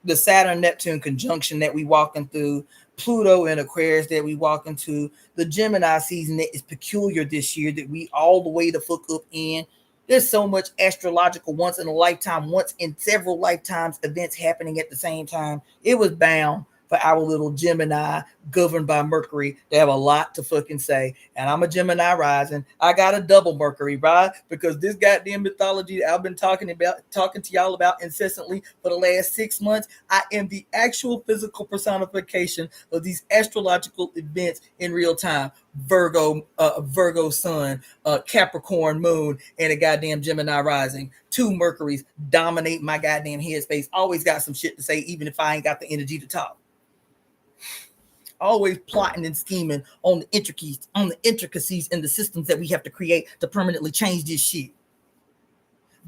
the Saturn-Neptune conjunction that we walking through, Pluto and Aquarius that we walk into, the Gemini season that is peculiar this year that we all the way the fuck up in. There's so much astrological once in a lifetime, once in several lifetimes events happening at the same time. It was bound for our little Gemini governed by Mercury to have a lot to fucking say. And I'm a Gemini rising. I got a double Mercury, right? Because this goddamn mythology that I've been talking to y'all about incessantly for the last 6 months, I am the actual physical personification of these astrological events in real time. Virgo sun, Capricorn moon, and a goddamn Gemini rising. 2 Mercuries dominate my goddamn headspace. Always got some shit to say, even if I ain't got the energy to talk. Always plotting and scheming on the intricacies in the systems that we have to create to permanently change this shit.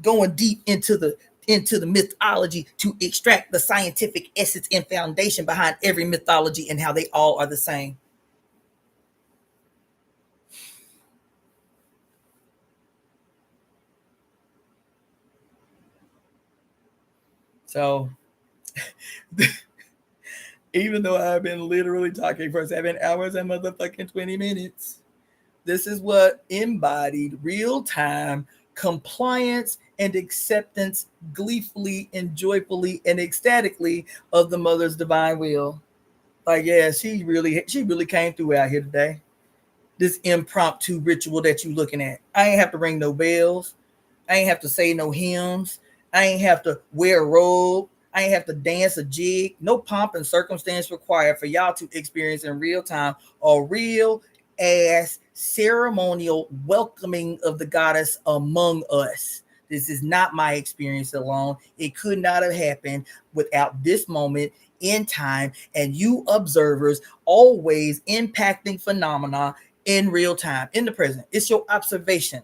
Going deep into the mythology to extract the scientific essence and foundation behind every mythology and how they all are the same. So even though I've been literally talking for 7 hours and motherfucking 20 minutes, this is what embodied real-time compliance and acceptance gleefully and joyfully and ecstatically of the mother's divine will. Like, yeah, she really came through out here today. This impromptu ritual that you looking at. I ain't have to ring no bells. I ain't have to say no hymns. I ain't have to wear a robe. I ain't have to dance a jig. No pomp and circumstance required for y'all to experience in real time a real ass ceremonial welcoming of the goddess among us. This is not my experience alone. It could not have happened without this moment in time and you observers always impacting phenomena in real time, in the present. It's your observation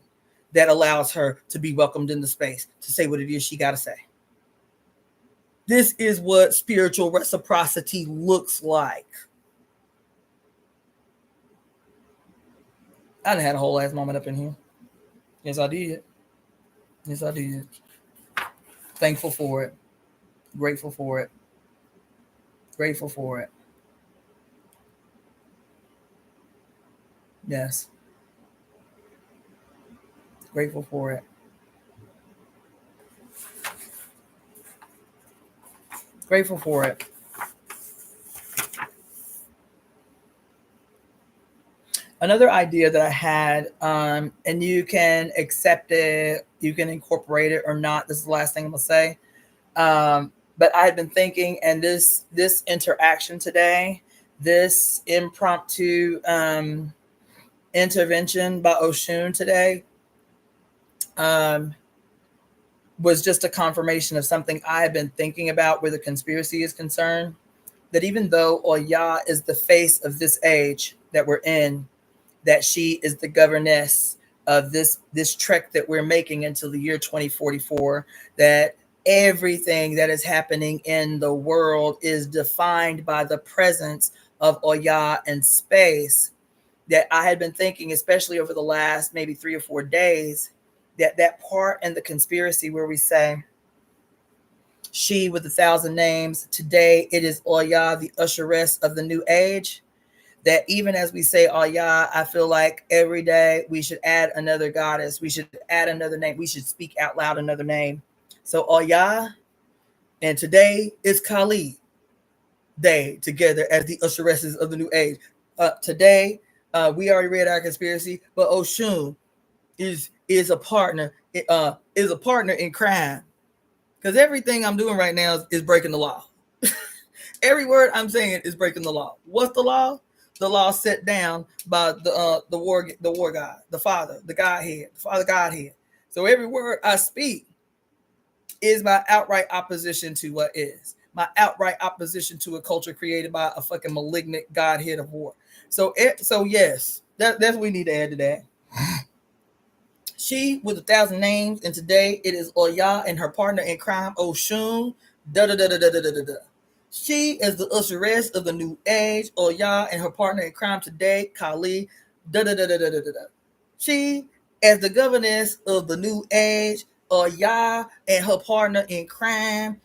that allows her to be welcomed in the space to say what it is she got to say. This is what spiritual reciprocity looks like. I done had a whole ass moment up in here. Yes, I did. Yes, I did. Thankful for it. Grateful for it. Grateful for it. Yes. Grateful for it. Grateful for it. Another idea that I had, and you can accept it, you can incorporate it or not. This is the last thing I'm gonna say. But I had been thinking, and this interaction today, this impromptu intervention by Oshun today, was just a confirmation of something I had been thinking about where the conspiracy is concerned. That even though Oya is the face of this age that we're in, that she is the governess of this trek that we're making until the year 2044, that everything that is happening in the world is defined by the presence of Oya in space. That I had been thinking, especially over the last maybe 3 or 4 days, that part in the conspiracy where we say, she with 1,000 names, today it is Oya, the Usheress of the new age. That even as we say Oya, I feel like every day we should add another goddess. We should add another name. We should speak out loud another name. So Oya, and today is Kali Day together as the Usheresses of the new age. Today, we already read our conspiracy, but Oshun is a partner in crime, because everything I'm doing right now is breaking the law. Every word I'm saying is breaking the law. What's the law? The law set down by the war god, the Father, the Godhead, the Father Godhead. So every word I speak is my outright opposition to what is. My outright opposition to a culture created by a fucking malignant Godhead of war. So yes, that's what we need to add to that. She with 1,000 names, and today it is Oya and her partner in crime, Oshun. Da da da da da da da da. She is the usheress of the new age, Oya, and her partner in crime today, Kali. Da da da da da da da. She, as the governess of the new age, Oya, and her partner in crime,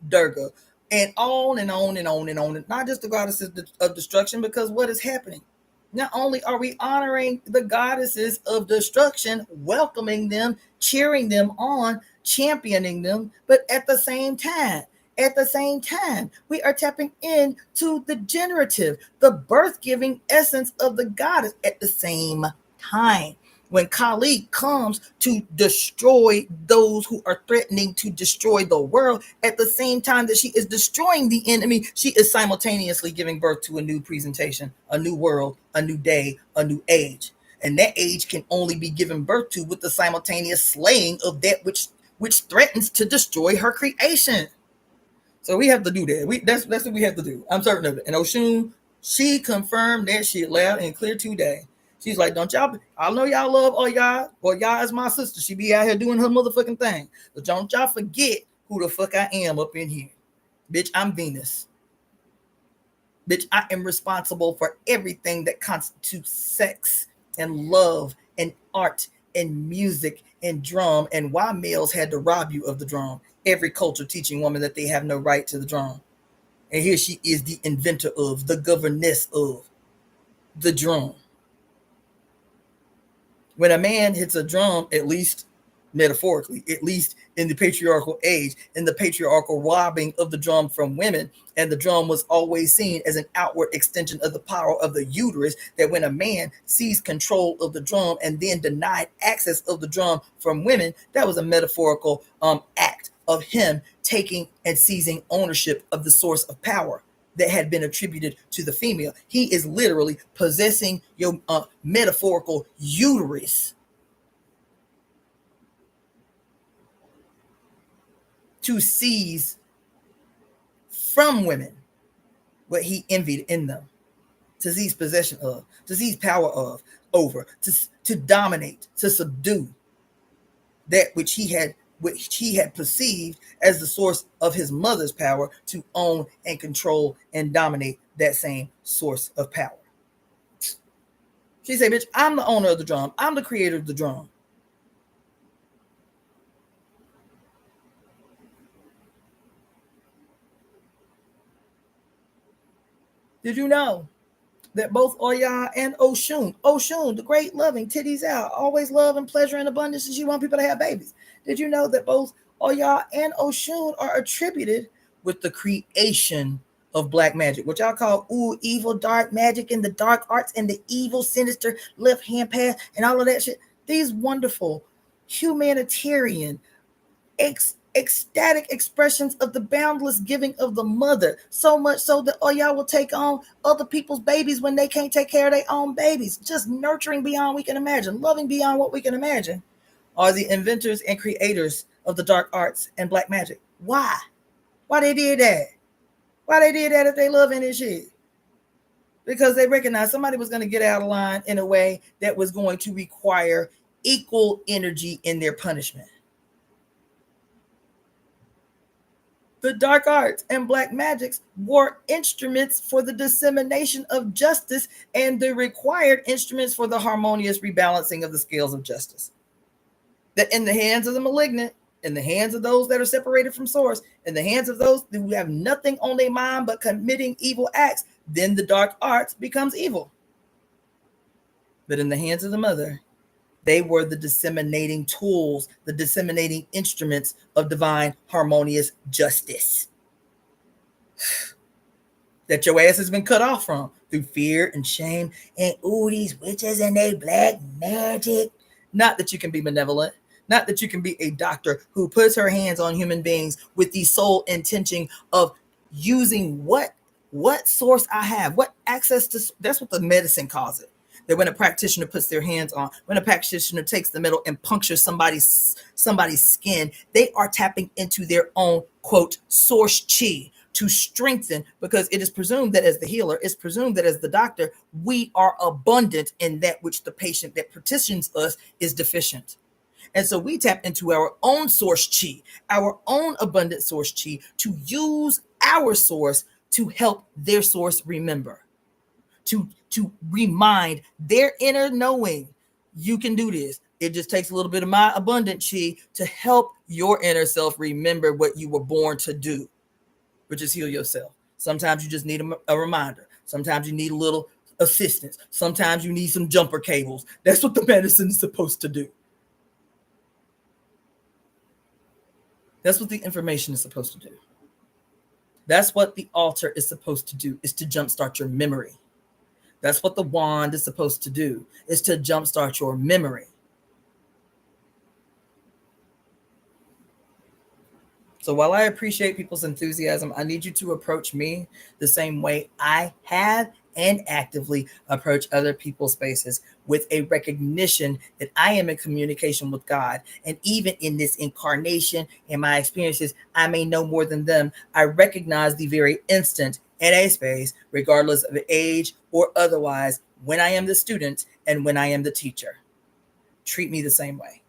Durga, and on and on and on and on. And not just the goddesses of destruction, because what is happening? Not only are we honoring the goddesses of destruction, welcoming them, cheering them on, championing them, but at the same time, we are tapping into the generative, the birth-giving essence of the goddess at the same time. When Kali comes to destroy those who are threatening to destroy the world, at the same time that she is destroying the enemy, she is simultaneously giving birth to a new presentation, a new world, a new day, a new age. And that age can only be given birth to with the simultaneous slaying of that which threatens to destroy her creation. So we have to do that. That's what we have to do. I'm certain of it. And Oshun, she confirmed that shit loud and clear today. She's like, don't y'all, I know y'all love Oya. Oya is my sister. She be out here doing her motherfucking thing. But don't y'all forget who the fuck I am up in here. Bitch, I'm Venus. Bitch, I am responsible for everything that constitutes sex and love and art and music and drum, and why males had to rob you of the drum. Every culture teaching women that they have no right to the drum. And here she is, the inventor of, the governess of the drum. When a man hits a drum, at least metaphorically, at least in the patriarchal age, in the patriarchal robbing of the drum from women, and the drum was always seen as an outward extension of the power of the uterus, that when a man seized control of the drum and then denied access of the drum from women, that was a metaphorical act of him taking and seizing ownership of the source of power that had been attributed to the female. He is literally possessing your metaphorical uterus to seize from women what he envied in them, to seize possession of, to seize power of, over, to dominate, to subdue that which he had perceived as the source of his mother's power, to own and control and dominate that same source of power. She said, bitch, I'm the owner of the drum. I'm the creator of the drum. Did you know that both Oya and Oshun, the great loving, titties out, always love and pleasure and abundance, and she want people to have babies. Did you know that both Oya and Oshun are attributed with the creation of black magic, which y'all call evil, dark magic, and the dark arts, and the evil, sinister left hand path, and all of that shit. These wonderful humanitarian, ecstatic expressions of the boundless giving of the mother, so much so that Oya will take on other people's babies when they can't take care of their own babies, just nurturing beyond we can imagine, loving beyond what we can imagine, are the inventors and creators of the dark arts and black magic. Why they did that? Why they did that if they love any shit? Because they recognized somebody was going to get out of line in a way that was going to require equal energy in their punishment. The dark arts and black magics were instruments for the dissemination of justice and the required instruments for the harmonious rebalancing of the scales of justice. That in the hands of the malignant, in the hands of those that are separated from source, in the hands of those who have nothing on their mind but committing evil acts, then the dark arts becomes evil. But in the hands of the mother, they were the disseminating tools, the disseminating instruments of divine harmonious justice that your ass has been cut off from through fear and shame and these witches and they black magic. Not that you can be benevolent, not that you can be a doctor who puts her hands on human beings with the sole intention of using what source I have, what access to. That's what the medicine calls it. That when a practitioner puts their hands on, when a practitioner takes the metal and punctures somebody's skin, they are tapping into their own, quote, source chi to strengthen, because it is presumed that as the healer, it's presumed that as the doctor, we are abundant in that which the patient that petitions us is deficient. And so we tap into our own source chi, our own abundant source chi, to use our source to help their source remember. To remind their inner knowing, you can do this. It just takes a little bit of my abundant chi to help your inner self remember what you were born to do, which is heal yourself. Sometimes you just need a reminder. Sometimes you need a little assistance. Sometimes you need some jumper cables. That's what the medicine is supposed to do. That's what the information is supposed to do. That's what the altar is supposed to do, is to jumpstart your memory. That's what the wand is supposed to do, is to jumpstart your memory. So while I appreciate people's enthusiasm, I need you to approach me the same way I have and actively approach other people's spaces, with a recognition that I am in communication with God. And even in this incarnation and my experiences, I may know more than them. I recognize the very instant in a space, regardless of age or otherwise, when I am the student and when I am the teacher. Treat me the same way.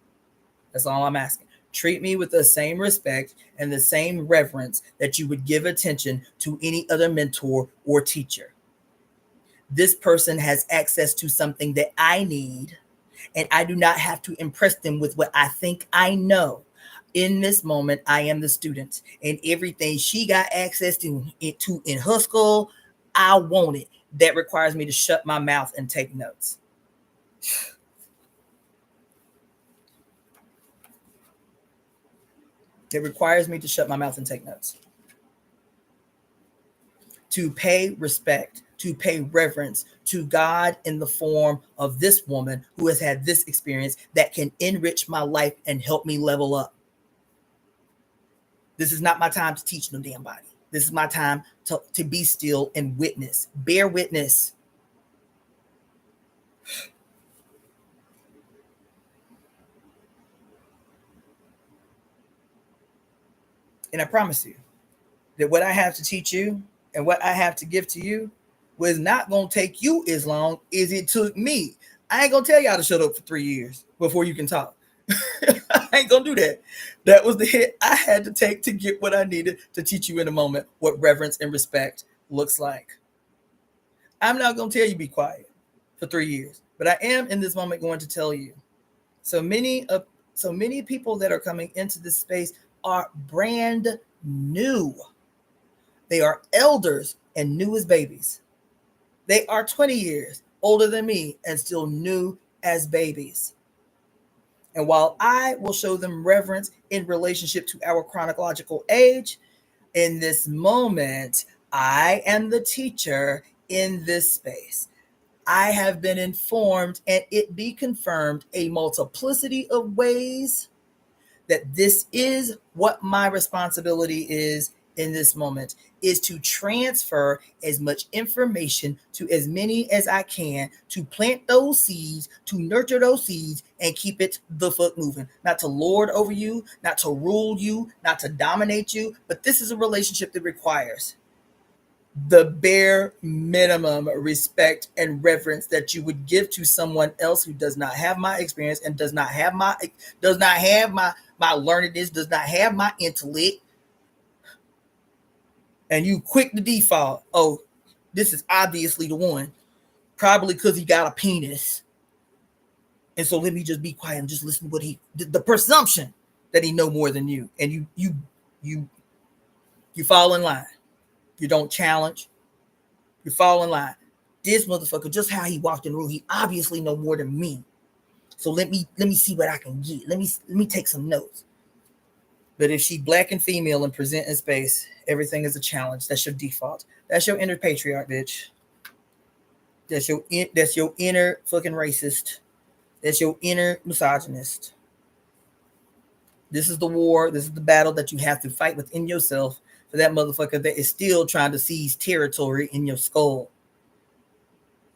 That's all I'm asking. Treat me with the same respect and the same reverence that you would give attention to any other mentor or teacher. This person has access to something that I need, and I do not have to impress them with what I think I know. In this moment, I am the student, and everything she got access to in her skull, I want it. That requires me to shut my mouth and take notes. It requires me to shut my mouth and take notes. To pay respect, to pay reverence to God in the form of this woman who has had this experience that can enrich my life and help me level up. This is not my time to teach no damn body. This is my time to be still and witness. Bear witness. And I promise you that what I have to teach you and what I have to give to you was not going to take you as long as it took me. I ain't going to tell y'all to shut up for 3 years before you can talk. I ain't going to do that. That was the hit I had to take to get what I needed to teach you in a moment what reverence and respect looks like. I'm not going to tell you be quiet for 3 years, but I am in this moment going to tell you. So many people that are coming into this space are brand new. They are elders and new as babies. They are 20 years older than me and still new as babies. And while I will show them reverence in relationship to our chronological age, in this moment, I am the teacher in this space. I have been informed, and it be confirmed, a multiplicity of ways that this is what my responsibility is in this moment, is to transfer as much information to as many as I can, to plant those seeds, to nurture those seeds, and keep it the fuck moving. Not to lord over you, not to rule you, not to dominate you, but this is a relationship that requires the bare minimum respect and reverence that you would give to someone else who does not have my experience and does not have my learnedness, does not have my intellect. And you quick to default, oh, this is obviously the one, probably because he got a penis, and so let me just be quiet and just listen to what the presumption that he know more than you, and you fall in line. You don't challenge. You fall in line. This motherfucker, just how he walked in the room, he obviously know more than me. So let me see what I can get. Let me take some notes. But if she black and female and present in space, everything is a challenge. That's your default. That's your inner patriarch, bitch. That's your inner fucking racist. That's your inner misogynist. This is the war. This is the battle that you have to fight within yourself for that motherfucker that is still trying to seize territory in your skull.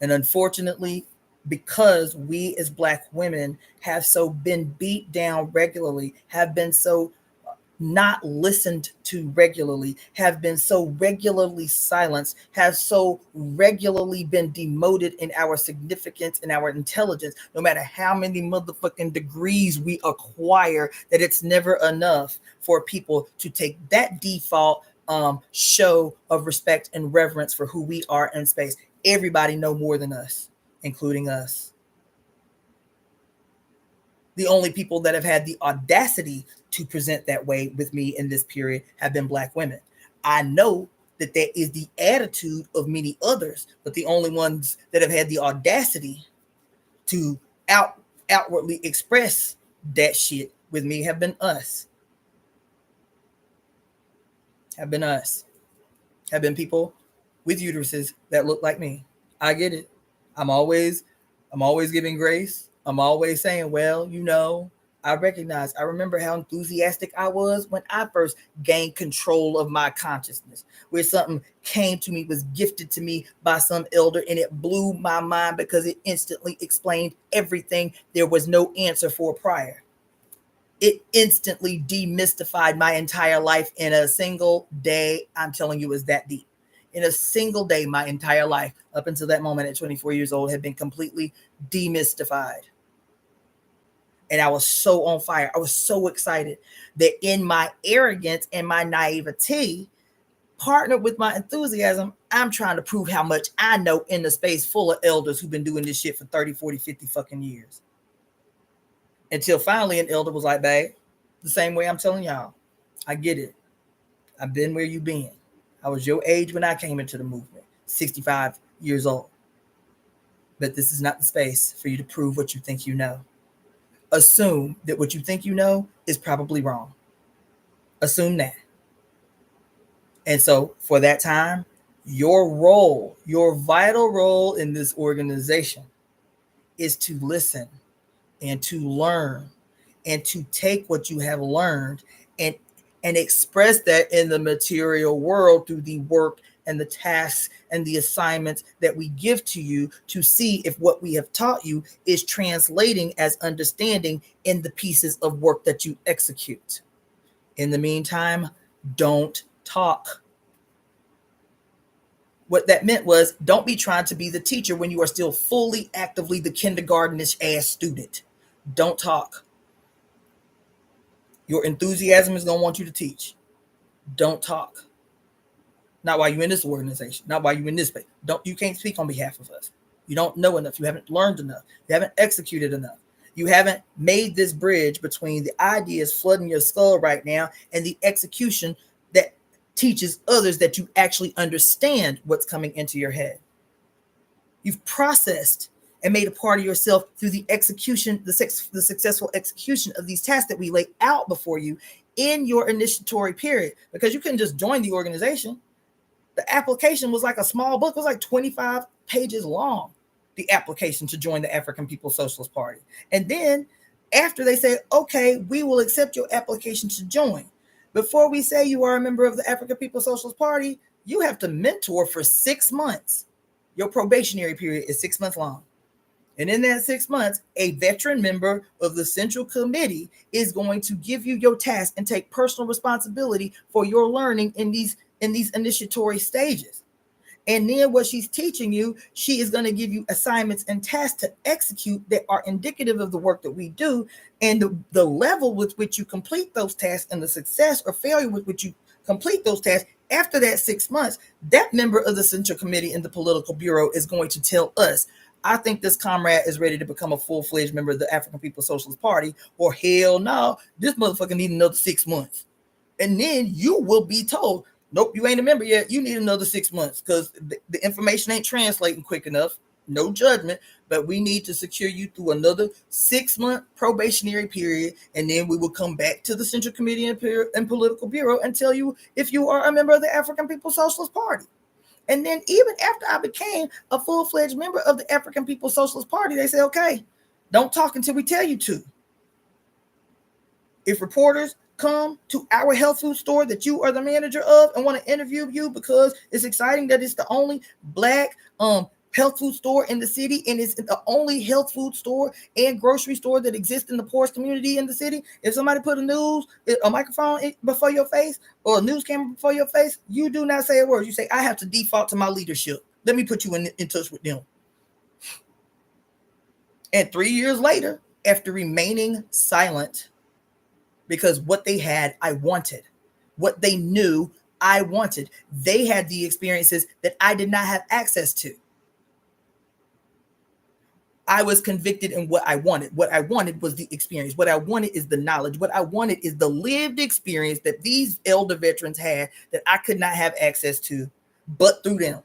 And unfortunately, because we as Black women have so been beat down regularly, have been so not listened to regularly, have been so regularly silenced, have so regularly been demoted in our significance and our intelligence, no matter how many motherfucking degrees we acquire, that it's never enough for people to take that default show of respect and reverence for who we are in space. Everybody know more than us, including us. The only people that have had the audacity to present that way with me in this period have been Black women. I know that that is the attitude of many others, but the only ones that have had the audacity to outwardly express that shit with me have been us. Have been us. Have been people with uteruses that look like me. I get it. I'm always giving grace. I'm always saying, well, I remember how enthusiastic I was when I first gained control of my consciousness, where something came to me, was gifted to me by some elder, and it blew my mind because it instantly explained everything there was no answer for prior. It instantly demystified my entire life in a single day. I'm telling you, it was that deep. In a single day, my entire life, up until that moment at 24 years old, had been completely demystified. And I was so on fire. I was so excited that in my arrogance and my naivety, partnered with my enthusiasm, I'm trying to prove how much I know in the space full of elders who've been doing this shit for 30, 40, 50 fucking years. Until finally an elder was like, babe, the same way I'm telling y'all, I get it. I've been where you been. I was your age when I came into the movement, 65 years old. But this is not the space for you to prove what you think you know. Assume that what you think you know is probably wrong. Assume that. And so for that time, your role, your vital role in this organization is to listen and to learn and to take what you have learned and express that in the material world through the work and the tasks and the assignments that we give to you, to see if what we have taught you is translating as understanding in the pieces of work that you execute. In the meantime, don't talk. What that meant was, don't be trying to be the teacher when you are still fully actively the kindergartenish ass student. Don't talk. Your enthusiasm is going to want you to teach. Don't talk. Not while you're in this organization. Not while you're in this space. You can't speak on behalf of us. You don't know enough. You haven't learned enough. You haven't executed enough. You haven't made this bridge between the ideas flooding your skull right now and the execution that teaches others that you actually understand what's coming into your head. You've processed and made a part of yourself through the execution, the successful execution of these tasks that we lay out before you in your initiatory period. Because you couldn't just join the organization. The application was like a small book. It was like 25 pages long, the application to join the African People's Socialist Party. And then after they say, okay, we will accept your application to join. Before we say you are a member of the African People's Socialist Party, you have to mentor for 6 months. Your probationary period is 6 months long. And in that 6 months, a veteran member of the Central Committee is going to give you your task and take personal responsibility for your learning in these initiatory stages. And then what she's teaching you, she is going to give you assignments and tasks to execute that are indicative of the work that we do. And the level with which you complete those tasks and the success or failure with which you complete those tasks after that 6 months, that member of the Central Committee in the Political Bureau is going to tell us, I think this comrade is ready to become a full-fledged member of the African People's Socialist Party, or hell no, this motherfucker need another 6 months. And then you will be told, nope, you ain't a member yet. You need another 6 months because the information ain't translating quick enough. No judgment, but we need to secure you through another 6 month probationary period. And then we will come back to the Central Committee and Political Bureau and tell you if you are a member of the African People's Socialist Party. And then even after I became a full-fledged member of the African People's Socialist Party, they say, okay, don't talk until we tell you to. If reporters come to our health food store that you are the manager of and want to interview you because it's exciting that it's the only Black health food store in the city, and it's the only health food store and grocery store that exists in the poorest community in the city. If somebody put a microphone before your face or a news camera before your face, you do not say a word. You say, I have to default to my leadership. Let me put you in touch with them. And 3 years later, after remaining silent, because what they had, I wanted. What they knew, I wanted. They had the experiences that I did not have access to. I was convicted in what I wanted. What I wanted was the experience. What I wanted is the knowledge. What I wanted is the lived experience that these elder veterans had that I could not have access to, but through them.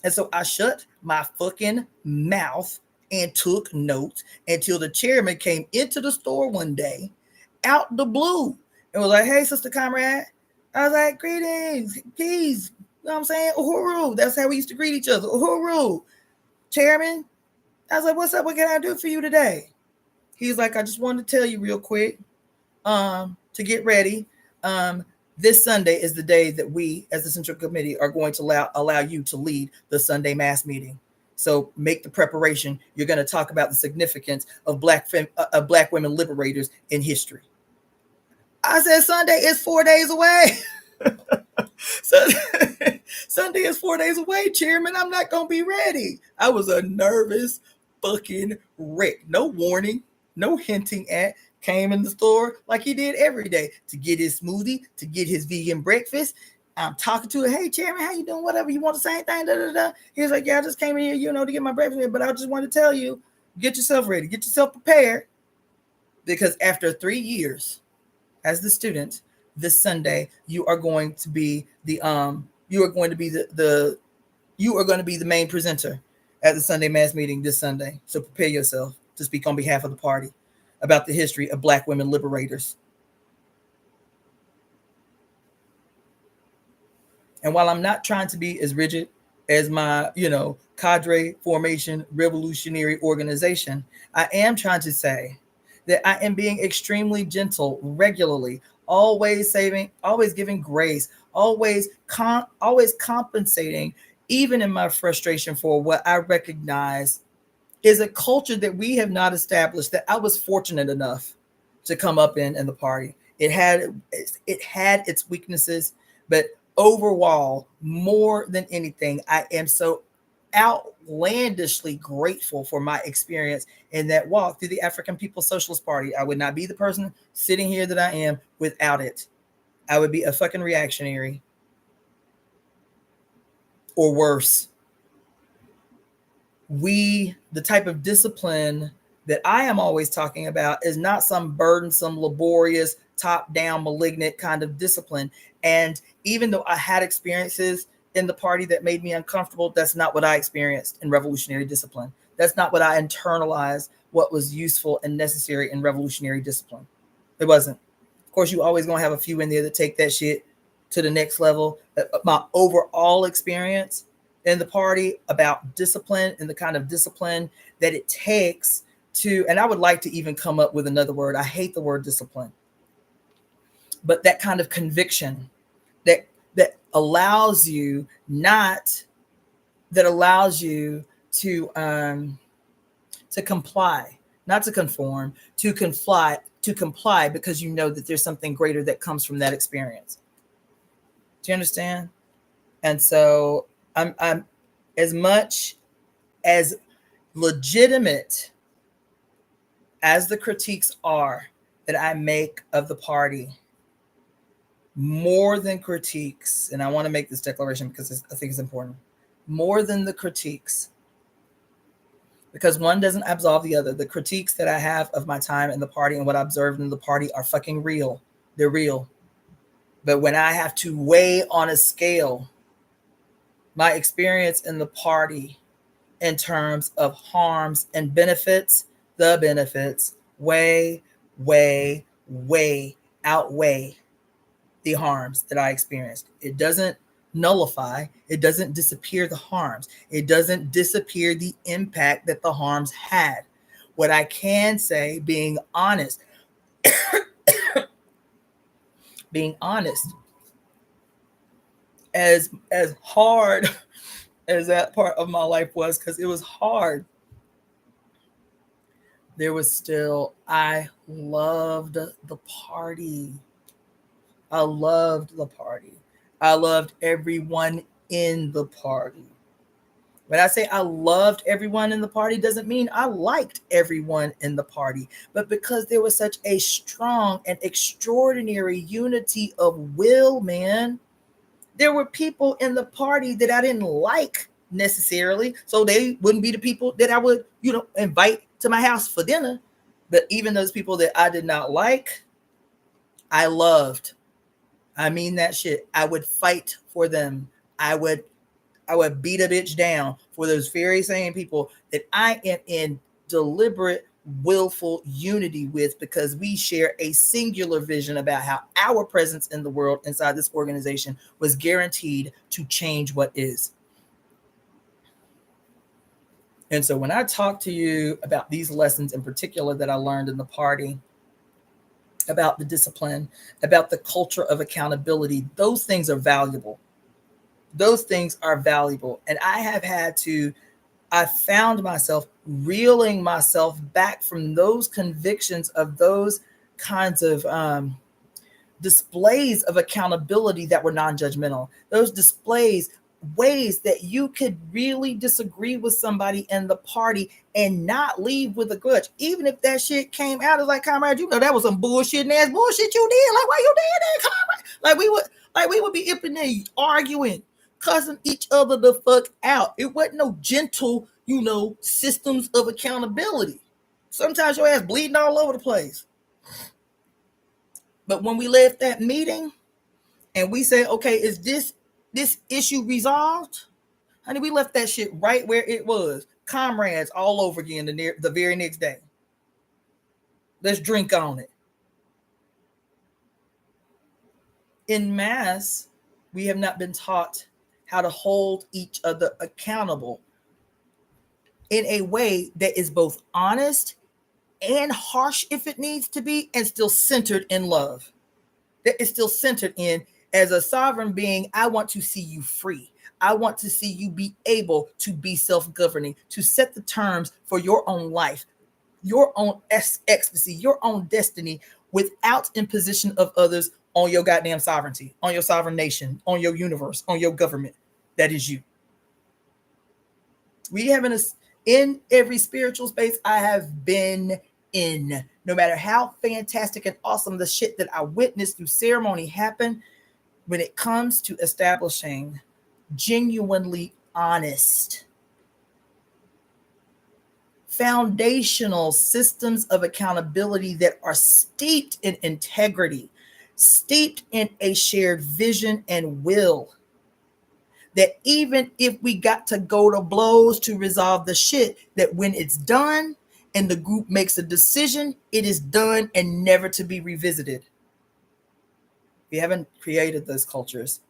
And so I shut my fucking mouth and took notes until the chairman came into the store one day out the blue and was like, hey, Sister Comrade. I was like, greetings, peace. You know what I'm saying? Uhuru. That's how we used to greet each other. Uhuru. Chairman. I was like, what's up? What can I do for you today? He's like, I just wanted to tell you real quick to get ready. This Sunday is the day that we, as the Central Committee, are going to allow you to lead the Sunday mass meeting. So make the preparation. You're going to talk about the significance of Black women liberators in history. I said, Sunday is 4 days away. Sunday is 4 days away, Chairman. I'm not going to be ready. I was a nervous fucking wreck. No warning, no hinting at. Came in the store like he did every day to get his smoothie, to get his vegan breakfast. I'm talking to her. Hey, Chairman, how you doing? Whatever. You want the same thing? Da, da, da. He was like, yeah, I just came in here, to get my breakfast. But I just want to tell you, get yourself ready. Get yourself prepared. Because after 3 years as the student, this Sunday, you are going to be the main presenter at the Sunday mass meeting this Sunday. So prepare yourself to speak on behalf of the party about the history of Black women liberators. And while I'm not trying to be as rigid as my, cadre formation revolutionary organization, I am trying to say that I am being extremely gentle regularly, always giving grace, always compensating, even in my frustration, for what I recognize is a culture that we have not established, that I was fortunate enough to come up in the party. It had its weaknesses, but overall, more than anything, I am so outlandishly grateful for my experience in that walk through the African People's Socialist Party. I would not be the person sitting here that I am without it. I would be a fucking reactionary or worse. The type of discipline that I am always talking about is not some burdensome, laborious, top-down, malignant kind of discipline. And even though I had experiences in the party that made me uncomfortable, that's not what I experienced in revolutionary discipline. That's not what I internalized, what was useful and necessary in revolutionary discipline. It wasn't. Of course, you always going to have a few in there that take that shit to the next level. My overall experience in the party about discipline and the kind of discipline that it takes to, and I would like to even come up with another word. I hate the word discipline, but that kind of conviction that allows you to comply, not to conform, to comply because you know that there's something greater that comes from that experience. Do you understand? And so I'm as much as legitimate as the critiques are that I make of the party, more than critiques, and I want to make this declaration because I think it's important, more than the critiques, because one doesn't absolve the other. The critiques that I have of my time in the party and what I observed in the party are fucking real. They're real. But when I have to weigh on a scale my experience in the party in terms of harms and benefits, the benefits way outweigh the harms that I experienced. It doesn't nullify, it doesn't disappear the harms, it doesn't disappear the impact that the harms had. What I can say, being honest, as hard as that part of my life was, because it was hard, there was still, I loved the party. I loved the party. I loved everyone in the party. When I say I loved everyone in the party, doesn't mean I liked everyone in the party, but because there was such a strong and extraordinary unity of will, man. There were people in the party that I didn't like necessarily, so they wouldn't be the people that I would, invite to my house for dinner. But even those people that I did not like, I loved. I mean that shit. I would fight for them. I would beat a bitch down for those very same people that I am in deliberate, willful unity with, because we share a singular vision about how our presence in the world inside this organization was guaranteed to change what is. And so when I talk to you about these lessons in particular that I learned in the party, about the discipline, about the culture of accountability, those things are valuable. Those things are valuable. And I found myself reeling myself back from those convictions of those kinds of displays of accountability that were non-judgmental. Those displays, ways that you could really disagree with somebody in the party and not leave with a grudge. Even if that shit came out as like, comrade, that was some bullshit ass bullshit you did. Like, why you did that, comrade? Like we would be up in there arguing, cussing each other the fuck out. It wasn't no gentle, systems of accountability. Sometimes your ass bleeding all over the place. But when we left that meeting and we said, okay, is this issue resolved? Honey, we left that shit right where it was. Comrades all over again the very next day. Let's drink on it. In mass, we have not been taught how to hold each other accountable in a way that is both honest and harsh if it needs to be, and still centered in love. That is still centered in, as a sovereign being, I want to see you free. I want to see you be able to be self-governing, to set the terms for your own life, your own ecstasy, your own destiny, without imposition of others on your goddamn sovereignty, on your sovereign nation, on your universe, on your government. That is you. We have in every spiritual space I have been in, no matter how fantastic and awesome the shit that I witnessed through ceremony happened, when it comes to establishing genuinely honest, foundational systems of accountability that are steeped in integrity, steeped in a shared vision and will, that even if we got to go to blows to resolve the shit, that when it's done and the group makes a decision, it is done and never to be revisited. We haven't created those cultures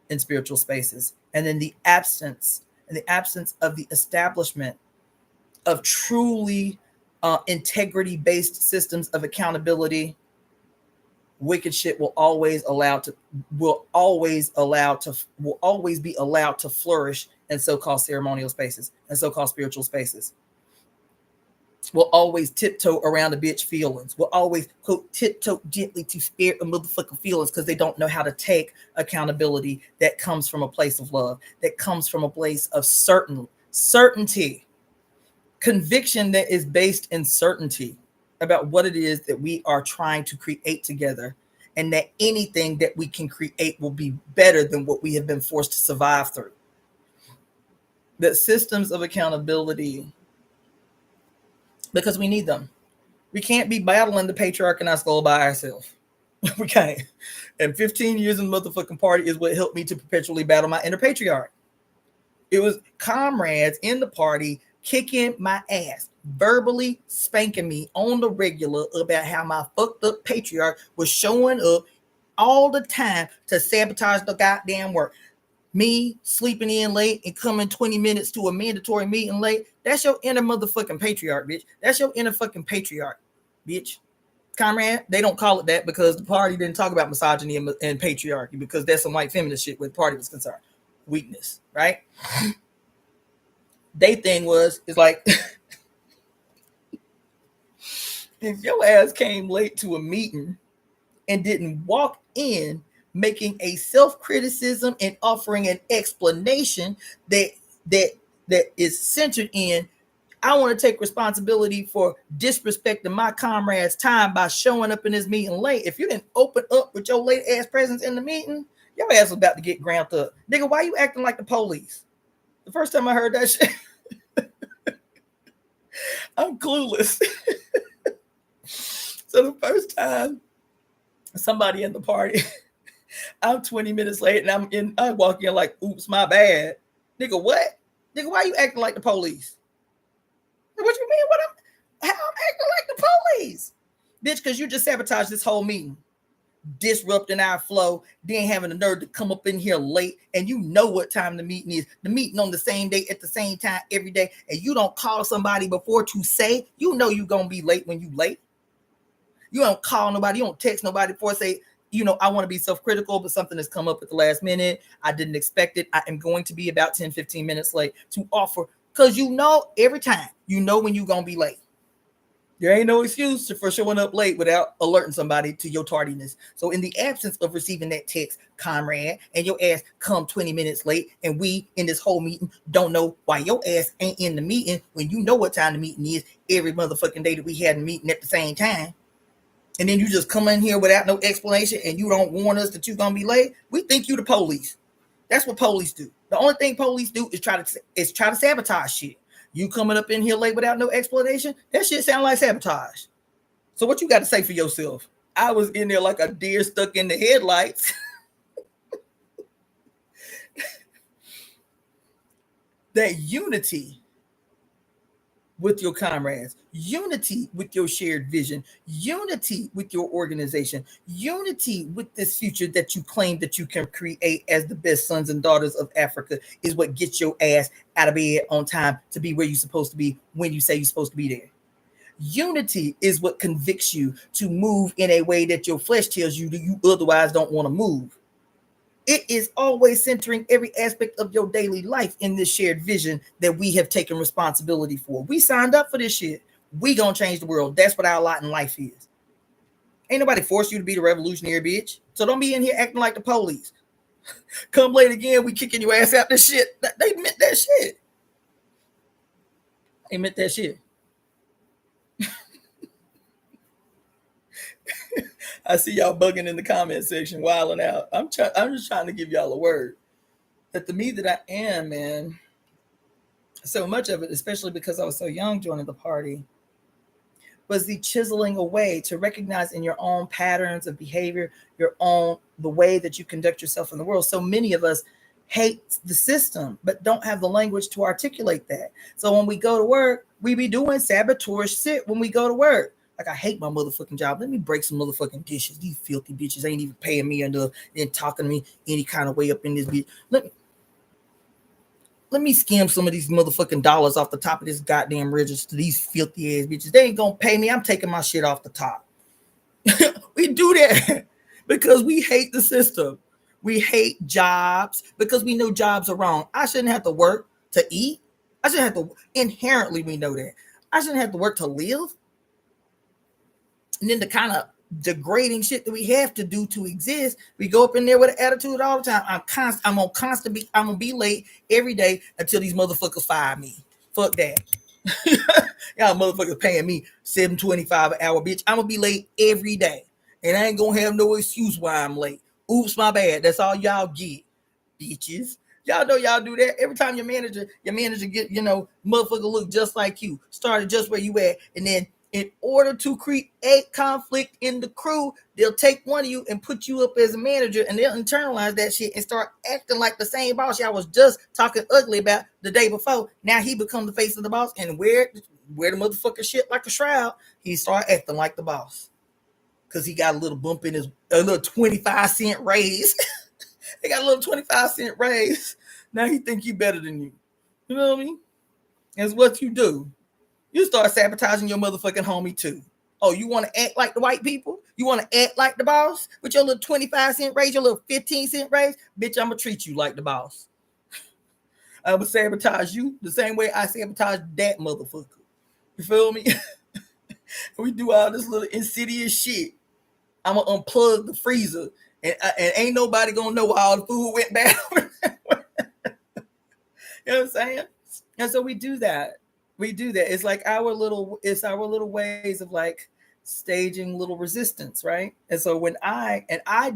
in spiritual spaces. And in the absence of the establishment of truly integrity-based systems of accountability, wicked shit will always be allowed to flourish in so-called ceremonial spaces and so-called spiritual spaces. We'll always tiptoe around the bitch feelings. We'll always quote tiptoe gently to spare a motherfucking feelings because they don't know how to take accountability that comes from a place of love, that comes from a place of certainty, conviction that is based in certainty about what it is that we are trying to create together, and that anything that we can create will be better than what we have been forced to survive through. That systems of accountability, because we need them. We can't be battling the patriarch in our skull by ourselves. We can't. And 15 years in the motherfucking party is what helped me to perpetually battle my inner patriarch. It was comrades in the party kicking my ass, verbally spanking me on the regular about how my fucked up patriarch was showing up all the time to sabotage the goddamn work. Me sleeping in late and coming 20 minutes to a mandatory meeting late. That's your inner motherfucking patriarch, bitch. That's your inner fucking patriarch, bitch. Comrade, they don't call it that because the party didn't talk about misogyny and patriarchy, because that's some white feminist shit where the party was concerned. Weakness, right? They thing is like, if your ass came late to a meeting and didn't walk in making a self-criticism and offering an explanation that is centered in, I want to take responsibility for disrespecting my comrade's time by showing up in this meeting late. If you didn't open up with your late ass presence in the meeting, your ass was about to get ground up. Nigga, why you acting like the police? The first time I heard that shit, I'm clueless. So the first time somebody in the party, I'm 20 minutes late and I walk in like, oops, my bad. Nigga, what? Nigga, why you acting like the police? What you mean? How I'm acting like the police? Bitch, because you just sabotaged this whole meeting. Disrupting our flow, then having the nerve to come up in here late, and you know what time the meeting is. The meeting on the same day at the same time every day, and you don't call somebody before to say, you know you're going to be late when you late. You don't call nobody, you don't text nobody before say, you know, I want to be self-critical, but something has come up at the last minute. I didn't expect it. I am going to be about 10, 15 minutes late to offer, because you know every time, you know when you're going to be late. There ain't no excuse for showing up late without alerting somebody to your tardiness. So in the absence of receiving that text, comrade, and your ass come 20 minutes late, and we in this whole meeting don't know why your ass ain't in the meeting when you know what time the meeting is every motherfucking day that we had a meeting at the same time. And then you just come in here without no explanation and you don't warn us that you're going to be late. We think you the police. That's what police do. The only thing police do is try to sabotage shit. You coming up in here late without no explanation, that shit sound like sabotage. So what you got to say for yourself? I was in there like a deer stuck in the headlights. That unity with your comrades, unity with your shared vision, unity with your organization, unity with this future that you claim that you can create as the best sons and daughters of Africa is what gets your ass out of bed on time to be where you're supposed to be when you say you're supposed to be there. Unity is what convicts you to move in a way that your flesh tells you that you otherwise don't want to move. It is always centering every aspect of your daily life in this shared vision that we have taken responsibility for. We signed up for this shit. We gonna change the world. That's what our lot in life is. Ain't nobody forced you to be the revolutionary, bitch. So don't be in here acting like the police. Come late again, we kicking your ass out this shit. They meant that shit. They meant that shit. I see y'all bugging in the comment section, wilding out. I'm just trying to give y'all a word. That the me that I am, man, so much of it, especially because I was so young joining the party, was the chiseling away to recognize in your own patterns of behavior, the way that you conduct yourself in the world. So many of us hate the system, but don't have the language to articulate that. So when we go to work, we be doing saboteur shit when we go to work. Like, I hate my motherfucking job. Let me break some motherfucking dishes. These filthy bitches ain't even paying me enough and talking to me any kind of way up in this bitch. Let me skim some of these motherfucking dollars off the top of this goddamn register. These filthy ass bitches. They ain't gonna pay me. I'm taking my shit off the top. We do that because we hate the system. We hate jobs because we know jobs are wrong. I shouldn't have to work to eat. I shouldn't have to, inherently we know that. I shouldn't have to work to live. And then the kind of degrading shit that we have to do to exist, we go up in there with an attitude all the time. I'm gonna be late every day until these motherfuckers fire me. Fuck that. Y'all motherfuckers paying me $7.25 an hour, bitch. I'm gonna be late every day, and I ain't gonna have no excuse why I'm late. Oops, my bad. That's all y'all get, bitches. Y'all know y'all do that every time your manager get, motherfucker look just like you, started just where you at, and then in order to create conflict in the crew, they'll take one of you and put you up as a manager, and they'll internalize that shit and start acting like the same boss y'all was just talking ugly about the day before. Now he becomes the face of the boss, and wear the motherfucker shit like a shroud. He start acting like the boss because he got a little bump in a little 25-cent raise. They got a little 25-cent raise. Now he think he better than you. You know what I mean? That's what you do. You start sabotaging your motherfucking homie too. Oh, you want to act like the white people? You want to act like the boss with your little 25-cent raise, your little 15-cent raise? Bitch, I'm going to treat you like the boss. I'm going to sabotage you the same way I sabotage that motherfucker. You feel me? We do all this little insidious shit. I'm going to unplug the freezer, and ain't nobody going to know why all the food went bad. You know what I'm saying? And so we do that. It's like our little ways of like staging little resistance, right? And so when I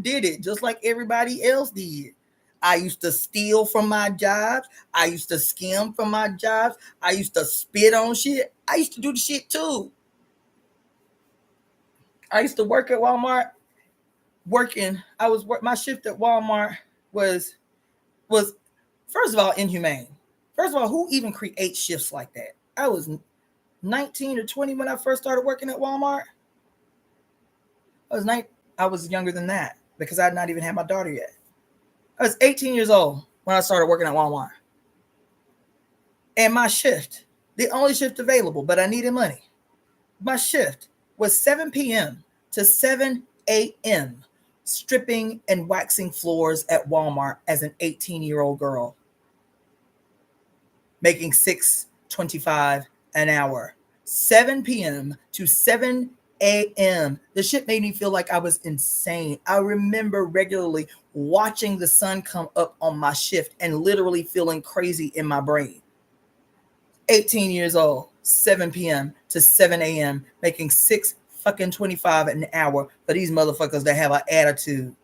did it just like everybody else did. I used to steal from my jobs. I used to skim from my jobs. I used to spit on shit. I used to do the shit too. I used to work at Walmart. My shift at Walmart was first of all inhumane. First of all, who even creates shifts like that? I was 19 or 20 when I first started working at Walmart. I was younger than that because I had not even had my daughter yet. I was 18 years old when I started working at Walmart. And my shift, the only shift available, but I needed money. My shift was 7 p.m. to 7 a.m. stripping and waxing floors at Walmart as an 18-year-old girl, making $6.25 an hour. 7 p.m. to 7 a.m. The shit made me feel like I was insane. I remember regularly watching the sun come up on my shift and literally feeling crazy in my brain. 18 years old, 7 p.m. to 7 a.m. making $6.25 an hour for these motherfuckers that have an attitude.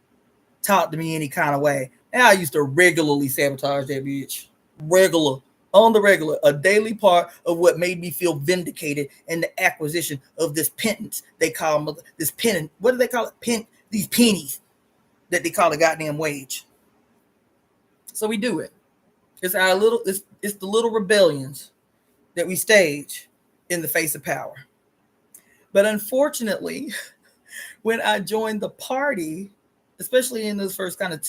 Talk to me any kind of way. And I used to regularly sabotage that bitch. On the regular, a daily part of what made me feel vindicated in the acquisition of this pittance they call this penance. What do they call it? These pennies that they call a goddamn wage. So we do it. It's the little rebellions that we stage in the face of power. But unfortunately, when I joined the party, especially in those first kind of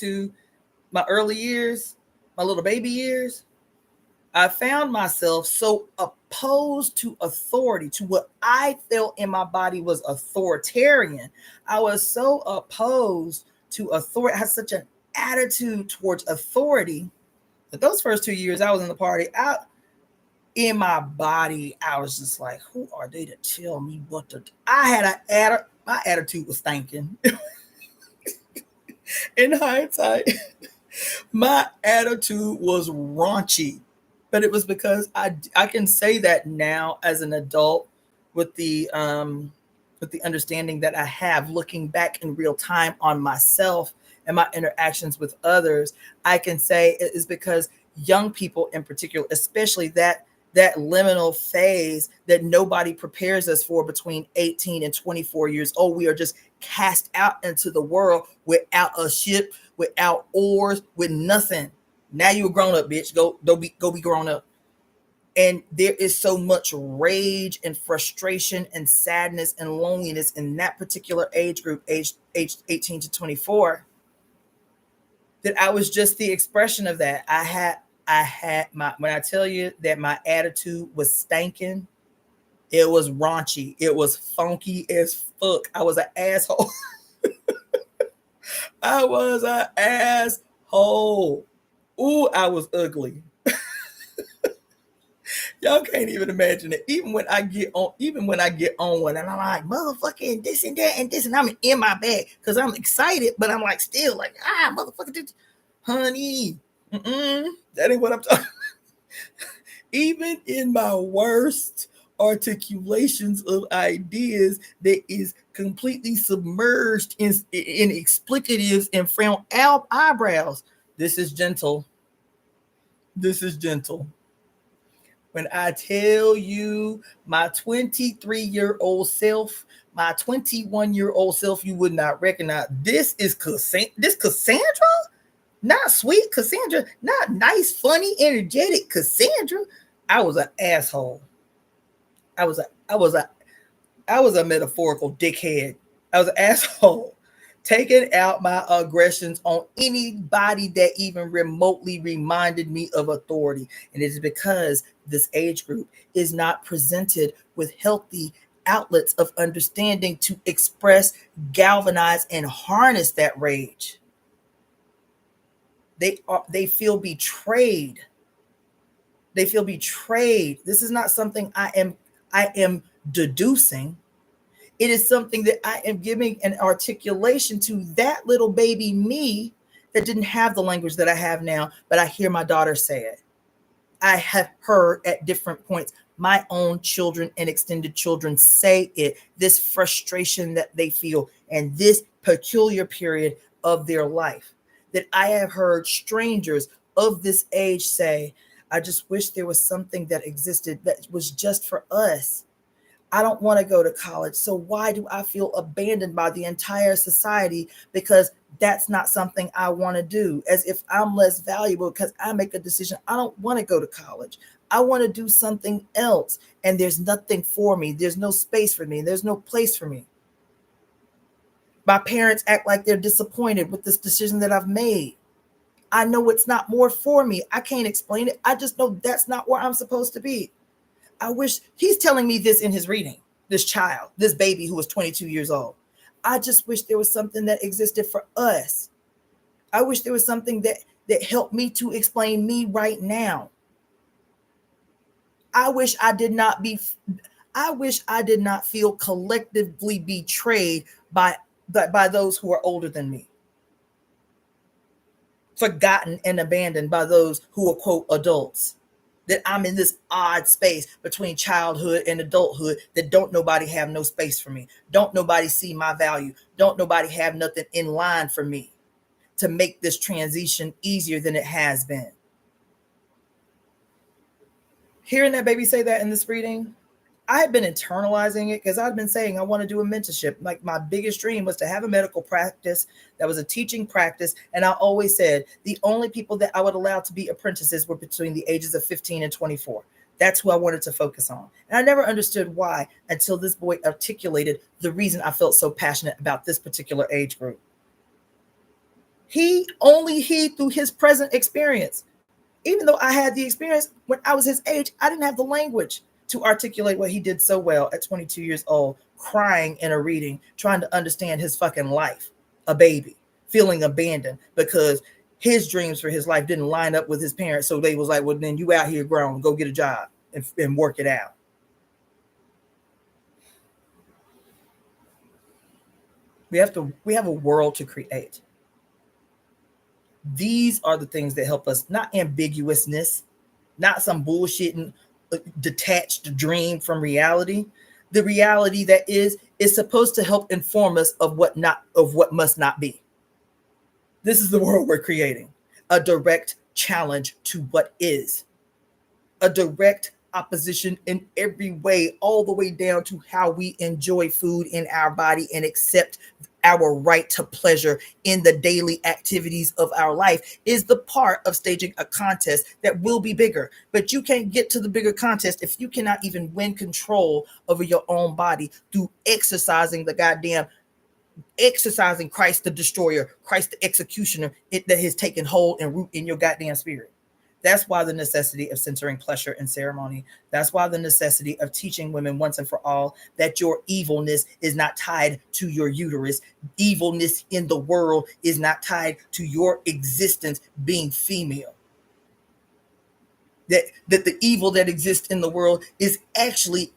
my early years, my little baby years, I found myself so opposed to authority, to what I felt in my body was authoritarian. I was so opposed to authority. I had such an attitude towards authority that those first 2 years I was in the party, in my body, I was just like, who are they to tell me what to do? My attitude was stinking. In hindsight, my attitude was raunchy. But it was because I can say that now as an adult with the understanding that I have looking back in real time on myself and my interactions with others, I can say it is because young people in particular, especially that liminal phase that nobody prepares us for between 18 and 24 years old, we are just cast out into the world without a ship, without oars, with nothing. Now you a grown up, bitch. Go be grown up. And there is so much rage and frustration and sadness and loneliness in that particular age group, age 18 to 24, that I was just the expression of that. I had my, when I tell you that my attitude was stanking, it was raunchy, it was funky as fuck. I was an asshole. I was an asshole. Ooh, I was ugly. Y'all can't even imagine it. Even when I get on one and I'm like, motherfucking this and that and this, and I'm in my bag because I'm excited, but I'm like still like, motherfucker, this, honey, that ain't what I'm talking. Even in my worst articulations of ideas that is completely submerged in explicatives and frown out eyebrows. This is gentle. This is gentle. When I tell you my 23-year-old self, my 21-year-old self, you would not recognize. This is Cassandra? Not sweet Cassandra, not nice, funny, energetic Cassandra. I was an asshole. I was a metaphorical dickhead. I was an asshole. Taking out my aggressions on anybody that even remotely reminded me of authority. And it is because this age group is not presented with healthy outlets of understanding to express, galvanize, and harness that rage. They feel betrayed. They feel betrayed. This is not something I am deducing. It is something that I am giving an articulation to that little baby me that didn't have the language that I have now, but I hear my daughter say it. I have heard at different points my own children and extended children say it, this frustration that they feel, and this peculiar period of their life that I have heard strangers of this age say, I just wish there was something that existed that was just for us. I don't want to go to college. So why do I feel abandoned by the entire society? Because that's not something I want to do, as if I'm less valuable because I make a decision. I don't want to go to college. I want to do something else. And there's nothing for me. There's no space for me. There's no place for me. My parents act like they're disappointed with this decision that I've made. I know it's not more for me. I can't explain it. I just know that's not where I'm supposed to be. I wish he's telling me this in his reading, this child, this baby who was 22 years old. I just wish there was something that existed for us. I wish there was something that helped me to explain me right now. I wish I did not feel collectively betrayed by those who are older than me. Forgotten and abandoned by those who are, quote, adults. That I'm in this odd space between childhood and adulthood that don't nobody have no space for me. Don't nobody see my value. Don't nobody have nothing in line for me to make this transition easier than it has been. Hearing that baby say that in this reading, I had been internalizing it because I've been saying I want to do a mentorship. Like my biggest dream was to have a medical practice that was a teaching practice. And I always said the only people that I would allow to be apprentices were between the ages of 15 and 24. That's who I wanted to focus on. And I never understood why until this boy articulated the reason I felt so passionate about this particular age group. He through his present experience, even though I had the experience when I was his age, I didn't have the language to articulate what he did so well at 22 years old, crying in a reading, trying to understand his fucking life, a baby, feeling abandoned because his dreams for his life didn't line up with his parents. So they was like, well, then you out here grown, go get a job and work it out. We have a world to create. These are the things that help us, not ambiguousness, not some bullshitting detached dream from reality. The reality that is supposed to help inform us of what must not be. This is the world we're creating. A direct challenge to what is. A direct opposition in every way, all the way down to how we enjoy food in our body and accept our right to pleasure in the daily activities of our life is the part of staging a contest that will be bigger. But you can't get to the bigger contest if you cannot even win control over your own body through exercising Christ the destroyer, Christ the executioner, that has taken hold and root in your goddamn spirit. That's why the necessity of centering pleasure and ceremony. That's why the necessity of teaching women once and for all that your evilness is not tied to your uterus. Evilness in the world is not tied to your existence being female. That the evil that exists in the world is actually,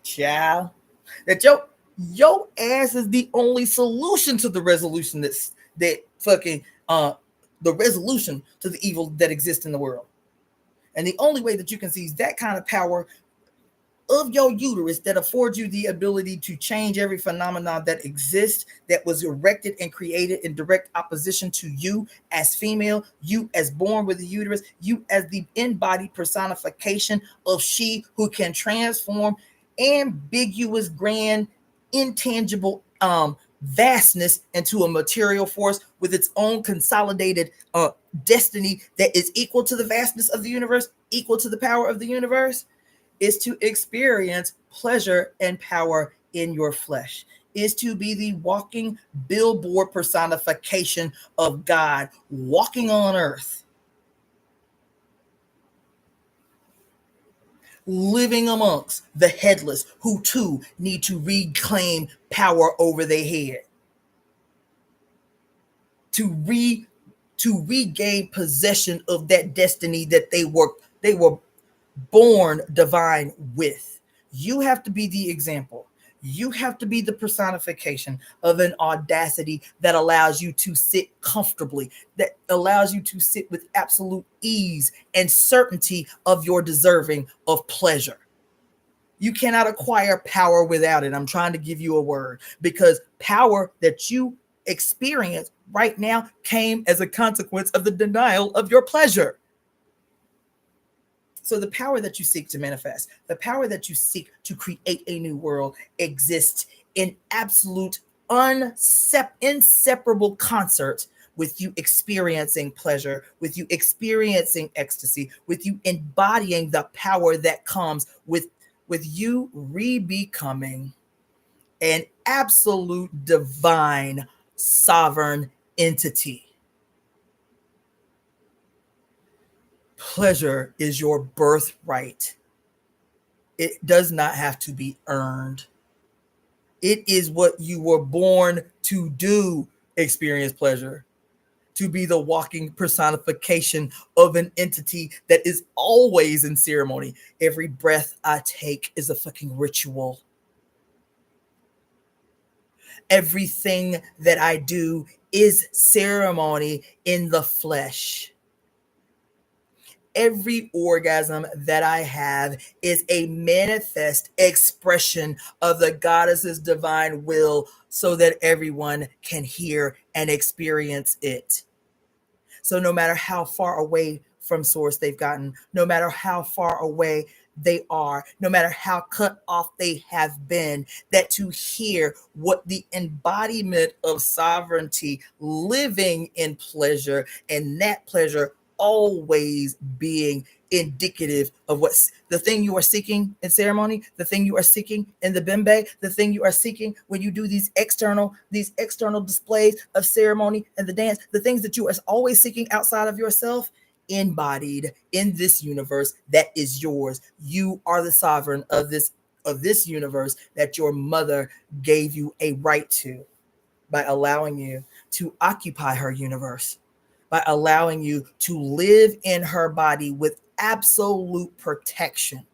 child, that your ass is the only solution to the resolution that fucking the resolution to the evil that exists in the world. And the only way that you can seize that kind of power of your uterus that affords you the ability to change every phenomenon that exists, that was erected and created in direct opposition to you as female, you as born with a uterus, you as the embodied personification of she who can transform ambiguous, grand, intangible vastness into a material force with its own consolidated destiny that is equal to the vastness of the universe, equal to the power of the universe, is to experience pleasure and power in your flesh, is to be the walking billboard personification of God walking on earth, living amongst the headless who too need to reclaim power over their head, to regain possession of that destiny that they were born divine with. You have to be the example. You have to be the personification of an audacity that allows you to sit comfortably, that allows you to sit with absolute ease and certainty of your deserving of pleasure. You cannot acquire power without it. I'm trying to give you a word, because power that you experience right now came as a consequence of the denial of your pleasure. So the power that you seek to manifest, the power that you seek to create a new world exists in absolute inseparable concert with you experiencing pleasure, with you experiencing ecstasy, with you embodying the power that comes with you re-becoming an absolute divine sovereign entity. Pleasure is your birthright. It does not have to be earned. It is what you were born to do, experience pleasure, to be the walking personification of an entity that is always in ceremony. Every breath I take is a fucking ritual. Everything that I do is ceremony in the flesh. Every orgasm that I have is a manifest expression of the goddess's divine will so that everyone can hear and experience it. So no matter how far away from source they've gotten, no matter how far away they are, no matter how cut off they have been, that to hear what the embodiment of sovereignty living in pleasure, and that pleasure always being indicative of what the thing you are seeking in ceremony, the thing you are seeking in the bembe, the thing you are seeking when you do these external displays of ceremony and the dance, the things that you are always seeking outside of yourself, embodied in this universe that is yours. You are the sovereign of this universe that your mother gave you a right to by allowing you to occupy her universe, by allowing you to live in her body with absolute protection,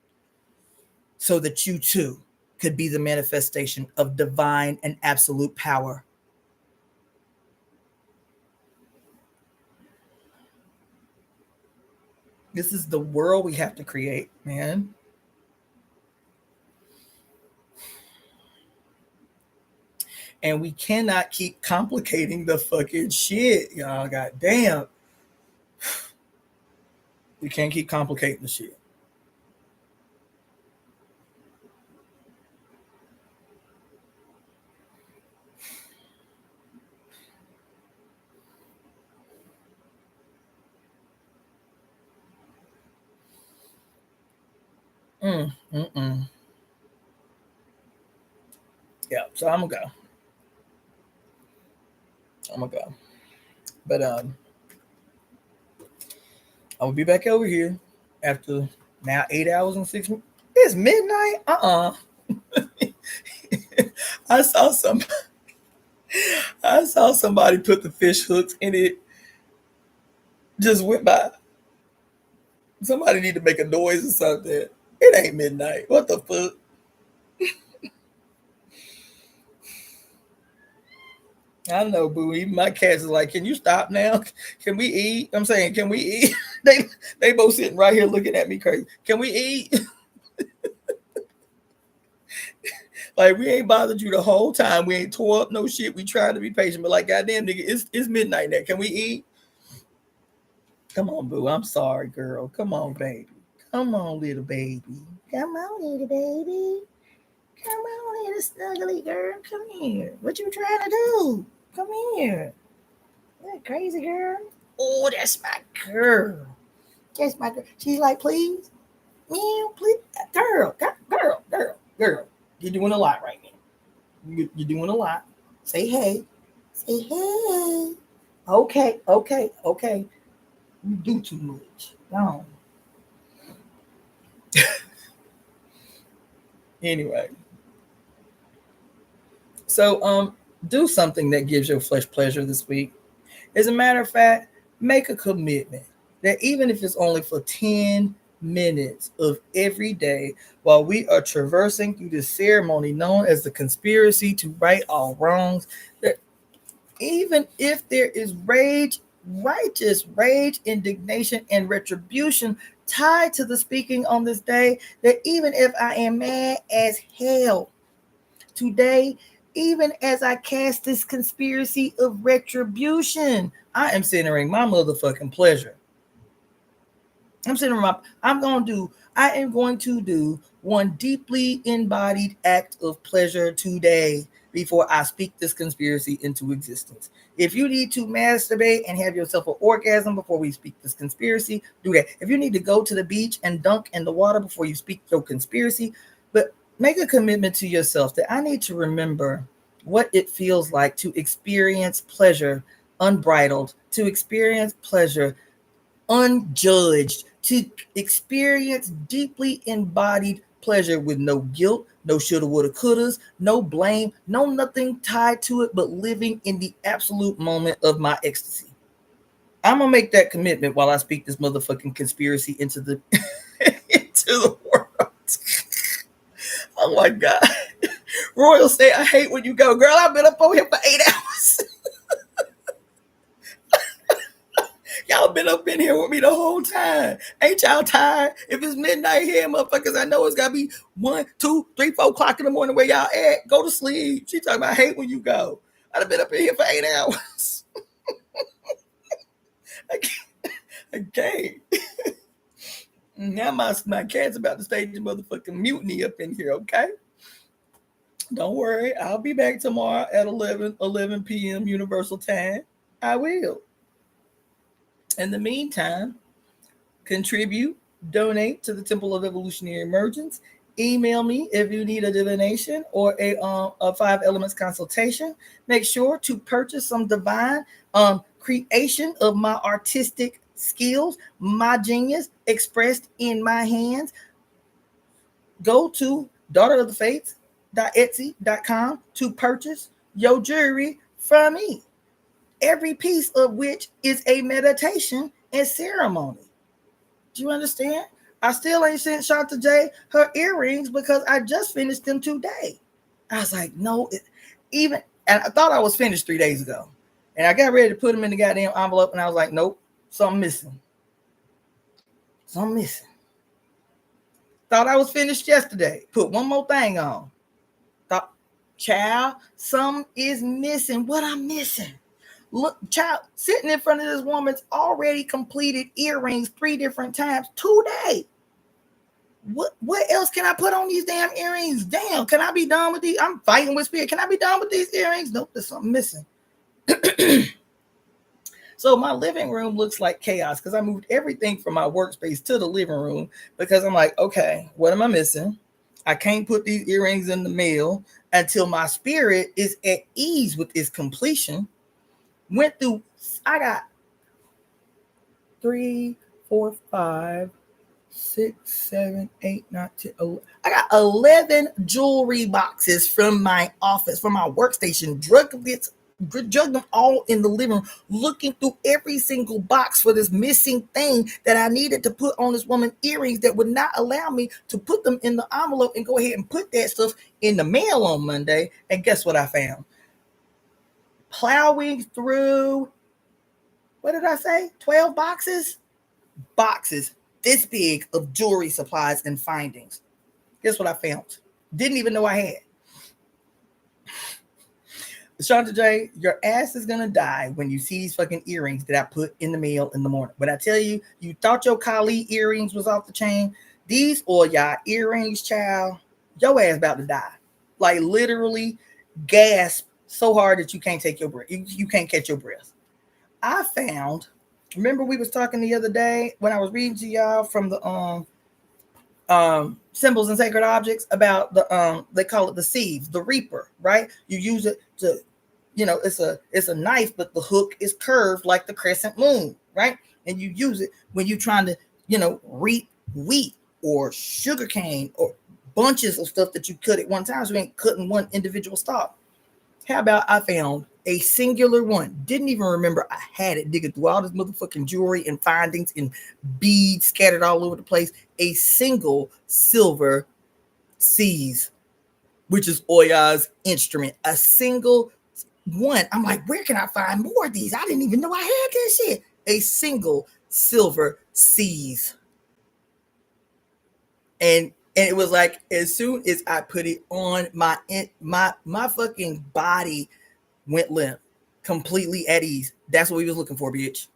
so that you too could be the manifestation of divine and absolute power. This is the world we have to create, man. And we cannot keep complicating the fucking shit, y'all. Goddamn. We can't keep complicating the shit. Yeah, so I'm gonna go. But I will be back over here after now 8 hours and 6 minutes. It's midnight. I saw somebody put the fish hooks and it just went by. Somebody need to make a noise or something. It ain't midnight. What the fuck? I don't know, boo. Even my cats is like, can you stop now? Can we eat? I'm saying, can we eat? They both sitting right here looking at me crazy. Can we eat? Like, we ain't bothered you the whole time. We ain't tore up no shit. We trying to be patient, but like, goddamn, nigga, it's midnight now. Can we eat? Come on, boo. I'm sorry, girl. Come on, baby. Come on, little baby. Come on, little baby. Come on, little snuggly girl. Come here. What you trying to do? Come here. That crazy girl. Oh, that's my girl. That's my girl. She's like, please, meow, please, girl. You're doing a lot right now. You're doing a lot. Say hey. Say hey. Okay. You do too much. No. Anyway. So do something that gives your flesh pleasure this week. As a matter of fact, make a commitment that even if it's only for 10 minutes of every day while we are traversing through this ceremony known as the conspiracy to right all wrongs, that even if there is rage, righteous rage, indignation, and retribution tied to the speaking on this day, that even if I am mad as hell today, even as I cast this conspiracy of retribution, I am centering my motherfucking pleasure. I am going to do one deeply embodied act of pleasure today before I speak this conspiracy into existence. If you need to masturbate and have yourself an orgasm before we speak this conspiracy, do that. If you need to go to the beach and dunk in the water before you speak your conspiracy, but make a commitment to yourself that I need to remember what it feels like to experience pleasure unbridled, to experience pleasure unjudged, to experience deeply embodied pleasure with no guilt, no shoulda, woulda, couldas, no blame, no nothing tied to it, but living in the absolute moment of my ecstasy. I'm gonna make that commitment while I speak this motherfucking conspiracy into the into the world. Oh my God. Royal say, I hate when you go. Girl, I've been up on here for 8 hours. Y'all been up in here with me the whole time. Ain't y'all tired? If it's midnight here, motherfuckers, I know it's got to be 1, 2, 3, 4 o'clock in the morning where y'all at. Go to sleep. She talking about, I hate when you go. I've been up in here for 8 hours. I can't. Now my cat's about to stage a motherfucking mutiny up in here, okay? Don't worry. I'll be back tomorrow at 11 p.m. Universal Time. I will. In the meantime, contribute, donate to the Temple of Evolutionary Emergence. Email me if you need a divination or a 5 elements consultation. Make sure to purchase some divine creation of my artistic skills, my genius expressed in my hands. Go to DaughterOfTheFates.etsy.com to purchase your jewelry from me. Every piece of which is a meditation and ceremony. Do you understand? I still ain't sent Shanta J her earrings because I just finished them today. I was like, no, and I thought I was finished 3 days ago. And I got ready to put them in the goddamn envelope, and I was like, nope, something missing. Thought I was finished yesterday. Put one more thing on. Thought, child, something is missing. What I'm missing? Look, child, sitting in front of this woman's already completed earrings 3 different times today. What else can I put on these damn earrings? Damn, can I be done with these? I'm fighting with spirit. Can I be done with these earrings? Nope, there's something missing. So my living room looks like chaos because I moved everything from my workspace to the living room because I'm like, okay, what am I missing? I can't put these earrings in the mail until my spirit is at ease with its completion. Went through, I got 3, 4, 5, 6, 7, 8, 9, 10, 11. I got 11 jewelry boxes from my office, from my workstation, drug them all in the living room, looking through every single box for this missing thing that I needed to put on this woman's earrings that would not allow me to put them in the envelope and go ahead and put that stuff in the mail on Monday. And guess what I found? Plowing through, what did I say? 12 boxes? Boxes this big of jewelry supplies and findings. Guess what I found? Didn't even know I had. Shanta J, your ass is gonna die when you see these fucking earrings that I put in the mail in the morning. But I tell you, you thought your Kali earrings was off the chain. These or y'all earrings, child, your ass about to die. Like literally gasp so hard that you can't take your breath. You can't catch your breath. I found, remember we was talking the other day when I was reading to y'all from the symbols and sacred objects about the they call it the sieve, the reaper, right? You use it to, it's a knife, but the hook is curved like the crescent moon, right? And you use it when you're trying to, reap wheat or sugarcane or bunches of stuff that you cut at one time, so you ain't cutting one individual stalk. How about I found a singular one? Didn't even remember I had it, digging through all this motherfucking jewelry and findings and beads scattered all over the place. A single silver seize, which is Oya's instrument. A single one. I'm like, where can I find more of these? I didn't even know I had this shit. A single silver seize. And it was like, as soon as I put it on, my fucking body went limp, completely at ease. That's what we was looking for, bitch.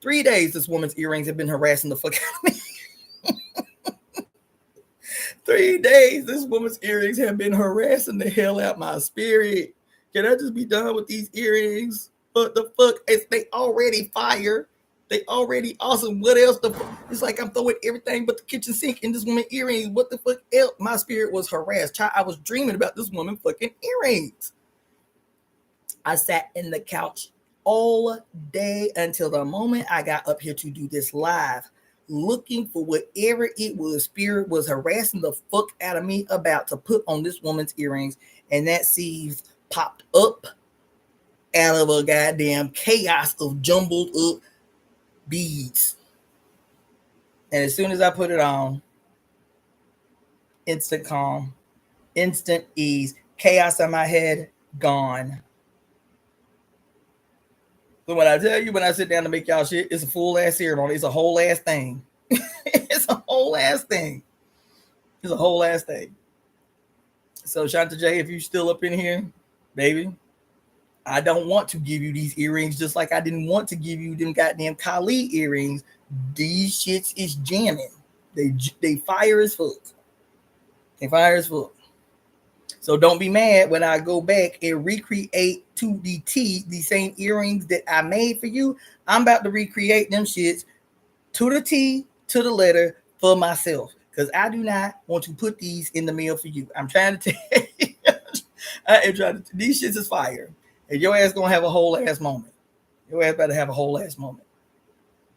3 days this woman's earrings have been harassing the fuck out of me. 3 days this woman's earrings have been harassing the hell out my spirit. Can I just be done with these earrings? What the fuck? They already fire. They already awesome. What else? It's like I'm throwing everything but the kitchen sink in this woman's earrings. What the fuck else? My spirit was harassed. I was dreaming about this woman fucking earrings. I sat in the couch all day until the moment I got up here to do this live, looking for whatever it was spirit was harassing the fuck out of me about to put on this woman's earrings. And that sieve popped up out of a goddamn chaos of jumbled up beads. And as soon as I put it on, instant calm, instant ease, chaos in my head, gone. So when I tell you, when I sit down to make y'all shit, it's a full ass ceremony. It's a whole ass thing. It's a whole ass thing. It's a whole ass thing. So Shanta J, if you still up in here, baby, I don't want to give you these earrings just like I didn't want to give you them goddamn Kali earrings. These shits is jamming. They fire as fuck. They fire as fuck. So don't be mad when I go back and recreate to the T the same earrings that I made for you. I'm about to recreate them shits to the T, to the letter for myself. Because I do not want to put these in the mail for you. I'm trying to tell you. I am trying to. These shits is fire. And your ass gonna have a whole ass moment. Your ass better have a whole ass moment.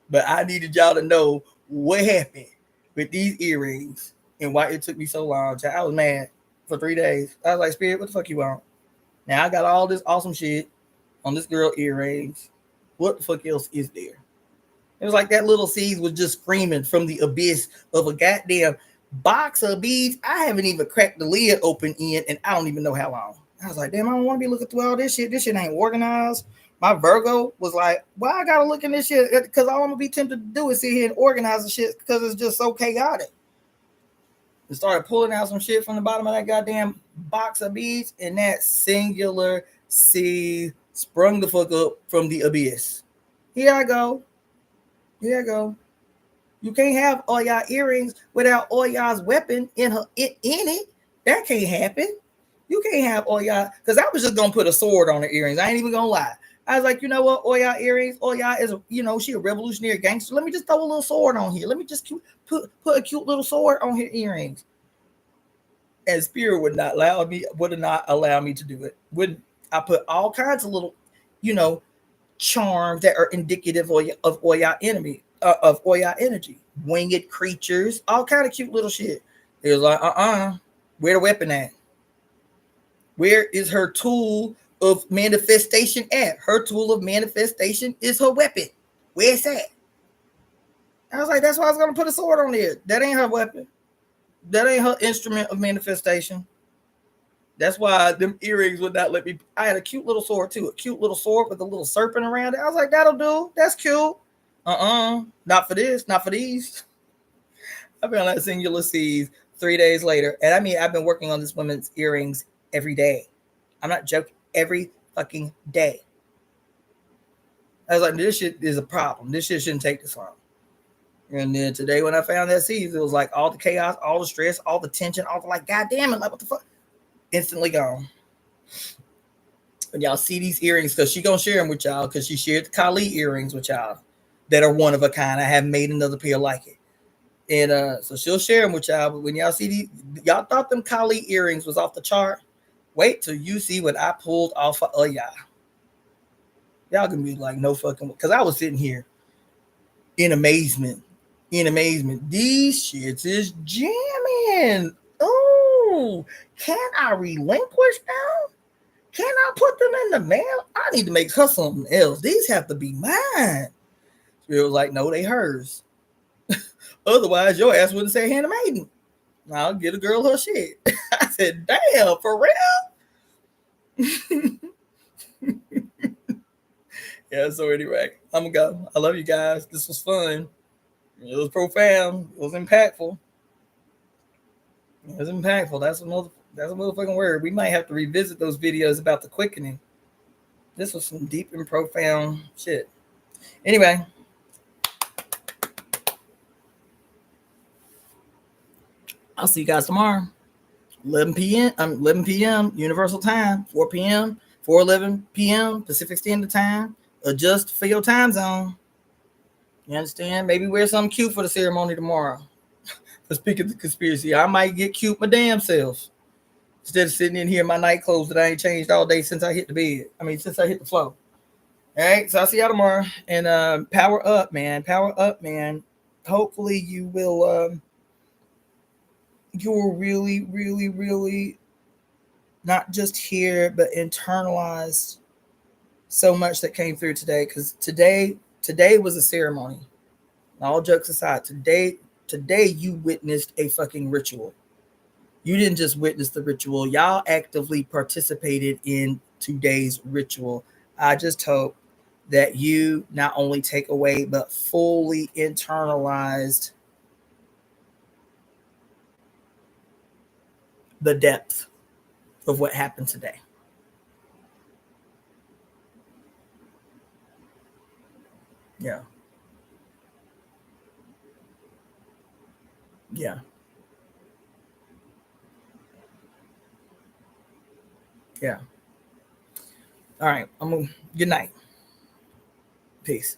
But I needed y'all to know what happened with these earrings and why it took me so long. I was mad for 3 days. I was like, Spirit, what the fuck you want? Now I got all this awesome shit on this girl earrings. What the fuck else is there? It was like that little seed was just screaming from the abyss of a goddamn box of beads. I haven't even cracked the lid open in, and I don't even know how long. I was like, damn, I don't want to be looking through all this shit. This shit ain't organized. My Virgo was like, well, I gotta look in this shit because all I'm gonna be tempted to do is sit here and organize the shit because it's just so chaotic. And started pulling out some shit from the bottom of that goddamn box of beads, and that singular seed sprung the fuck up from the abyss. Here I go. Here I go. You can't have all y'all earrings without all y'all's weapon in it. That can't happen. You can't have all y'all, because I was just gonna put a sword on the earrings. I ain't even gonna lie. I was like, you know what, Oya earrings. Oya is, she a revolutionary gangster. Let me just throw a little sword on here. Let me just put a cute little sword on her earrings. And Spirit would not allow me to do it. Wouldn't. I put all kinds of little, charms that are indicative of Oya enemy, of Oya energy, winged creatures, all kind of cute little shit. It was like, where the weapon at? Where is her tool of manifestation at? Her tool of manifestation is her weapon. Where's that? I was like, that's why I was gonna put a sword on there. That ain't her weapon. That ain't her instrument of manifestation. That's why them earrings would not let me. I had a cute little sword too, a cute little sword with a little serpent around it. I was like, that'll do. That's cute. Not for this. Not for these. I found that singular seeds 3 days later, and I mean, I've been working on this woman's earrings every day. I'm not joking. Every fucking day. I was like, this shit is a problem. This shit shouldn't take this long. And then today, when I found that seeds, it was like all the chaos, all the stress, all the tension, all the like, God damn it, like what the fuck? Instantly gone. And y'all see these earrings, because she gonna share them with y'all, because she shared the Kali earrings with y'all that are one of a kind. I haven't made another pair like it. And so she'll share them with y'all. But when y'all see these, y'all thought them Kali earrings was off the chart. Wait till you see what I pulled off of y'all. Y'all gonna be like, no fucking, because I was sitting here in amazement. These shits is jamming. Oh, can I relinquish now? Can I put them in the mail? I need to make her something else. These have to be mine. Spirit was like, no, they hers. Otherwise, your ass wouldn't say handmaiden. I'll get a girl her shit. I said, damn, for real? Yeah, so anyway, I'm gonna go. I love you guys. This was fun. It was profound. It was impactful. That's a motherfucking word. We might have to revisit those videos about the quickening. This was some deep and profound shit. Anyway. I'll see you guys tomorrow. 11 p.m. Universal Time. 4 p.m. 4:11 p.m. Pacific Standard Time. Adjust for your time zone. You understand? Maybe wear something cute for the ceremony tomorrow. For speaking of the conspiracy, I might get cute my damn self. Instead of sitting in here in my night clothes that I ain't changed all day since I hit the bed. Since I hit the floor. All right, so I'll see y'all tomorrow. And power up, man. Power up, man. Hopefully you will really, really, really not just hear, but internalize so much that came through today. Because today was a ceremony. All jokes aside, today you witnessed a fucking ritual. You didn't just witness the ritual. Y'all actively participated in today's ritual. I just hope that you not only take away, but fully internalized the depth of what happened today. Yeah. Yeah. Yeah. All right. Good night. Peace.